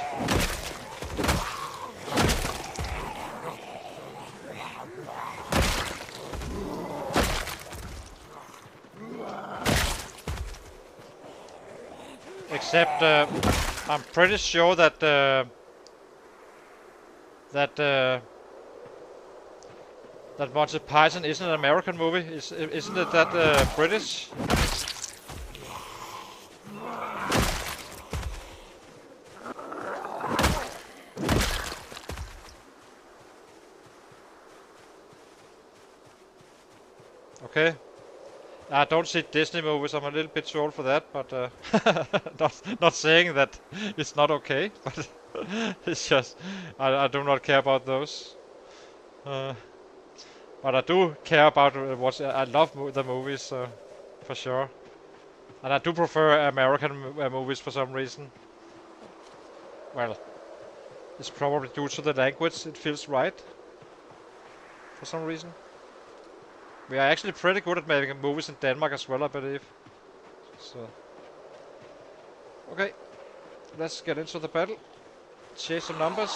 Except, I'm pretty sure that... that Monty Python isn't an American movie. Isn't it that British? Okay. I don't see Disney movies. I'm a little bit too old for that, but not saying that it's not okay, but it's just I do not care about those. But I do care about what I love the movies for sure, and I do prefer American movies for some reason. Well, it's probably due to the language. It feels right for some reason. We are actually pretty good at making movies in Denmark as well, I believe. So, okay, let's get into the battle. Chase some numbers.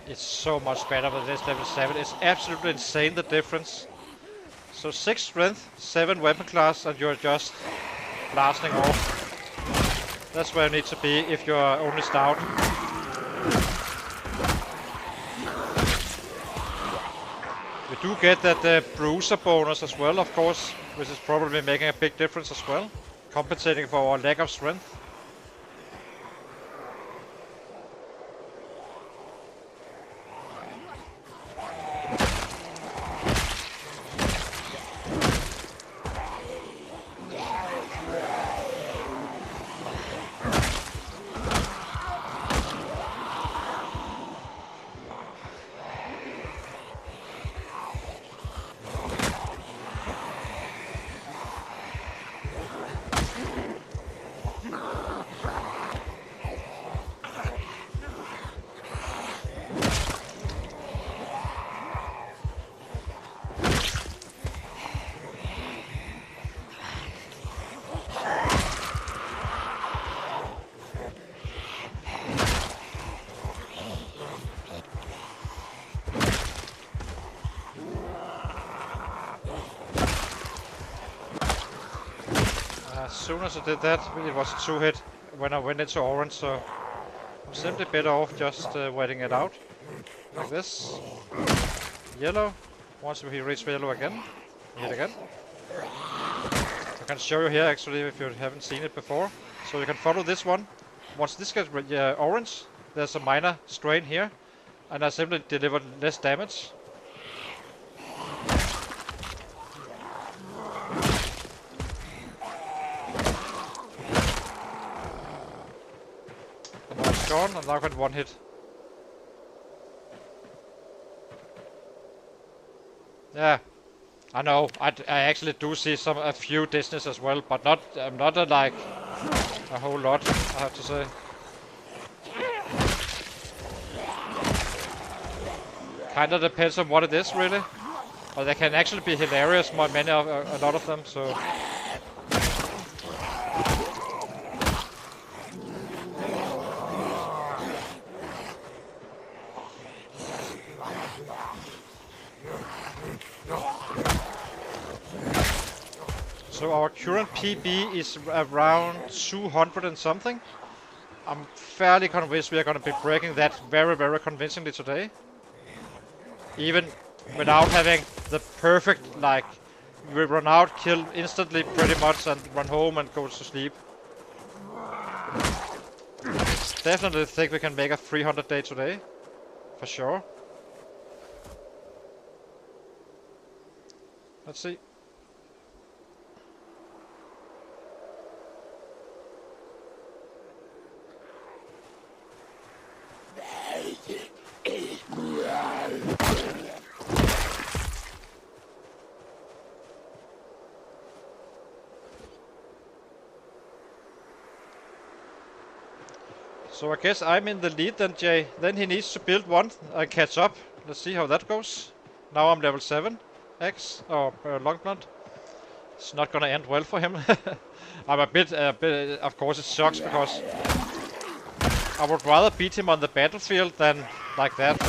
It's so much better with this level 7. It's absolutely insane, the difference. So 6 strength, 7 weapon class, and you're just blasting off. That's where you need to be if you're only stout. We do get that bruiser bonus as well, of course, which is probably making a big difference as well, compensating for our lack of strength. As soon as I did that, it was a 2-hit when I went into orange, so I'm simply better off just waiting it out. Like this. Yellow. Once we reach yellow again, hit again. I can show you here actually if you haven't seen it before. So you can follow this one. Once this gets orange, there's a minor strain here, and I simply delivered less damage. Gone, and now I got 1 hit. Yeah, I know. I actually do see a few Disneys as well, but not like a whole lot, I have to say. Kinda depends on what it is, really. But they can actually be hilarious, a lot of them. So. So our current PB is around 200 and something. I'm fairly convinced we are going to be breaking that very, very convincingly today. Even without having the perfect, like, we run out, kill instantly pretty much, and run home and go to sleep. Definitely think we can make a 300 day today. For sure. Let's see. So I guess I'm in the lead then, Jay. Then he needs to build one and catch up. Let's see how that goes. Now I'm level 7. X, or long blunt. It's not gonna end well for him. I'm a bit, of course it sucks because I would rather beat him on the battlefield than like that.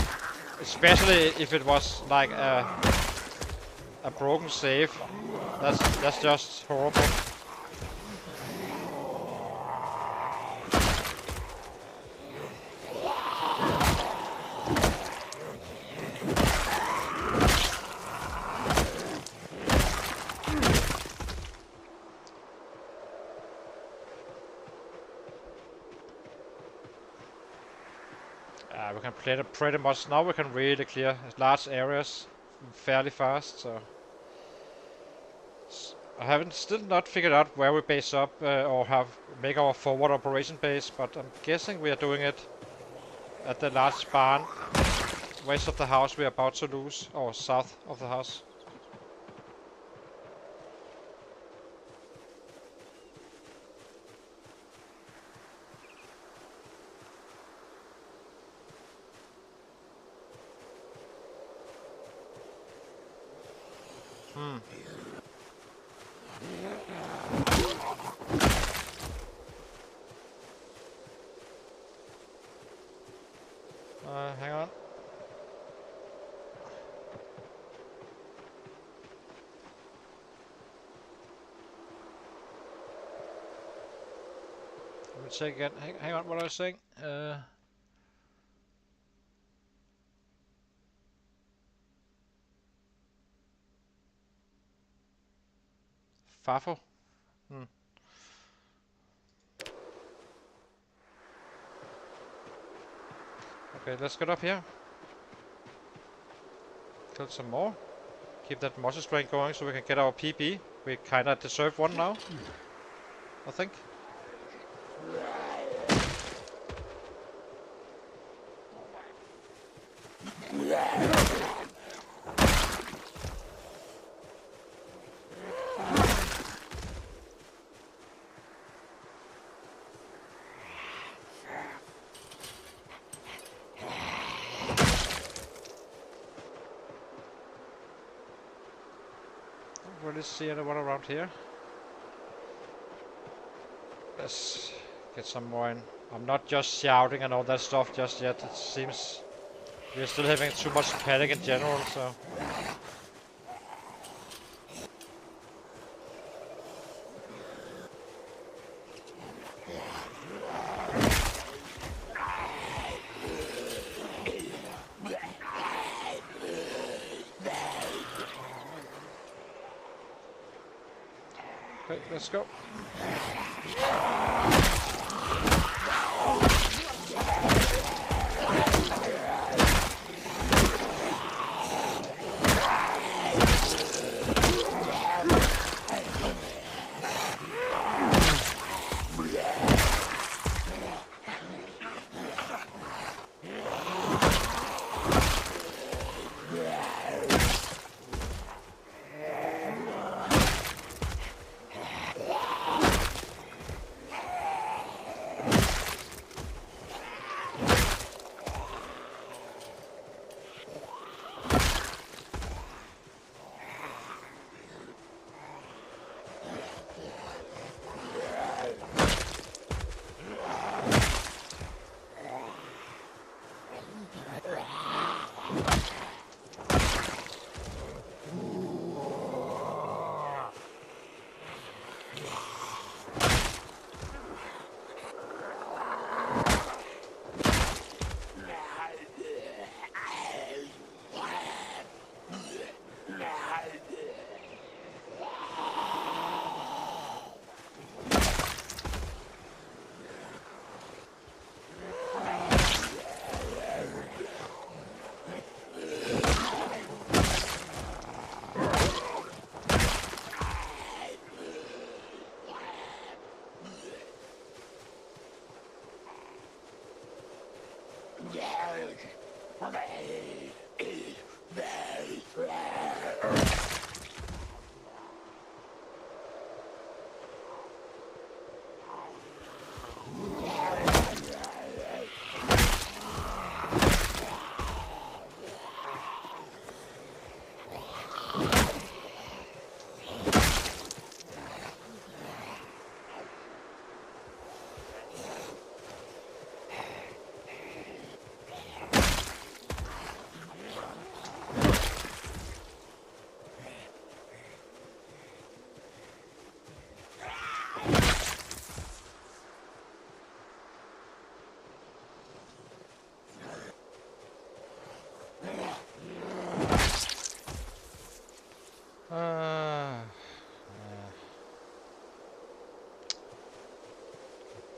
Especially if it was like a broken save. That's just horrible. We can play it pretty much now. We can really clear large areas fairly fast. So I haven't still not figured out where we base up or make our forward operation base, but I'm guessing we are doing it at the large barn west of the house we are about to lose, or south of the house. Hang on. Let me check again. Hang on, what I was saying. Fafo. Okay, let's get up here. Kill some more. Keep that muscle strength going so we can get our PP. We kinda deserve one now, I think. Really see anyone around here. Let's get some more in. I'm not just shouting and all that stuff just yet. It seems we're still having too much panic in general, so. Okay, let's go.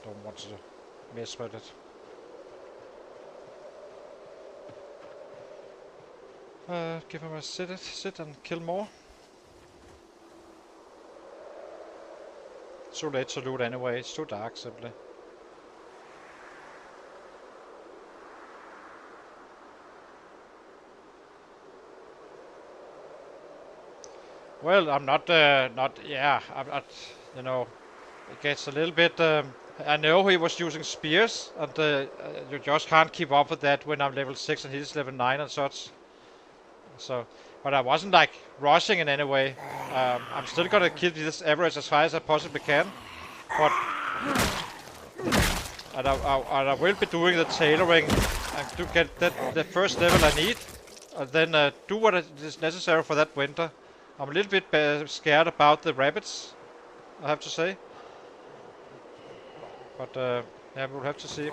Don't want to mess with it. Give him a sit and kill more. Too late to loot anyway, it's too dark simply. Well, I'm not, yeah, I'm not, you know, it gets a little bit, I know he was using spears, and you just can't keep up with that when I'm level 6 and he's level 9 and such. So, but I wasn't like rushing in any way. I'm still gonna keep this average as high as I possibly can, but and I will be doing the tailoring and to get the first level I need, and then do what is necessary for that winter. I'm a little bit scared about the rabbits, I have to say, but yeah, we'll have to see.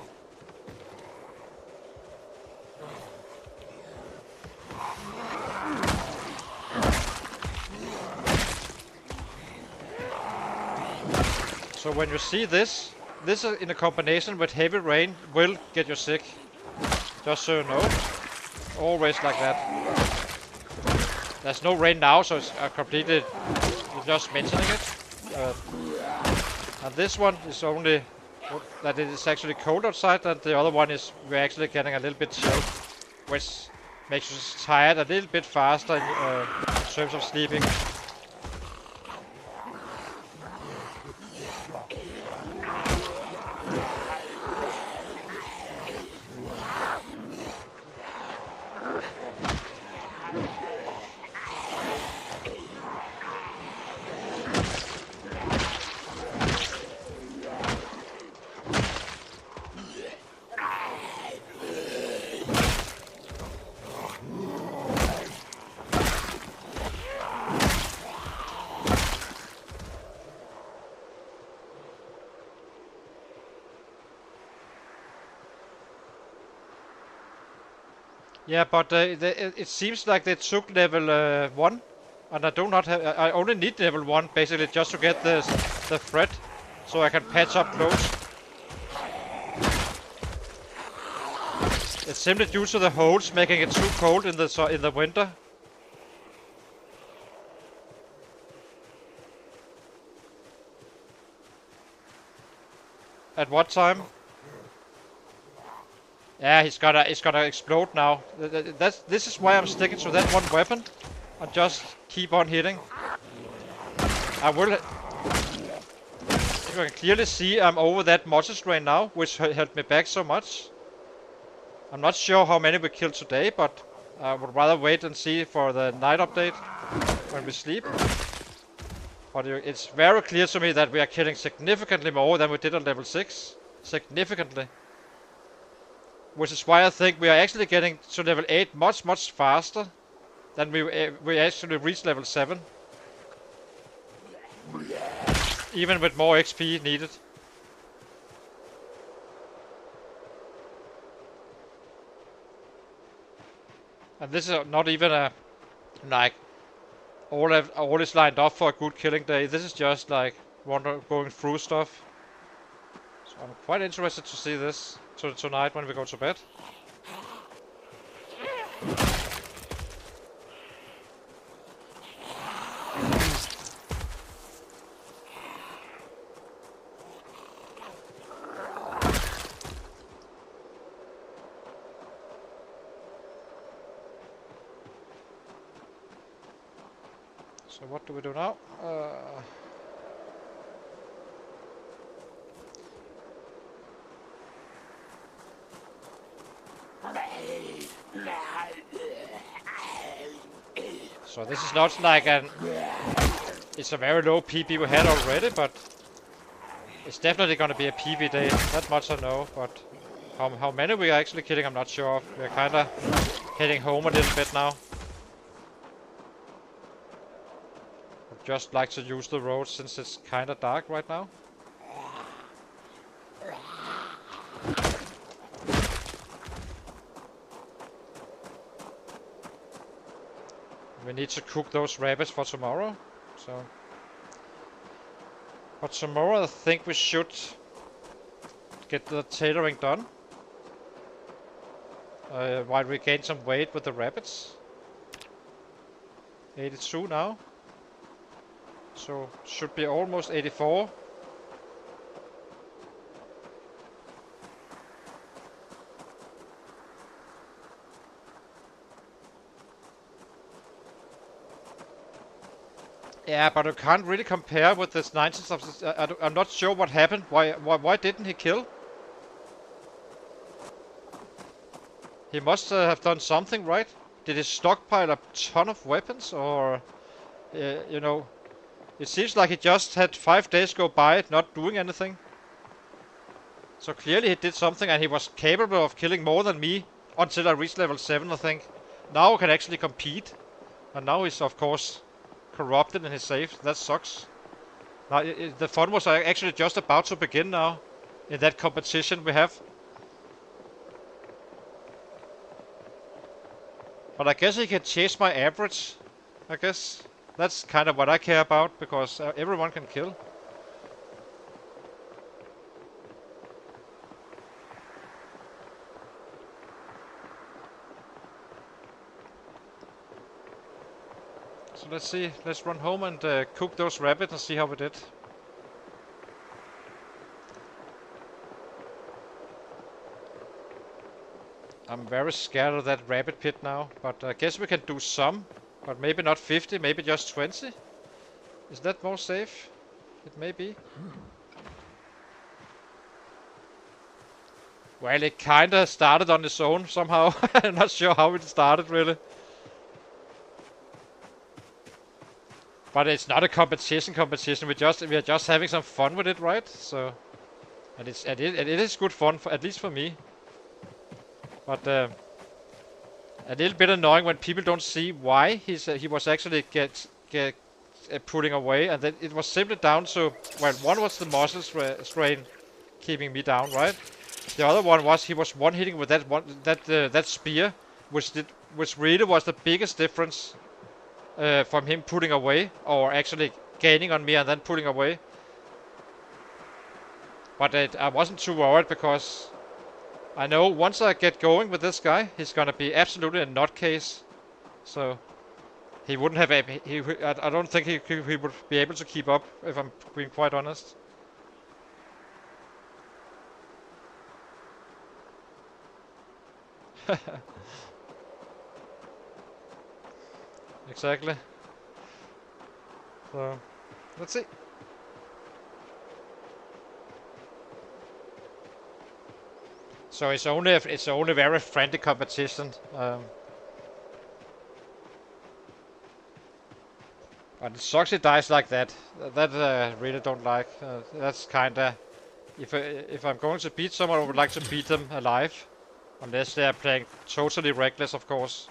So when you see this in a combination with heavy rain will get you sick. Just so you know. Always like that. There's no rain now, so it's completely just mentioning it. And this one is only that it is actually cold outside, and the other one is we're actually getting a little bit chill, which makes us tired a little bit faster in terms of sleeping. Yeah, but it seems like they took level 1, and I do not have. I only need level 1 basically just to get the thread, so I can patch up clothes. It's simply due to the holes making it too cold in the winter. At what time? Yeah, it's gonna explode now. This is why I'm sticking to that one weapon and just keep on hitting. I will. You can clearly see I'm over that muscle strain now, which held me back so much. I'm not sure how many we killed today, but I would rather wait and see for the night update when we sleep. But it's very clear to me that we are killing significantly more than we did on level 6. Significantly. Which is why I think we are actually getting to level 8 much faster than we actually reached level 7. Even with more XP needed. And this is not even a like all is lined up for a good killing day. This is just like going through stuff. So I'm quite interested to see this tonight when we go to bed. So what do we do now? So this is not like it's a very low PB we had already, but it's definitely gonna be a PB day. That much I know, but how many we are actually killing I'm not sure of. We're kinda heading home a little bit now. I'd just like to use the road since it's kinda dark right now. we need to cook those rabbits for tomorrow. So, but tomorrow I think we should get the tailoring done. While we gain some weight with the rabbits. 82 now. So should be almost 84. Yeah, but I can't really compare with this 19th of this. I'm not sure what happened. Why didn't he kill? He must have done something, right? Did he stockpile a ton of weapons, or you know, it seems like he just had 5 days go by not doing anything. So clearly he did something, and he was capable of killing more than me until I reached level 7, I think. Now I can actually compete, and now he's of course corrupted in his safe. That sucks. Now the fun was actually just about to begin now, in that competition we have. But I guess he can chase my average. I guess that's kind of what I care about, because everyone can kill. So let's see. Let's run home and cook those rabbits and see how we did. I'm very scared of that rabbit pit now, but I guess we can do some, but maybe not 50, maybe just 20. Is that more safe? It may be. Well, it kinda started on its own somehow. I'm not sure how it started really. But it's not a competition. We are just having some fun with it, right? So, and it is good fun, for at least for me. But a little bit annoying when people don't see why he was actually pulling away, and then it was simply down to, well, one was the muscle strain keeping me down, right? The other one was he was one hitting with that spear, which really was the biggest difference from him pulling away, or actually gaining on me and then pulling away. But I wasn't too worried, because I know once I get going with this guy, he's gonna be absolutely a nutcase. So he wouldn't have. I don't think he would be able to keep up, if I'm being quite honest. Exactly. So let's see. So it's only very friendly competition. But it sucks he dies like that. That I really don't like. That's kinda. If I'm going to beat someone, I would like to beat them alive, unless they are playing totally reckless, of course.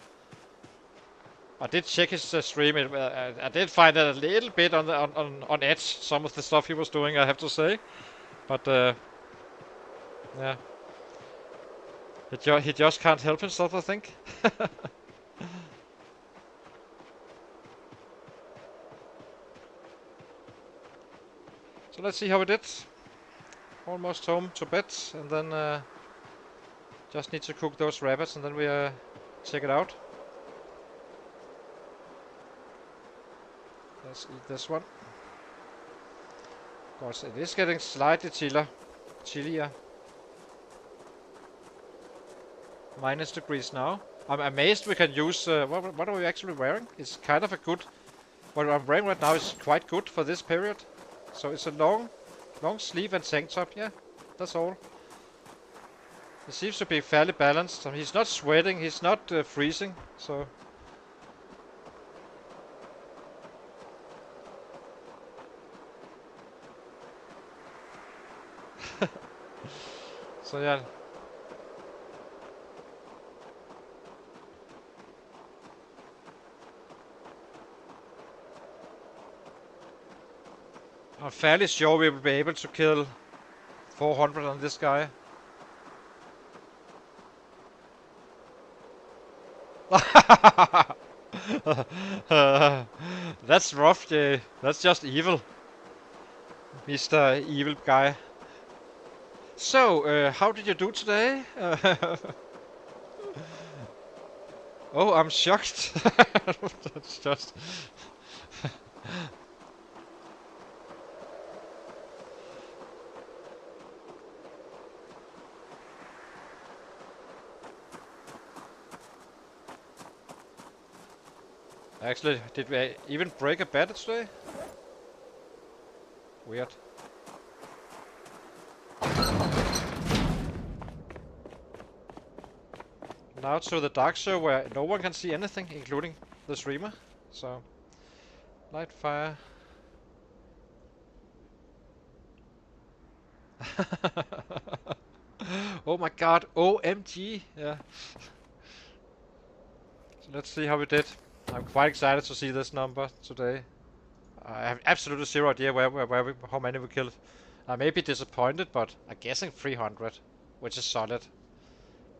I did check his stream. I did find it a little bit on edge, some of the stuff he was doing, I have to say. But yeah, he just can't help himself, I think. So let's see how we did. Almost home to bed, and then just need to cook those rabbits, and then we check it out. Let's eat this one. Of course, it is getting slightly chillier. -degrees now. I'm amazed we can use. What are we actually wearing? It's kind of a good. What I'm wearing right now is quite good for this period. So it's a long sleeve and tank top. Yeah, that's all. It seems to be fairly balanced. He's not sweating. He's not freezing. So. So yeah. I'm fairly sure we will be able to kill 400 on this guy. That's rough, Jay. That's just evil, Mr. Evil Guy. So, how did you do today? Oh, I'm shocked. That's just. Actually, did we even break a bed today? Weird. Now to the dark show where no one can see anything, including the streamer. So, light fire. Oh my god, OMG! Yeah. So let's see how we did. I'm quite excited to see this number today. I have absolutely zero idea how many we killed. I may be disappointed, but I'm guessing 300, which is solid.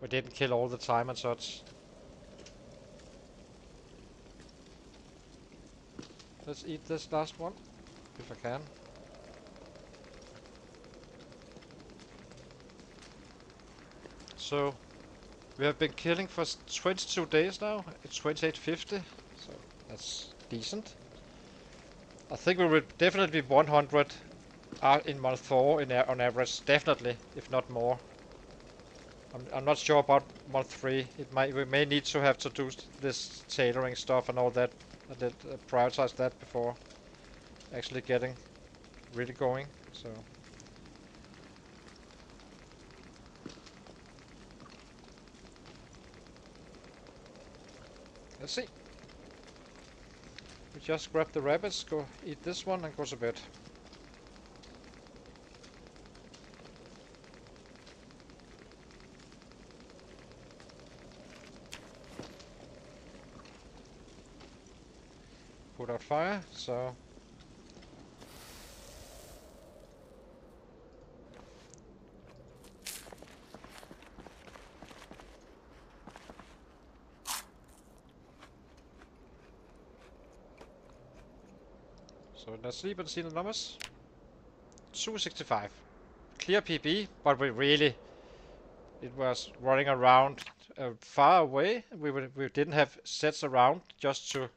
We didn't kill all the time and such. Let's eat this last one, if I can. So, we have been killing for 22 days now. It's 2850, so that's decent. I think we will definitely be 100 in month 4 on average. Definitely, if not more. I'm not sure about month 3. We may need to have to do this tailoring stuff and all that. I did prioritize that before actually getting really going. So let's see. We just grab the rabbits, go eat this one, and go to bed. Put out fire. So let's sleep and see the numbers. 265. Clear PB, but it was running around far away. We didn't have sets around just to,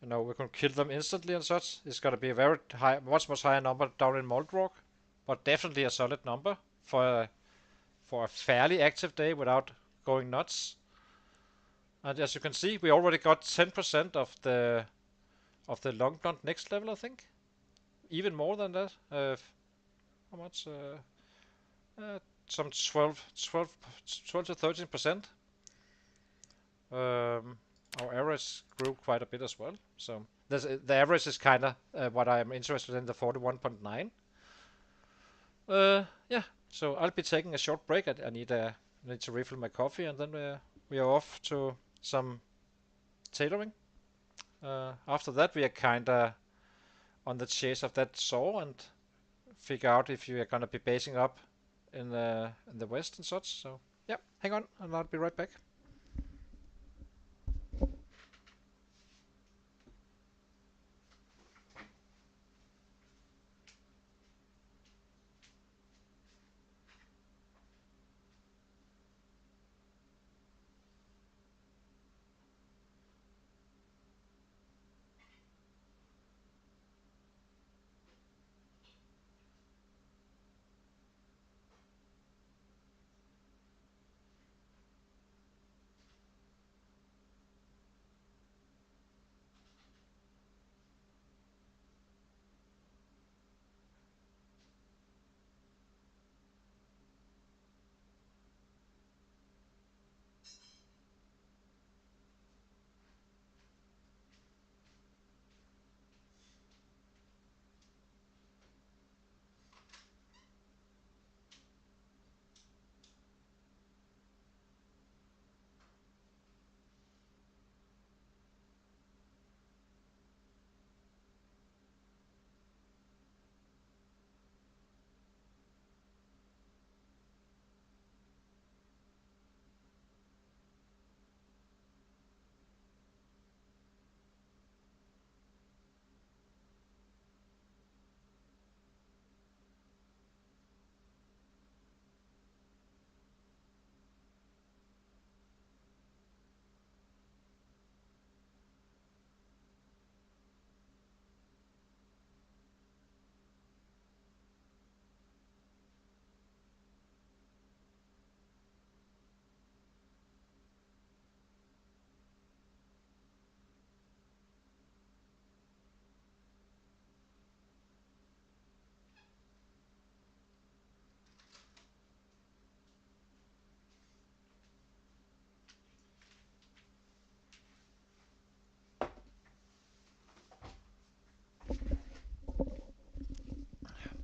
we can kill them instantly and such. It's gonna be a very high, much higher number down in Moldrock, but definitely a solid number for a fairly active day without going nuts. And as you can see, we already got 10% of the long blonde next level, I think. Even more than that. How much? Some 12 to 13%. Our average grew quite a bit as well. So the average is kind of what I'm interested in, the 41.9. Yeah. So I'll be taking a short break. I need to refill my coffee, and then we are off to some tailoring. After that, we are kind of on the chase of that saw and figure out if you are gonna be basing up in the west and such. So yeah, hang on, and I'll be right back.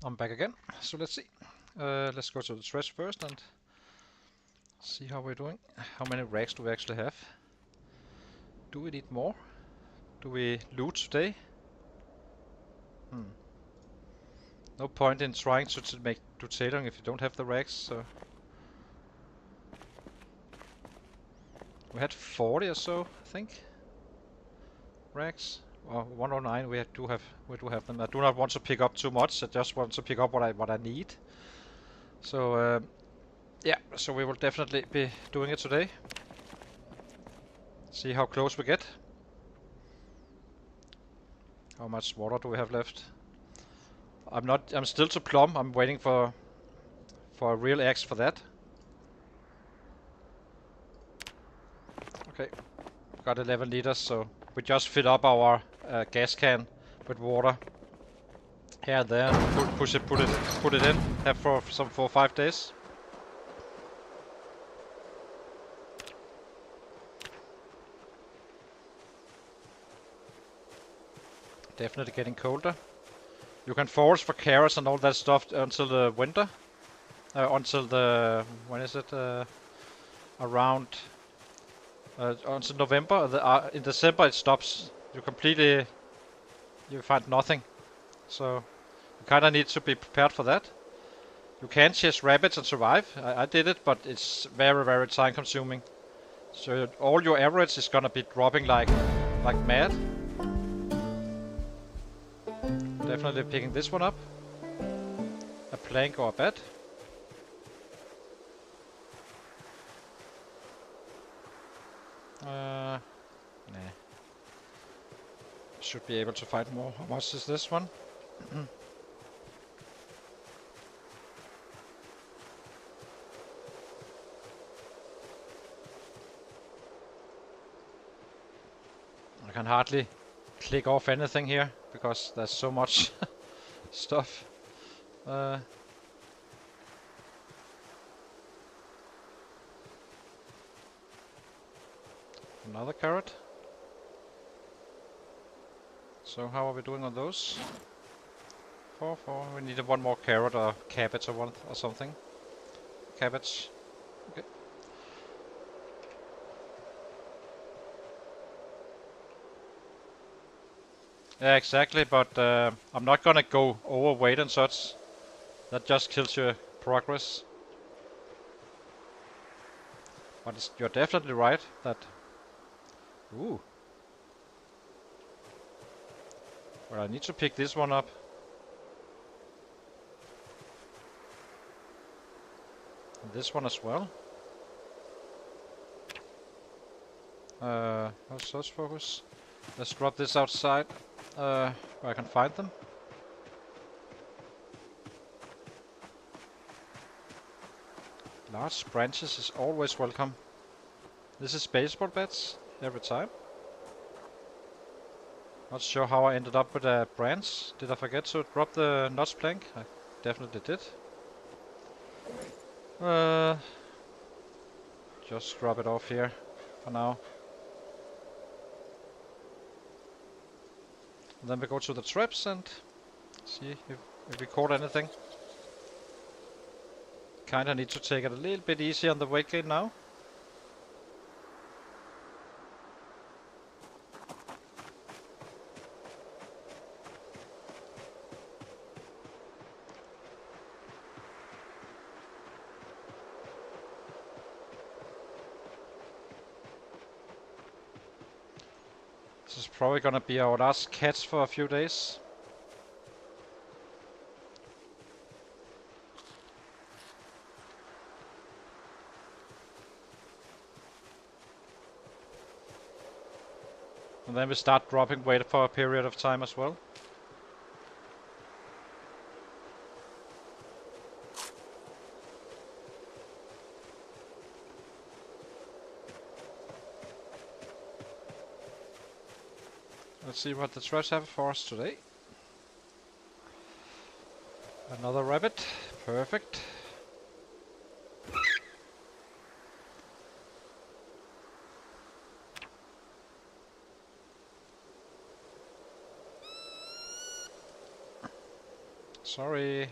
I'm back again. So let's see. Let's go to the trash first and see how we're doing. How many rags do we actually have? Do we need more? Do we loot today? No point in trying to do tailoring if you don't have the rags. So we had 40 or so, I think. Rags. Well, 109. We do have them. I do not want to pick up too much. I just want to pick up what I need. So yeah. So we will definitely be doing it today. See how close we get. How much water do we have left? I'm still to plumb. I'm waiting for a real axe for that. Okay. Got 11 liters, so we just fill up our gas can with water here and there. Put it in. Have for 4 or 5 days. Definitely getting colder. You can forage for carrots and all that stuff until the winter. Until the when is it? Around until November. In December it stops. You find nothing. So you kind of need to be prepared for that. You can chase rabbits and survive. I did it, but it's very, very time consuming. So all your average is gonna be dropping like mad. Definitely picking this one up. A plank or a bed. Nah. Should be able to find more. How much is this one? I can hardly click off anything here because there's so much stuff. Another carrot. So how are we doing on those? 4. We need one more carrot or cabbage or something. Cabbage. Okay. Yeah, exactly. But I'm not gonna go overweight and such. That just kills your progress. But you're definitely right that. Ooh. Well, I need to pick this one up. And this one as well. How's search focus? Let's drop this outside where I can find them. Large branches is always welcome. This is baseball bats every time. Not sure how I ended up with a branch. Did I forget to drop the notch plank? I definitely did. Just drop it off here for now. And then we go to the traps and see if we caught anything. Kinda need to take it a little bit easy on the weight gain now. This is probably gonna be our last catch for a few days. And then we start dropping weight for a period of time as well. Let's see what the trash have for us today. Another rabbit. Perfect. Sorry.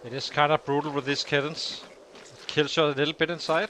It is kind of brutal with these kittens. It kills you a little bit inside.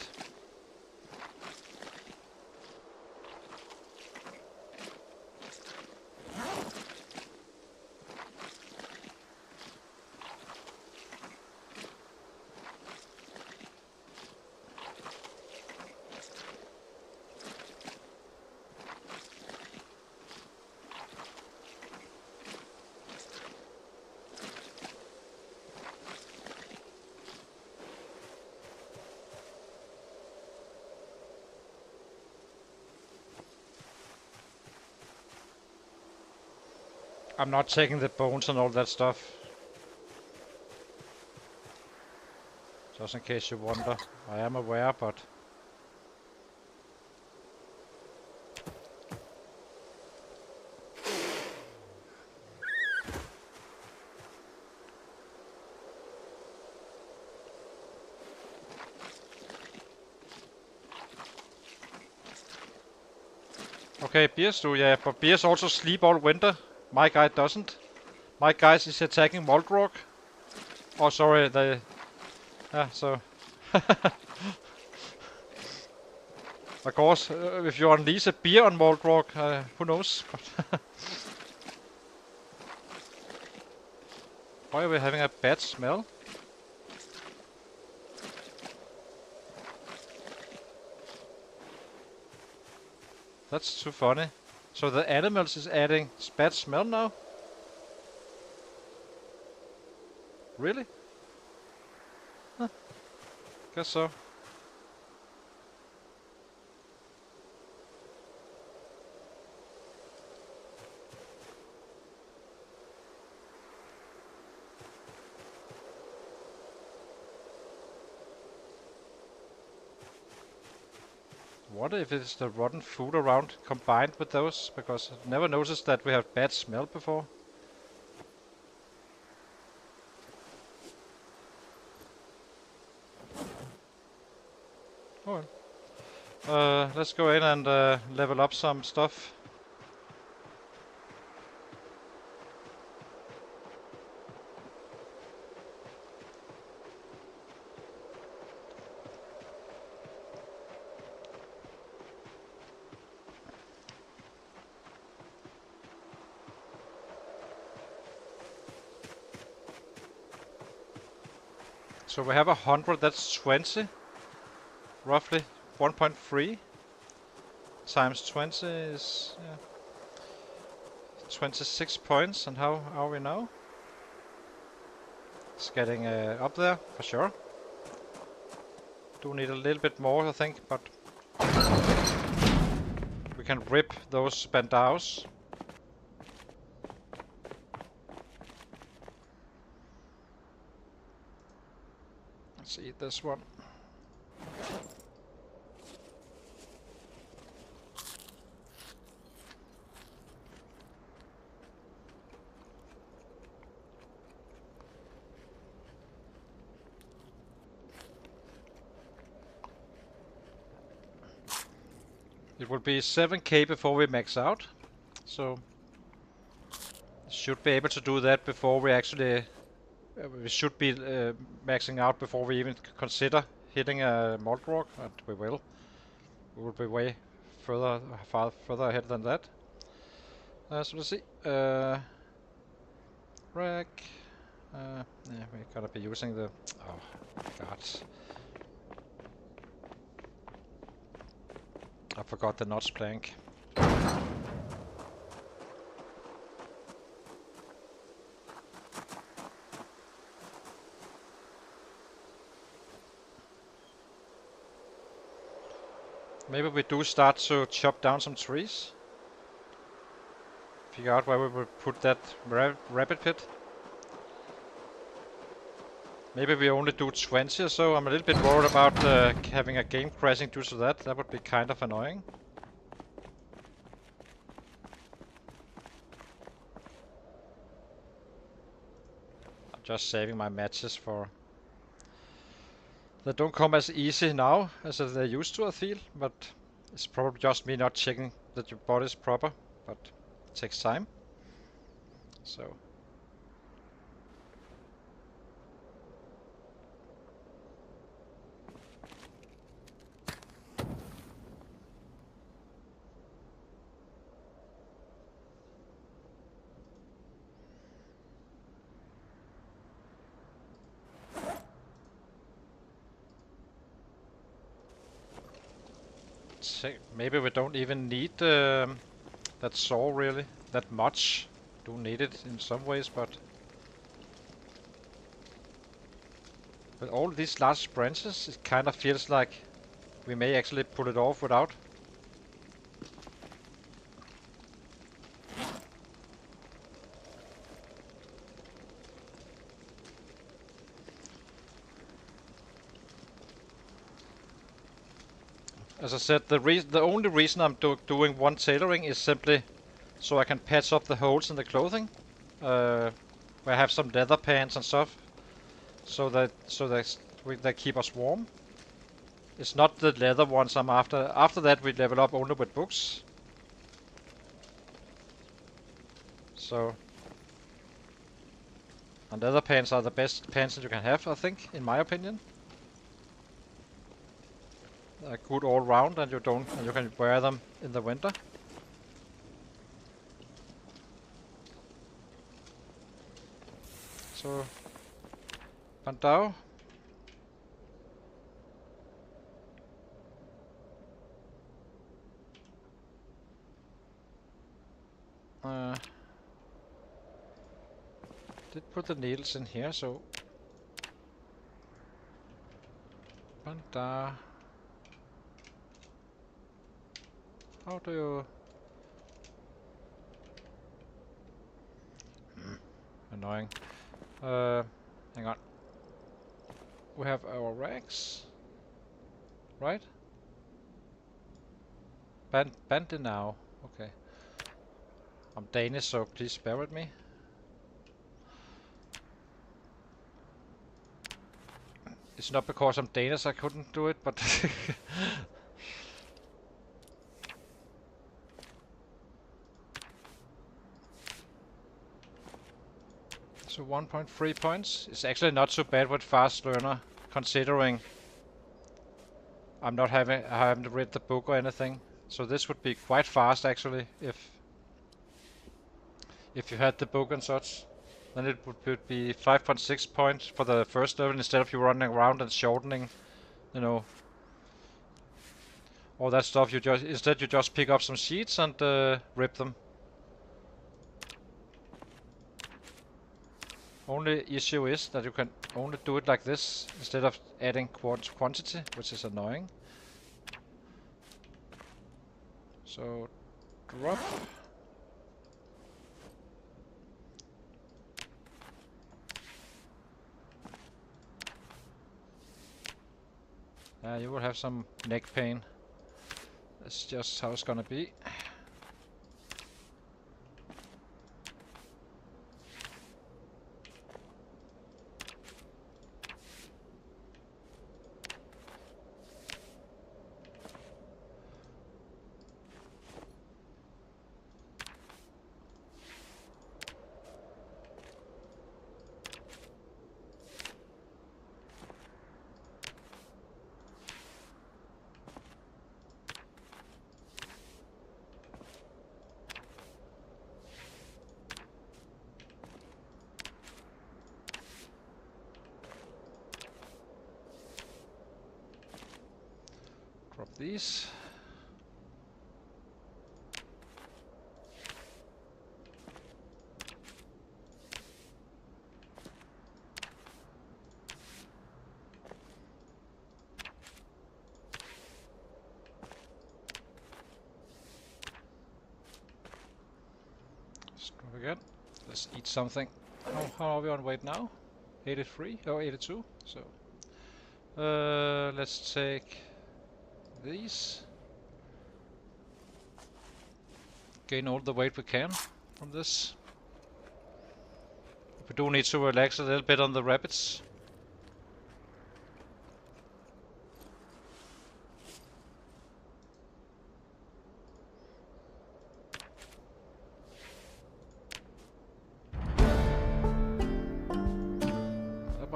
I'm not checking the bones and all that stuff. Just in case you wonder. I am aware, but... Okay, bears do, yeah, but bears also sleep all winter. My guy doesn't. My guy is attacking Moldrock. Oh, sorry, they... Yeah, so... Of course, if you unleash a bear on Moldrock, who knows? Why are we having a bad smell? That's too funny. So the animals is adding bad smell now? Really? Huh. Guess so. What if it's the rotten food around combined with those? Because I've never noticed that we have bad smell before. Oh well. Let's go in and level up some stuff. So we have 100, that's 20. Roughly 1.3 times 20 is 26 points. And how are we now? It's getting up there for sure. Do need a little bit more, I think, but we can rip those bandaus. Let's eat this one. It will be 7k before we max out, so should be able to do that before we actually... we should be maxing out before we even consider hitting a Moldrock, and we will. We will be way far further ahead than that. So let's see. Rack. Yeah, we're gonna be using the... Oh, God. I forgot the notch plank. Maybe we do start to chop down some trees. Figure out where we will put that rabbit pit. Maybe we only do 20 or so. I'm a little bit worried about having a game crashing due to that. That would be kind of annoying. I'm just saving my matches for... They don't come as easy now as they used to, I feel. But it's probably just me not checking that your body is proper. But it takes time. So maybe we don't even need that saw really that much. Do need it in some ways, but with all these large branches, it kind of feels like we may actually pull it off without. As I said, the only reason I'm doing one tailoring is simply so I can patch up the holes in the clothing, where I have some leather pants and stuff, so that they keep us warm. It's not the leather ones I'm after. After that, we level up only with books. So, and leather pants are the best pants that you can have, I think, in my opinion. They're good all round, and you can wear them in the winter. So, Bandao. Did put the needles in here, so Bandar. How do you? Annoying. Hang on. We have our rags, right? Bande now. Okay. I'm Danish, so please bear with me. It's not because I'm Danish I couldn't do it, but so 1.3 points. It's actually not so bad with fast learner, considering I haven't read the book or anything. So this would be quite fast actually if you had the book and such. Then it would be 5.6 points for the first level instead of you running around and shortening, you know, all that stuff. You just pick up some sheets and rip them. Only issue is that you can only do it like this instead of adding quantity, which is annoying. So drop. You will have some neck pain. That's just how it's gonna be. Drop these. Let's drop again. Let's eat something. How are we on weight now? 83 or 82? So let's take these. Gain all the weight we can from this. We do need to relax a little bit on the rabbits.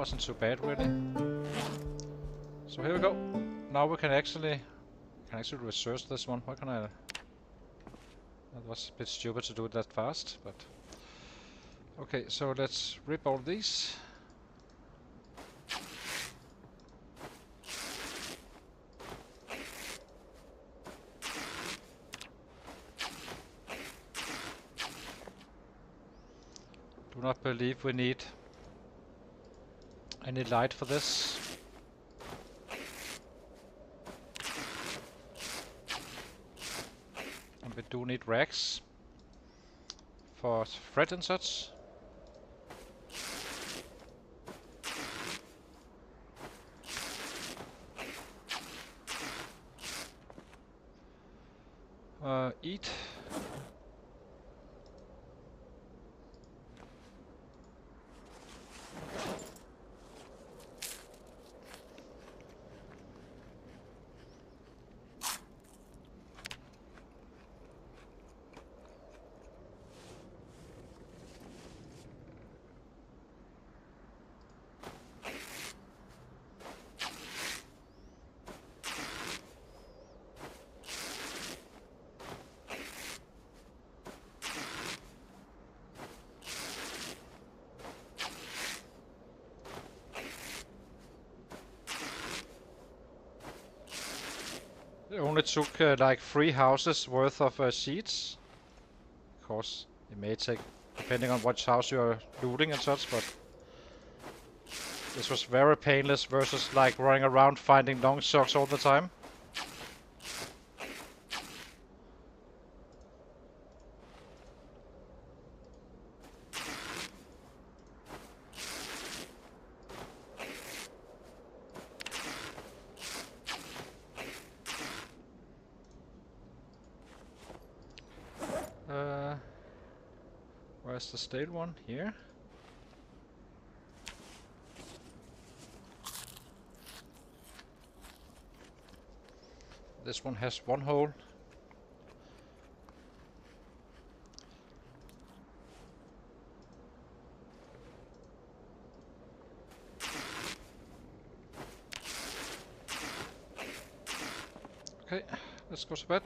wasn't too bad really. So here we go. Now we can actually research this one. Why can I? That was a bit stupid to do it that fast, but okay. So let's rip all these. Do not believe we need any light for this. And we do need racks for thread and such. Eat. It only took like 3 houses worth of seeds. Of course, it may take, depending on which house you are looting and such, but this was very painless versus like running around finding long socks all the time. Where's the stale one? Here. This one has 1 hole. Okay, let's go to bed.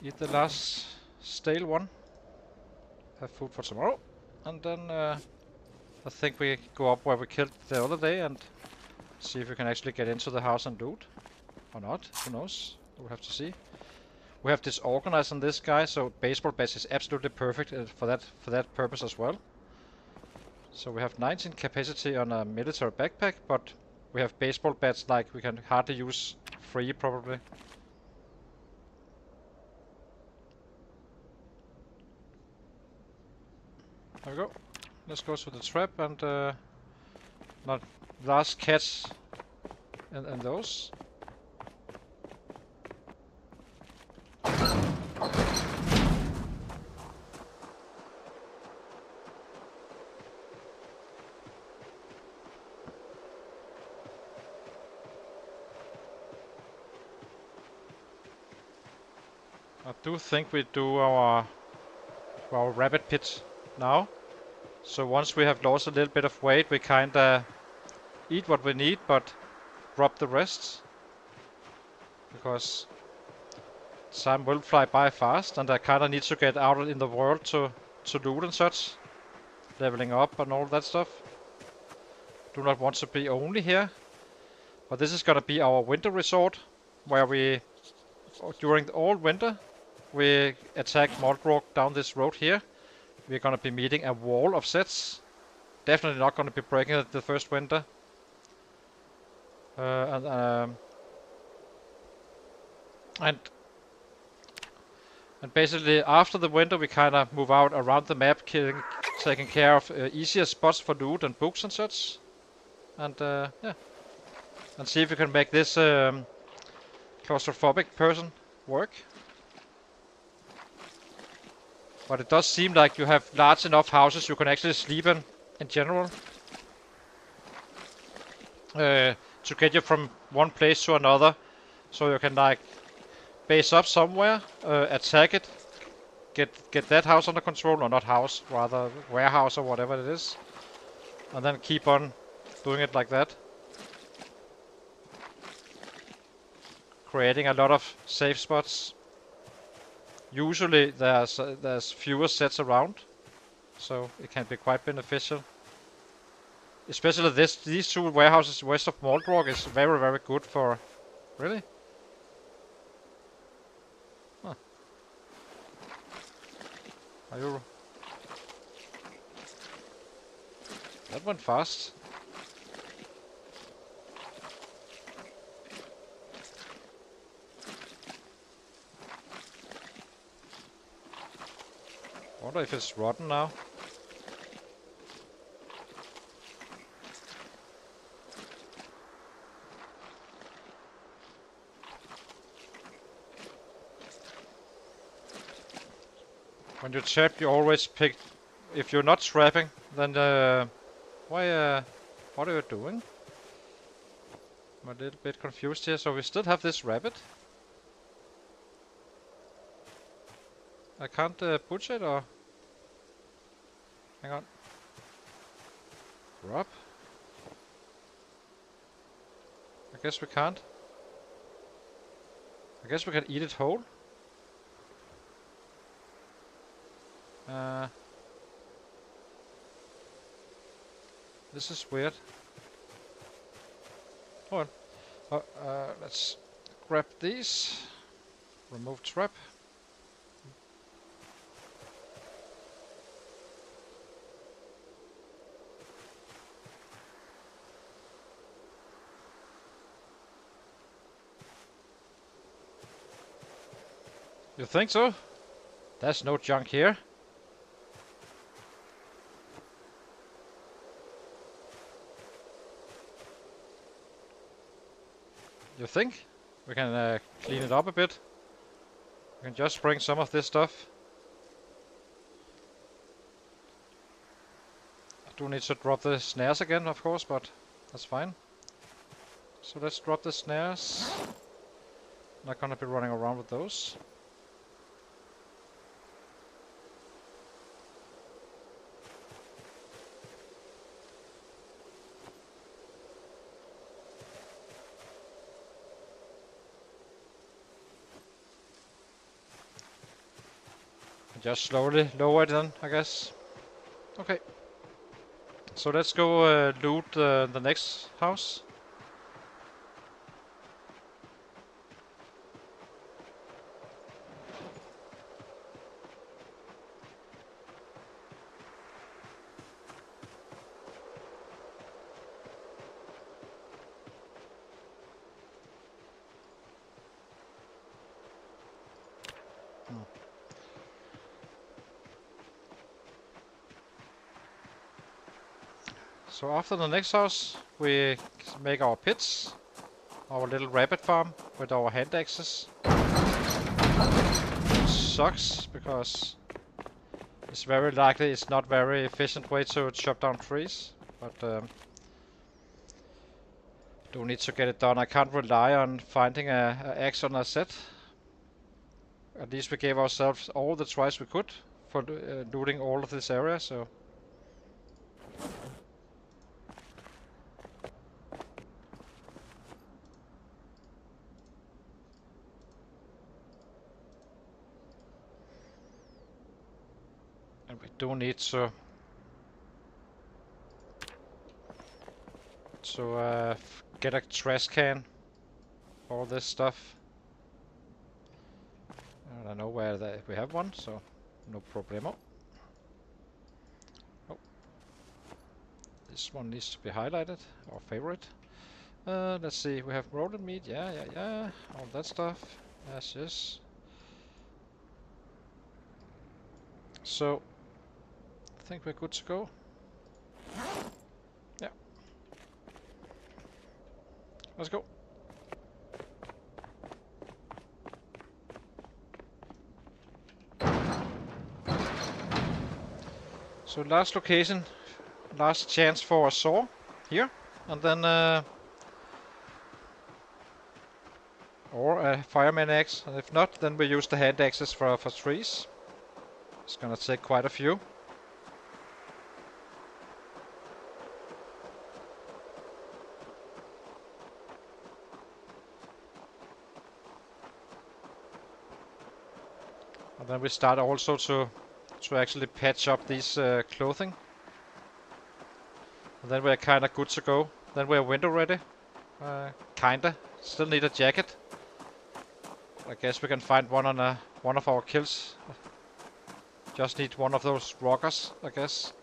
Eat the last stale one. Have food for tomorrow. And then I think we go up where we killed the other day and see if we can actually get into the house and loot. Or not, who knows? We'll have to see. We have disorganized on this guy, so baseball bats is absolutely perfect for that purpose as well. So we have 19 capacity on a military backpack, but we have baseball bats like we can hardly use 3 probably. There we go. Let's go to the trap and not last catch and those. I do think we do our rabbit pit now. So once we have lost a little bit of weight, we kinda eat what we need, but drop the rest. Because time will fly by fast, and I kinda need to get out in the world to loot and such. Leveling up and all that stuff. Do not want to be only here. But this is gonna be our winter resort, where we, during all winter, we attack Moldrog down this road here. We're gonna be meeting a wall of sets. Definitely not gonna be breaking it the first winter. And basically after the winter we kind of move out around the map, taking care of easier spots for loot and books and such. And yeah, and see if we can make this claustrophobic person work. But it does seem like you have large enough houses you can actually sleep in general. To get you from one place to another. So you can like base up somewhere, attack it, get that house under control, or not house, rather warehouse or whatever it is. and then keep on doing it like that, creating a lot of safe spots. Usually there's fewer sets around, so it can be quite beneficial. Especially these two warehouses west of Moldrog is very, very good for... Really? Huh. Are you... That went fast. Wonder if it's rotten now. When you trap, you always pick... If you're not trapping, then what are you doing? I'm a little bit confused here. So we still have this rabbit. I can't butcher it, or... Hang on. Drop? I guess we can't. I guess we can eat it whole. This is weird. Hold on. Let's grab these. Remove trap. You think so? There's no junk here. You think? We can clean it up a bit. We can just bring some of this stuff. I do need to drop the snares again, of course, but that's fine. So let's drop the snares. Not gonna be running around with those. Just slowly lower it then, I guess. Okay. So let's go loot the next house. So after the next house, we make our pits, our little rabbit farm with our hand axes. Sucks because it's very likely it's not very efficient way to chop down trees, but do need to get it done. I can't rely on finding a axe on a set. At least we gave ourselves all the tries we could for looting all of this area, so. And we do need to get a trash can for all this stuff. I don't know where we have one, so no problemo. Oh. This one needs to be highlighted, our favorite. Let's see, we have rolled meat, yeah, all that stuff. Yes. So, I think we're good to go. Yeah. Let's go. So last location, last chance for a saw here, and then or a fireman axe, and if not, then we use the hand axes for trees. It's gonna take quite a few. And then we start also to actually patch up these clothing. And then we're kinda good to go. Then we're window ready. Kinda. Still need a jacket. I guess we can find one on one of our kills. Just need one of those rockers, I guess.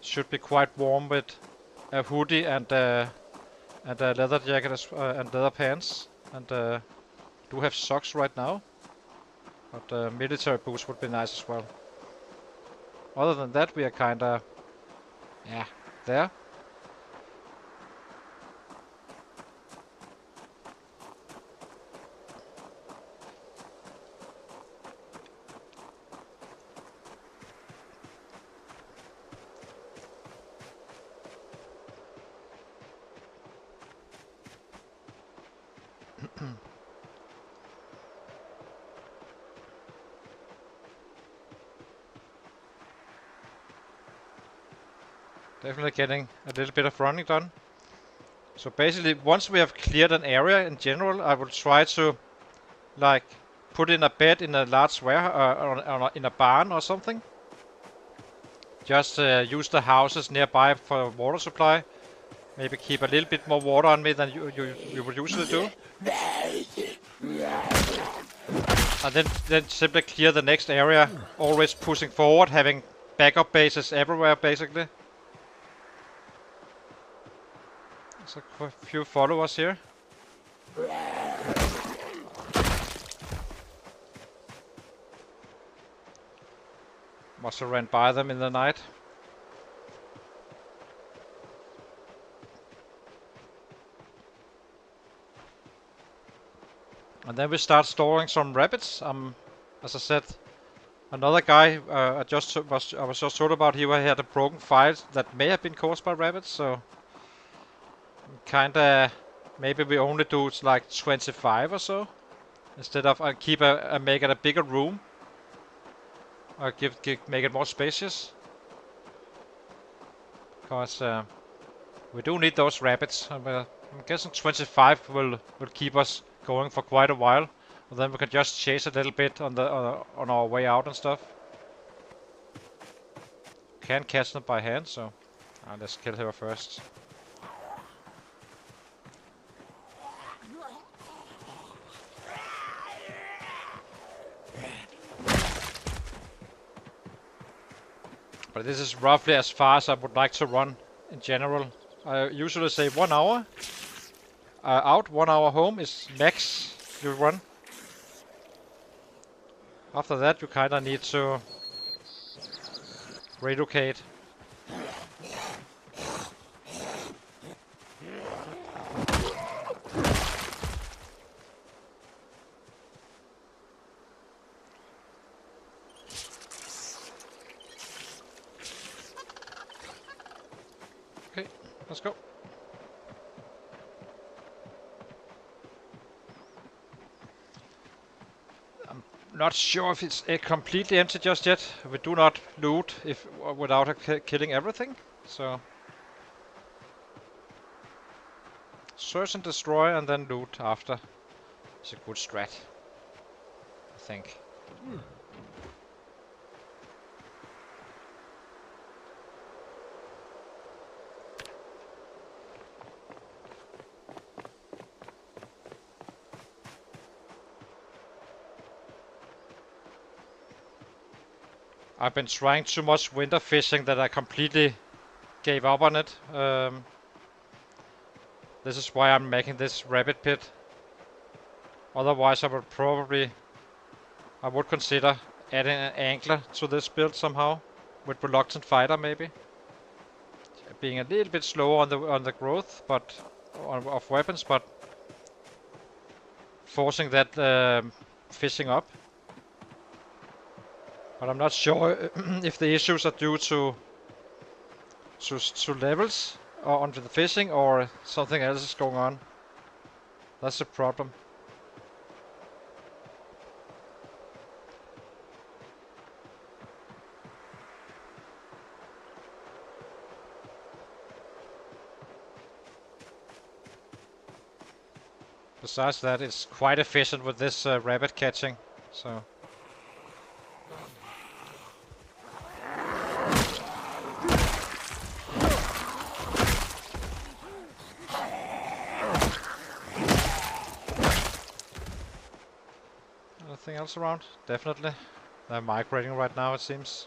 Should be quite warm with a hoodie and a leather jacket and leather pants. And do have socks right now. But military boots would be nice as well. Other than that, we are kinda, yeah, there. Definitely getting a little bit of running done. So basically, once we have cleared an area in general, I will try to, like, put in a bed in a large warehouse, in a barn or something. Just use the houses nearby for water supply. Maybe keep a little bit more water on me than you would usually do. And then simply clear the next area, always pushing forward, having backup bases everywhere, basically. There's a few followers here. Must have ran by them in the night. And then we start storing some rabbits. As I said, another guy I was just told about, he had a broken file that may have been caused by rabbits. So kinda, maybe we only do like 25 or so, instead of make it a bigger room. Or make it more spacious. Because we do need those rabbits. I'm guessing 25 will keep us going for quite a while. And then we can just chase a little bit on our way out and stuff. Can't catch them by hand, so let's kill her first. But this is roughly as far as I would like to run in general. I usually say 1 hour out, 1 hour home is max you run. After that, you kinda need to relocate. Okay, let's go. Not sure if it's completely empty just yet. We do not loot without killing everything. So search and destroy and then loot after. It's a good strat, I think. I've been trying too much winter fishing that I completely gave up on it. This is why I'm making this rabbit pit. Otherwise, I would consider adding an angler to this build somehow, with reluctant fighter maybe. Being a little bit slower on the growth, but of weapons, but forcing that fishing up. But I'm not sure if the issues are due to levels or onto the fishing, or something else is going on. That's the problem. Besides that, it's quite efficient with this rabbit catching. So. Anything else around? Definitely. They're migrating right now, it seems.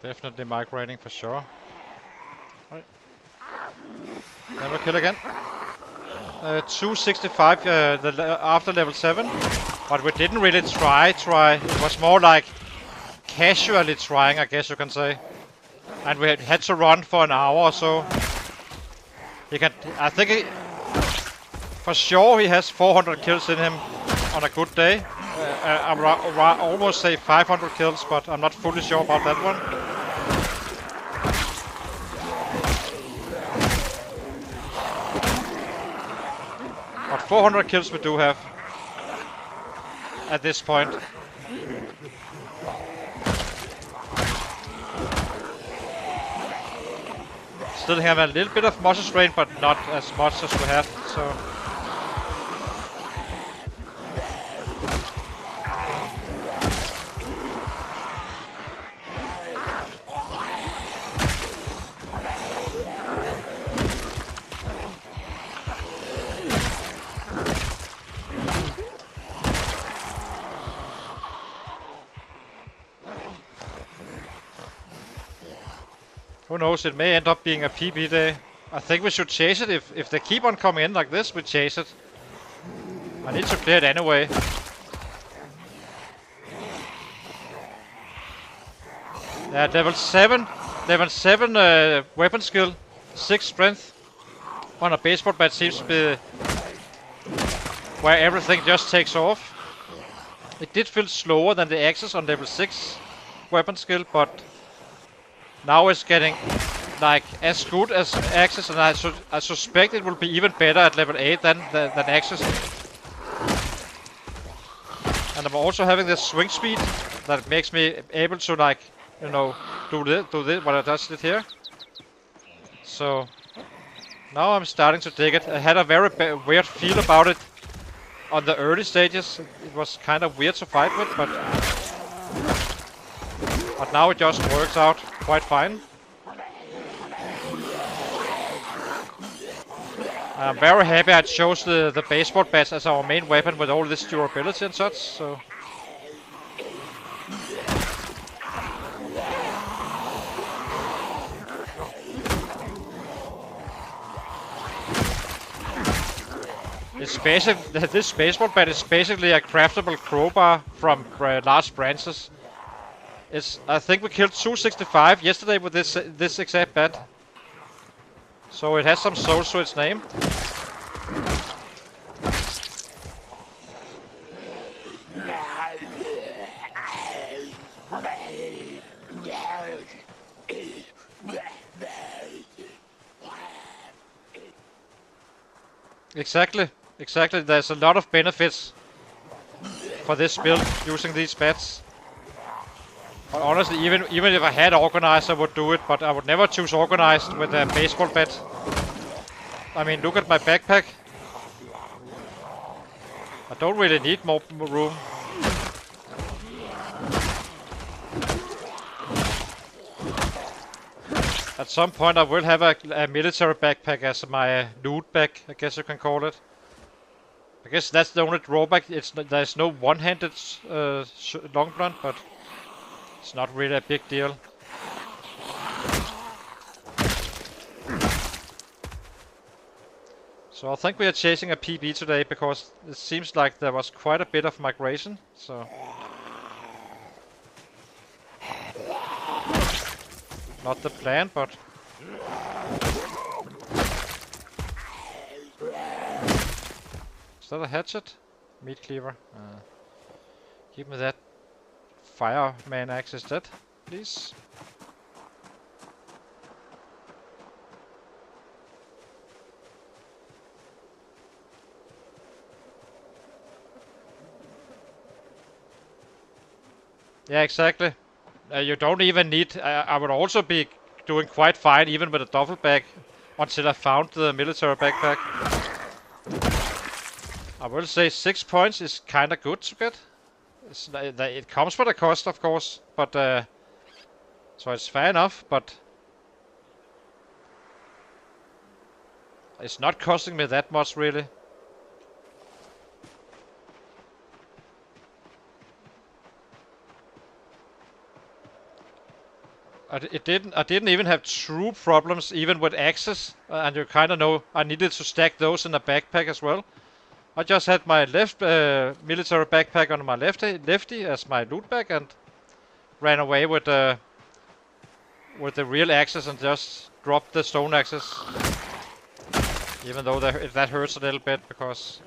Definitely migrating for sure. Right. Never kill again. 265 after level 7. But we didn't really try. It was more like casually trying, I guess you can say. And we had to run for an hour or so. I think for sure he has 400 kills in him on a good day. I almost say 500 kills, but I'm not fully sure about that one. But 400 kills we do have at this point. Still have a little bit of muscle strain, but not as much as we had. So. Who knows, it may end up being a PB day. I think we should chase it. If they keep on coming in like this, we chase it. I need to clear it anyway. Yeah, level 7 weapon skill, 6 strength. On a baseball bat seems to be where everything just takes off. It did feel slower than the axes on level 6 weapon skill, but now it's getting like as good as axes, and I suspect it will be even better at level 8 than axes. And I'm also having this swing speed that makes me able to, like, you know, do this what I just did here. So now I'm starting to dig it. I had a very weird feel about it on the early stages. It was kind of weird to fight with, but now it just works out quite fine. I'm very happy I chose the baseball bat as our main weapon with all this durability and such. So. It's this baseball bat is basically a craftable crowbar from large branches. I think we killed 265 yesterday with this exact bat. So it has some souls to its name. Exactly. There's a lot of benefits for this build using these bats. But honestly, even if I had organized, I would do it, but I would never choose organized with a baseball bat. I mean, look at my backpack. I don't really need more room. At some point I will have a military backpack as my loot bag, I guess you can call it. I guess that's the only drawback. There's no one-handed long blunt, but it's not really a big deal. So I think we are chasing a PB today because it seems like there was quite a bit of migration. So Not the plan, but... Is that a hatchet? Meat cleaver. Give me that fireman axe instead, please. Yeah, exactly. You don't even need... I would also be doing quite fine even with a duffel bag until I found the military backpack. I will say 6 points is kinda good to get. It comes with a cost, of course, but so it's fair enough, but it's not costing me that much really. I didn't even have true problems even with axes, and you kind of know I needed to stack those in a backpack as well. I just had my left military backpack on my lefty as my loot bag and ran away with the real axes and just dropped the stone axes. Even though that hurts a little bit because...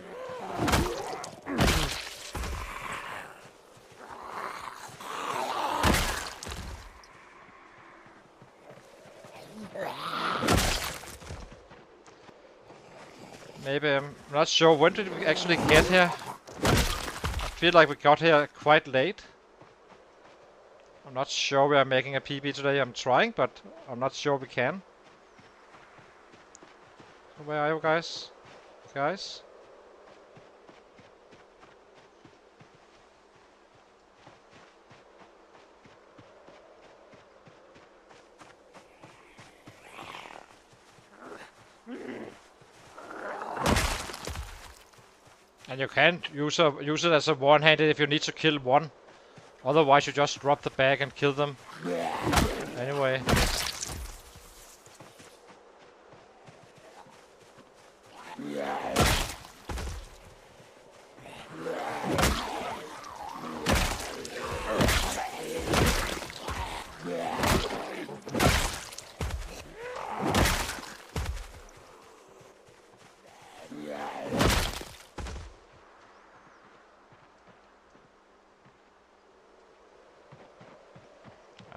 Maybe, I'm not sure, when did we actually get here? I feel like we got here quite late. I'm not sure we are making a PB today. I'm trying, but I'm not sure we can. So where are you guys? Guys? And you can't use it as a one-handed if you need to kill one. Otherwise you just drop the bag and kill them. Anyway.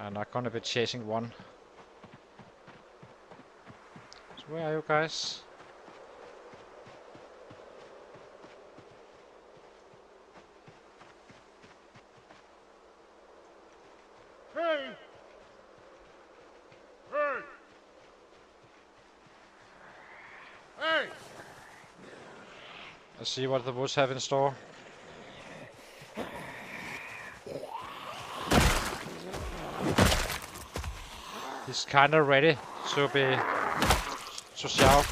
I'm not gonna be chasing one. So where are you guys?
Hey! Hey! Hey!
Let's see what the woods have in store. He's kinda ready to shout,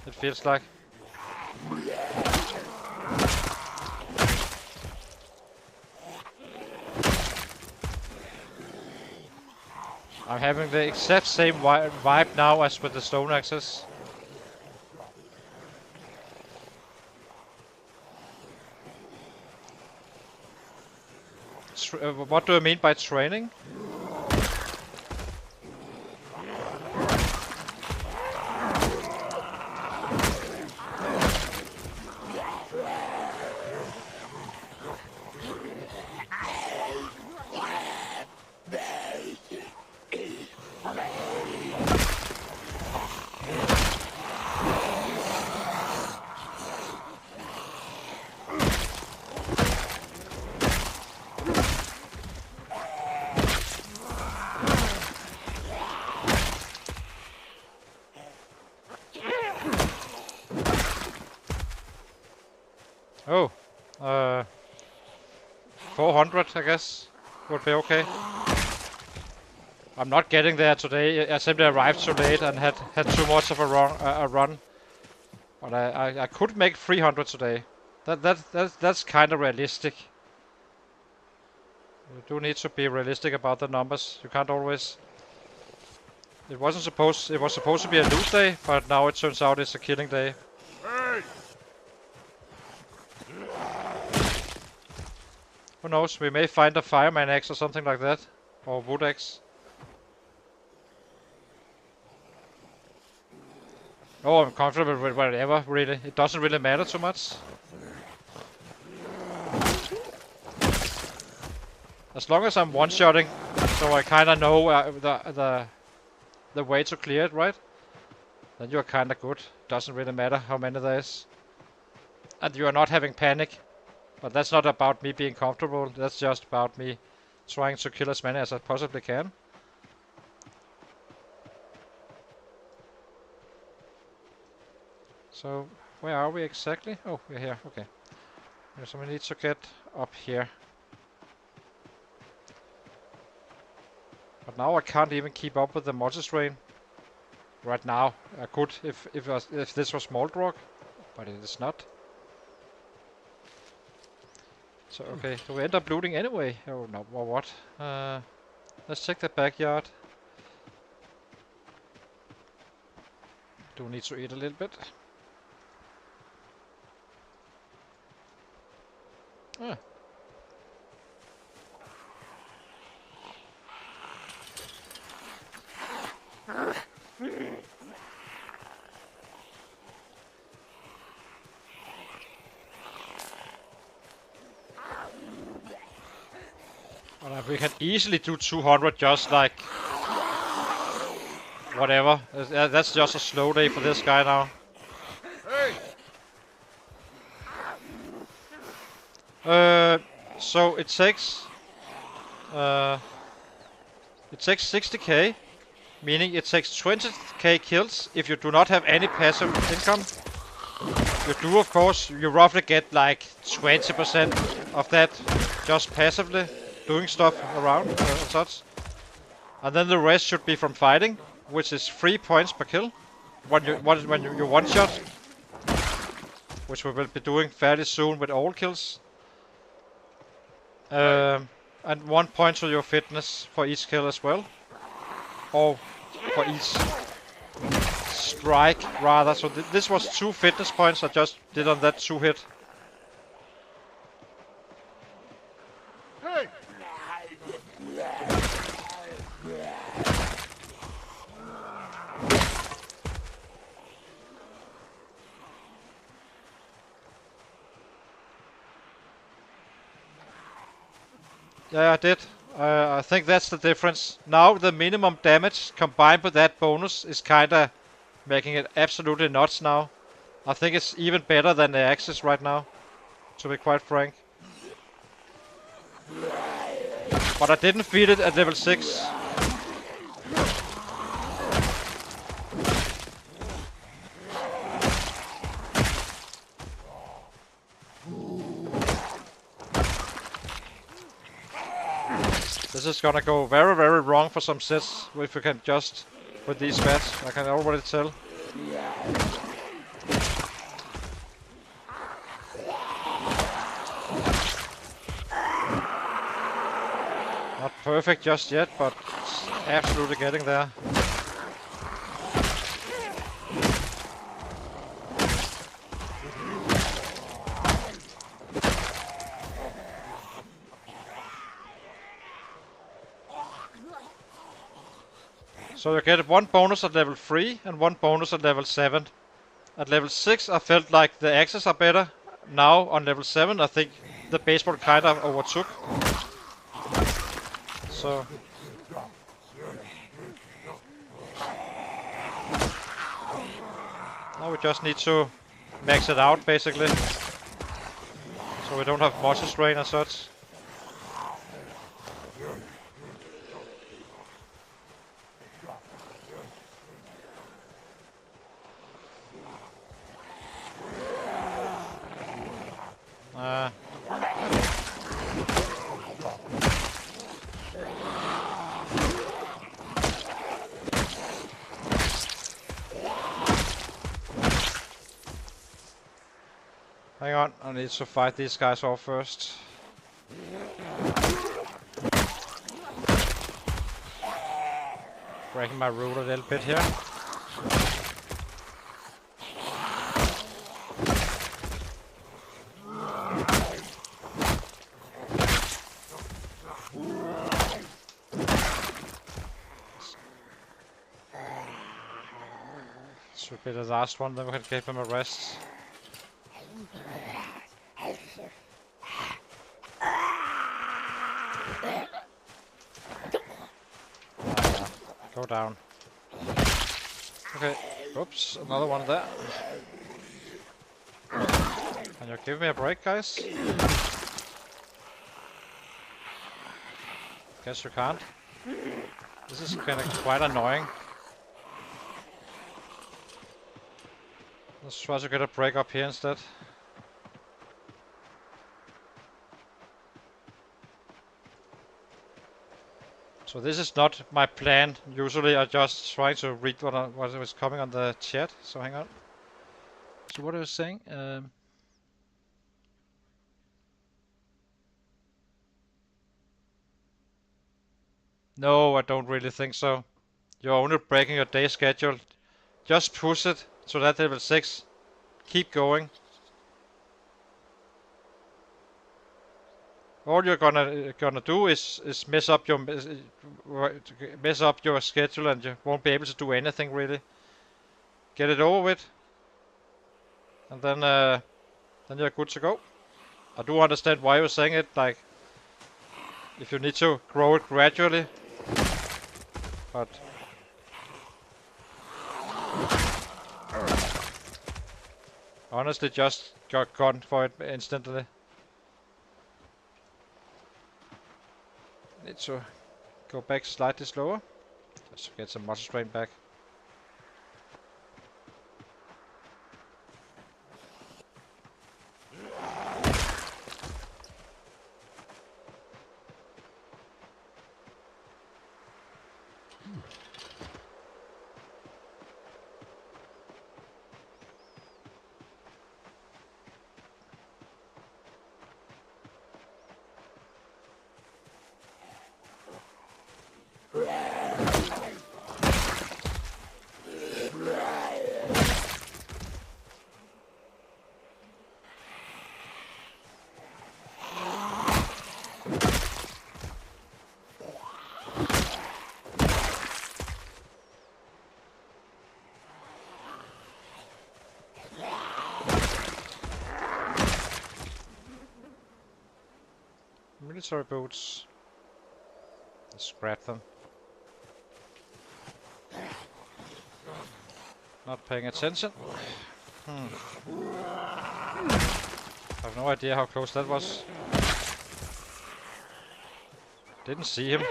it feels like. I'm having the exact same vibe now as with the stone axes. What do I mean by training? Oh, 400 I guess would be okay. I'm not getting there today. I simply arrived too late and had too much of a run. But I could make 300 today. That's kind of realistic. You do need to be realistic about the numbers. You can't always. It was supposed to be a loot day, but now it turns out it's a killing day.
Hey!
Who knows? We may find a fireman axe or something like that, or wood axe. Oh, I'm comfortable with whatever, really. It doesn't really matter too much. As long as I'm one-shotting, so I kinda know the way to clear it, right? Then you're kinda good. Doesn't really matter how many there is. And you are not having panic. But that's not about me being comfortable, that's just about me trying to kill as many as I possibly can. So, where are we exactly? Oh, we're here, okay. So we need to get up here. But now I can't even keep up with the multi-strain. Right now, I could if this was Moldrock, but it is not. So okay, do we end up looting anyway? Oh no, or what? Let's check the backyard. Do we need to eat a little bit? Ah. Well, we can easily do 200 just like whatever. That's just a slow day for this guy now.
Hey!
So it takes 60k, meaning it takes 20k kills if you do not have any passive income. You do, of course, you roughly get like 20% of that just passively doing stuff around and such. And then the rest should be from fighting, which is 3 points per kill when you one shot, which we will be doing fairly soon with all kills. And 1 point to your fitness for each kill as well, or for each strike rather. So this was 2 fitness points I just did on that 2 hit.
Hey!
Yeah, I did. I think that's the difference. Now the minimum damage combined with that bonus is kinda making it absolutely nuts now. I think it's even better than the Axis right now, to be quite frank. But I didn't feed it at level 6. This is gonna go very, very wrong for some sets if we can just with these bats. I can already tell. Not perfect just yet, but it's absolutely getting there. So you get 1 bonus at level 3 and 1 bonus at level 7. At level 6 I felt like the axes are better. Now on level 7 I think the baseball kind of overtook. So now we just need to max it out basically. So we don't have much strain as such. Hang on, I need to fight these guys off first. Breaking my rule a little bit here. Should be the last one, then we can give him a rest. Go down. Okay. Oops, another one there. Can you give me a break, guys? Guess you can't. This is kind of quite annoying. Let's try to get a break up here instead. So this is not my plan. Usually I just try to read what was coming on the chat. So hang on. So what I was saying? No, I don't really think so. You're only breaking your day schedule. Just push it to that level 6. Keep going. All you're gonna do is mess up your schedule, and you won't be able to do anything really. Get it over with, and then you're good to go. I do understand why you're saying it, like if you need to grow it gradually, but honestly, just got gone for it instantly. Need to go back slightly slower, just to get some muscle strain back. Military boots. Let's grab them. Not paying attention. I have no idea how close that was. Didn't see him.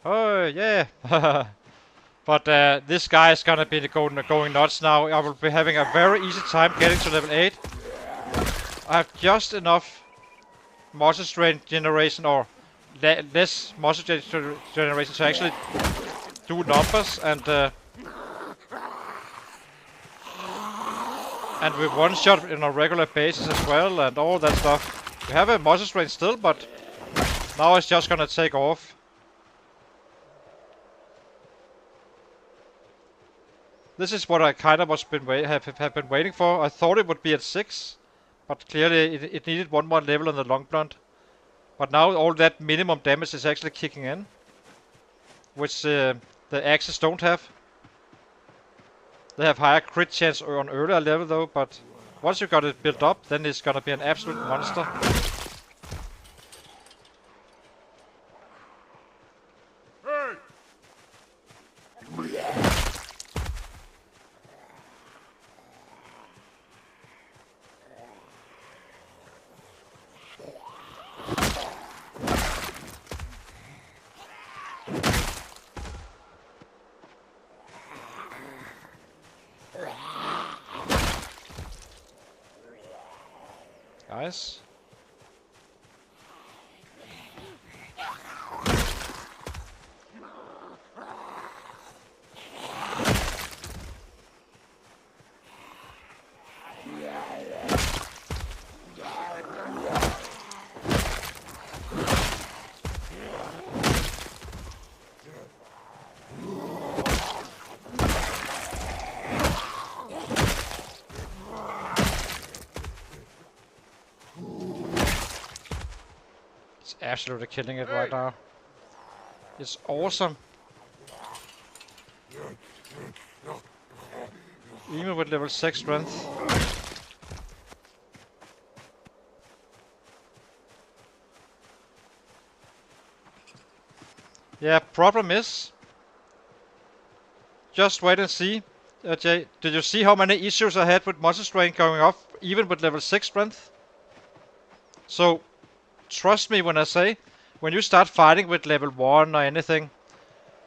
Oh yeah. But this guy is gonna be going nuts now. I will be having a very easy time getting to level 8. I have just enough muscle strain generation, or less muscle generation, to actually do numbers, and with one shot on a regular basis as well, and all that stuff. We have a muscle strain still, but now it's just gonna take off. This is what I kind of have been waiting for. I thought it would be at 6, but clearly it needed one more level on the long blunt. But now all that minimum damage is actually kicking in, which the axes don't have. They have higher crit chance on earlier level though, but once you got it built up, then it's gonna be an absolute monster. Guys. absolutely killing it
Hey!
right now. It's awesome. Even with level 6 strength. Yeah, problem is, just wait and see. Jay, did you see how many issues I had with muscle strain going off, even with level 6 strength? So, trust me when I say, when you start fighting with level 1 or anything,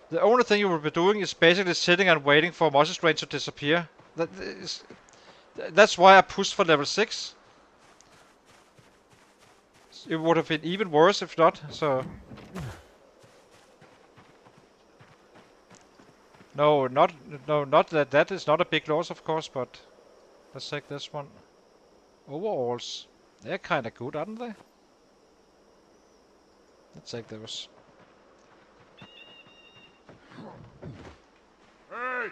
the only thing you will be doing is basically sitting and waiting for muscle strain to disappear. That's why I pushed for level 6. It would have been even worse if not, so... No, not that. That is not a big loss, of course, but let's take this one. Overalls. They're kind of good, aren't they? Let's take those.
Hey!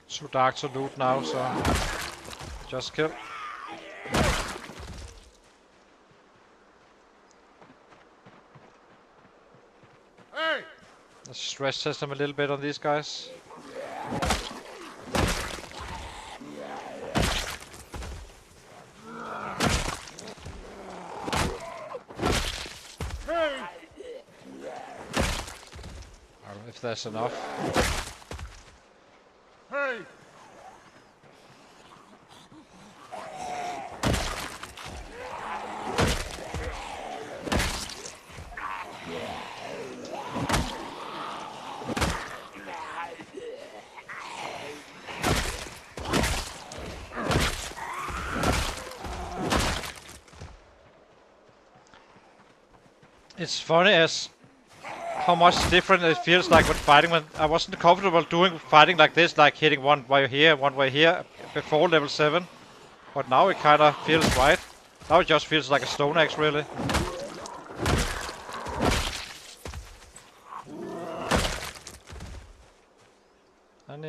Too dark to loot now, so just kill.
Hey!
Let's stress test them a little bit on these guys.
Hey!
I don't know if that's enough.
Hey!
It's funny as how much different it feels like when fighting. When I wasn't comfortable doing fighting like this, like hitting one way here, one way here, before level 7. But now it kind of feels right. Now it just feels like a stone axe, really. And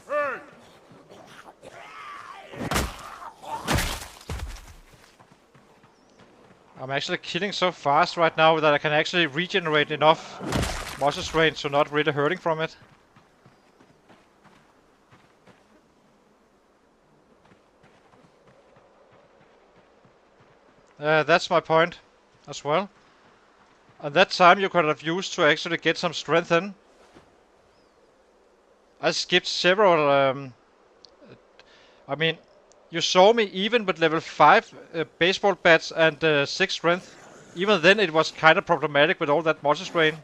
Hey!
I'm actually killing so fast right now that I can actually regenerate enough muscle strain so not really hurting from it. That's my point as well. And that time you could have used to actually get some strength in. I skipped several. I mean, you saw me even with level 5 baseball bats and 6 strength. Even then it was kind of problematic with all that muscle strain.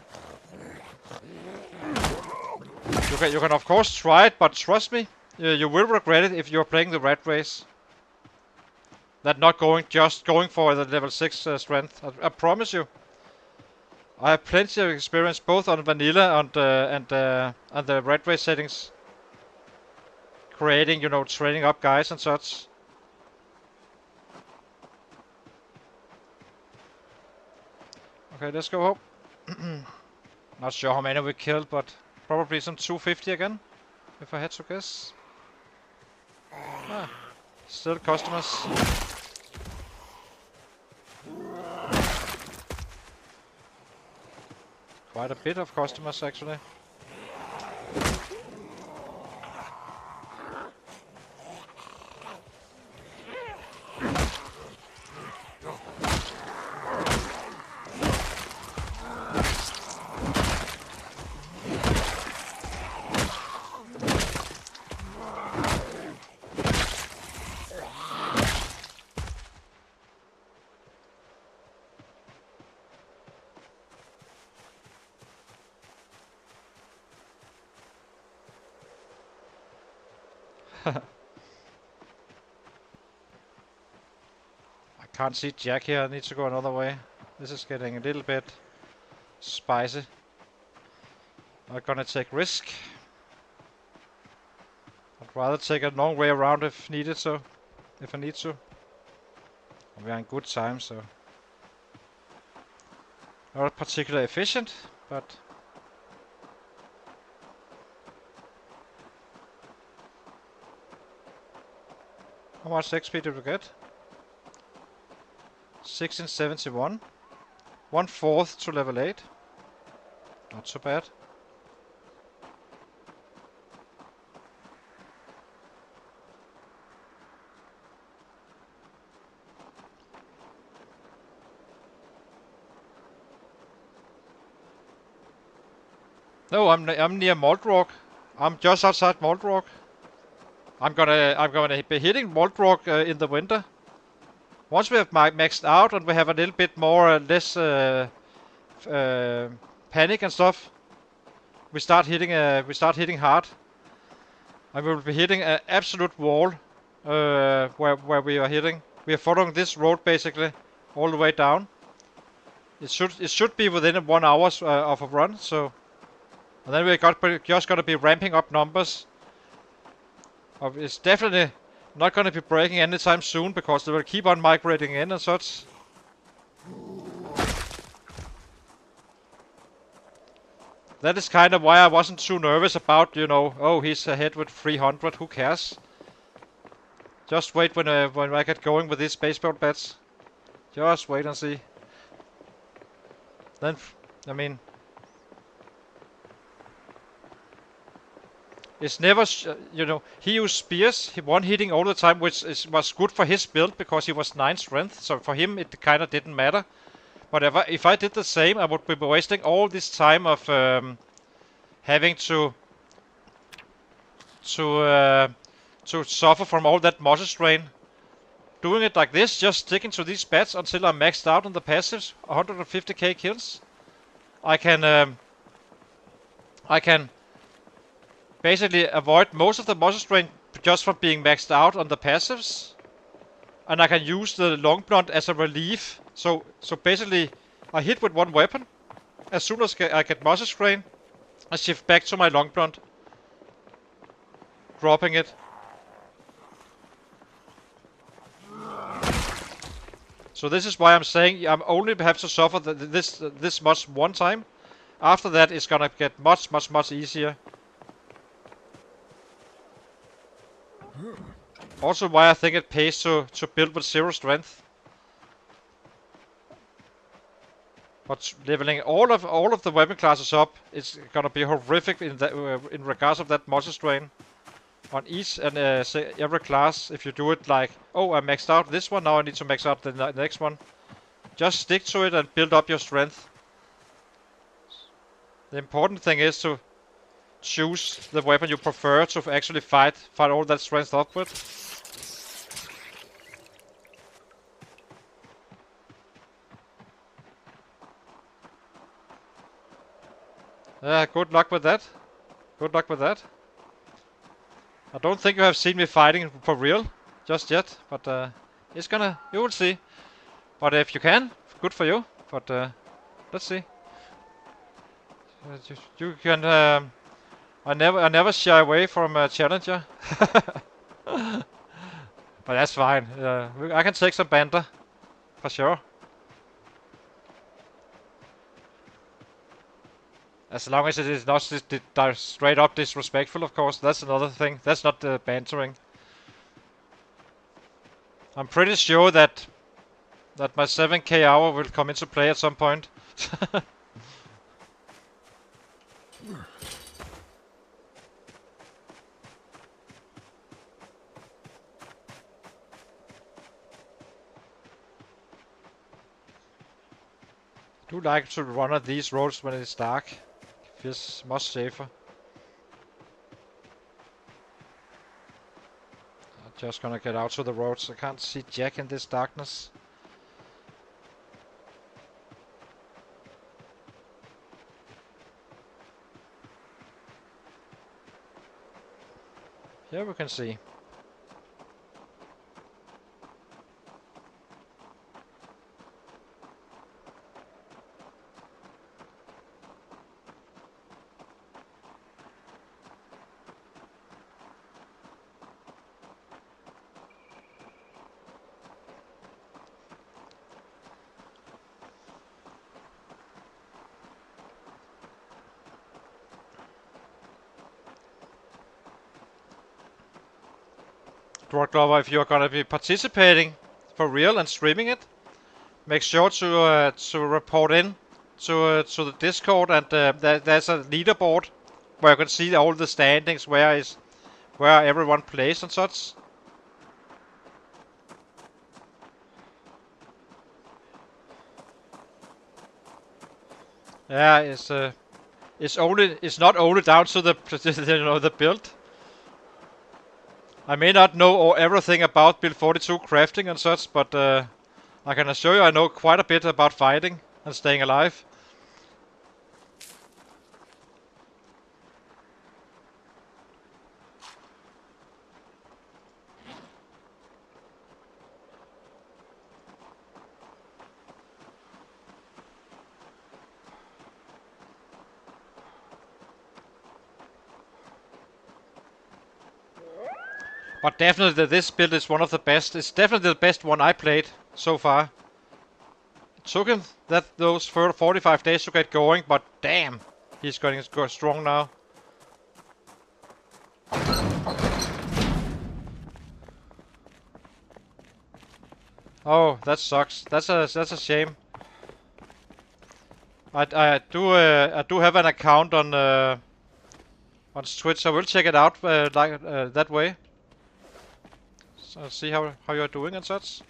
You can of course try it, but trust me, you will regret it if you're playing the rat race. That not just going for the level 6 strength. I promise you. I have plenty of experience both on vanilla and the red race settings. Creating, training up guys and such. Okay, let's go home. Not sure how many we killed, but probably some 250 again, if I had to guess. Ah, still customers. Quite a bit of customers, actually. I Can't see Jack here. I need to go another way. This is getting a little bit spicy. I'm gonna take risk. I'd rather take a long way around if needed. So, if I need to. We are in good time, so not particularly efficient, but how much XP did we get? 1671. 1/4 to level 8. Not so bad. No, I'm near Moldrock. I'm just outside Moldrock. I'm gonna be hitting Moldrock in the winter. Once we have maxed out and we have a little bit more less panic and stuff, we start hitting hard. And we will be hitting an absolute wall where we are hitting. We are following this road basically all the way down. It should be within 1 hour of a run. So, and then we're just gonna be ramping up numbers. It's definitely not gonna be breaking anytime soon because they will keep on migrating in and such. That is kind of why I wasn't too nervous about, you know, oh, he's ahead with 300, who cares? Just wait when I get going with these baseball bats. Just wait and see. Then, I mean, it's never, you know, he used spears, he one hitting all the time, which was good for his build because he was 9 strength, so for him it kind of didn't matter. But if I did the same, I would be wasting all this time of having to suffer from all that muscle strain. Doing it like this, just sticking to these bats until I'm maxed out on the passives, 150k kills. I can basically avoid most of the muscle strain just from being maxed out on the passives, and I can use the long blunt as a relief. So basically, I hit with one weapon. As soon as I get muscle strain, I shift back to my long blunt, dropping it. So this is why I'm saying I'm only have to suffer this much one time. After that, it's gonna get much easier. Also, why I think it pays to build with 0 strength. But leveling all of the weapon classes up, it's gonna be horrific in regards of that muscle strain on each and every class. If you do it like, oh, I maxed out this one, now I need to max out the next one. Just stick to it and build up your strength. The important thing is to choose the weapon you prefer to actually fight all that strength up with. Good luck with that. Good luck with that. I don't think you have seen me fighting for real just yet, but you will see. But if you can, good for you. But let's see. You can. I never shy away from a challenger. But that's fine. I can take some banter for sure. As long as it is not straight up disrespectful, of course. That's another thing. That's not bantering. I'm pretty sure that my 7k hour will come into play at some point. I do like to run on these roads when it's dark. It feels much safer. I'm just gonna get out to the roads. I can't see Jack in this darkness. Here we can see. Dwarf Glover, if you're gonna be participating for real and streaming it, make sure to report in to the Discord, and there's a leaderboard where you can see all the standings, where everyone plays and such. Yeah, it's not only down to the the build. I may not know everything about build 42 crafting and such, but I can assure you I know quite a bit about fighting and staying alive. But definitely this build is one of the best. It's definitely the best one I played so far. It took him those 45 days to get going, but damn, he's getting strong now. Oh, that sucks. That's a shame. I do have an account on Twitch. I will check it out that way. So see how you're doing and such.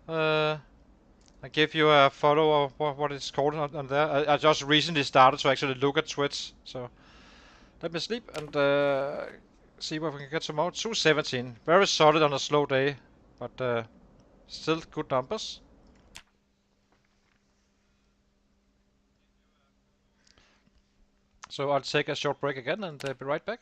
Uh, I give you a follow or what it's called on there. I just recently started to actually look at Twitch, so let me sleep and see what we can get some more. 217, very solid on a slow day, but still good numbers. So I'll take a short break again and be right back.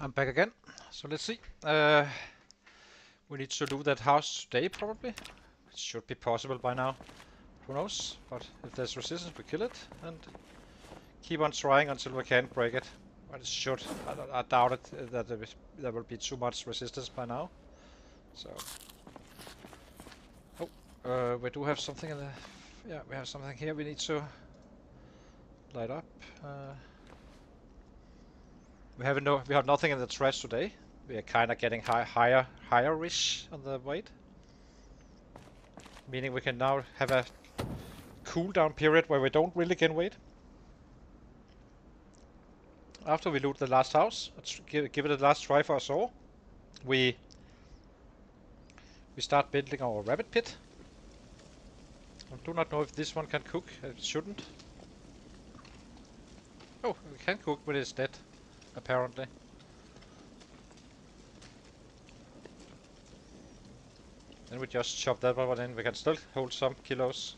I'm back again. So let's see. We need to do that house today, probably. It should be possible by now. Who knows? But if there's resistance, we kill it and keep on trying until we can break it. But it should. I doubt it that there will be too much resistance by now. So. Oh, we do have something in the. Yeah, we have something here. We need to light up. We have nothing in the trash today. We are kind of getting higher-ish on the weight, meaning we can now have a cooldown period where we don't really gain weight. After we loot the last house, let's give it a last try for a saw. We start building our rabbit pit. I do not know if this one can cook. It shouldn't. Oh, we can cook, but it's dead, apparently. Then we just chop that one in. We can still hold some kilos.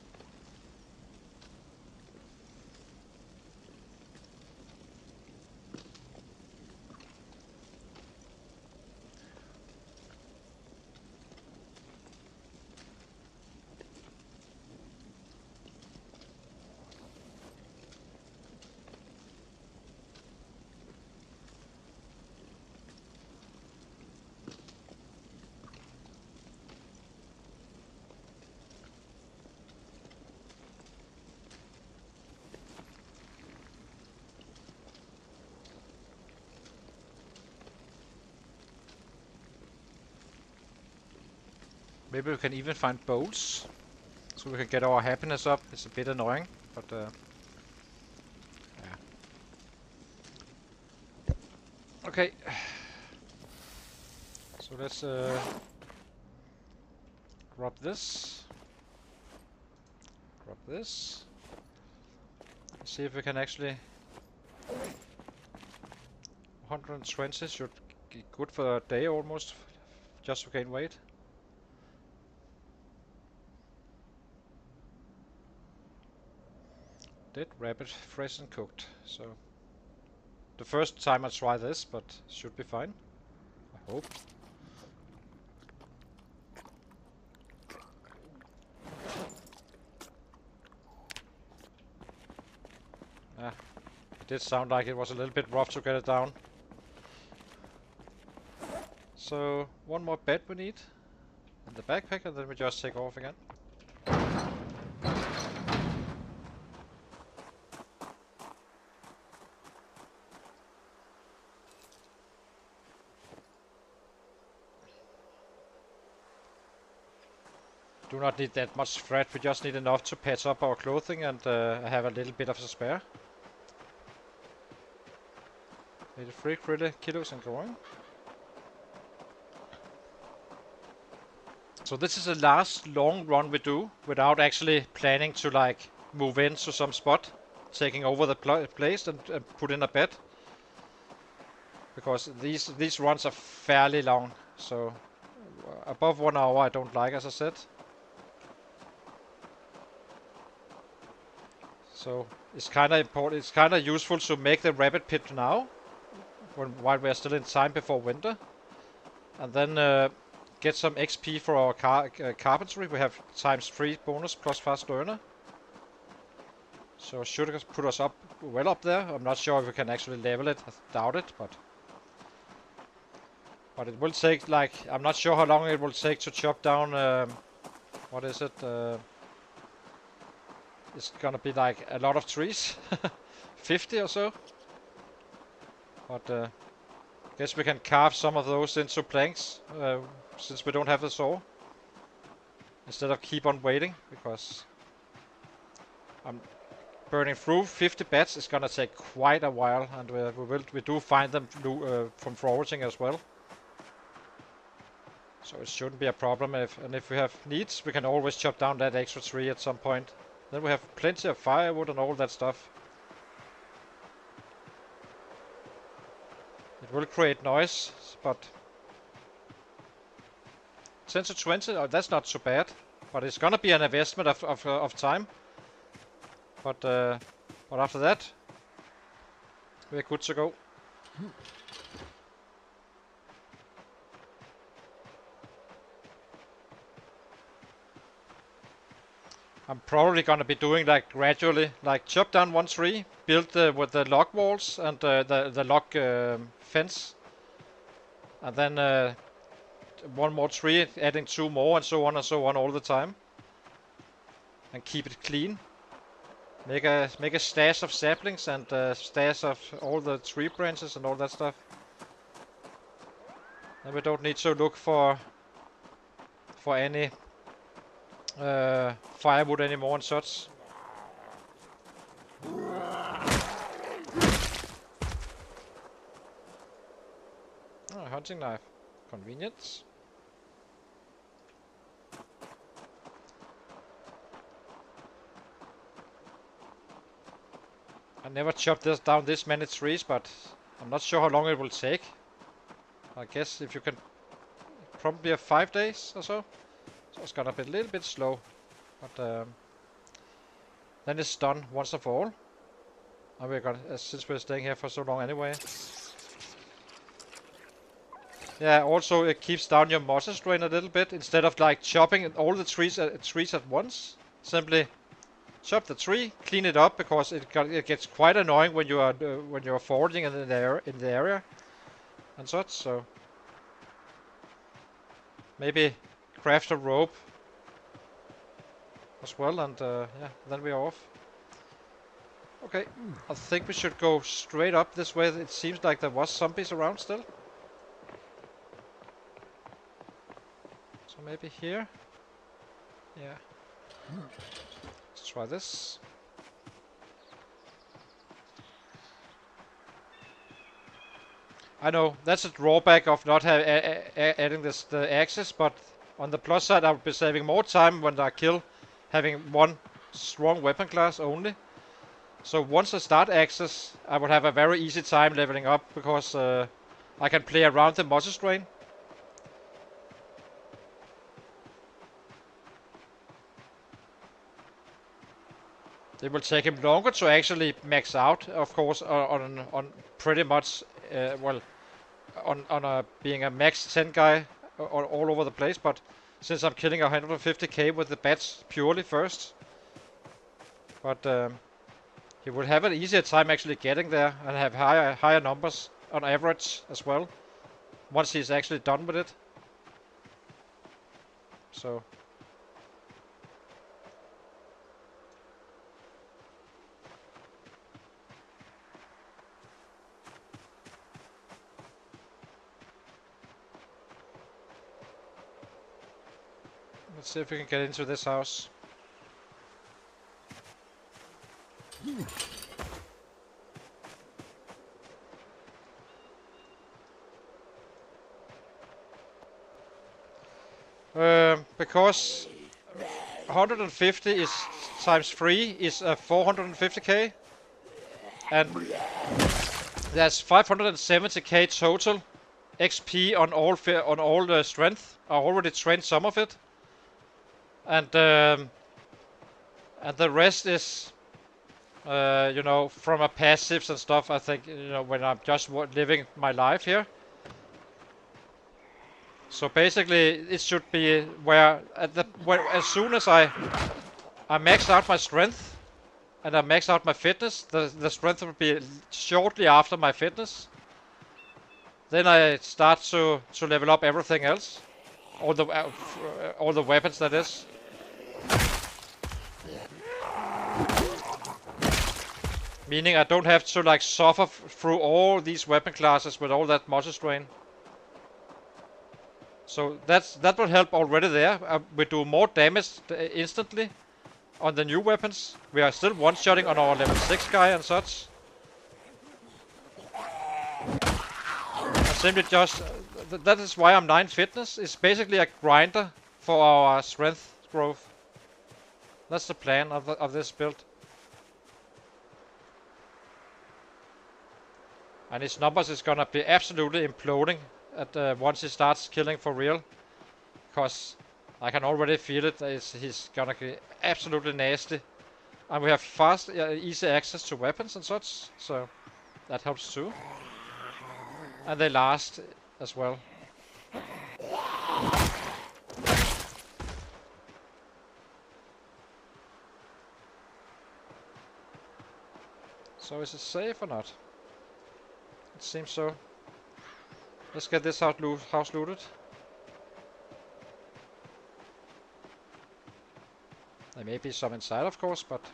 Maybe we can even find bowls, so we can get our happiness up. It's a bit annoying, but yeah. Okay. So let's drop this. Drop this. See if we can actually. 120 should be good for a day almost, just to gain weight. Dead rabbit, fresh and cooked. So the first time I try this, but should be fine. I hope. Ah, it did sound like it was a little bit rough to get it down. So one more bed we need in the backpack, and then we just take off again. Do not need that much thread, we just need enough to patch up our clothing and have a little bit of a spare. 83 kilos and growing. So this is the last long run we do without actually planning to like move into some spot, taking over the place and put in a bed. Because these runs are fairly long, so above 1 hour I don't like, as I said. So it's kind of important. It's kind of useful to make the rabbit pit now, while we are still in time before winter, and then get some XP for our carpentry. We have ×3 bonus plus fast learner, so should put us up well up there. I'm not sure if we can actually level it. I doubt it, but it will take like, I'm not sure how long it will take to chop down. What is it? It's gonna be like a lot of trees, 50 or so. But I guess we can carve some of those into planks, since we don't have the saw. Instead of keep on waiting, because I'm burning through 50 beds. It's gonna take quite a while, and we do find them from foraging as well. So it shouldn't be a problem. If we have needs, we can always chop down that extra tree at some point. Then we have plenty of firewood and all that stuff. It will create noise, but 10 to 20, oh, that's not so bad. But it's gonna be an investment of time. But after that, we're good to go. I'm probably gonna be doing like gradually, like chop down one tree, build with the log walls and the log fence, and then one more tree, adding two more, and so on all the time, and keep it clean. Make a stash of saplings and stash of all the tree branches and all that stuff. And we don't need to look for any firewood anymore and such. Oh, hunting knife. Convenience. I never chopped down this many trees, but I'm not sure how long it will take. I guess if you can, probably 5 days or so. So it's gonna be a little bit slow, but then it's done once and for all. And we're gonna, since we're staying here for so long anyway. Yeah, also it keeps down your moisture strain a little bit. Instead of like chopping all the trees at once, simply chop the tree, clean it up, because it gets quite annoying when you are foraging in the area and such. So maybe craft a rope as well, and yeah, then we're off. Okay, I think we should go straight up this way. It seems like there was zombies around still. So maybe here. Yeah. Let's try this. I know that's a drawback of not adding the axes, but on the plus side, I would be saving more time when I kill, having one strong weapon class only. So once I start axes, I would have a very easy time leveling up, because I can play around the moisture strain. It will take him longer to actually max out, of course, on pretty much well, on being a max 10 guy all over the place. But since I'm killing 150k with the bats purely first, but he will have an easier time actually getting there and have higher numbers on average as well once he's actually done with it. So. Let's see if we can get into this house. Because 150 is times 3 is 450k, and there's 570k total XP on all the strength. I already trained some of it. And the rest is, you know, from a passives and stuff. I think, you know, when I'm just living my life here. So basically, it should be where as soon as I max out my strength and I max out my fitness, the strength will be shortly after my fitness. Then I start to level up everything else, all the weapons, that is. Meaning I don't have to like suffer through all these weapon classes with all that moisture strain. So that will help already there. We do more damage instantly on the new weapons. We are still one-shotting on our level 6 guy and such. And simply just that is why I'm 9 fitness. It's basically a grinder for our strength growth. That's the plan of this build. And his numbers is gonna be absolutely imploding at once he starts killing for real. Because I can already feel it. He's gonna be absolutely nasty. And we have fast, easy access to weapons and such. So that helps too. And they last as well. So is it safe or not? It seems so. Let's get this house looted. There may be some inside, of course, but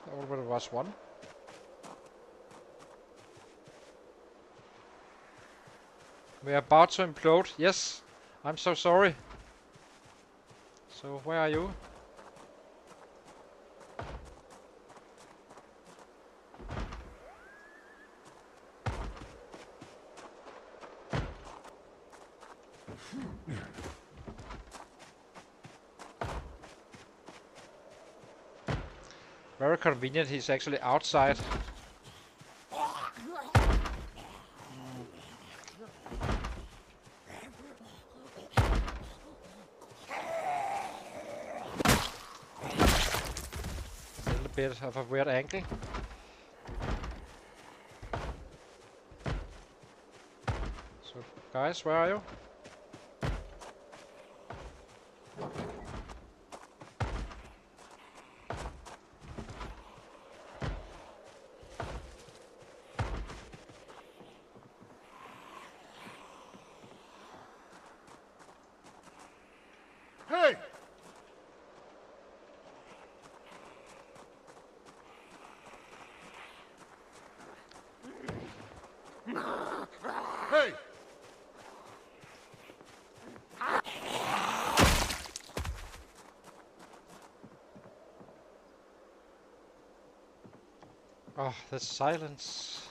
there already was one. We are about to implode. Yes, I'm so sorry. So where are you? Very convenient, he's actually outside. A little bit of a weird angle. So, guys, where are you?
Hey! Hey!
Oh, the silence.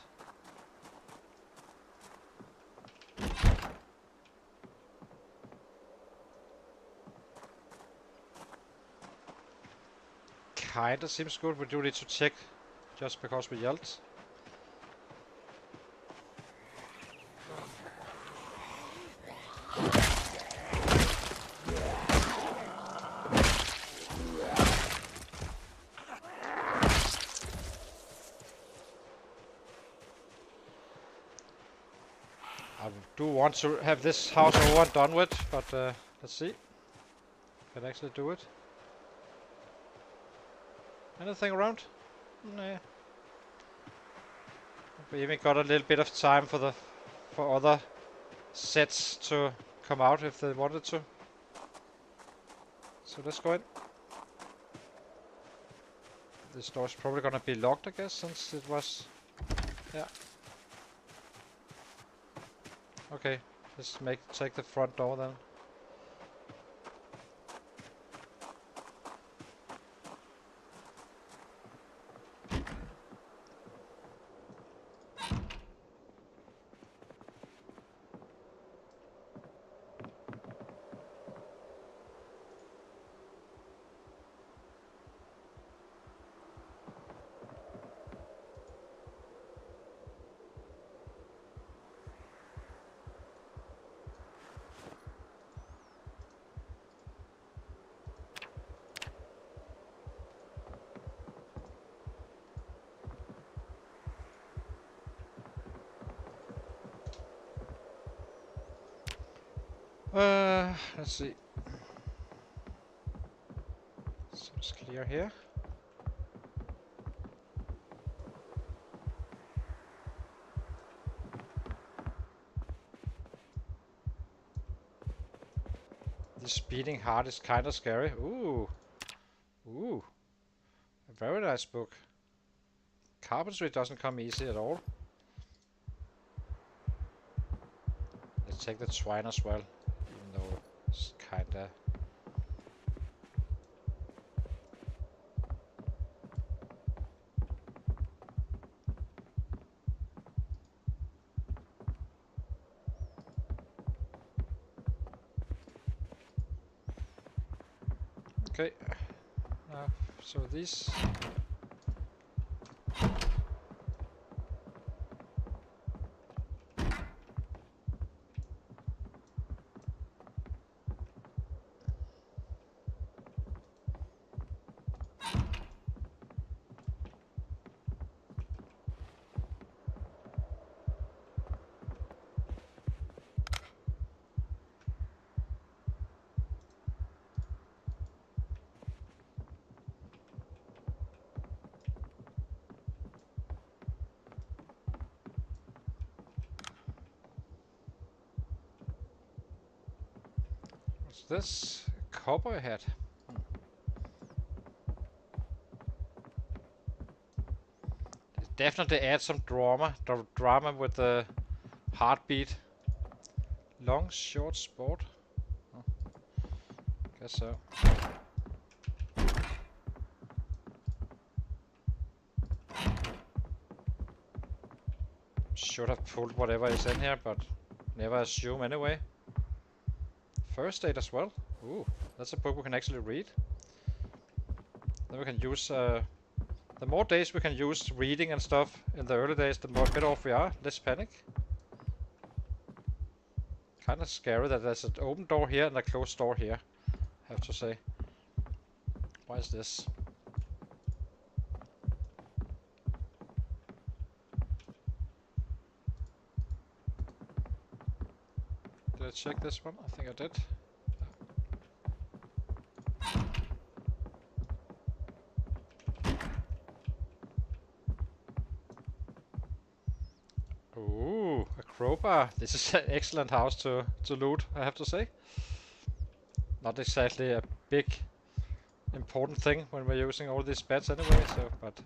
Kinda seems good. We do need to check just because we yelled. I do want to have this house over and done with, but let's see. Can I actually do it? Anything around? Nah. We even got a little bit of time for other sets to come out if they wanted to. So let's go in. This door's probably gonna be locked, I guess, since it was... Yeah. Okay, let's take the front door then. Let's see. So it's clear here. This beating heart is kinda scary. Ooh. Ooh. A very nice book. Carpentry doesn't come easy at all. Let's take the twine as well. Even though it's kinda... Okay. So these... What's this? Cowboy hat. Definitely add some drama with the heartbeat. Long, short sport. Oh, guess so. Should have pulled whatever is in here, but never assume anyway. First aid as well. Ooh, that's a book we can actually read. Then we can use. The more days we can use reading and stuff in the early days, the better off we are. Less panic. Kind of scary that there's an open door here and a closed door here, I have to say. Why is this? Did I check this one? I think I did. Ooh, a crowbar. This is an excellent house to loot, I have to say. Not exactly a big important thing when we're using all these beds anyway, so but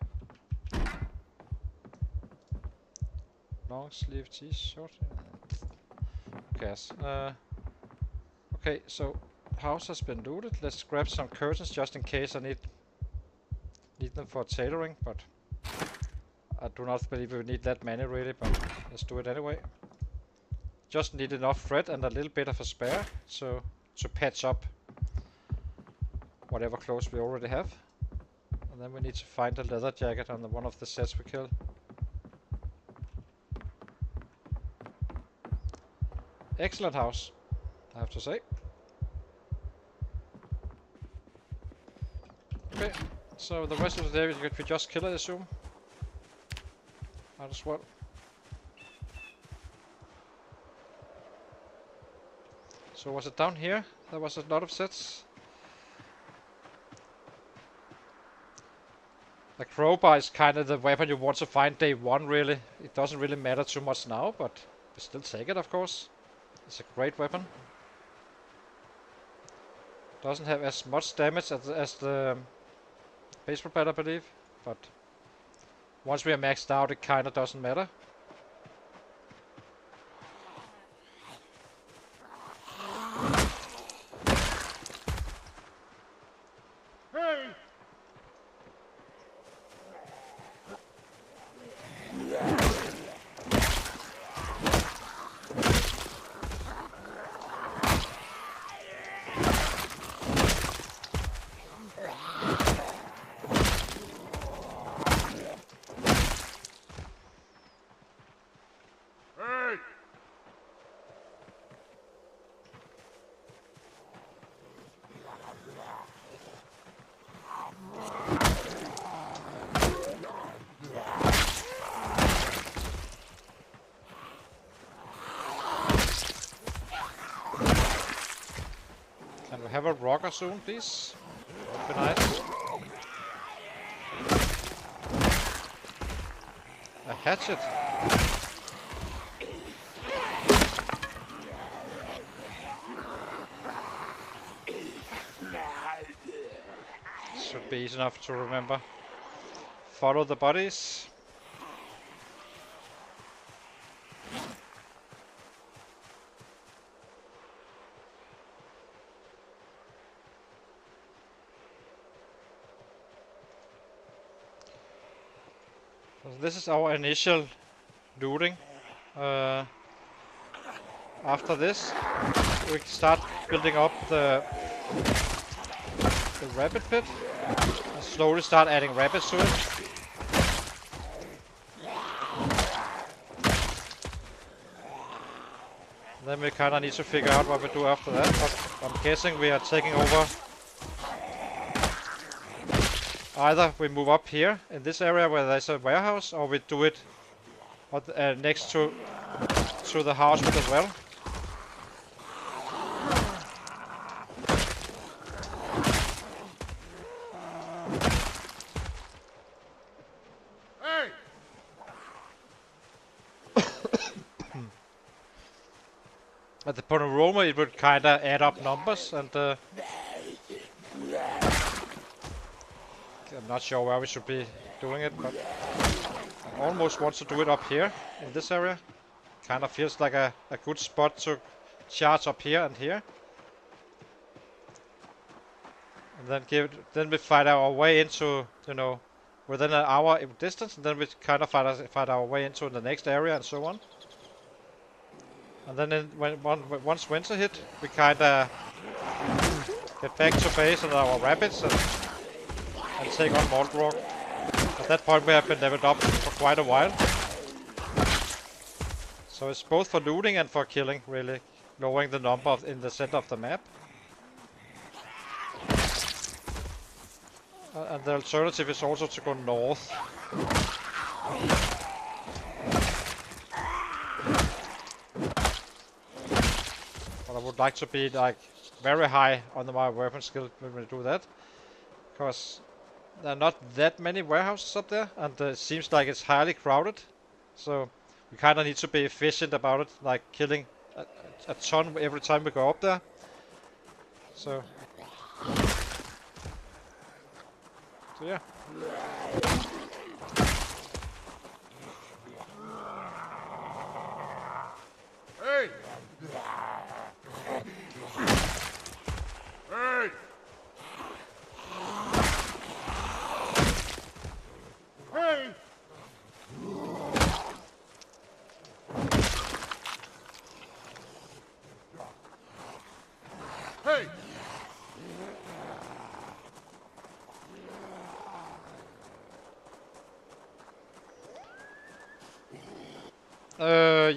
long sleeve t-shirt. Yes. Okay, so house has been looted. Let's grab some curtains just in case I need them for tailoring, but I do not believe we need that many really, but let's do it anyway. Just need enough thread and a little bit of a spare to patch up whatever clothes we already have. And then we need to find a leather jacket on one of the sets we killed. Excellent house, I have to say. Okay, so the rest of the day we just kill, I assume. Might as well. So was it down here? There was a lot of sets. The crowbar is kind of the weapon you want to find day one, really. It doesn't really matter too much now, but we still take it, of course. It's a great weapon. Doesn't have as much damage as the baseball bat, I believe, but once we are maxed out, it kind of doesn't matter.
Hey! Hey!
Can we have a rocker soon, please? Would be nice. A hatchet. Should be easy enough to remember. Follow the bodies. So this is our initial looting. After this, we start building up the rabbit pit and slowly start adding rabbits to it. Then we kind of need to figure out what we do after that, but I'm guessing we are taking over. Either we move up here in this area where there's a warehouse, or we do it next to the house with the well.
Hey!
at the panorama it would kind of add up numbers, and I'm not sure where we should be doing it, but I almost want to do it up here in this area. Kind of feels like a good spot to charge up here and here. And then we fight our way into, you know, within an hour distance, and then we kind of fight our way into the next area and so on. And then once winter hit, we kind of get back to base on our rabbits and take on Moldrock. At that point we have been leveled up for quite a while. So it's both for looting and for killing, really, lowering the number in the center of the map. And the alternative is also to go north. But I would like to be like very high on my weapon skill when we do that, because there are not that many warehouses up there, and it seems like it's highly crowded. So we kind of need to be efficient about it, like killing a ton every time we go up there. So yeah.
Hey! Hey! Hey! Hey!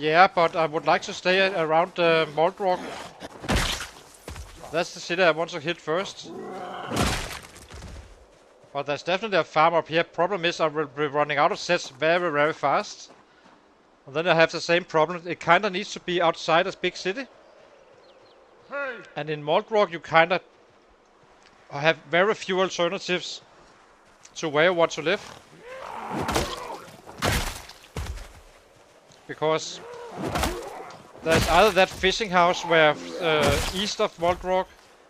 Yeah, but I would like to stay around Moldrock. That's the city I want to hit first. But there's definitely a farm up here. Problem is I will be running out of sets very, very fast. And then I have the same problem. It kind of needs to be outside a big city.
Hey!
And in Moldrock you kind of have very few alternatives to where you want to live. Because there's either that fishing house where east of Moldrock,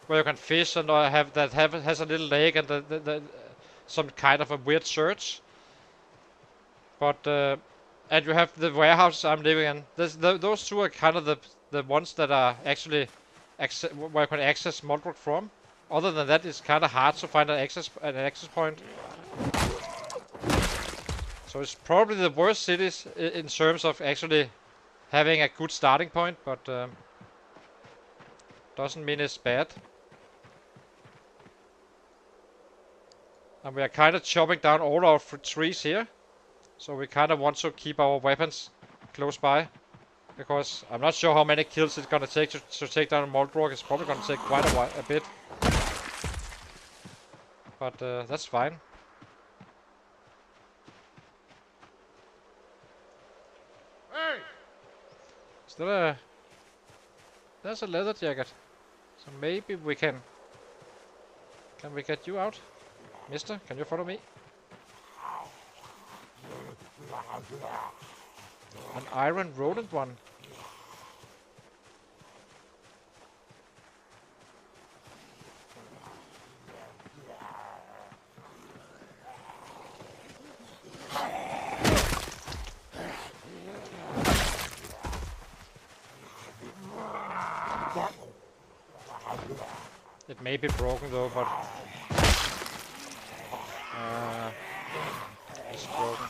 where you can fish and has a little lake and some kind of a weird church. But and you have the warehouses I'm living in. Those two are kind of the ones that are actually where you can access Moldrock from. Other than that, it's kind of hard to find an access point. So it's probably the worst cities in terms of actually having a good starting point, but doesn't mean it's bad. And we are kind of chopping down all our trees here. So we kind of want to keep our weapons close by. Because I'm not sure how many kills it's gonna take to take down Moldrock. It's probably gonna take quite a bit. But that's fine.
Hey!
There's a leather jacket. So maybe we can we get you out? Mister, can you follow me? An iron rodent one. It may be broken though, but it's broken.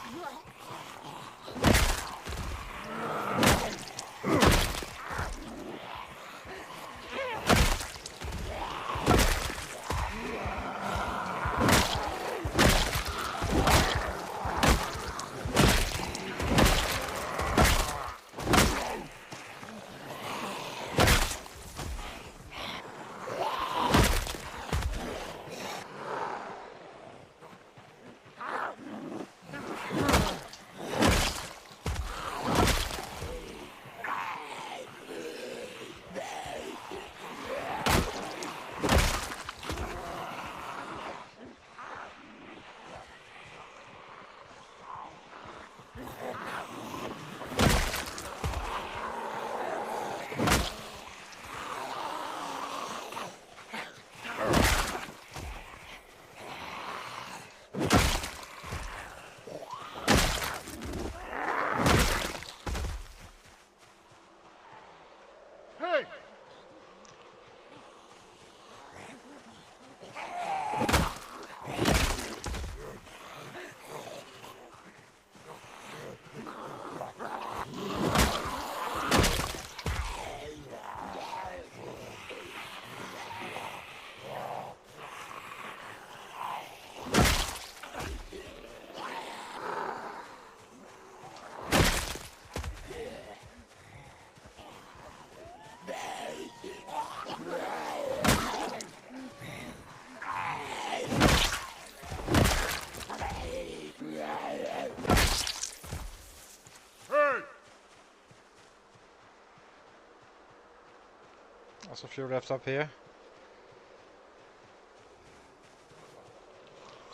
There's a few left up here.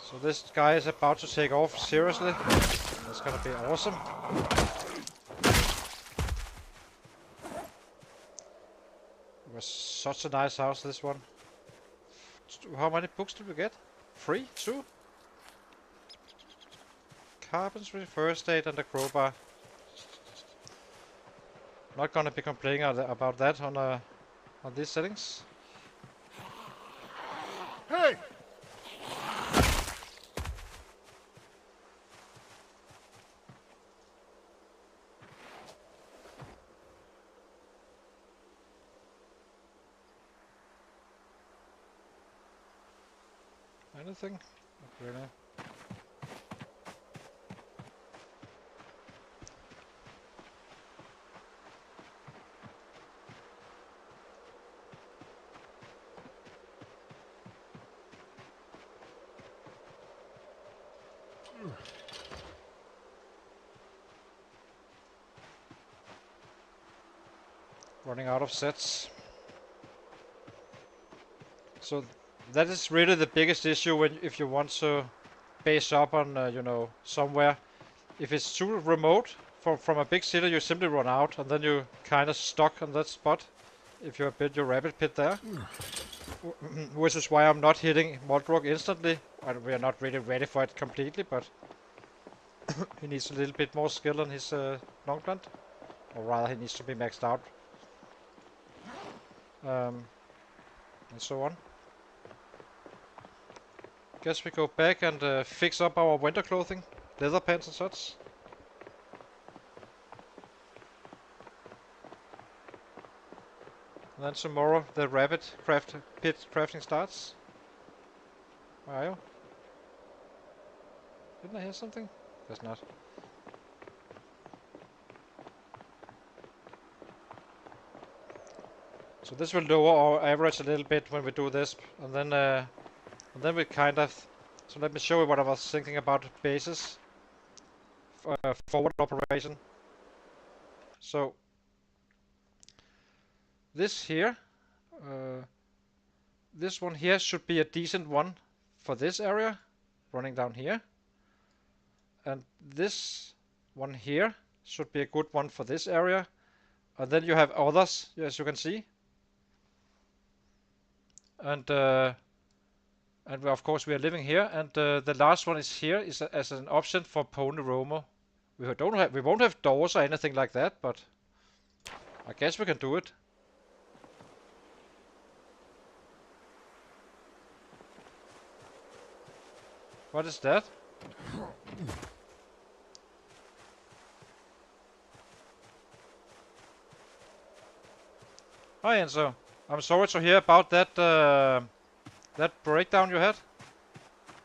So this guy is about to take off, seriously. That's gonna be awesome. It was such a nice house, this one. How many books did we get? 3? 2? Carpentry, first aid, and a crowbar. Not gonna be complaining about that on these settings.
Hey!
Anything? Not really. Running out of sets. So that is really the biggest issue when if you want to base up on you know, somewhere. If it's too remote from a big city, you simply run out and then you kind of stuck on that spot. If you build your rabbit pit there, which is why I'm not hitting Moldrock instantly. We are not really ready for it completely, but he needs a little bit more skill on his long plant, or rather, he needs to be maxed out, and so on. Guess we go back and fix up our winter clothing, leather pants and such. And then tomorrow the rabbit pit crafting starts. Where are you? Didn't I hear something? Guess not. So this will lower our average a little bit when we do this, and then we kind of. So let me show you what I was thinking about bases. Forward operation. So this here, this one here should be a decent one for this area, running down here, and this one here should be a good one for this area, and then you have others, as you can see, and of course we are living here, and the last one is here is as an option for Pony Romo. We won't have doors or anything like that, but I guess we can do it. What is that? Hi Enzo. I'm sorry to hear about that that breakdown you had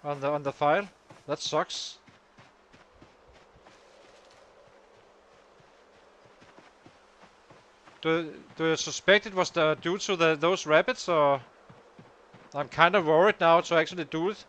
on the file. That sucks. Do you suspect it was due to those rabbits, or? I'm kind of worried now to actually do it.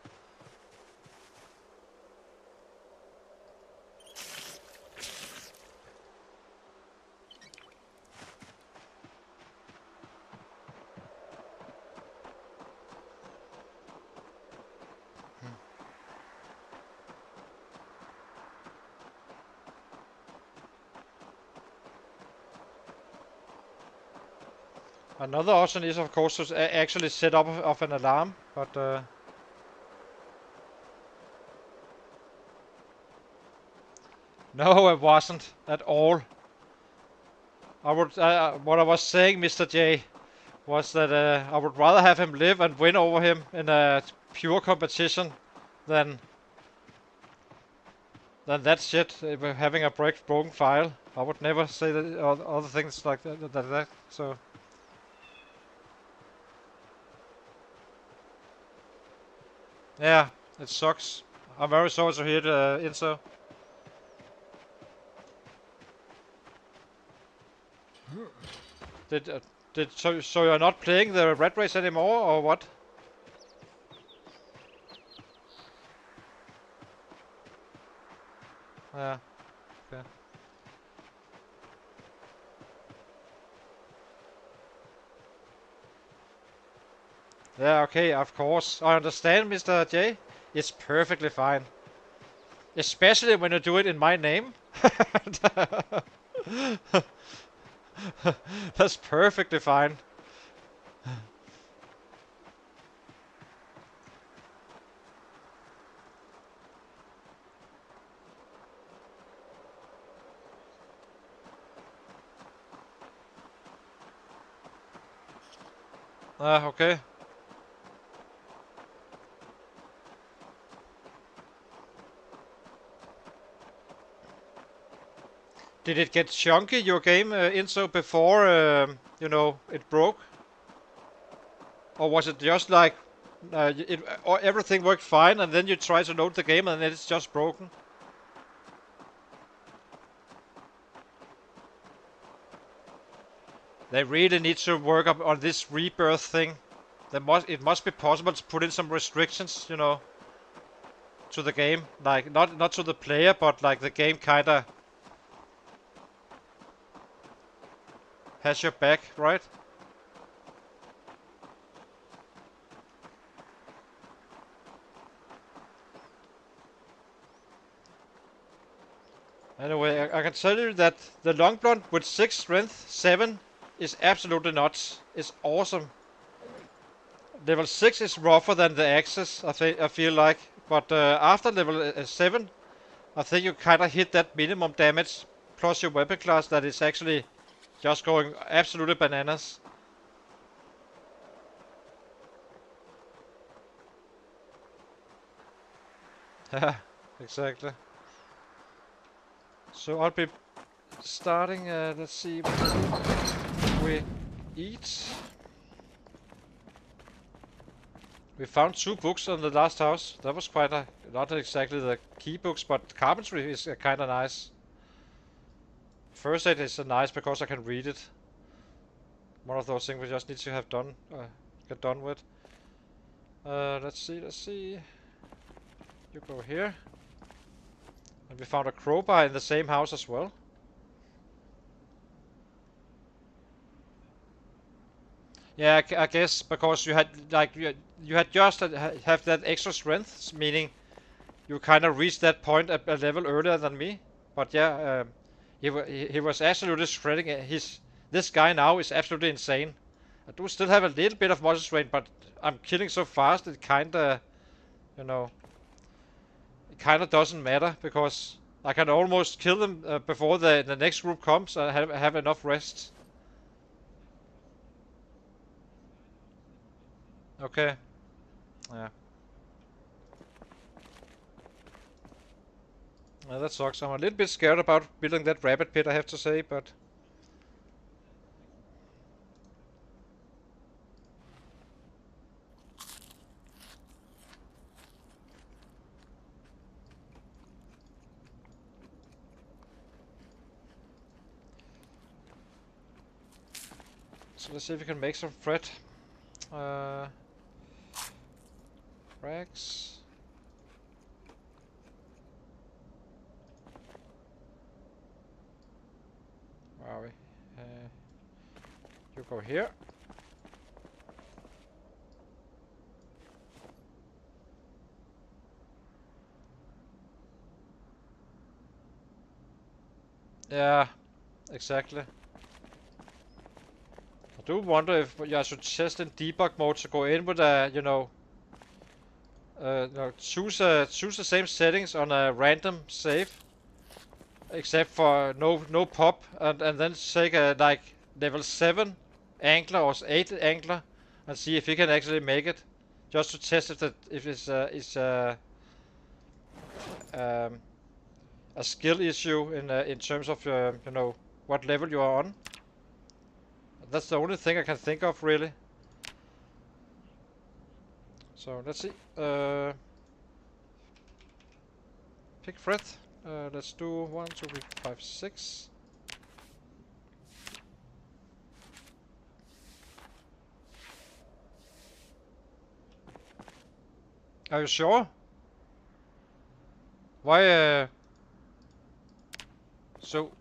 Another option is, of course, to actually set up of an alarm, but no, it wasn't at all. What I was saying, Mr. J, was that I would rather have him live and win over him in a pure competition than that shit. Having a broken file. I would never say that other things like that. So. Yeah, it sucks. I'm very sorry to hear it, Inso. So you're not playing the red race anymore, or what? Yeah. Okay. Yeah, okay, of course. I understand, Mr. J. It's perfectly fine. Especially when you do it in my name. That's perfectly fine. Okay. Did it get chunky, your game, Inso, before, it broke? Or was it just like, or everything worked fine and then you try to load the game and then it's just broken? They really need to work up on this rebirth thing. It must be possible to put in some restrictions, to the game. Like, not to the player, but like the game kinda has your back, right? Anyway, I can tell you that the long blonde with 6 strength, 7 is absolutely nuts. It's awesome. Level 6 is rougher than the axes, I feel like. But after level 7, I think you kind of hit that minimum damage plus your weapon class that is actually just going absolutely bananas. Exactly. So I'll be starting, let's see what we eat. We found 2 books on the last house. That was quite not exactly the key books, but carpentry is kind of nice. First aid is nice because I can read it. One of those things we just need to have done, get done with. Let's see. You go here. And we found a crowbar in the same house as well. Yeah, I guess because you had like you had just have that extra strength, meaning you kind of reached that point a level earlier than me. But yeah, he was absolutely shredding. This guy now is absolutely insane. I do still have a little bit of muscle strain, but I'm killing so fast it kinda, you know, it kinda doesn't matter because I can almost kill them before the next group comes. I have enough rest. Okay. Yeah. That sucks. I'm a little bit scared about building that rabbit pit, I have to say, but so let's see if we can make some thread. Rags. Where are we? You go here. Yeah, exactly. I do wonder if I should test in debug mode to go in with a, no, choose the same settings on a random save, except for no pop, and then take a like level 7 angler or 8 angler, and see if you can actually make it, just to test if it's um, a skill issue in terms of what level you are on. That's the only thing I can think of really. So let's see. Pick thread. Let's do 1, 2, 3, 5, 6. Are you sure? Why? So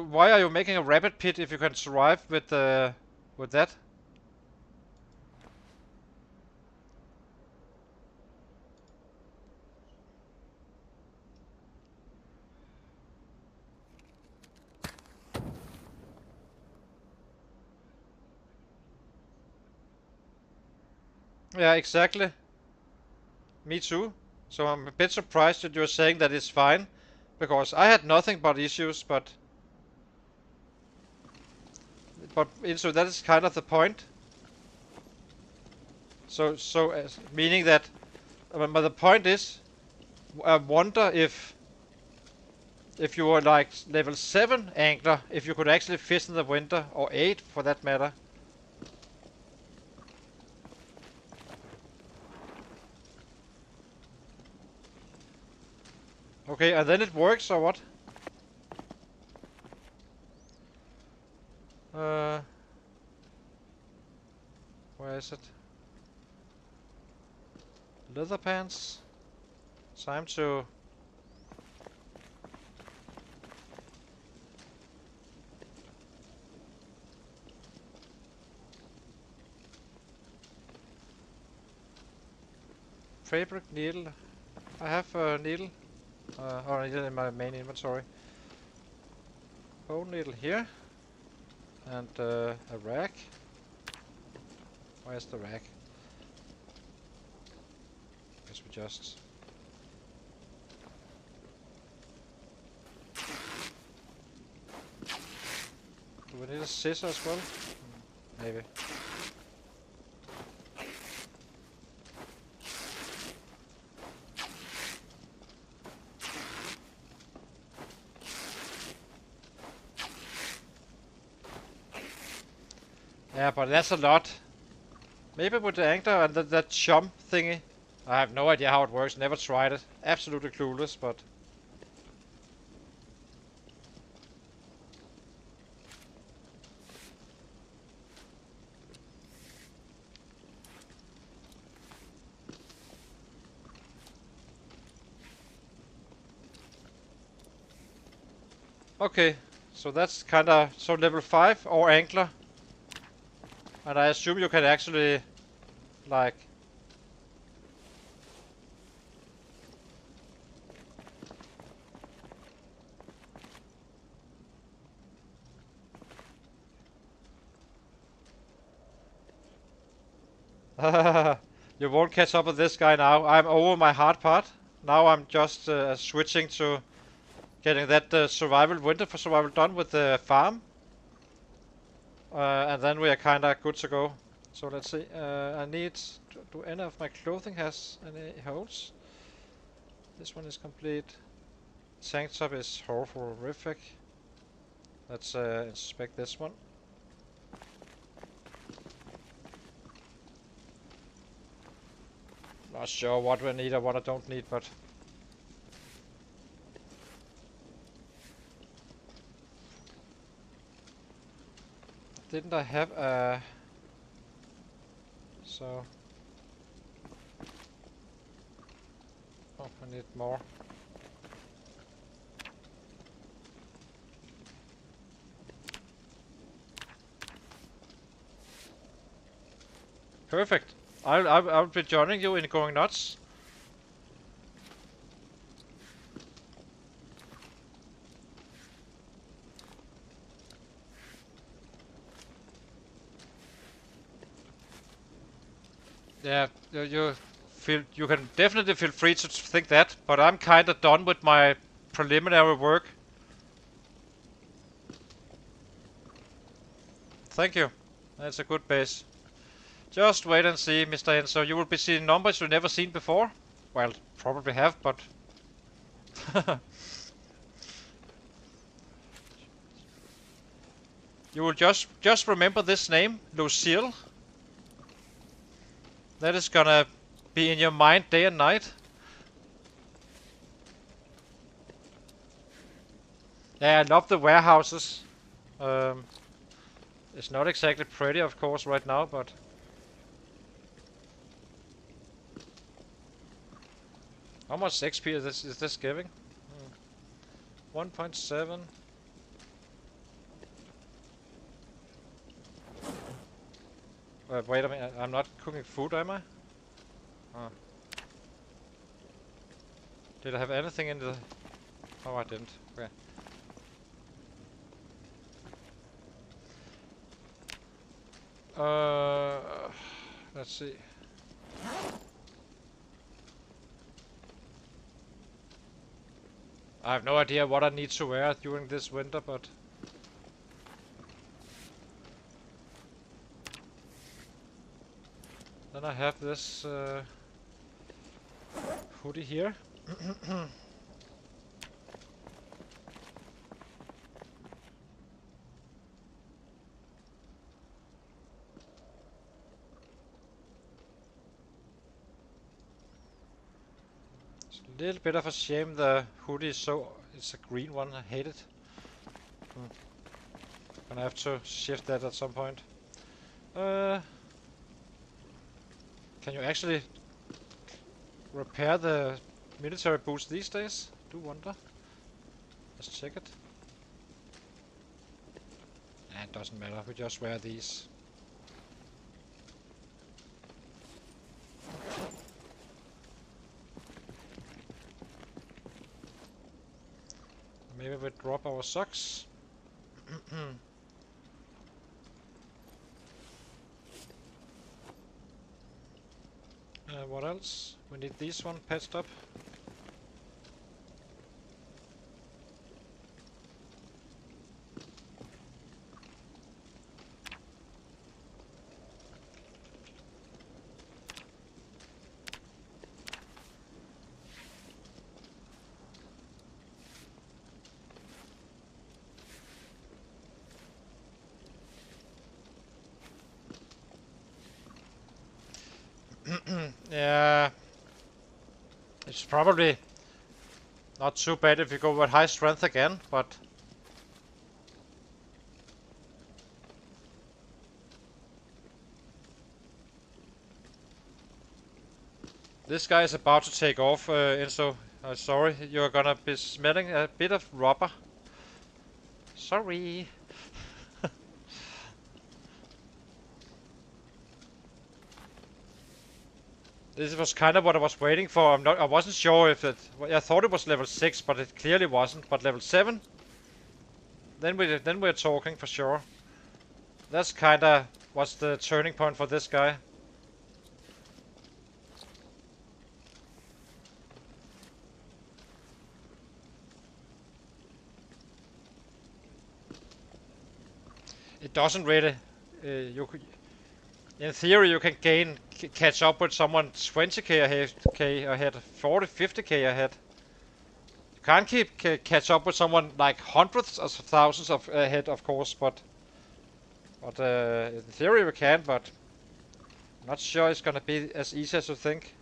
why are you making a rabbit pit if you can survive with that? Yeah, exactly. Me too. So I'm a bit surprised that you're saying that it's fine, because I had nothing but issues, but so that is kind of the point. So meaning that, but the point is, I wonder if you were like level 7 angler, if you could actually fish in the winter, or 8 for that matter. Okay, and then it works, or what? Uh, where is it? Leather pants. Time to... Fabric needle. I have a needle. Or needle in my main inventory. Bone needle here. And a rack. Where's the rack? Guess we just... Do we need a scissor as well? Maybe. Yeah, but that's a lot. Maybe with the angler and that chum thingy. I have no idea how it works, never tried it. Absolutely clueless, but... Okay, so that's kinda... So level 5 or angler. And I assume you can actually... Like... You won't catch up with this guy now. I'm over my hard part. Now I'm just switching to getting that winter for survival done with the farm. And then we are kinda good to go. So let's see. I need... Do any of my clothing has any holes? This one is complete. Tank top is horrific. Let's inspect this one. Not sure what we need or what I don't need, but... Didn't I have a... So... Oh, I need more. Perfect. I'll be joining you in going nuts. Yeah, you can definitely feel free to think that, but I'm kinda done with my preliminary work. Thank you. That's a good base. Just wait and see, Mr. Enzo. You will be seeing numbers you've never seen before. Well, probably have, but... You will just remember this name, Lucille. That is gonna be in your mind day and night. Yeah, I love the warehouses. It's not exactly pretty, of course, right now, but... How much XP is this giving? 1.7. Wait a minute, I'm not cooking food, am I? Oh. Did I have anything in the... Oh, I didn't. Okay. Let's see. I have no idea what I need to wear during this winter, but then I have this hoodie here. It's a little bit of a shame the hoodie is so... It's a green one, I hate it. Gonna have to shift that at some point. Can you actually repair the military boots these days? Do wonder. Let's check it. Nah, it doesn't matter, we just wear these. Maybe we drop our socks. What else? We need these one patched up. Yeah, it's probably not too bad if you go with high strength again, but this guy is about to take off, Enzo. Sorry, you're gonna be smelling a bit of rubber. Sorry. This was kind of what I was waiting for. I wasn't sure if it... I thought it was level 6, but it clearly wasn't. But level 7? Then we're talking for sure. That's kinda what's the turning point for this guy. It doesn't really... in theory you can catch up with someone 20k ahead, 40, 50k ahead. You can't catch up with someone like hundreds of thousands of ahead, of course, but in theory we can, but I'm not sure it's gonna be as easy as you think.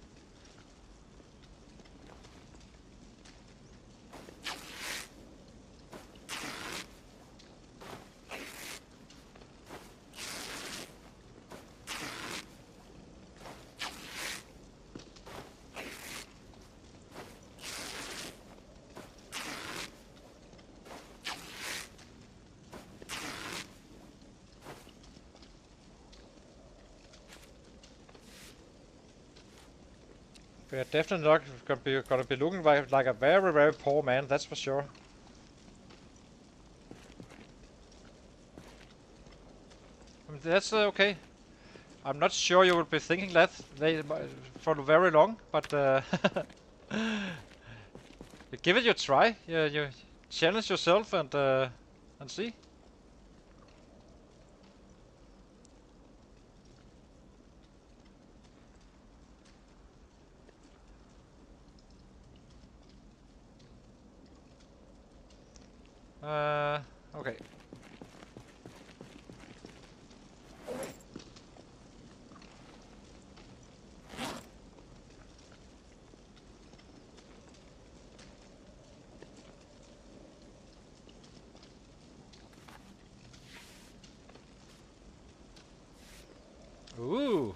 We are definitely not gonna be looking like a very, very poor man, that's for sure. I mean, that's okay. I'm not sure you will be thinking that for very long, but you give it your try. You challenge yourself and see. Okay. Ooh.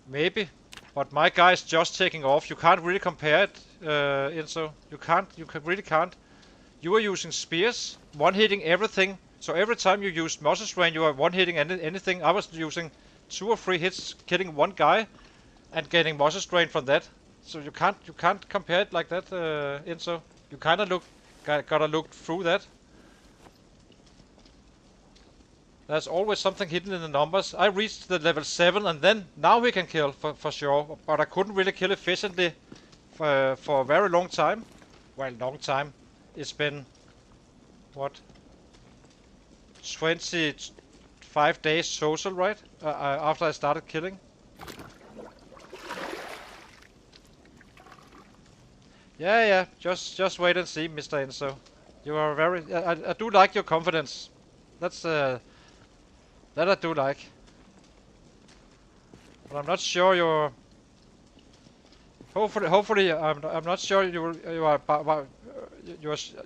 Maybe. But my guy's just taking off. You can't really compare it, Enzo. You really can't. You are using spears, one-hitting everything. So every time you use muscle strain, you are one-hitting anything. I was using 2 or 3 hits, killing one guy, and getting muscle strain from that. So you can't compare it like that, Enzo. You kind of gotta look through that. There's always something hidden in the numbers. I reached the level 7 and then now we can kill for sure. But I couldn't really kill efficiently for a very long time. Well, long time. It's been, what, 25 days social, right? After I started killing. Yeah, just wait and see, Mr. Enzo. You are very... I do like your confidence. That's that I do like. But I'm not sure you're... Hopefully, I'm not sure you are...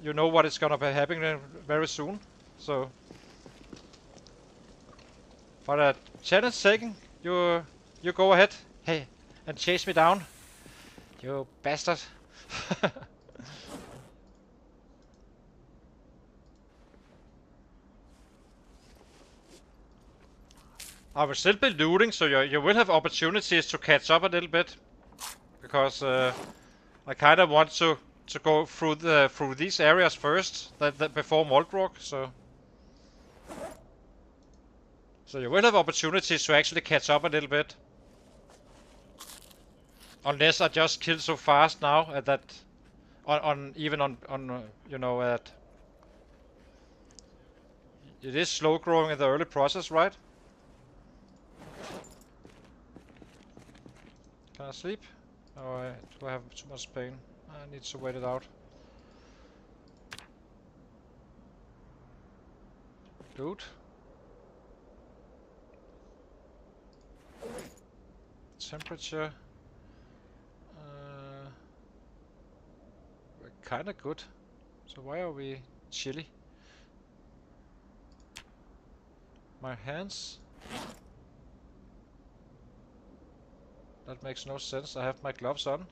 You know what is gonna be happening very soon. So... For a challenge taken, you go ahead. Hey, and chase me down. You bastard. I will still be looting, so you will have opportunities to catch up a little bit, because I kind of want to go through these areas first, that before Moldrock. So you will have opportunities to actually catch up a little bit, unless I just kill so fast now at that on you know that it is slow growing in the early process, right? Can I sleep? Or do I have too much pain? I need to wait it out. Dude. Temperature. We're kinda good. So why are we chilly? My hands? That makes no sense. I have my gloves on.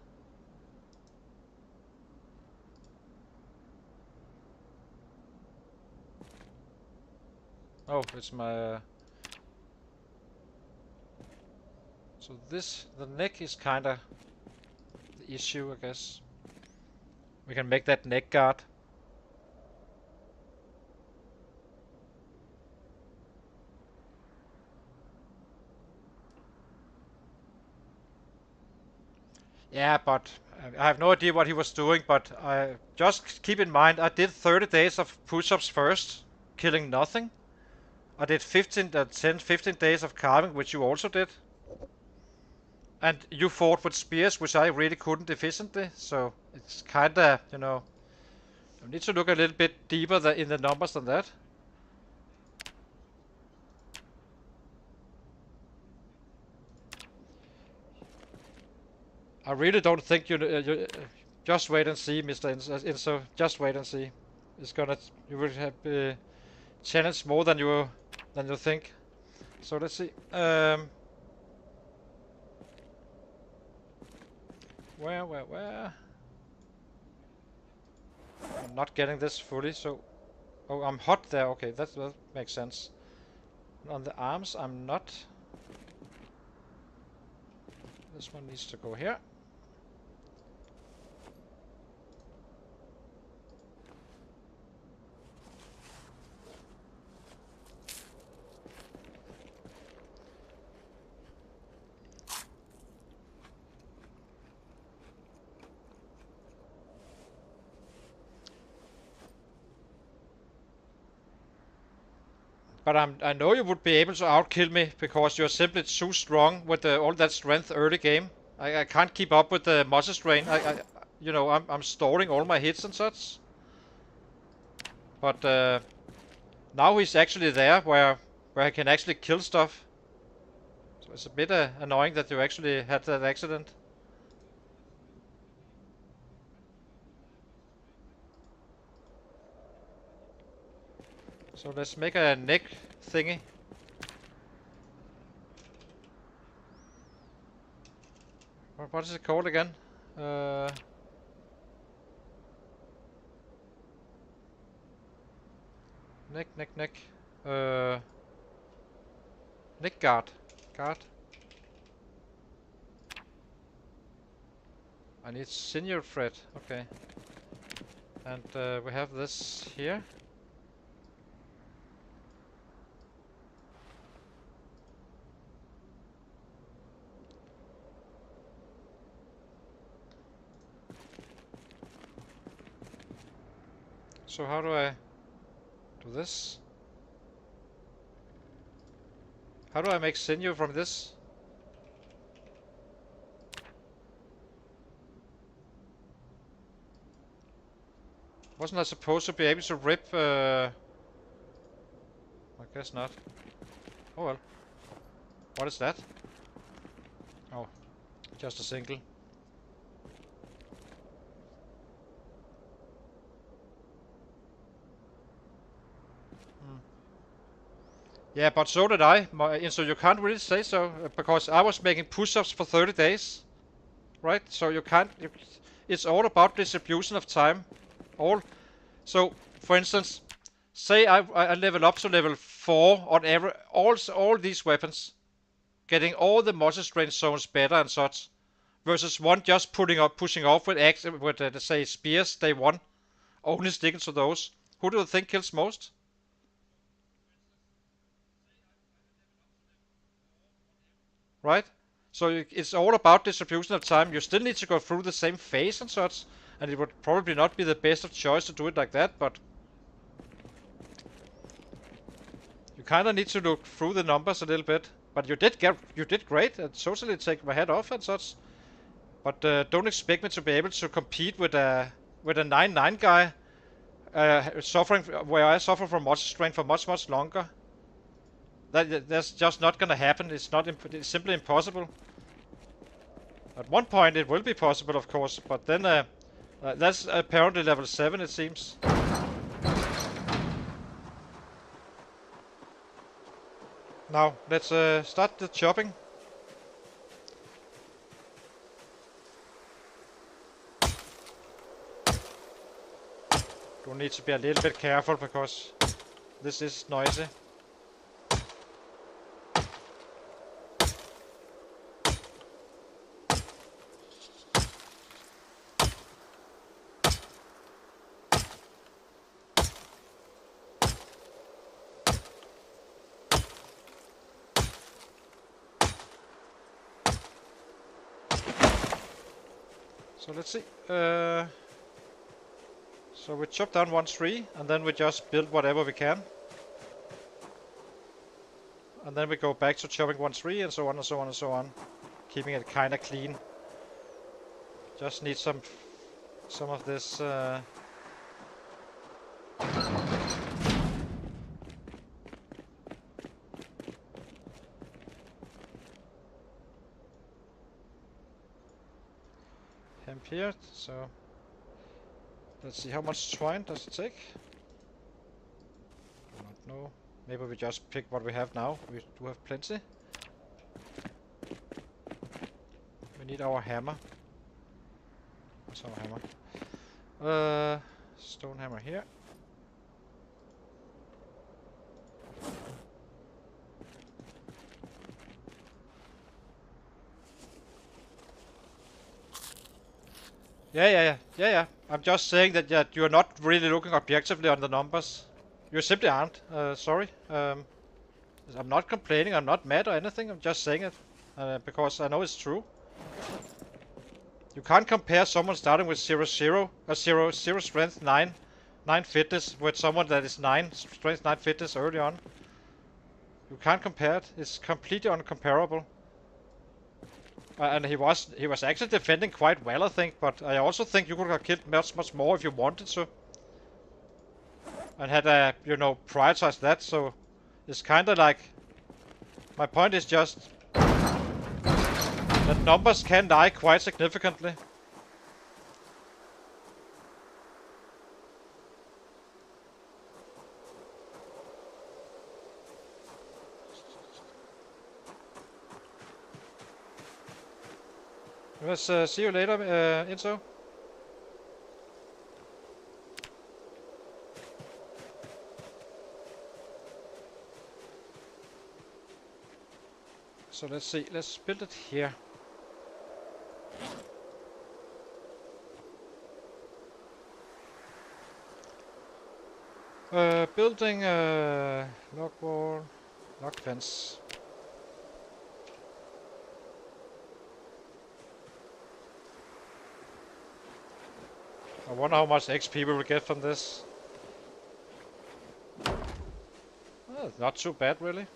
Oh, it's my... So the neck is kinda the issue, I guess. We can make that neck guard. Yeah, but I have no idea what he was doing, but I just keep in mind I did 30 days of push-ups first, killing nothing. I did 15 days of carving, which you also did. And you fought with spears, which I really couldn't efficiently, so it's kinda, you know, you need to look a little bit deeper in the numbers than that. I really don't think you just wait and see, Mr. Enzo. Just wait and see. It's gonna, you will have challenged more than you think. So let's see. Where? I'm not getting this fully, so... Oh, I'm hot there. Okay, that makes sense. On the arms, I'm not. This one needs to go here. But I know you would be able to outkill me because you're simply too strong with all that strength early game. I can't keep up with the muscle strain. You know, I'm stalling all my hits and such. But now he's actually there where I can actually kill stuff. So it's a bit annoying that you actually had that accident. So let's make a neck thingy. What is it called again? Neck. Neck guard. I need sinew thread. Okay. And we have this here. So how do I do this? How do I make sinew from this? Wasn't I supposed to be able to rip? I guess not. Oh well. What is that? Oh, just a single. Yeah, but so did I. And so you can't really say so because I was making push-ups for 30 days, right? So you can't. It's all about distribution of time. All. So, for instance, say I level up to level 4 on every all these weapons, getting all the muscle strength zones better and such, versus one just pushing off with say spears day 1, only sticking to those. Who do you think kills most? Right? So it's all about distribution of time. You still need to go through the same phase and such, and it would probably not be the best of choice to do it like that, but you kind of need to look through the numbers a little bit. But you did great. I totally take my hat off and such. But don't expect me to be able to compete with a 9-9 guy, suffering where I suffer from muscle strength for much longer. That's just not gonna happen. It's simply impossible. At one point it will be possible, of course, but then that's apparently level 7, it seems. Now, let's start the chopping. Do need to be a little bit careful because this is noisy. So let's see. So we chop down one tree, and then we just build whatever we can. And then we go back to chopping one tree, and so on and so on and so on. Keeping it kinda clean. Just need some of this... hemp here, so... Let's see, how much twine does it take? Do not know. Maybe we just pick what we have now. We do have plenty. We need our hammer. What's our hammer? Stone hammer here. Yeah. I'm just saying that you're not really looking objectively on the numbers. You simply aren't. Sorry. I'm not complaining. I'm not mad or anything. I'm just saying it because I know it's true. You can't compare someone starting with 0 strength 9 fitness with someone that is 9 strength 9 fitness early on. You can't compare it. It's completely uncomparable. And he was actually defending quite well, I think, but I also think you could have killed much more if you wanted to. And had prioritized that, so it's kinda like... My point is just that numbers can lie quite significantly. Let's see you later, Enzo. So let's see, let's build it here. Building log wall, log fence. I wonder how much XP we will get from this. Not too bad, really.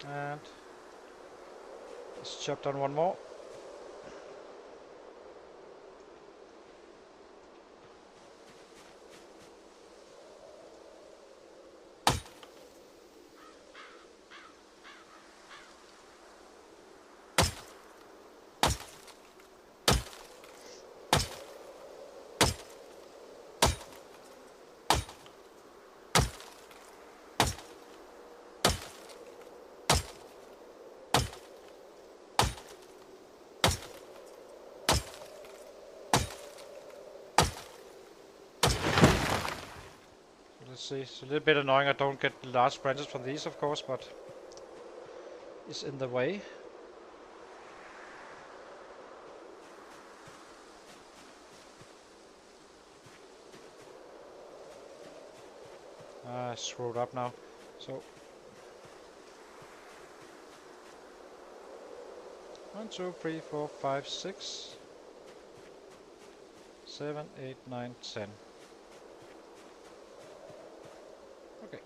And let's chop down one more. Let's see, it's a little bit annoying I don't get large branches from these, of course, but it's in the way. I screwed up now. So 1, 2, 3, 4, 5, 6, 7, 8, 9, 10. Okay.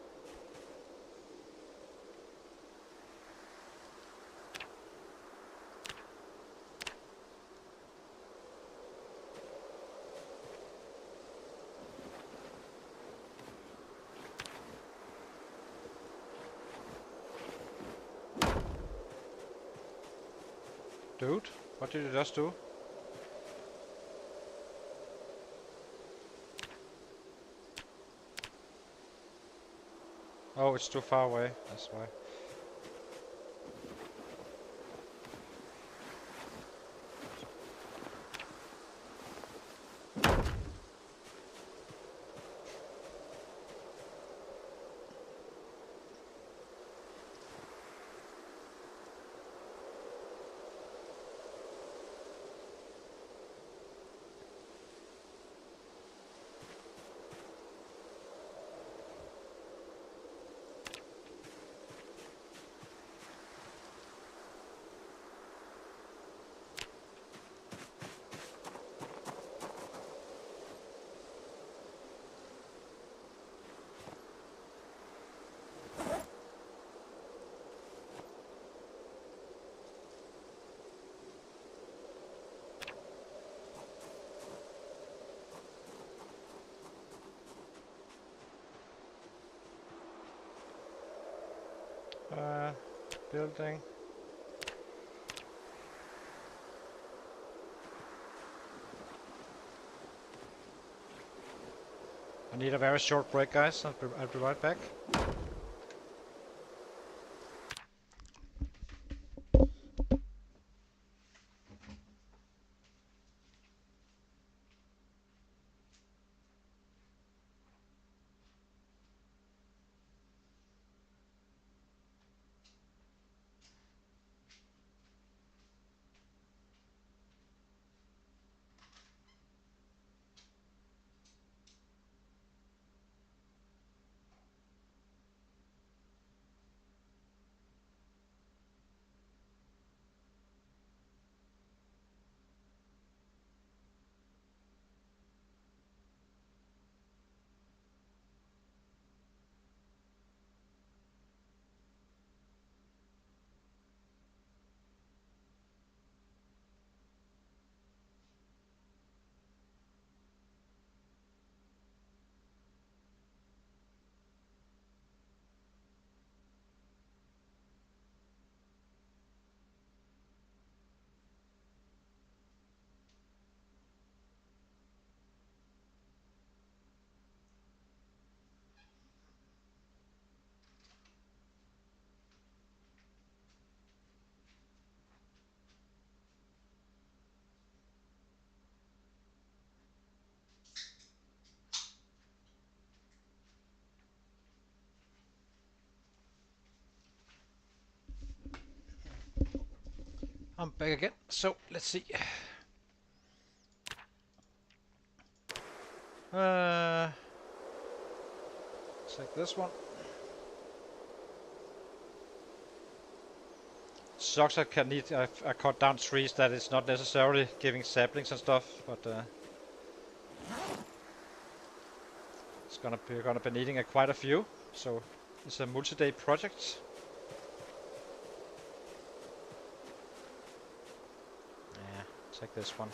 Dude, what did you just do? Oh, it's too far away, that's why. Building. I need a very short break, guys. I'll be right back. I'm back again. So let's see. Take this one. Sucks I can need. I cut down trees that is not necessarily giving saplings and stuff, but we're gonna be needing quite a few. So it's a multi-day project. Yeah, take this one.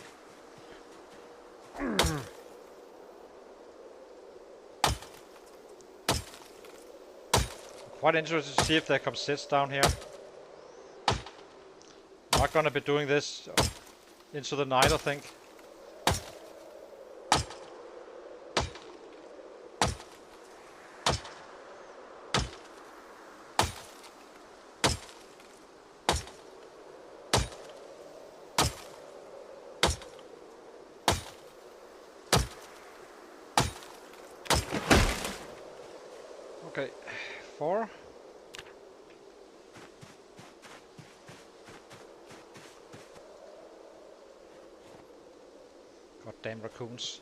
Quite interested to see if there come sets down here. Not gonna be doing this into the night, I think. Okay, 4. Goddamn raccoons.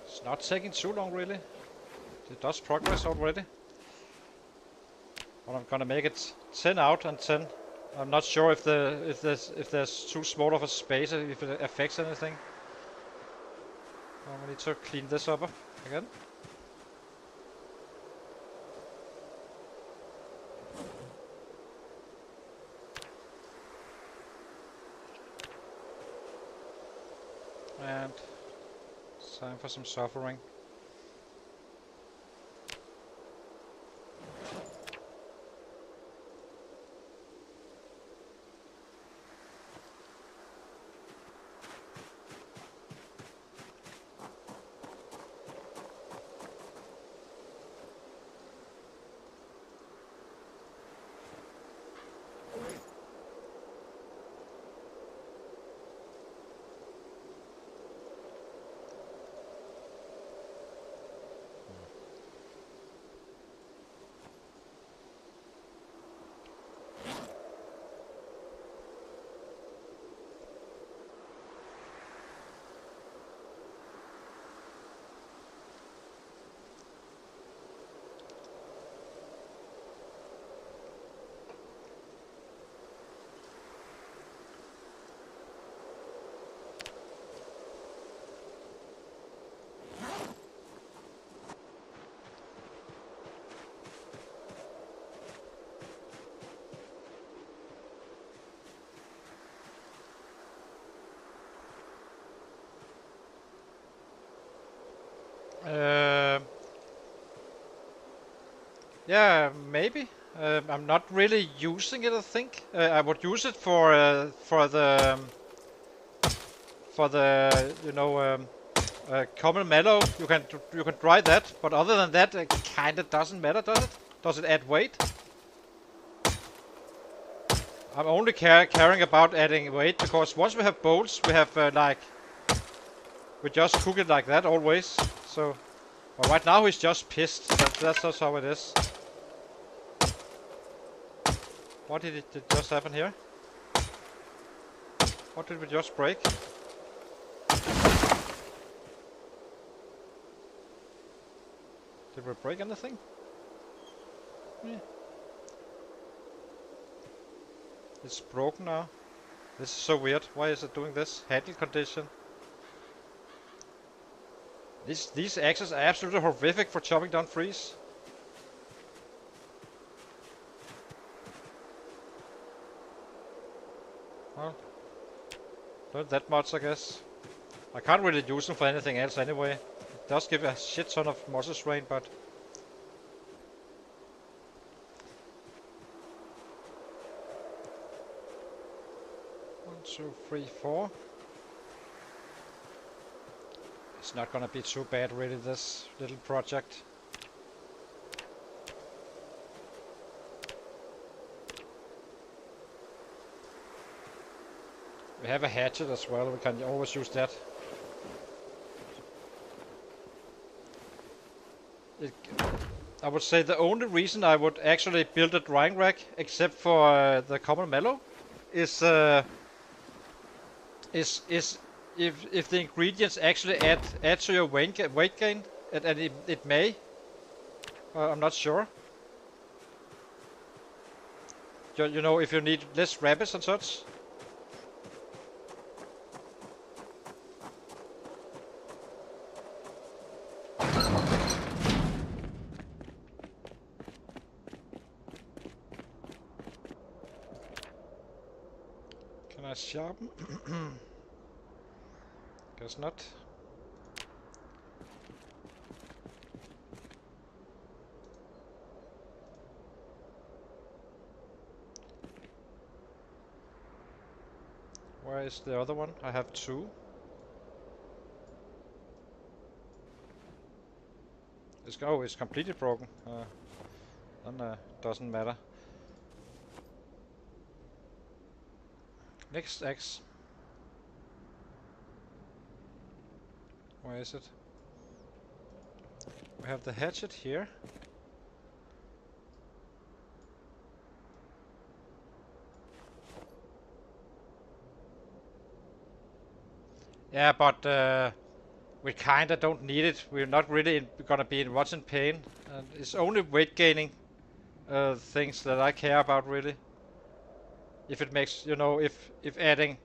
It's not taking too long, really. It does progress already. But I'm gonna make it 10 out and 10. I'm not sure if there's too small of a space, if it affects anything. We need to clean this up again. And it's time for some suffering. Yeah, maybe. I'm not really using it. I think I would use it for the common mallow. You can dry that, but other than that, it kinda doesn't matter, does it? Does it add weight? I'm only caring about adding weight because once we have bolts, we have we just cook it like that always. So, but right now he's just pissed. That's just how it is. What did it just happen here? What did we just break? Did we break anything? Yeah. It's broken now. This is so weird. Why is it doing this? Handle condition. These axes are absolutely horrific for chopping down trees. Well, not that much, I guess. I can't really use them for anything else anyway. It does give a shit ton of muscle strain, but... One, two, three, 4. It's not gonna be too bad, really, this little project. We have a hatchet as well, we can always use that. I would say the only reason I would actually build a drying rack, except for the common mallow, is if the ingredients actually add to your weight gain, and it may. I'm not sure. You know, if you need less rabbits and such. Can I sharpen? Guess not. Where is the other one? I have two. It's completely broken. Then doesn't matter. Next axe. Where is it? We have the hatchet here. Yeah, but we kinda don't need it. We're not really gonna be in much in pain, and it's only weight gaining things that I care about really. If it makes, you know, if adding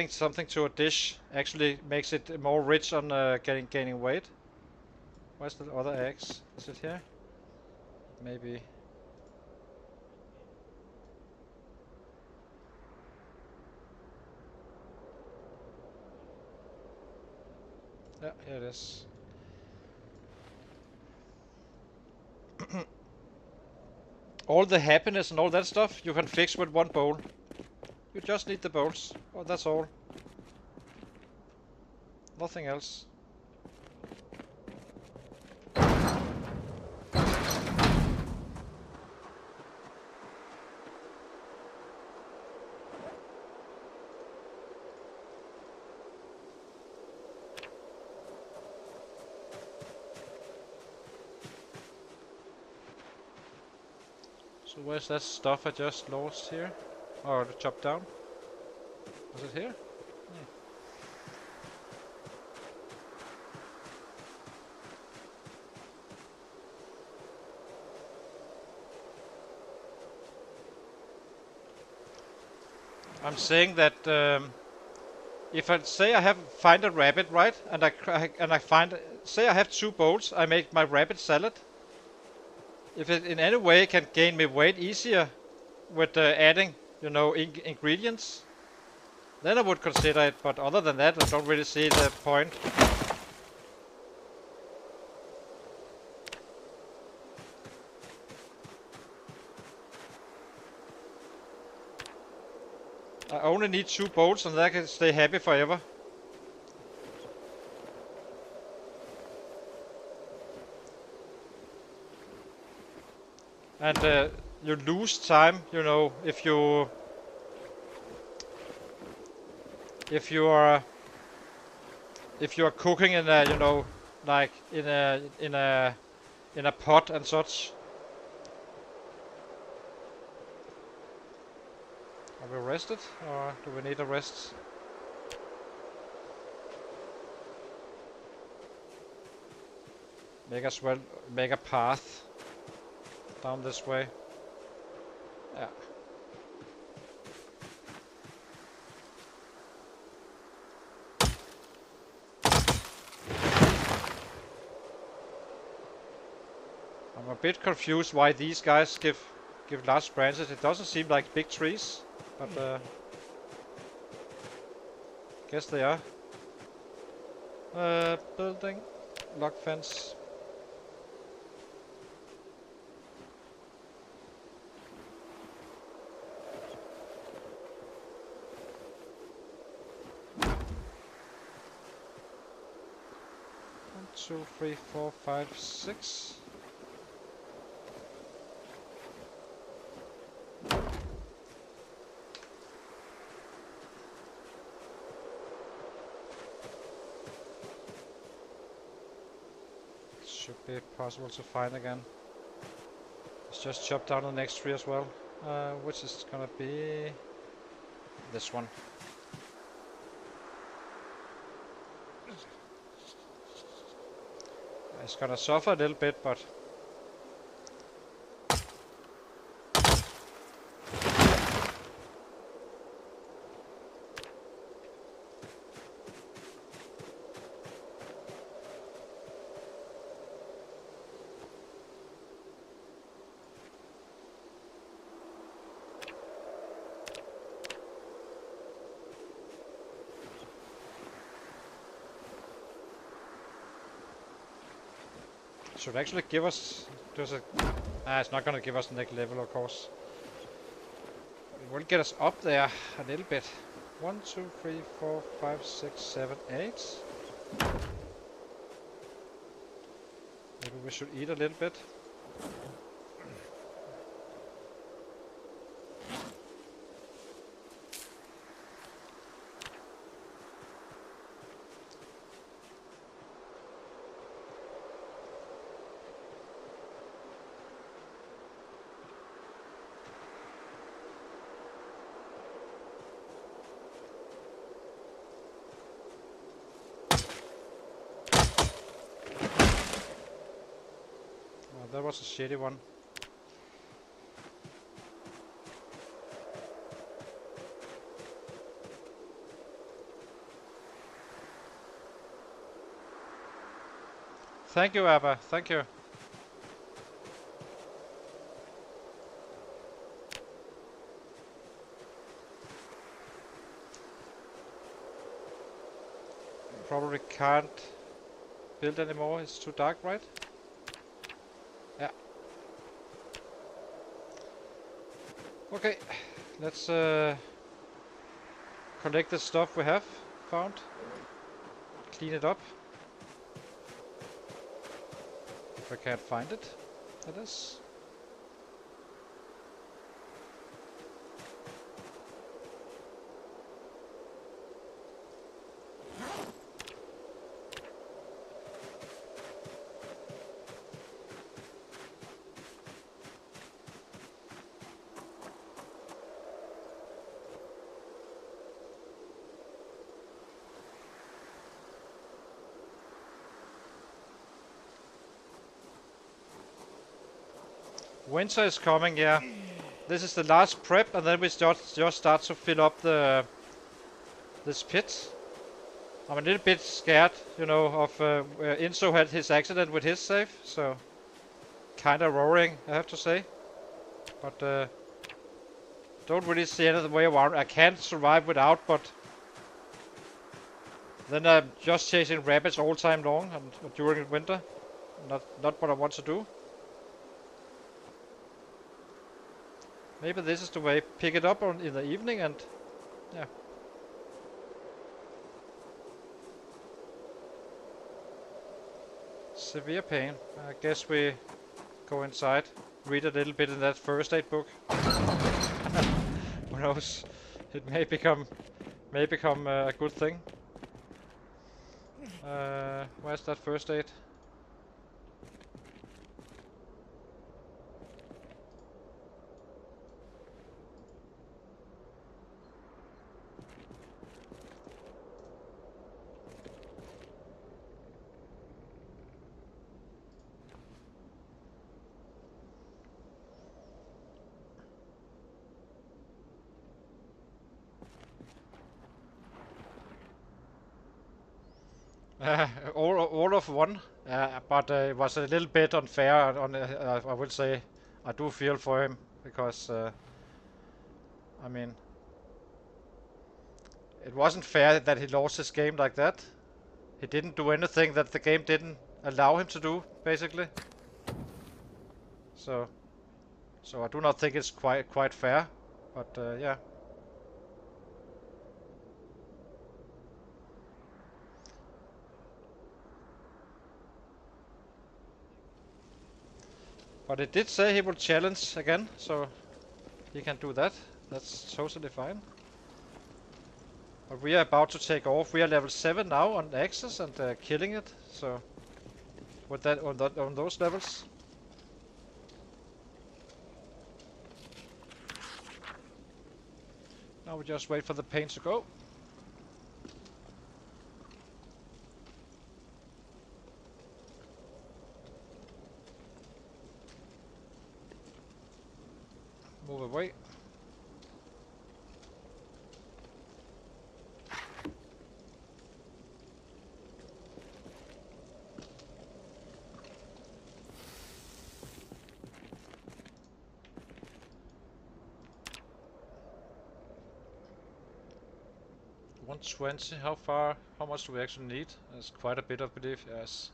something to a dish actually makes it more rich on gaining weight. Where's the other axe? Is it here? Maybe. Yeah, here it is. All the happiness and all that stuff you can fix with one bowl. You just need the bowls. Oh, that's all. Nothing else. So where's that stuff I just lost here? Or chopped down? Was it here? Yeah. I'm saying that if I say I find a rabbit, right, and I find, say I have two bowls, I make my rabbit salad. If it in any way can gain me weight easier with adding, you know, ingredients, then I would consider it. But other than that, I don't really see the point. I only need two bowls, and then I can stay happy forever. And you lose time, you know, if you are cooking in a, you know, like in a pot and such. Are we rested, or do we need a rest? Make a path down this way. Yeah. I'm a bit confused why these guys give large branches. It doesn't seem like big trees, but guess they are. Building, log fence. One, two, three, four, five, six. Should be possible to find again. Let's just chop down the next tree as well. Which is gonna be this one. It's gonna suffer a little bit, but should actually give us. There's a. It's not gonna give us the next level, of course. It will get us up there a little bit. 1, 2, 3, 4, 5, 6, 7, 8. Maybe we should eat a little bit. That was a shitty one. Thank you, Abba. Thank you. Probably can't build anymore. It's too dark, right? Yeah. Okay, let's collect the stuff we have found. Clean it up. If I can't find it, that is. Winter is coming, yeah. This is the last prep, and then we just start to fill up this pit. I'm a little bit scared, you know, of Inso had his accident with his save, so kind of worrying, I have to say. But don't really see any other way around. I can't survive without, but then I'm just chasing rabbits all time long and during winter. Not what I want to do. Maybe this is the way. Pick it up in the evening and yeah. Severe pain. I guess we go inside, read a little bit in that first aid book. Who knows? It may become a good thing. Where's that first aid? All of one, but it was a little bit unfair. I would say, I do feel for him because, I mean, it wasn't fair that he lost his game like that. He didn't do anything that the game didn't allow him to do, basically. So I do not think it's quite fair, but yeah. But it did say he would challenge again, so he can do that. That's totally fine. But we are about to take off. We are level 7 now on Axis and killing it, so with that on those levels. Now we just wait for the paint to go. Move away. How much do we actually need? There's quite a bit, I believe. Yes,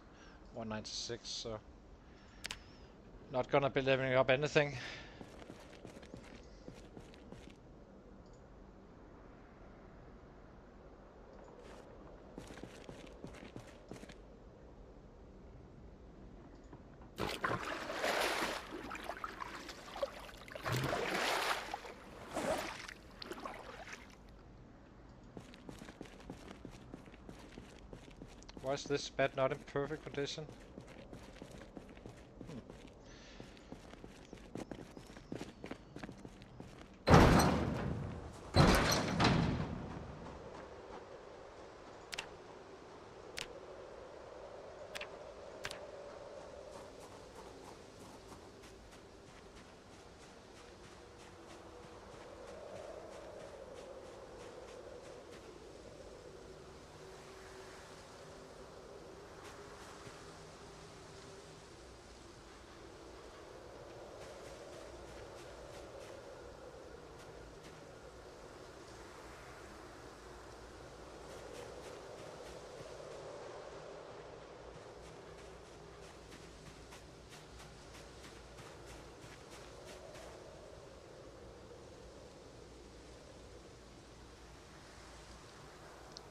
196, so not gonna be leveling up anything. Why is this bed not in perfect condition?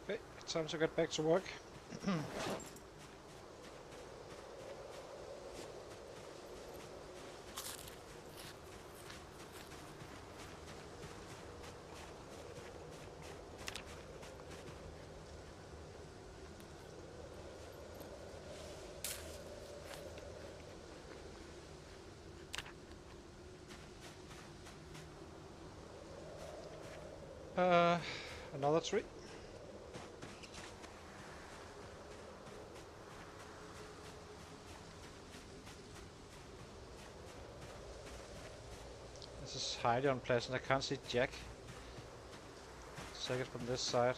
Okay, time to get back to work. Another tree. This is highly unpleasant. I can't see Jack. Take it from this side.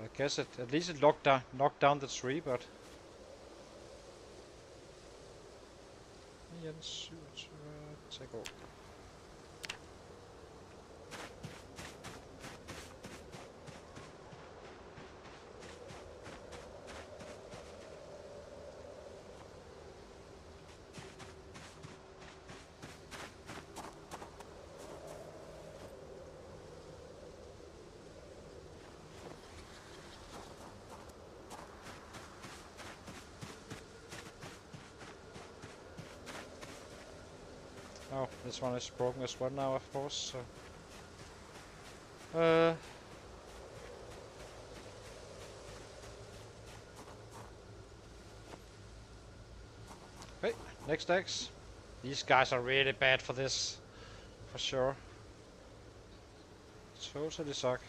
I guess at least it knocked down the tree, but take over. Oh, this one is broken as well now, of course. So. Okay, next X. These guys are really bad for this, for sure. Totally suck.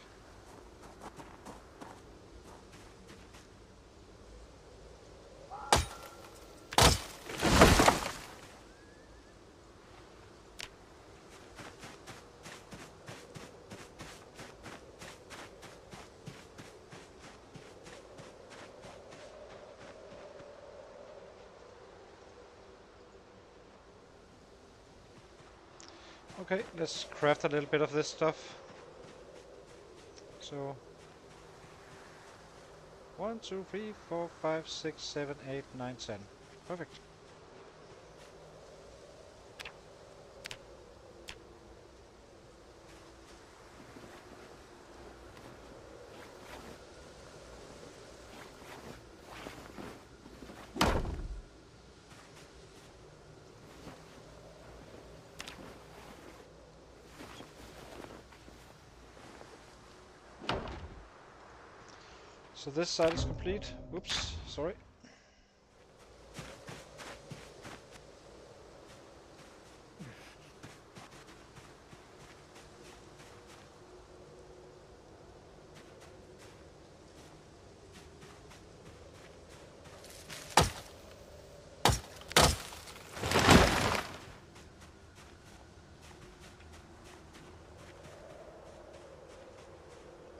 Okay, let's craft a little bit of this stuff. So 1, 2, 3, 4, 5, 6, 7, 8, 9, 10. Perfect. So this side is complete. Oops, sorry.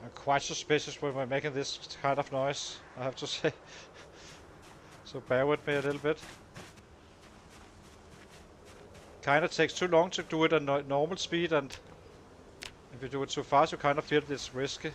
I'm quite suspicious when we're making this kind of noise, I have to say. So bear with me a little bit. Kinda takes too long to do it at normal speed, and if you do it too fast you kind of feel it's risky.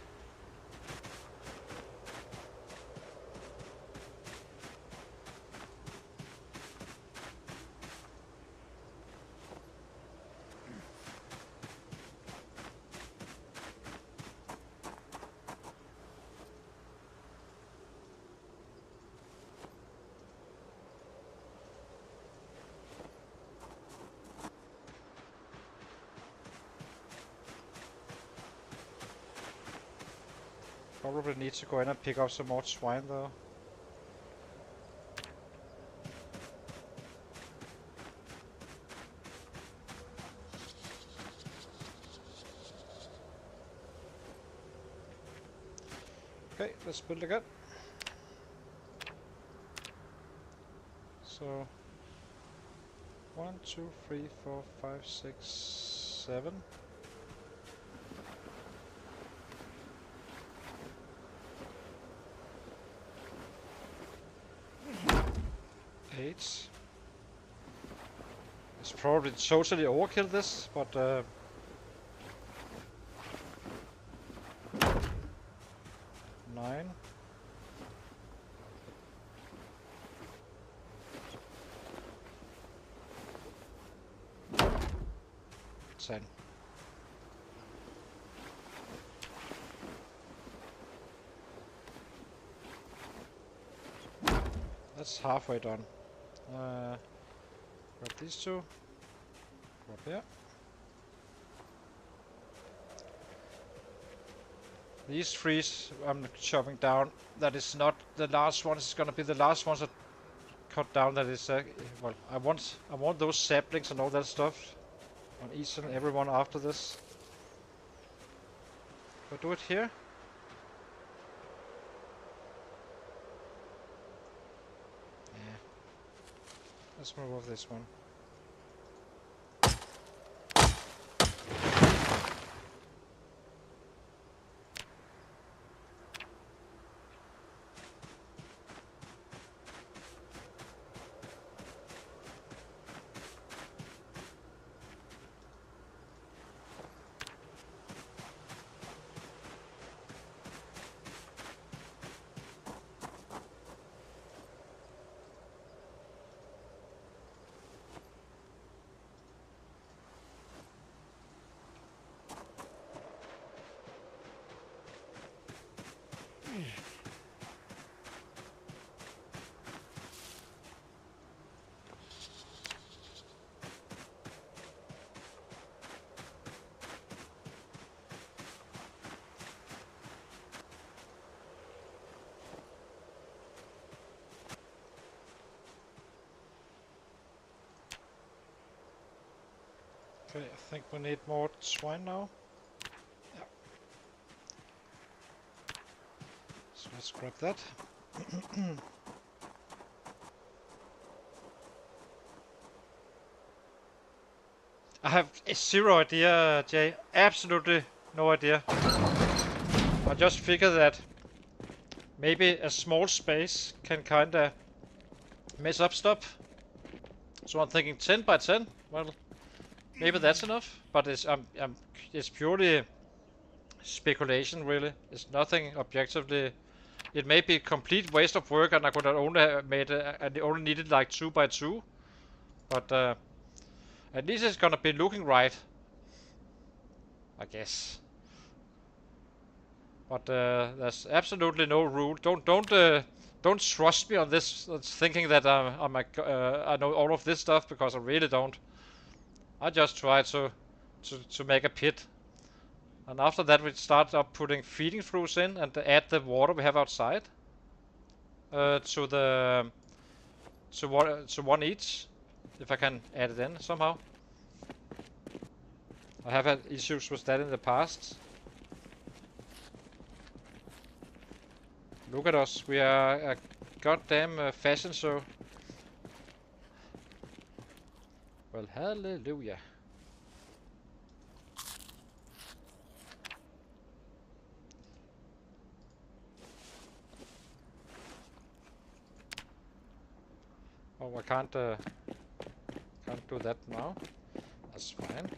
Probably need to go in and pick up some more swine though. Okay, let's build again. So 1, 2, 3, 4, 5, 6, 7. 8. It's probably totally overkill this, but 9. 10. That's halfway done. Grab these two. Go up here. These trees I'm chopping down. That is not the last ones. It's gonna be the last ones that cut down. That is well, I want those saplings and all that stuff on each and every one after this. Do I do it here? Yeah. Let's move off this one. Okay, I think we need more swine now. Yeah. So let's grab that. I have zero idea, Jay. Absolutely no idea. I just figured that maybe a small space can kinda mess up stuff. So I'm thinking 10 by 10. Well, maybe that's enough. But it's purely speculation, really. It's nothing objectively. It may be a complete waste of work, and I could have only have made and only needed like 2 by 2. But at least it's gonna be looking right, I guess. But there's absolutely no rule. Don't trust me on this, thinking that I know all of this stuff, because I really don't. I just try to make a pit. And after that we start up putting feeding fruits in and add the water we have outside to the to one each, if I can add it in somehow. I have had issues with that in the past. Look at us, we are a goddamn fashion show. Well, hallelujah. Oh, I can't do that now. That's fine.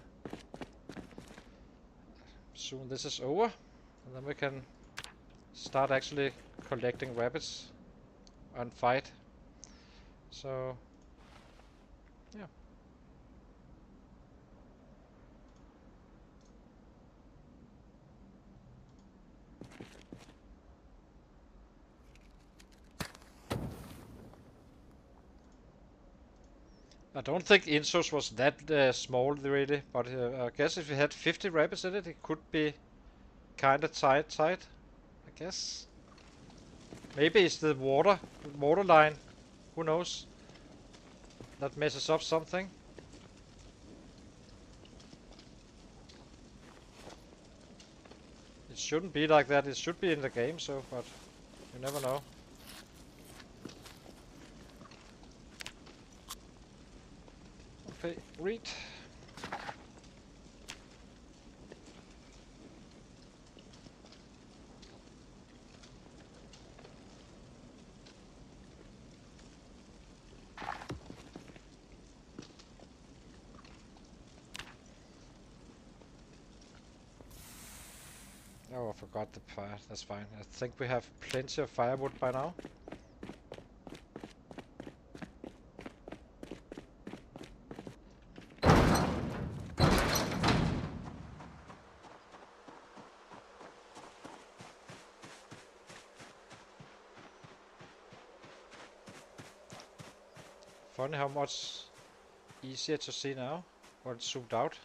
Soon this is over, and then we can start actually collecting rabbits and fight. So, yeah. I don't think Insos was that small really, but I guess if we had 50 rabbits in it, it could be kinda tight, I guess. Maybe it's the water line, who knows, that messes up something. It shouldn't be like that, it should be in the game, so, but you never know. Okay, read. Oh, I forgot the fire. That's fine. I think we have plenty of firewood by now. Funny how much easier to see now when it's zoomed out.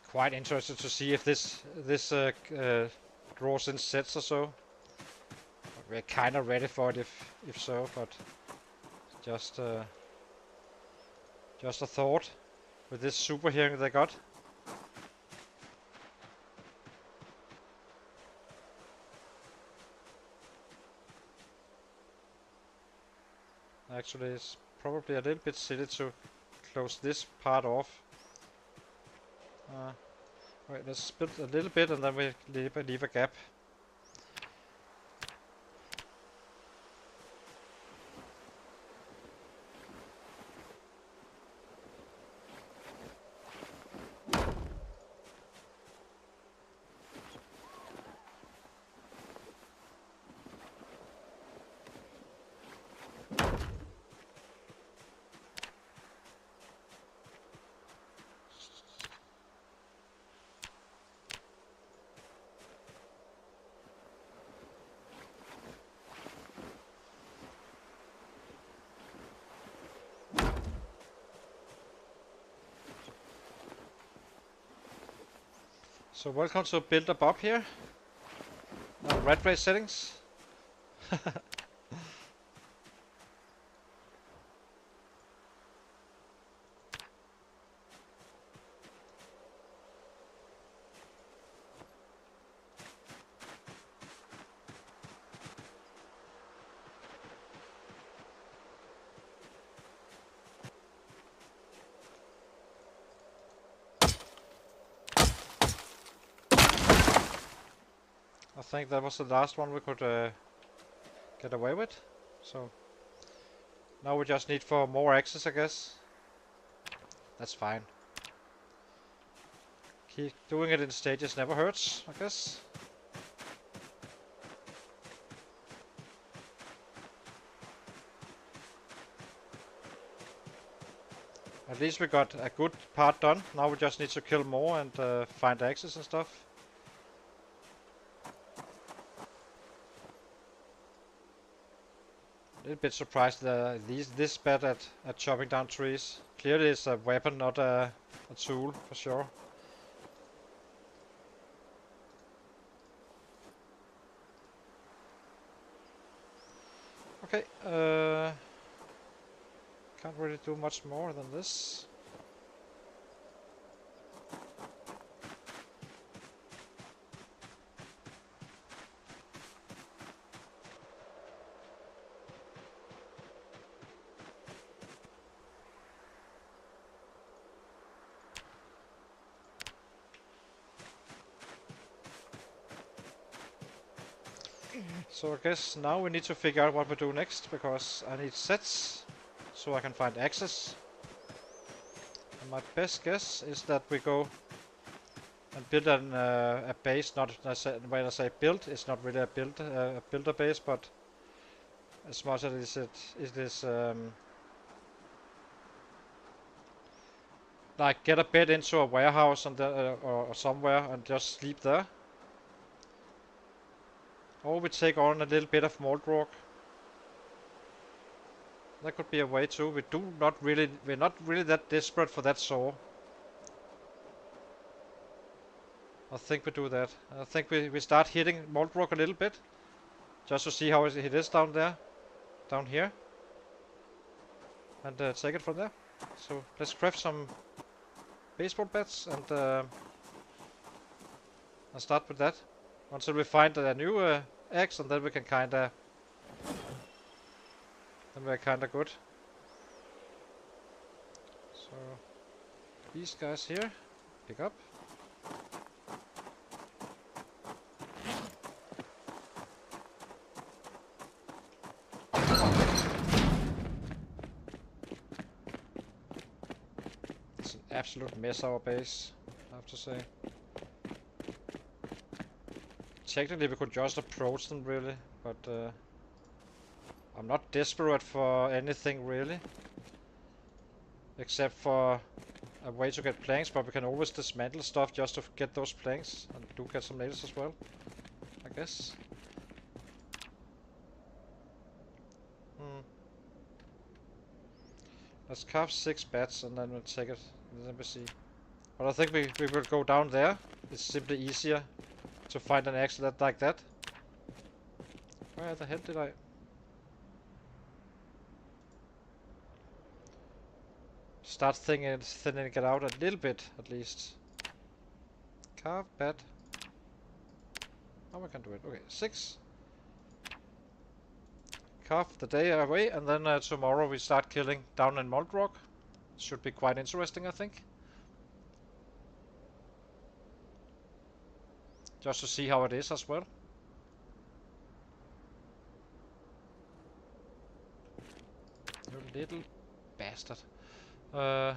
Quite interested to see if this draws in sets or so. We're kind of ready for it if so, but just a thought with this super hearing they got. Actually, it's probably a little bit silly to close this part off. Wait, let's split a little bit and then we leave a gap. So welcome to Builder Bob here. Red race settings. I think that was the last one we could get away with. So now we just need for more access, I guess. That's fine. Keep doing it in stages never hurts, I guess. At least we got a good part done. Now we just need to kill more and find access and stuff. little bit surprised that this bad at chopping down trees. Clearly it's a weapon, not a tool, for sure. Okay, can't really do much more than this. So I guess now we need to figure out what we do next, because I need sets so I can find access. And my best guess is that we go and build a base. Not when I say build, it's not really a builder base, but as much as it is like get a bed into a warehouse and or somewhere and just sleep there. Or we take on a little bit of mold rock. That could be a way too. We're not really that desperate for that saw. I think we do that. I think we start hitting mold rock a little bit, just to see how it is down there, down here, and take it from there. So let's craft some baseball bats and start with that until we find a new axe, and then we can kinda. Then we're kinda good. So these guys here, pick up. It's an absolute mess, our base, I have to say. Technically we could just approach them really, but I'm not desperate for anything really, except for a way to get planks, but we can always dismantle stuff just to get those planks, and do get some nails as well, I guess. Let's carve 6 bats and then we'll take it, let me see. But I think we will go down there. It's simply easier to find an axe like that. Where the hell did I... Start thinning it out a little bit, at least. Carve bat. Oh, we can do it. Okay, 6. Carve the day away, and then tomorrow we start killing down in mold rock. Should be quite interesting, I think. Just to see how it is as well. You little bastard. Drop.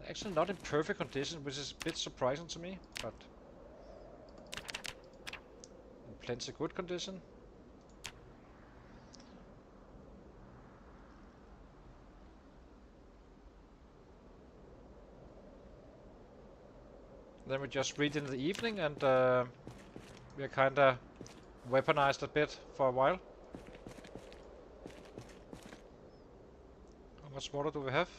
Actually not in perfect condition, which is a bit surprising to me, but in plenty good condition. Then we just read in the evening, and we are kinda weaponized a bit for a while. How much water do we have?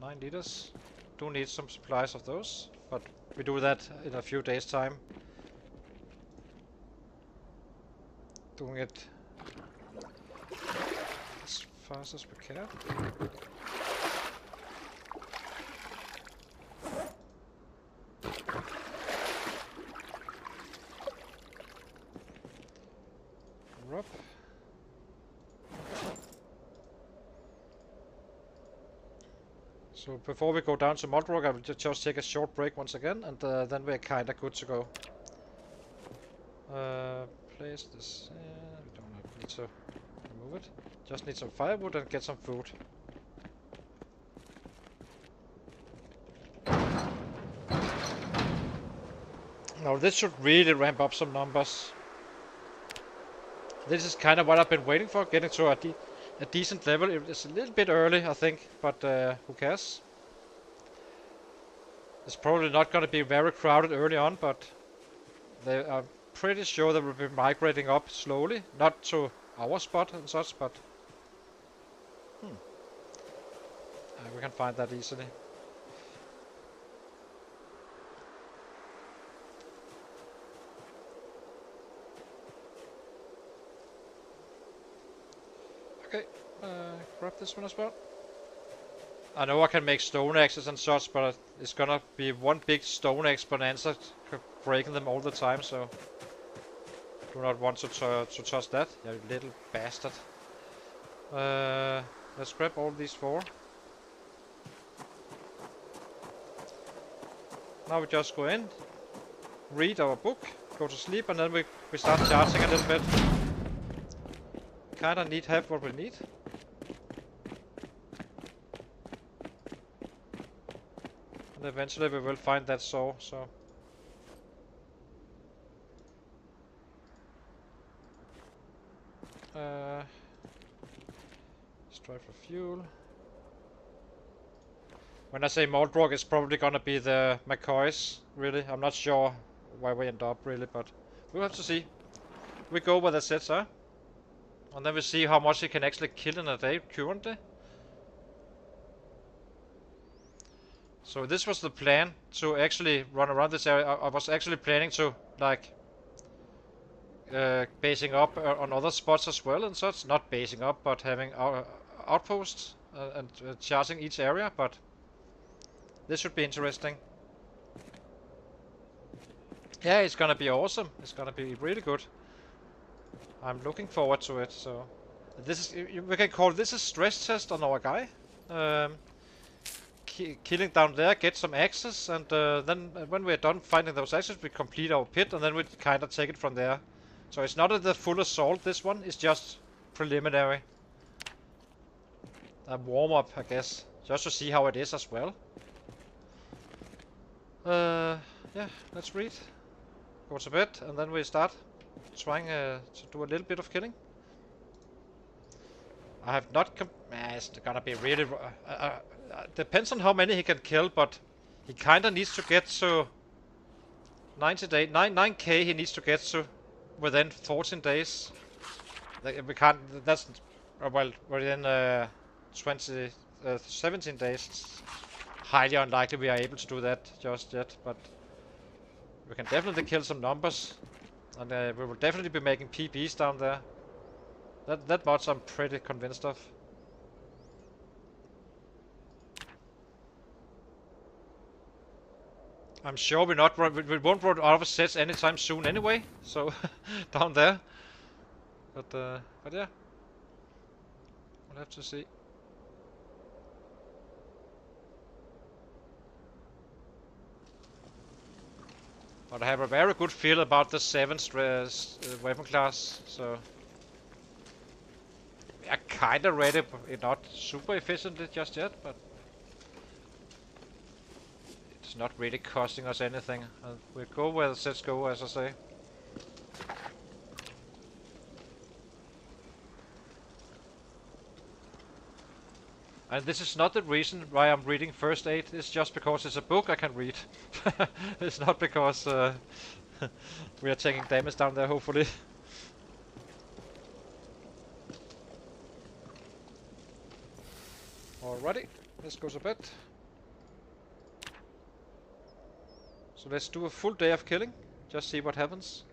9 liters. Do need some supplies of those, but we do that in a few days' time. Doing it as fast as we can. Rub. So before we go down to mold rock, I will just take a short break once again, and then we're kinda good to go. Place this. We don't need to remove it. Just need some firewood and get some food. Now this should really ramp up some numbers. This is kind of what I've been waiting for, getting to a decent level. It's a little bit early, I think, but who cares? It's probably not going to be very crowded early on, but pretty sure that we'll be migrating up slowly, not to our spot and such, but we can find that easily. Okay, grab this one as well. I know I can make stone axes and such, but it's gonna be one big stone axe bonanza, breaking them all the time, so do not want to touch that, you little bastard. Let's grab all these 4. Now we just go in, read our book, go to sleep, and then we start charging a little bit. Kinda need have what we need. And eventually we will find that saw, so. Let's try for fuel. When I say Moldrock, it's probably gonna be the McCoys, really. I'm not sure where we end up, really, but we'll have to see. We go where the sets are. And then we see how much he can actually kill in a day currently. So this was the plan, to actually run around this area. I was actually planning to, like, basing up on other spots as well and such. Not basing up, but having outposts and charging each area, but this should be interesting. Yeah, it's gonna be awesome. It's gonna be really good. I'm looking forward to it. So this is, we can call this a stress test on our guy. Killing down there, get some axes, and then when we're done finding those axes, we complete our pit, and then we kind of take it from there. So it's not the full assault, this one, it's just preliminary. A warm-up, I guess, just to see how it is as well. Yeah, let's read. Go to bed, and then we start trying to do a little bit of killing. I have not it's gonna be really... depends on how many he can kill, but he kinda needs to get to 9k he needs to get to within 14 days. We can't, that's, well, within 17 days. It's highly unlikely we are able to do that just yet, but we can definitely kill some numbers, and we will definitely be making PBs down there. That much I'm pretty convinced of. I'm sure we won't run out of sets anytime soon anyway, so down there. But yeah, we'll have to see. But I have a very good feel about the 7th weapon class, so we are kinda ready, but not super efficiently just yet, but it's not really costing us anything. We'll go where the sets go, as I say. And this is not the reason why I'm reading First Aid, it's just because it's a book I can read. It's not because we are taking damage down there, hopefully. Alrighty, let's go to bed. So let's do a full day of killing, just see what happens.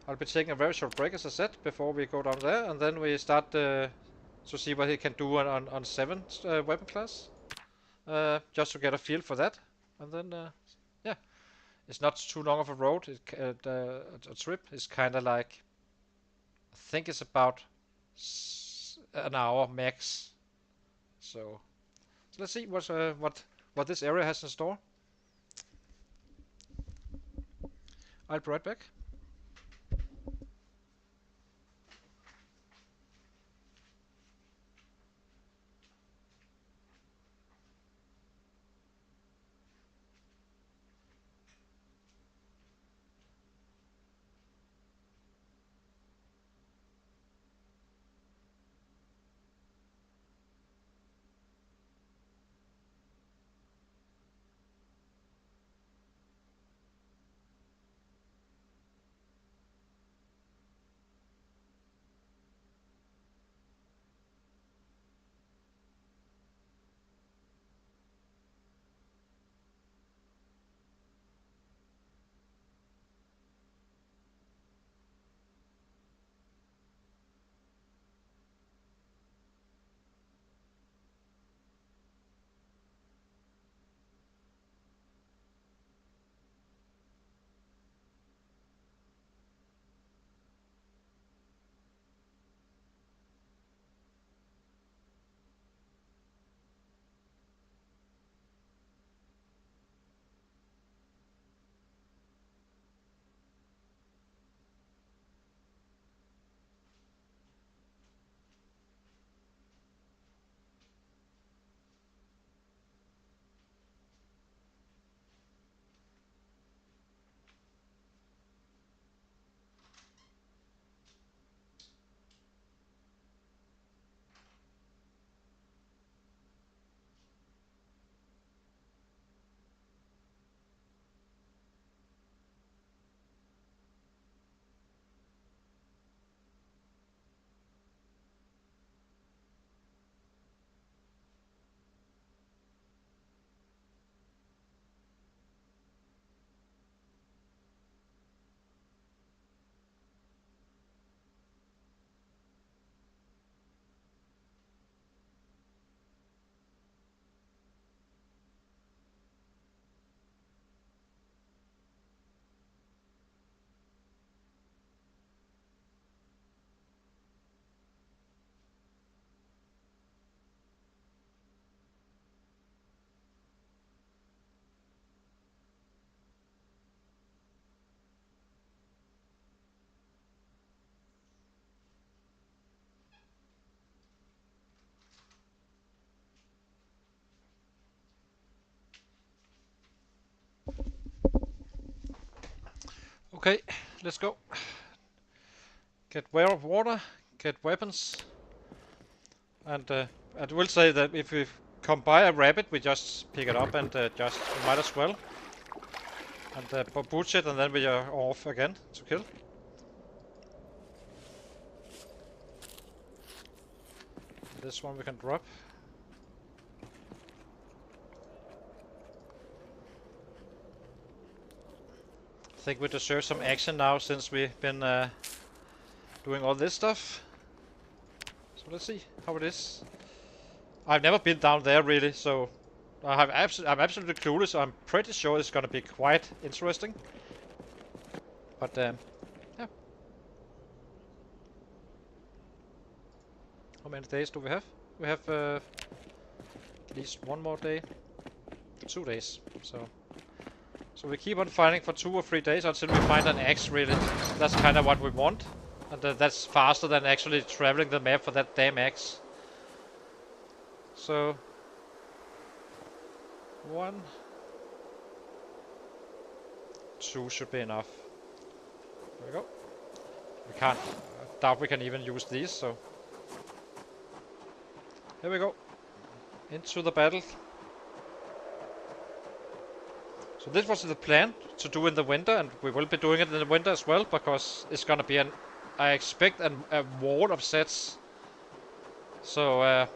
I'll be taking a very short break, as I said, before we go down there, and then we start to see what he can do on 7th weapon class. Just to get a feel for that, and then yeah, it's not too long of a road. A trip is kind of like, I think it's about an hour max. So let's see what this area has in store. I'll be right back. Okay, let's go. Get water, get weapons, and I will say that if we come by a rabbit, we just pick it up and just might as well. And butcher it, and then we are off again to kill. This one we can drop. I think we deserve some action now since we've been doing all this stuff. So let's see how it is. I've never been down there really, so I'm absolutely clueless. I'm pretty sure it's gonna be quite interesting. But yeah. How many days do we have? We have at least one more day. 2 days. So we keep on fighting for 2 or 3 days until we find an axe, really. That's kind of what we want. And that's faster than actually traveling the map for that damn axe. So 1, 2 should be enough. There we go. We can't. I doubt we can even use these, so. Here we go. Into the battle. So this was the plan to do in the winter, and we will be doing it in the winter as well, because it's gonna be I expect a wall of sets. So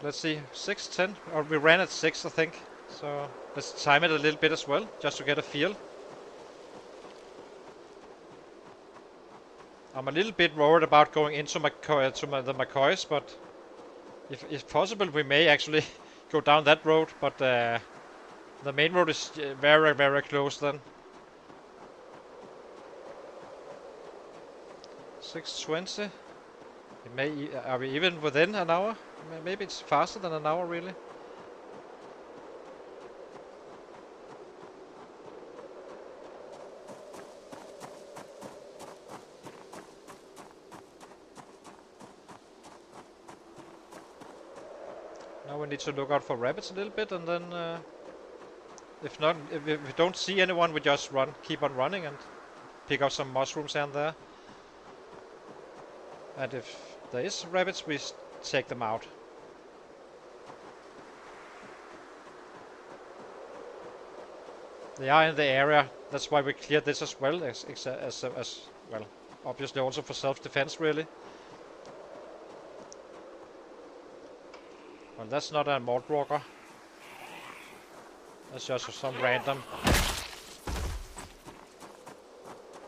let's see, 6, 10, or we ran at 6 I think. So let's time it a little bit as well, just to get a feel. I'm a little bit worried about going into the McCoys, but if possible we may actually go down that road, but the main road is very, very close then. 6:20. Are we even within an hour? Maybe it's faster than an hour, really. Now we need to look out for rabbits a little bit, and then if we don't see anyone, we just keep on running and pick up some mushrooms here and there. And if there is rabbits, we take them out. They are in the area. That's why we cleared this as well, as well. Obviously also for self-defense, really. Well, that's not a Mordwalker. That's just some random.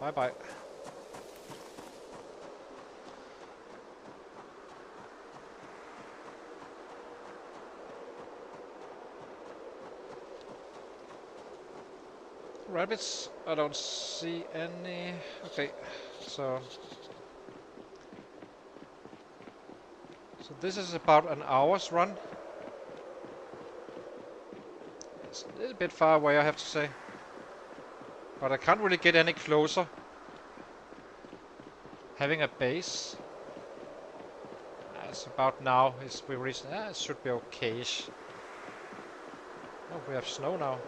Bye bye. Rabbits, I don't see any. Okay, so this is about an hour's run. It's a little bit far away, I have to say, but I can't really get any closer. Having a base. It's about now. We reached. It should be okay-ish. Oh, we have snow now.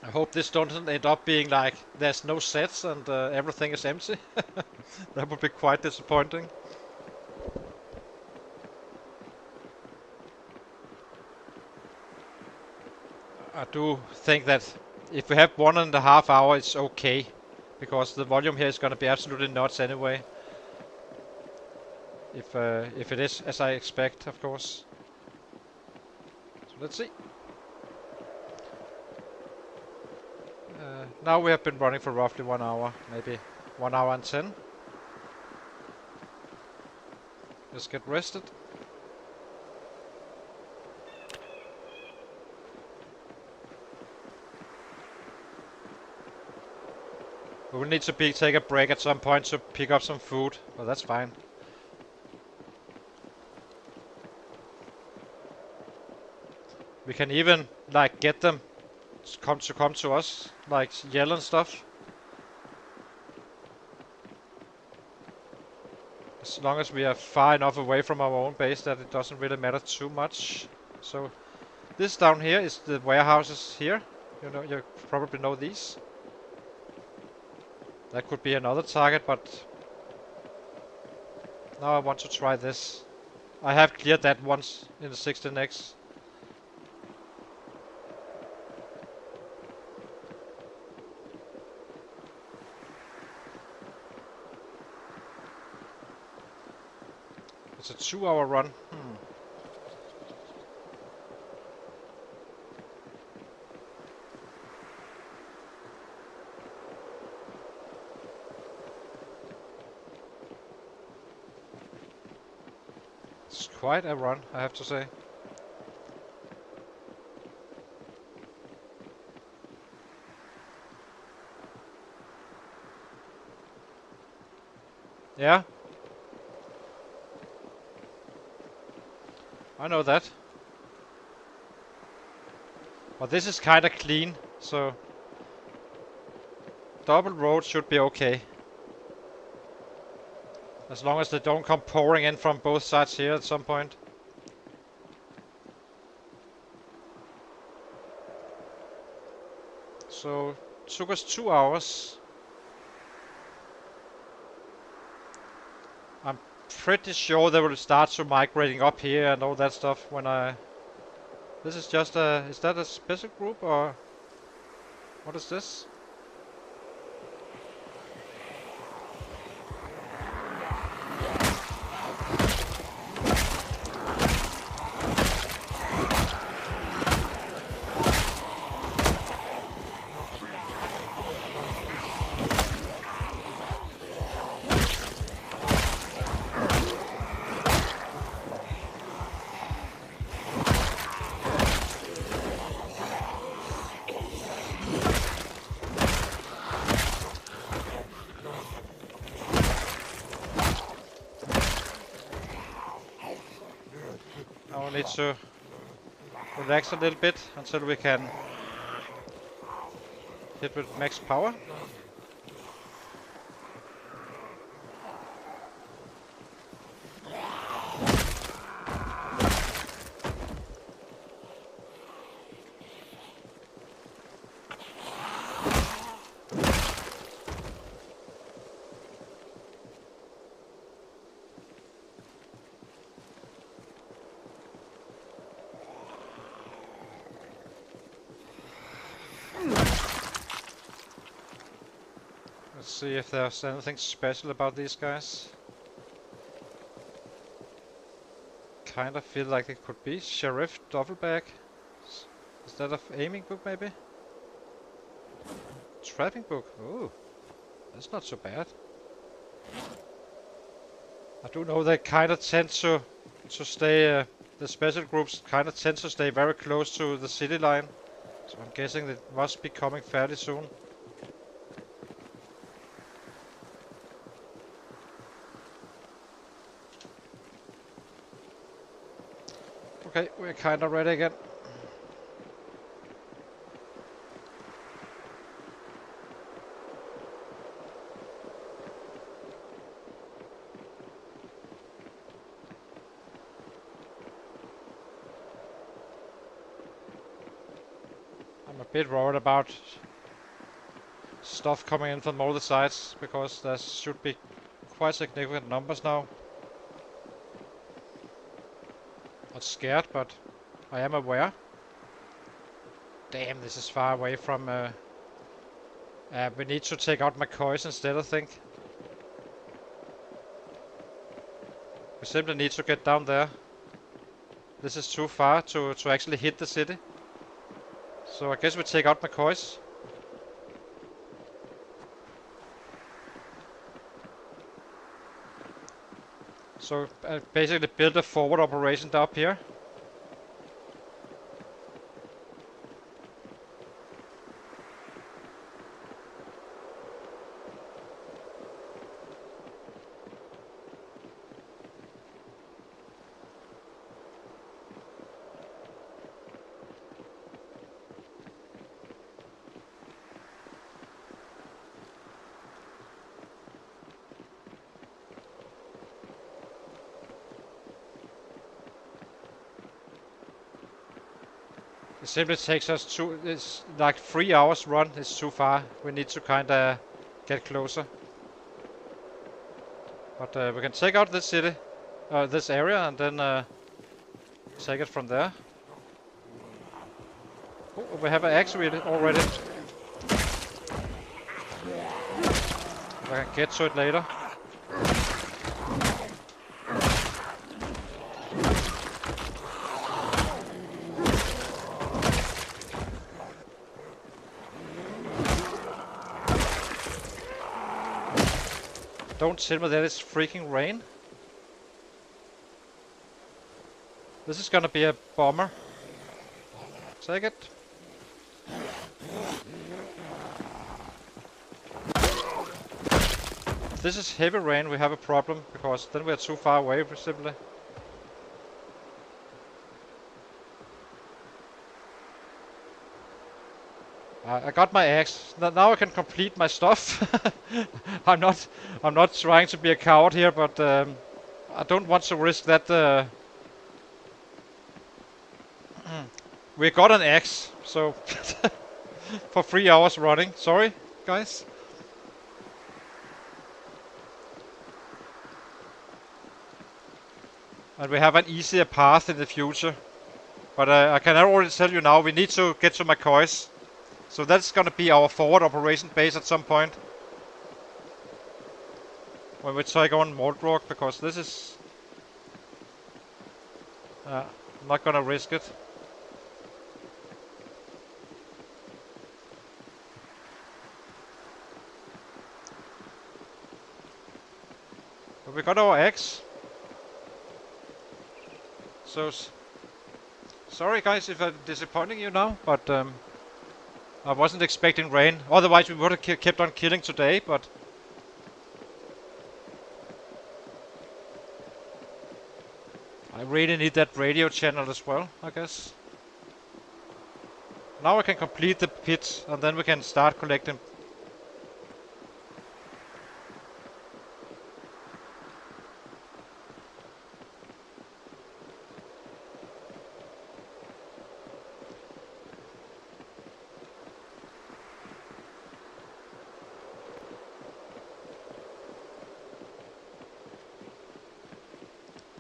I hope this doesn't end up being like there's no sets and everything is empty. That would be quite disappointing. I do think that if we have 1.5 hours, it's okay, because the volume here is going to be absolutely nuts anyway. If it is as I expect, of course. So let's see. Now we have been running for roughly 1 hour, maybe 1 hour and 10. Let's get rested. We will need to take a break at some point to pick up some food, but that's fine. We can even like get them to come to us, like yell and stuff. As long as we are far enough away from our own base that it doesn't really matter too much. So this down here is the warehouses here. You know, you probably know these. That could be another target, but now I want to try this. I have cleared that once in the 16x. It's a 2-hour run. It's quite a run, I have to say. Yeah. I know that. But this is kinda clean, so double road should be okay. As long as they don't come pouring in from both sides here at some point. So, took us 2 hours. I'm pretty sure they will start to migrating up here and all that stuff when I... This is just a... Is that a special group or... What is this? I will need to relax a little bit until we can hit with max power. Let's see if there's anything special about these guys. Kind of feel like it could be Sheriff Doubleback. Is that an aiming book maybe? Trapping book. Ooh, that's not so bad. I do know they kind of tend to stay. The special groups kind of tend to stay very close to the city line, so I'm guessing it must be coming fairly soon. Okay, we're kind of ready again. I'm a bit worried about stuff coming in from all the sides, because there should be quite significant numbers now. Not scared, but I am aware. Damn, this is far away from... we need to take out McCoys instead, I think. We simply need to get down there. This is too far to actually hit the city. So I guess we take out McCoys. So basically build a forward operation up here. It simply takes us it's like 3 hours run. It's too far. We need to kinda get closer. But we can take out this city, this area, and then take it from there. Oh, we have an axe already. I can get to it later. Don't tell me that it's freaking rain. This is gonna be a bomber. Take it. If this is heavy rain, we have a problem, because then we're too far away, simply. I got my axe. Now I can complete my stuff. I'm not trying to be a coward here, but I don't want to risk that. We got an axe, so for 3 hours running. Sorry, guys. And we have an easier path in the future. But I can already tell you now, we need to get to McCoy's. So that's gonna be our forward operation base at some point. When we take on Mordrock, because this is... I'm not gonna risk it. But we got our axe. So... Sorry guys if I'm disappointing you now, but I wasn't expecting rain. Otherwise we would have kept on killing today, but... I really need that radio channel as well, I guess. Now I can complete the pit, and then we can start collecting.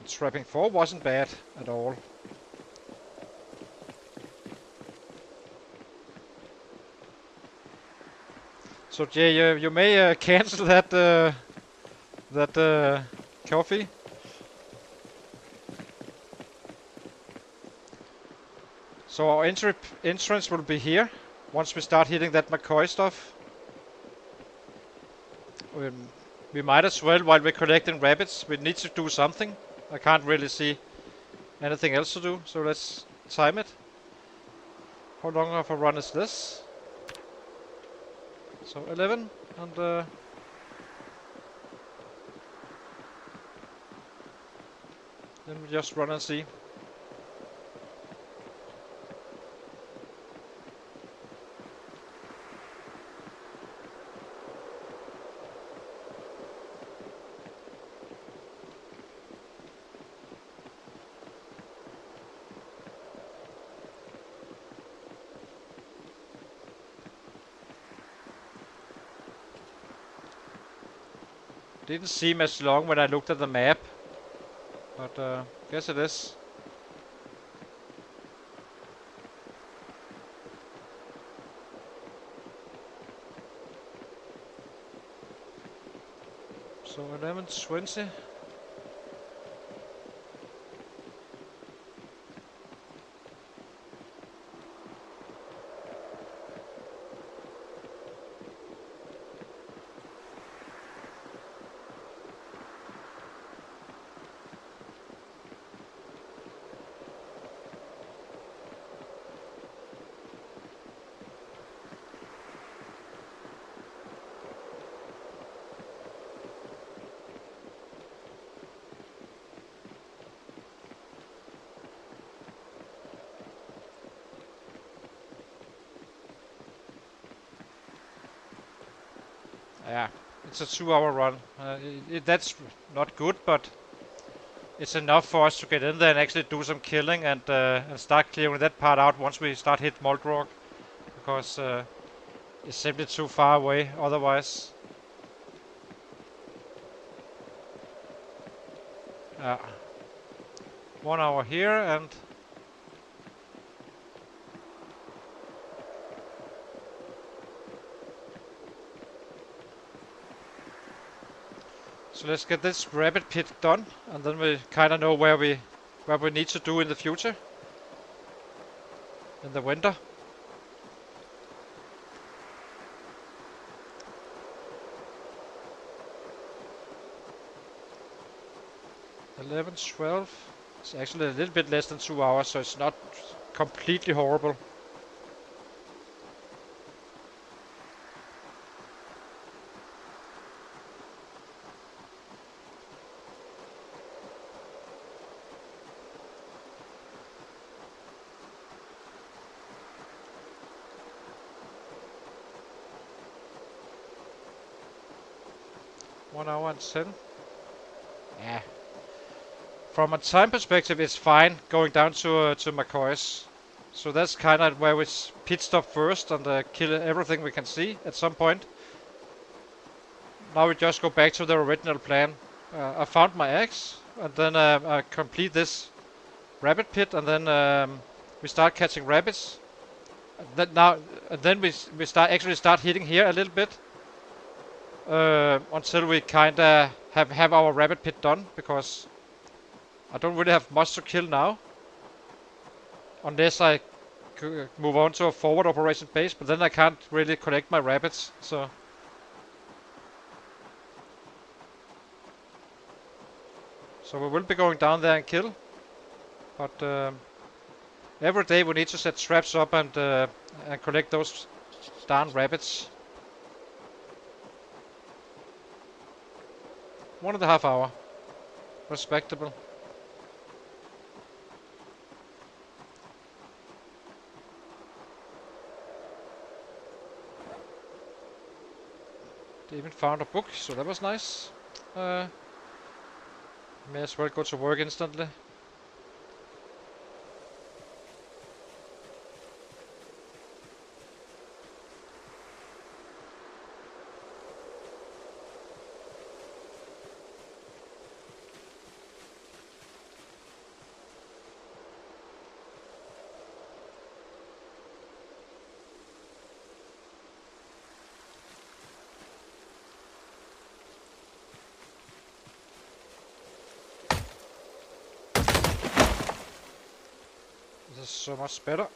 Trapping 4 wasn't bad at all. So Jay, you may cancel that coffee. So our entrance will be here once we start hitting that McCoy stuff. We might as well, while we're collecting rabbits, we need to do something. I can't really see anything else to do, so let's time it. How long of a run is this? So 11, and then we just run and see. Didn't seem as long when I looked at the map, but guess it is. So 11:20. Yeah, it's a 2-hour run. That's not good, but it's enough for us to get in there and actually do some killing and start clearing that part out once we start hit Moldrog, because it's simply too far away otherwise. 1 hour here and so let's get this rabbit pit done, and then we kind of know where we need to do in the future, in the winter. 11, 12. It's actually a little bit less than 2 hours, so it's not completely horrible. One hour and 10. Yeah. From a time perspective, it's fine going down to McCoy's. So that's kind of where we pit stop first and kill everything we can see at some point. Now we just go back to the original plan. I found my axe, and then I complete this rabbit pit, and then we start catching rabbits. Then we start hitting here a little bit until we kind of have our rabbit pit done, because I don't really have much to kill now, unless I move on to a forward operation base, but then I can't really collect my rabbits, so we will be going down there and kill, but every day we need to set traps up and collect those darn rabbits. 1.5 hour. Respectable. They even found a book, so that was nice. May as well go to work instantly. This is so much better.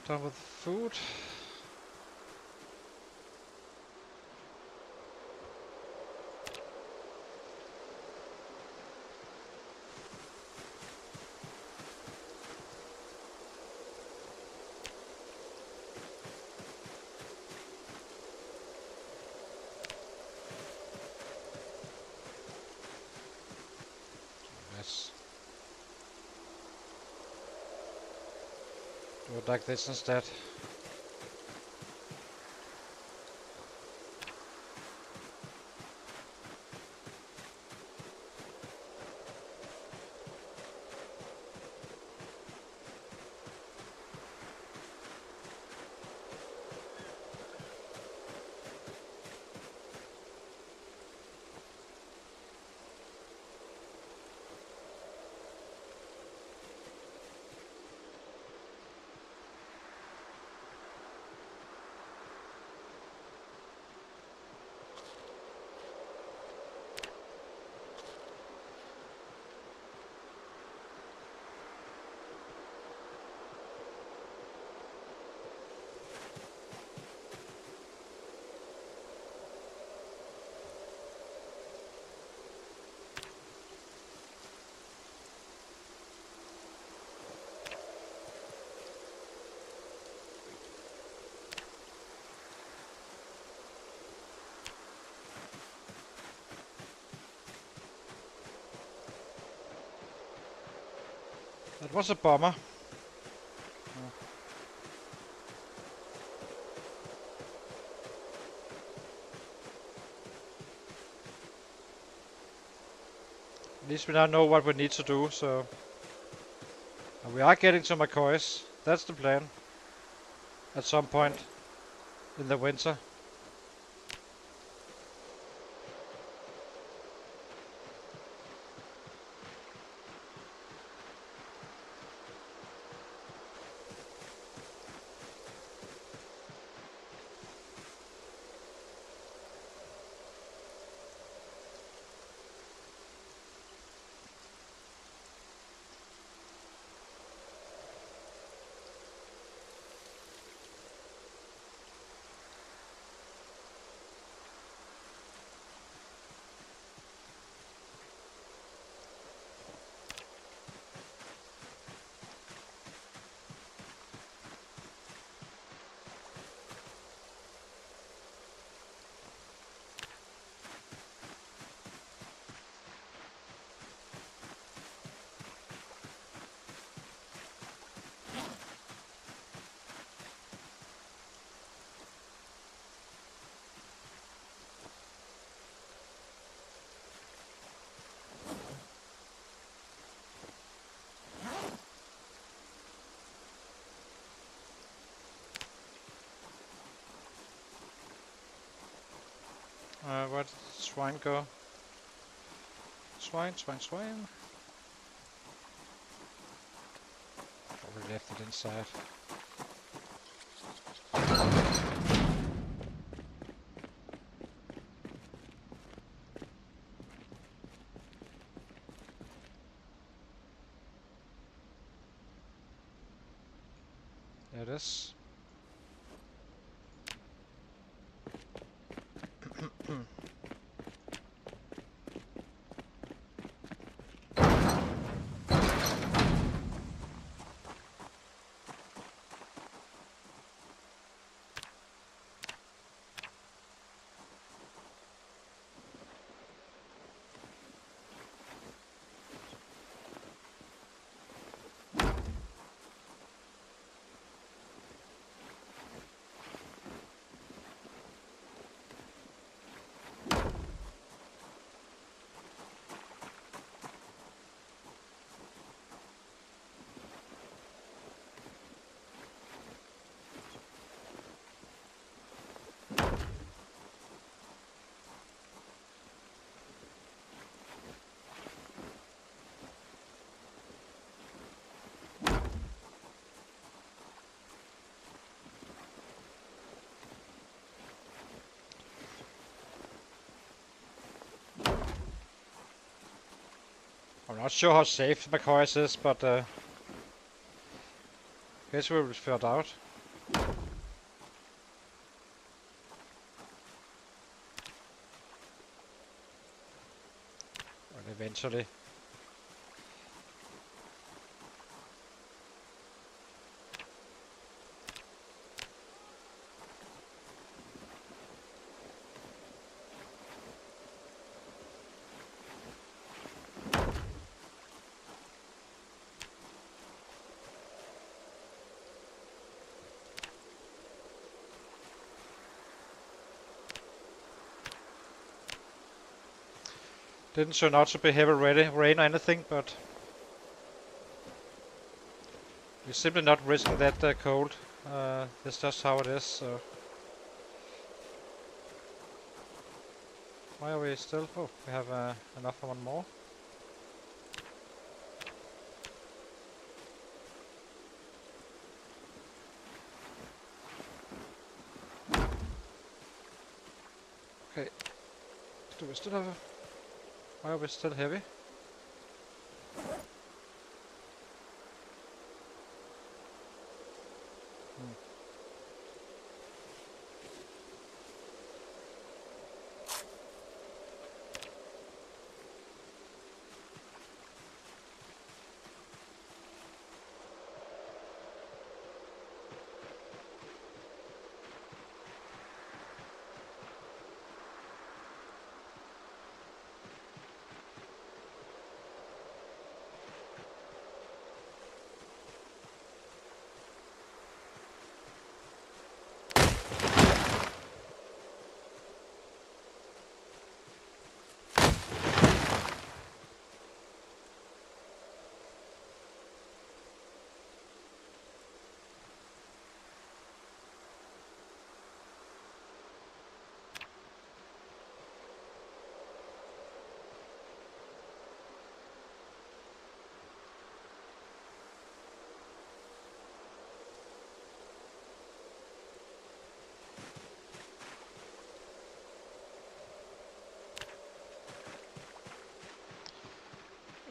Done with food. it like this instead. That was a bomber. At least we now know what we need to do, so... And we are getting to McCoys. That's the plan. At some point in the winter. Where did the swine go? Swine, swine, swine. Probably left it inside. There it is. I'm not sure how safe McCoys is, but guess we will find out. Well, eventually. Didn't turn out to be heavy rain or anything, but we're simply not risking that cold. That's just how it is. So why are we still? Oh, we have enough for one more. Okay. Do we still have a... Why are we still heavy?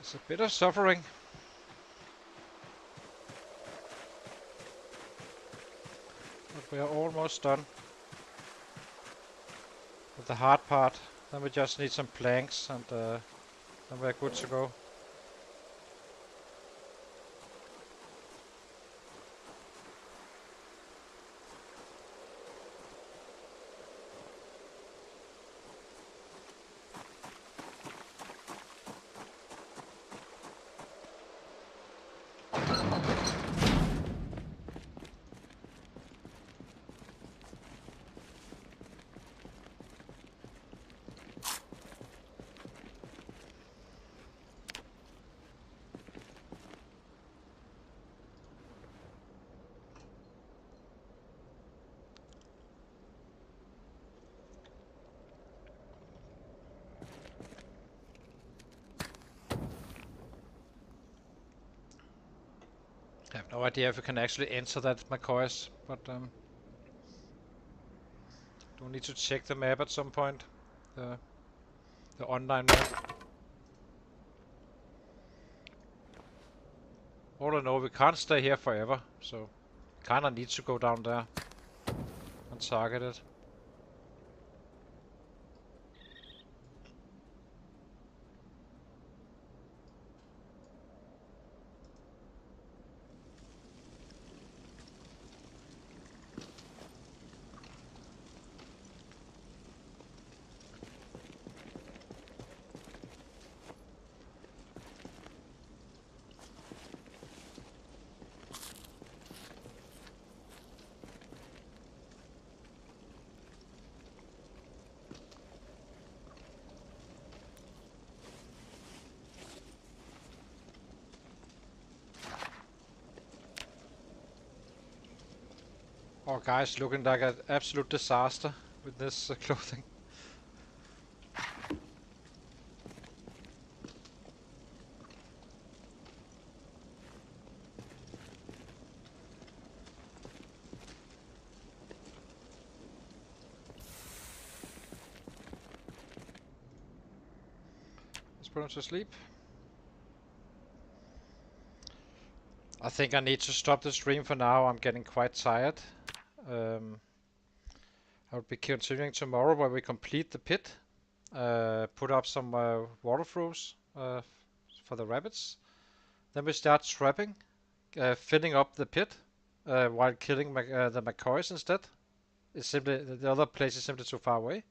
It's a bit of suffering. But we are almost done with the hard part. Then we just need some planks and then we're good to go. I have no idea if we can actually enter that McCoys, but do we need to check the map at some point? The online map. All I know, we can't stay here forever, so kinda need to go down there and target it. Our guy's looking like an absolute disaster with this clothing. Let's put him to sleep. I think I need to stop the stream for now. I'm getting quite tired. I'll be continuing tomorrow where we complete the pit. Put up some water flows for the rabbits. Then we start trapping, filling up the pit while killing the McCoys instead. It's simply the other place is simply too far away.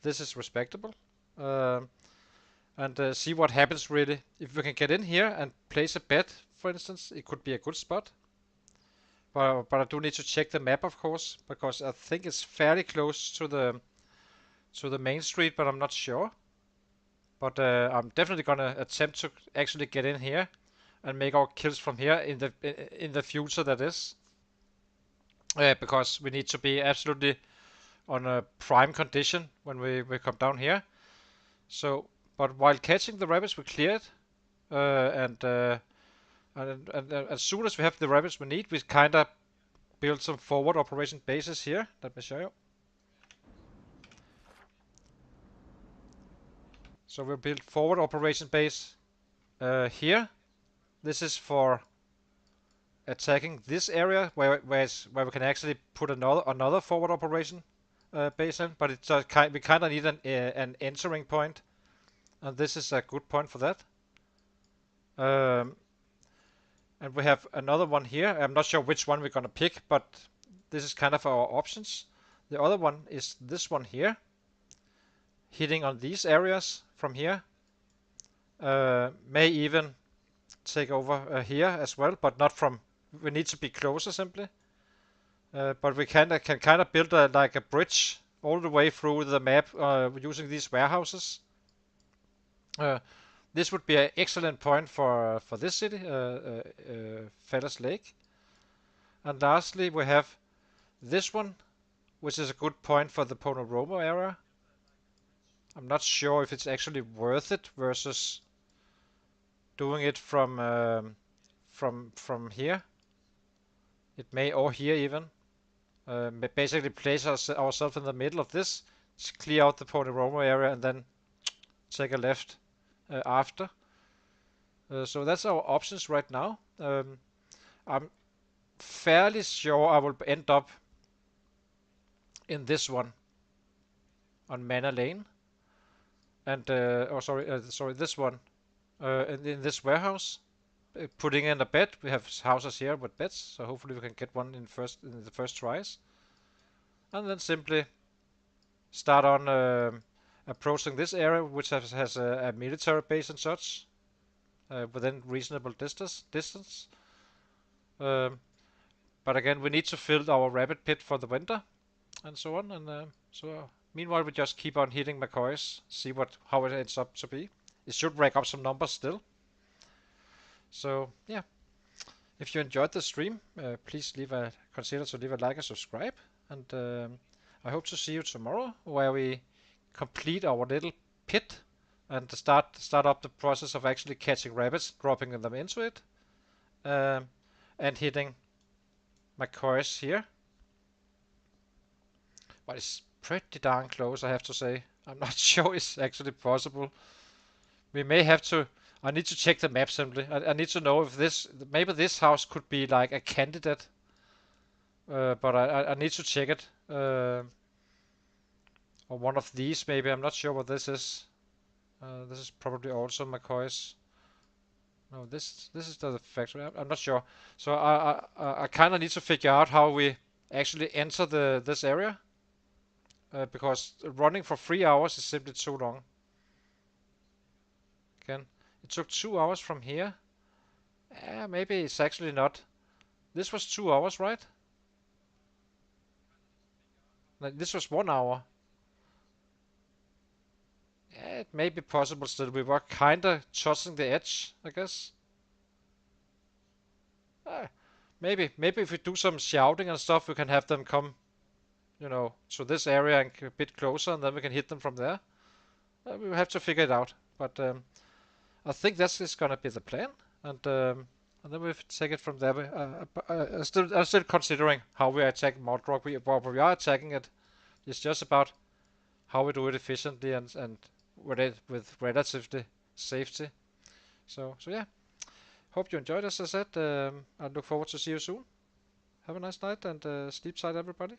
This is respectable. And see what happens really. If we can get in here and place a bed, for instance, it could be a good spot. But I do need to check the map, of course, because I think it's fairly close to the main street, but I'm not sure. But I'm definitely gonna attempt to actually get in here and make our kills from here in the future. That is because we need to be absolutely on a prime condition when we come down here. So, but while catching the rabbits, we cleared, and as soon as we have the rabbits we need, we kind of build some forward operation bases here. Let me show you. So we'll build forward operation base here. This is for attacking this area where we can actually put another forward operation base in, but it's we kind of need an entering point, and this is a good point for that. And we have another one here. I'm not sure which one we're gonna pick, but this is kind of our options. The other one is this one here, hitting on these areas from here. May even take over here as well, but not from. We need to be closer simply. But we can kind of build like a bridge all the way through the map using these warehouses. This would be an excellent point for this city, Fellas Lake. And lastly, we have this one, which is a good point for the Ponoromo area. I'm not sure if it's actually worth it versus doing it from here. It may, or here even. Basically place ourselves in the middle of this, clear out the Ponoromo area, and then take a left after. So that's our options right now. I'm fairly sure I will end up in this one on Manor Lane, and sorry, this one in this warehouse, putting in a bed. We have houses here with beds, so hopefully we can get one in the first tries, and then simply start on approaching this area, which has a military base and such within reasonable distance. But again, we need to fill our rabbit pit for the winter, and so on. And meanwhile, we just keep on hitting McCoys, see how it ends up to be. It should rack up some numbers still. So yeah, if you enjoyed the stream, please consider to leave a like and subscribe. And I hope to see you tomorrow, where we complete our little pit and start up the process of actually catching rabbits, dropping them into it, and hitting McCoys here. But it's pretty darn close, I have to say. I'm not sure it's actually possible. We may have to. I need to check the map simply. I need to know if maybe this house could be like a candidate, but I need to check it. Or one of these maybe. I'm not sure what this is. This is probably also McCoy's. No, this is the factory. I'm not sure. So I kind of need to figure out how we actually enter this area, because running for 3 hours is simply too long. Again, it took 2 hours from here. Maybe it's actually not. This was 2 hours, right? Like, this was 1 hour. It may be possible still. We were kinda touching the edge, I guess. Maybe if we do some shouting and stuff, we can have them come, to this area and a bit closer, and then we can hit them from there. We will have to figure it out, but I think that's gonna be the plan, and then we'll take it from there. I'm still considering how we attack Modrock. We are attacking it. It's just about how we do it efficiently and with relatively safety. So yeah. Hope you enjoyed, as I said. I look forward to see you soon. Have a nice night and sleep tight, everybody.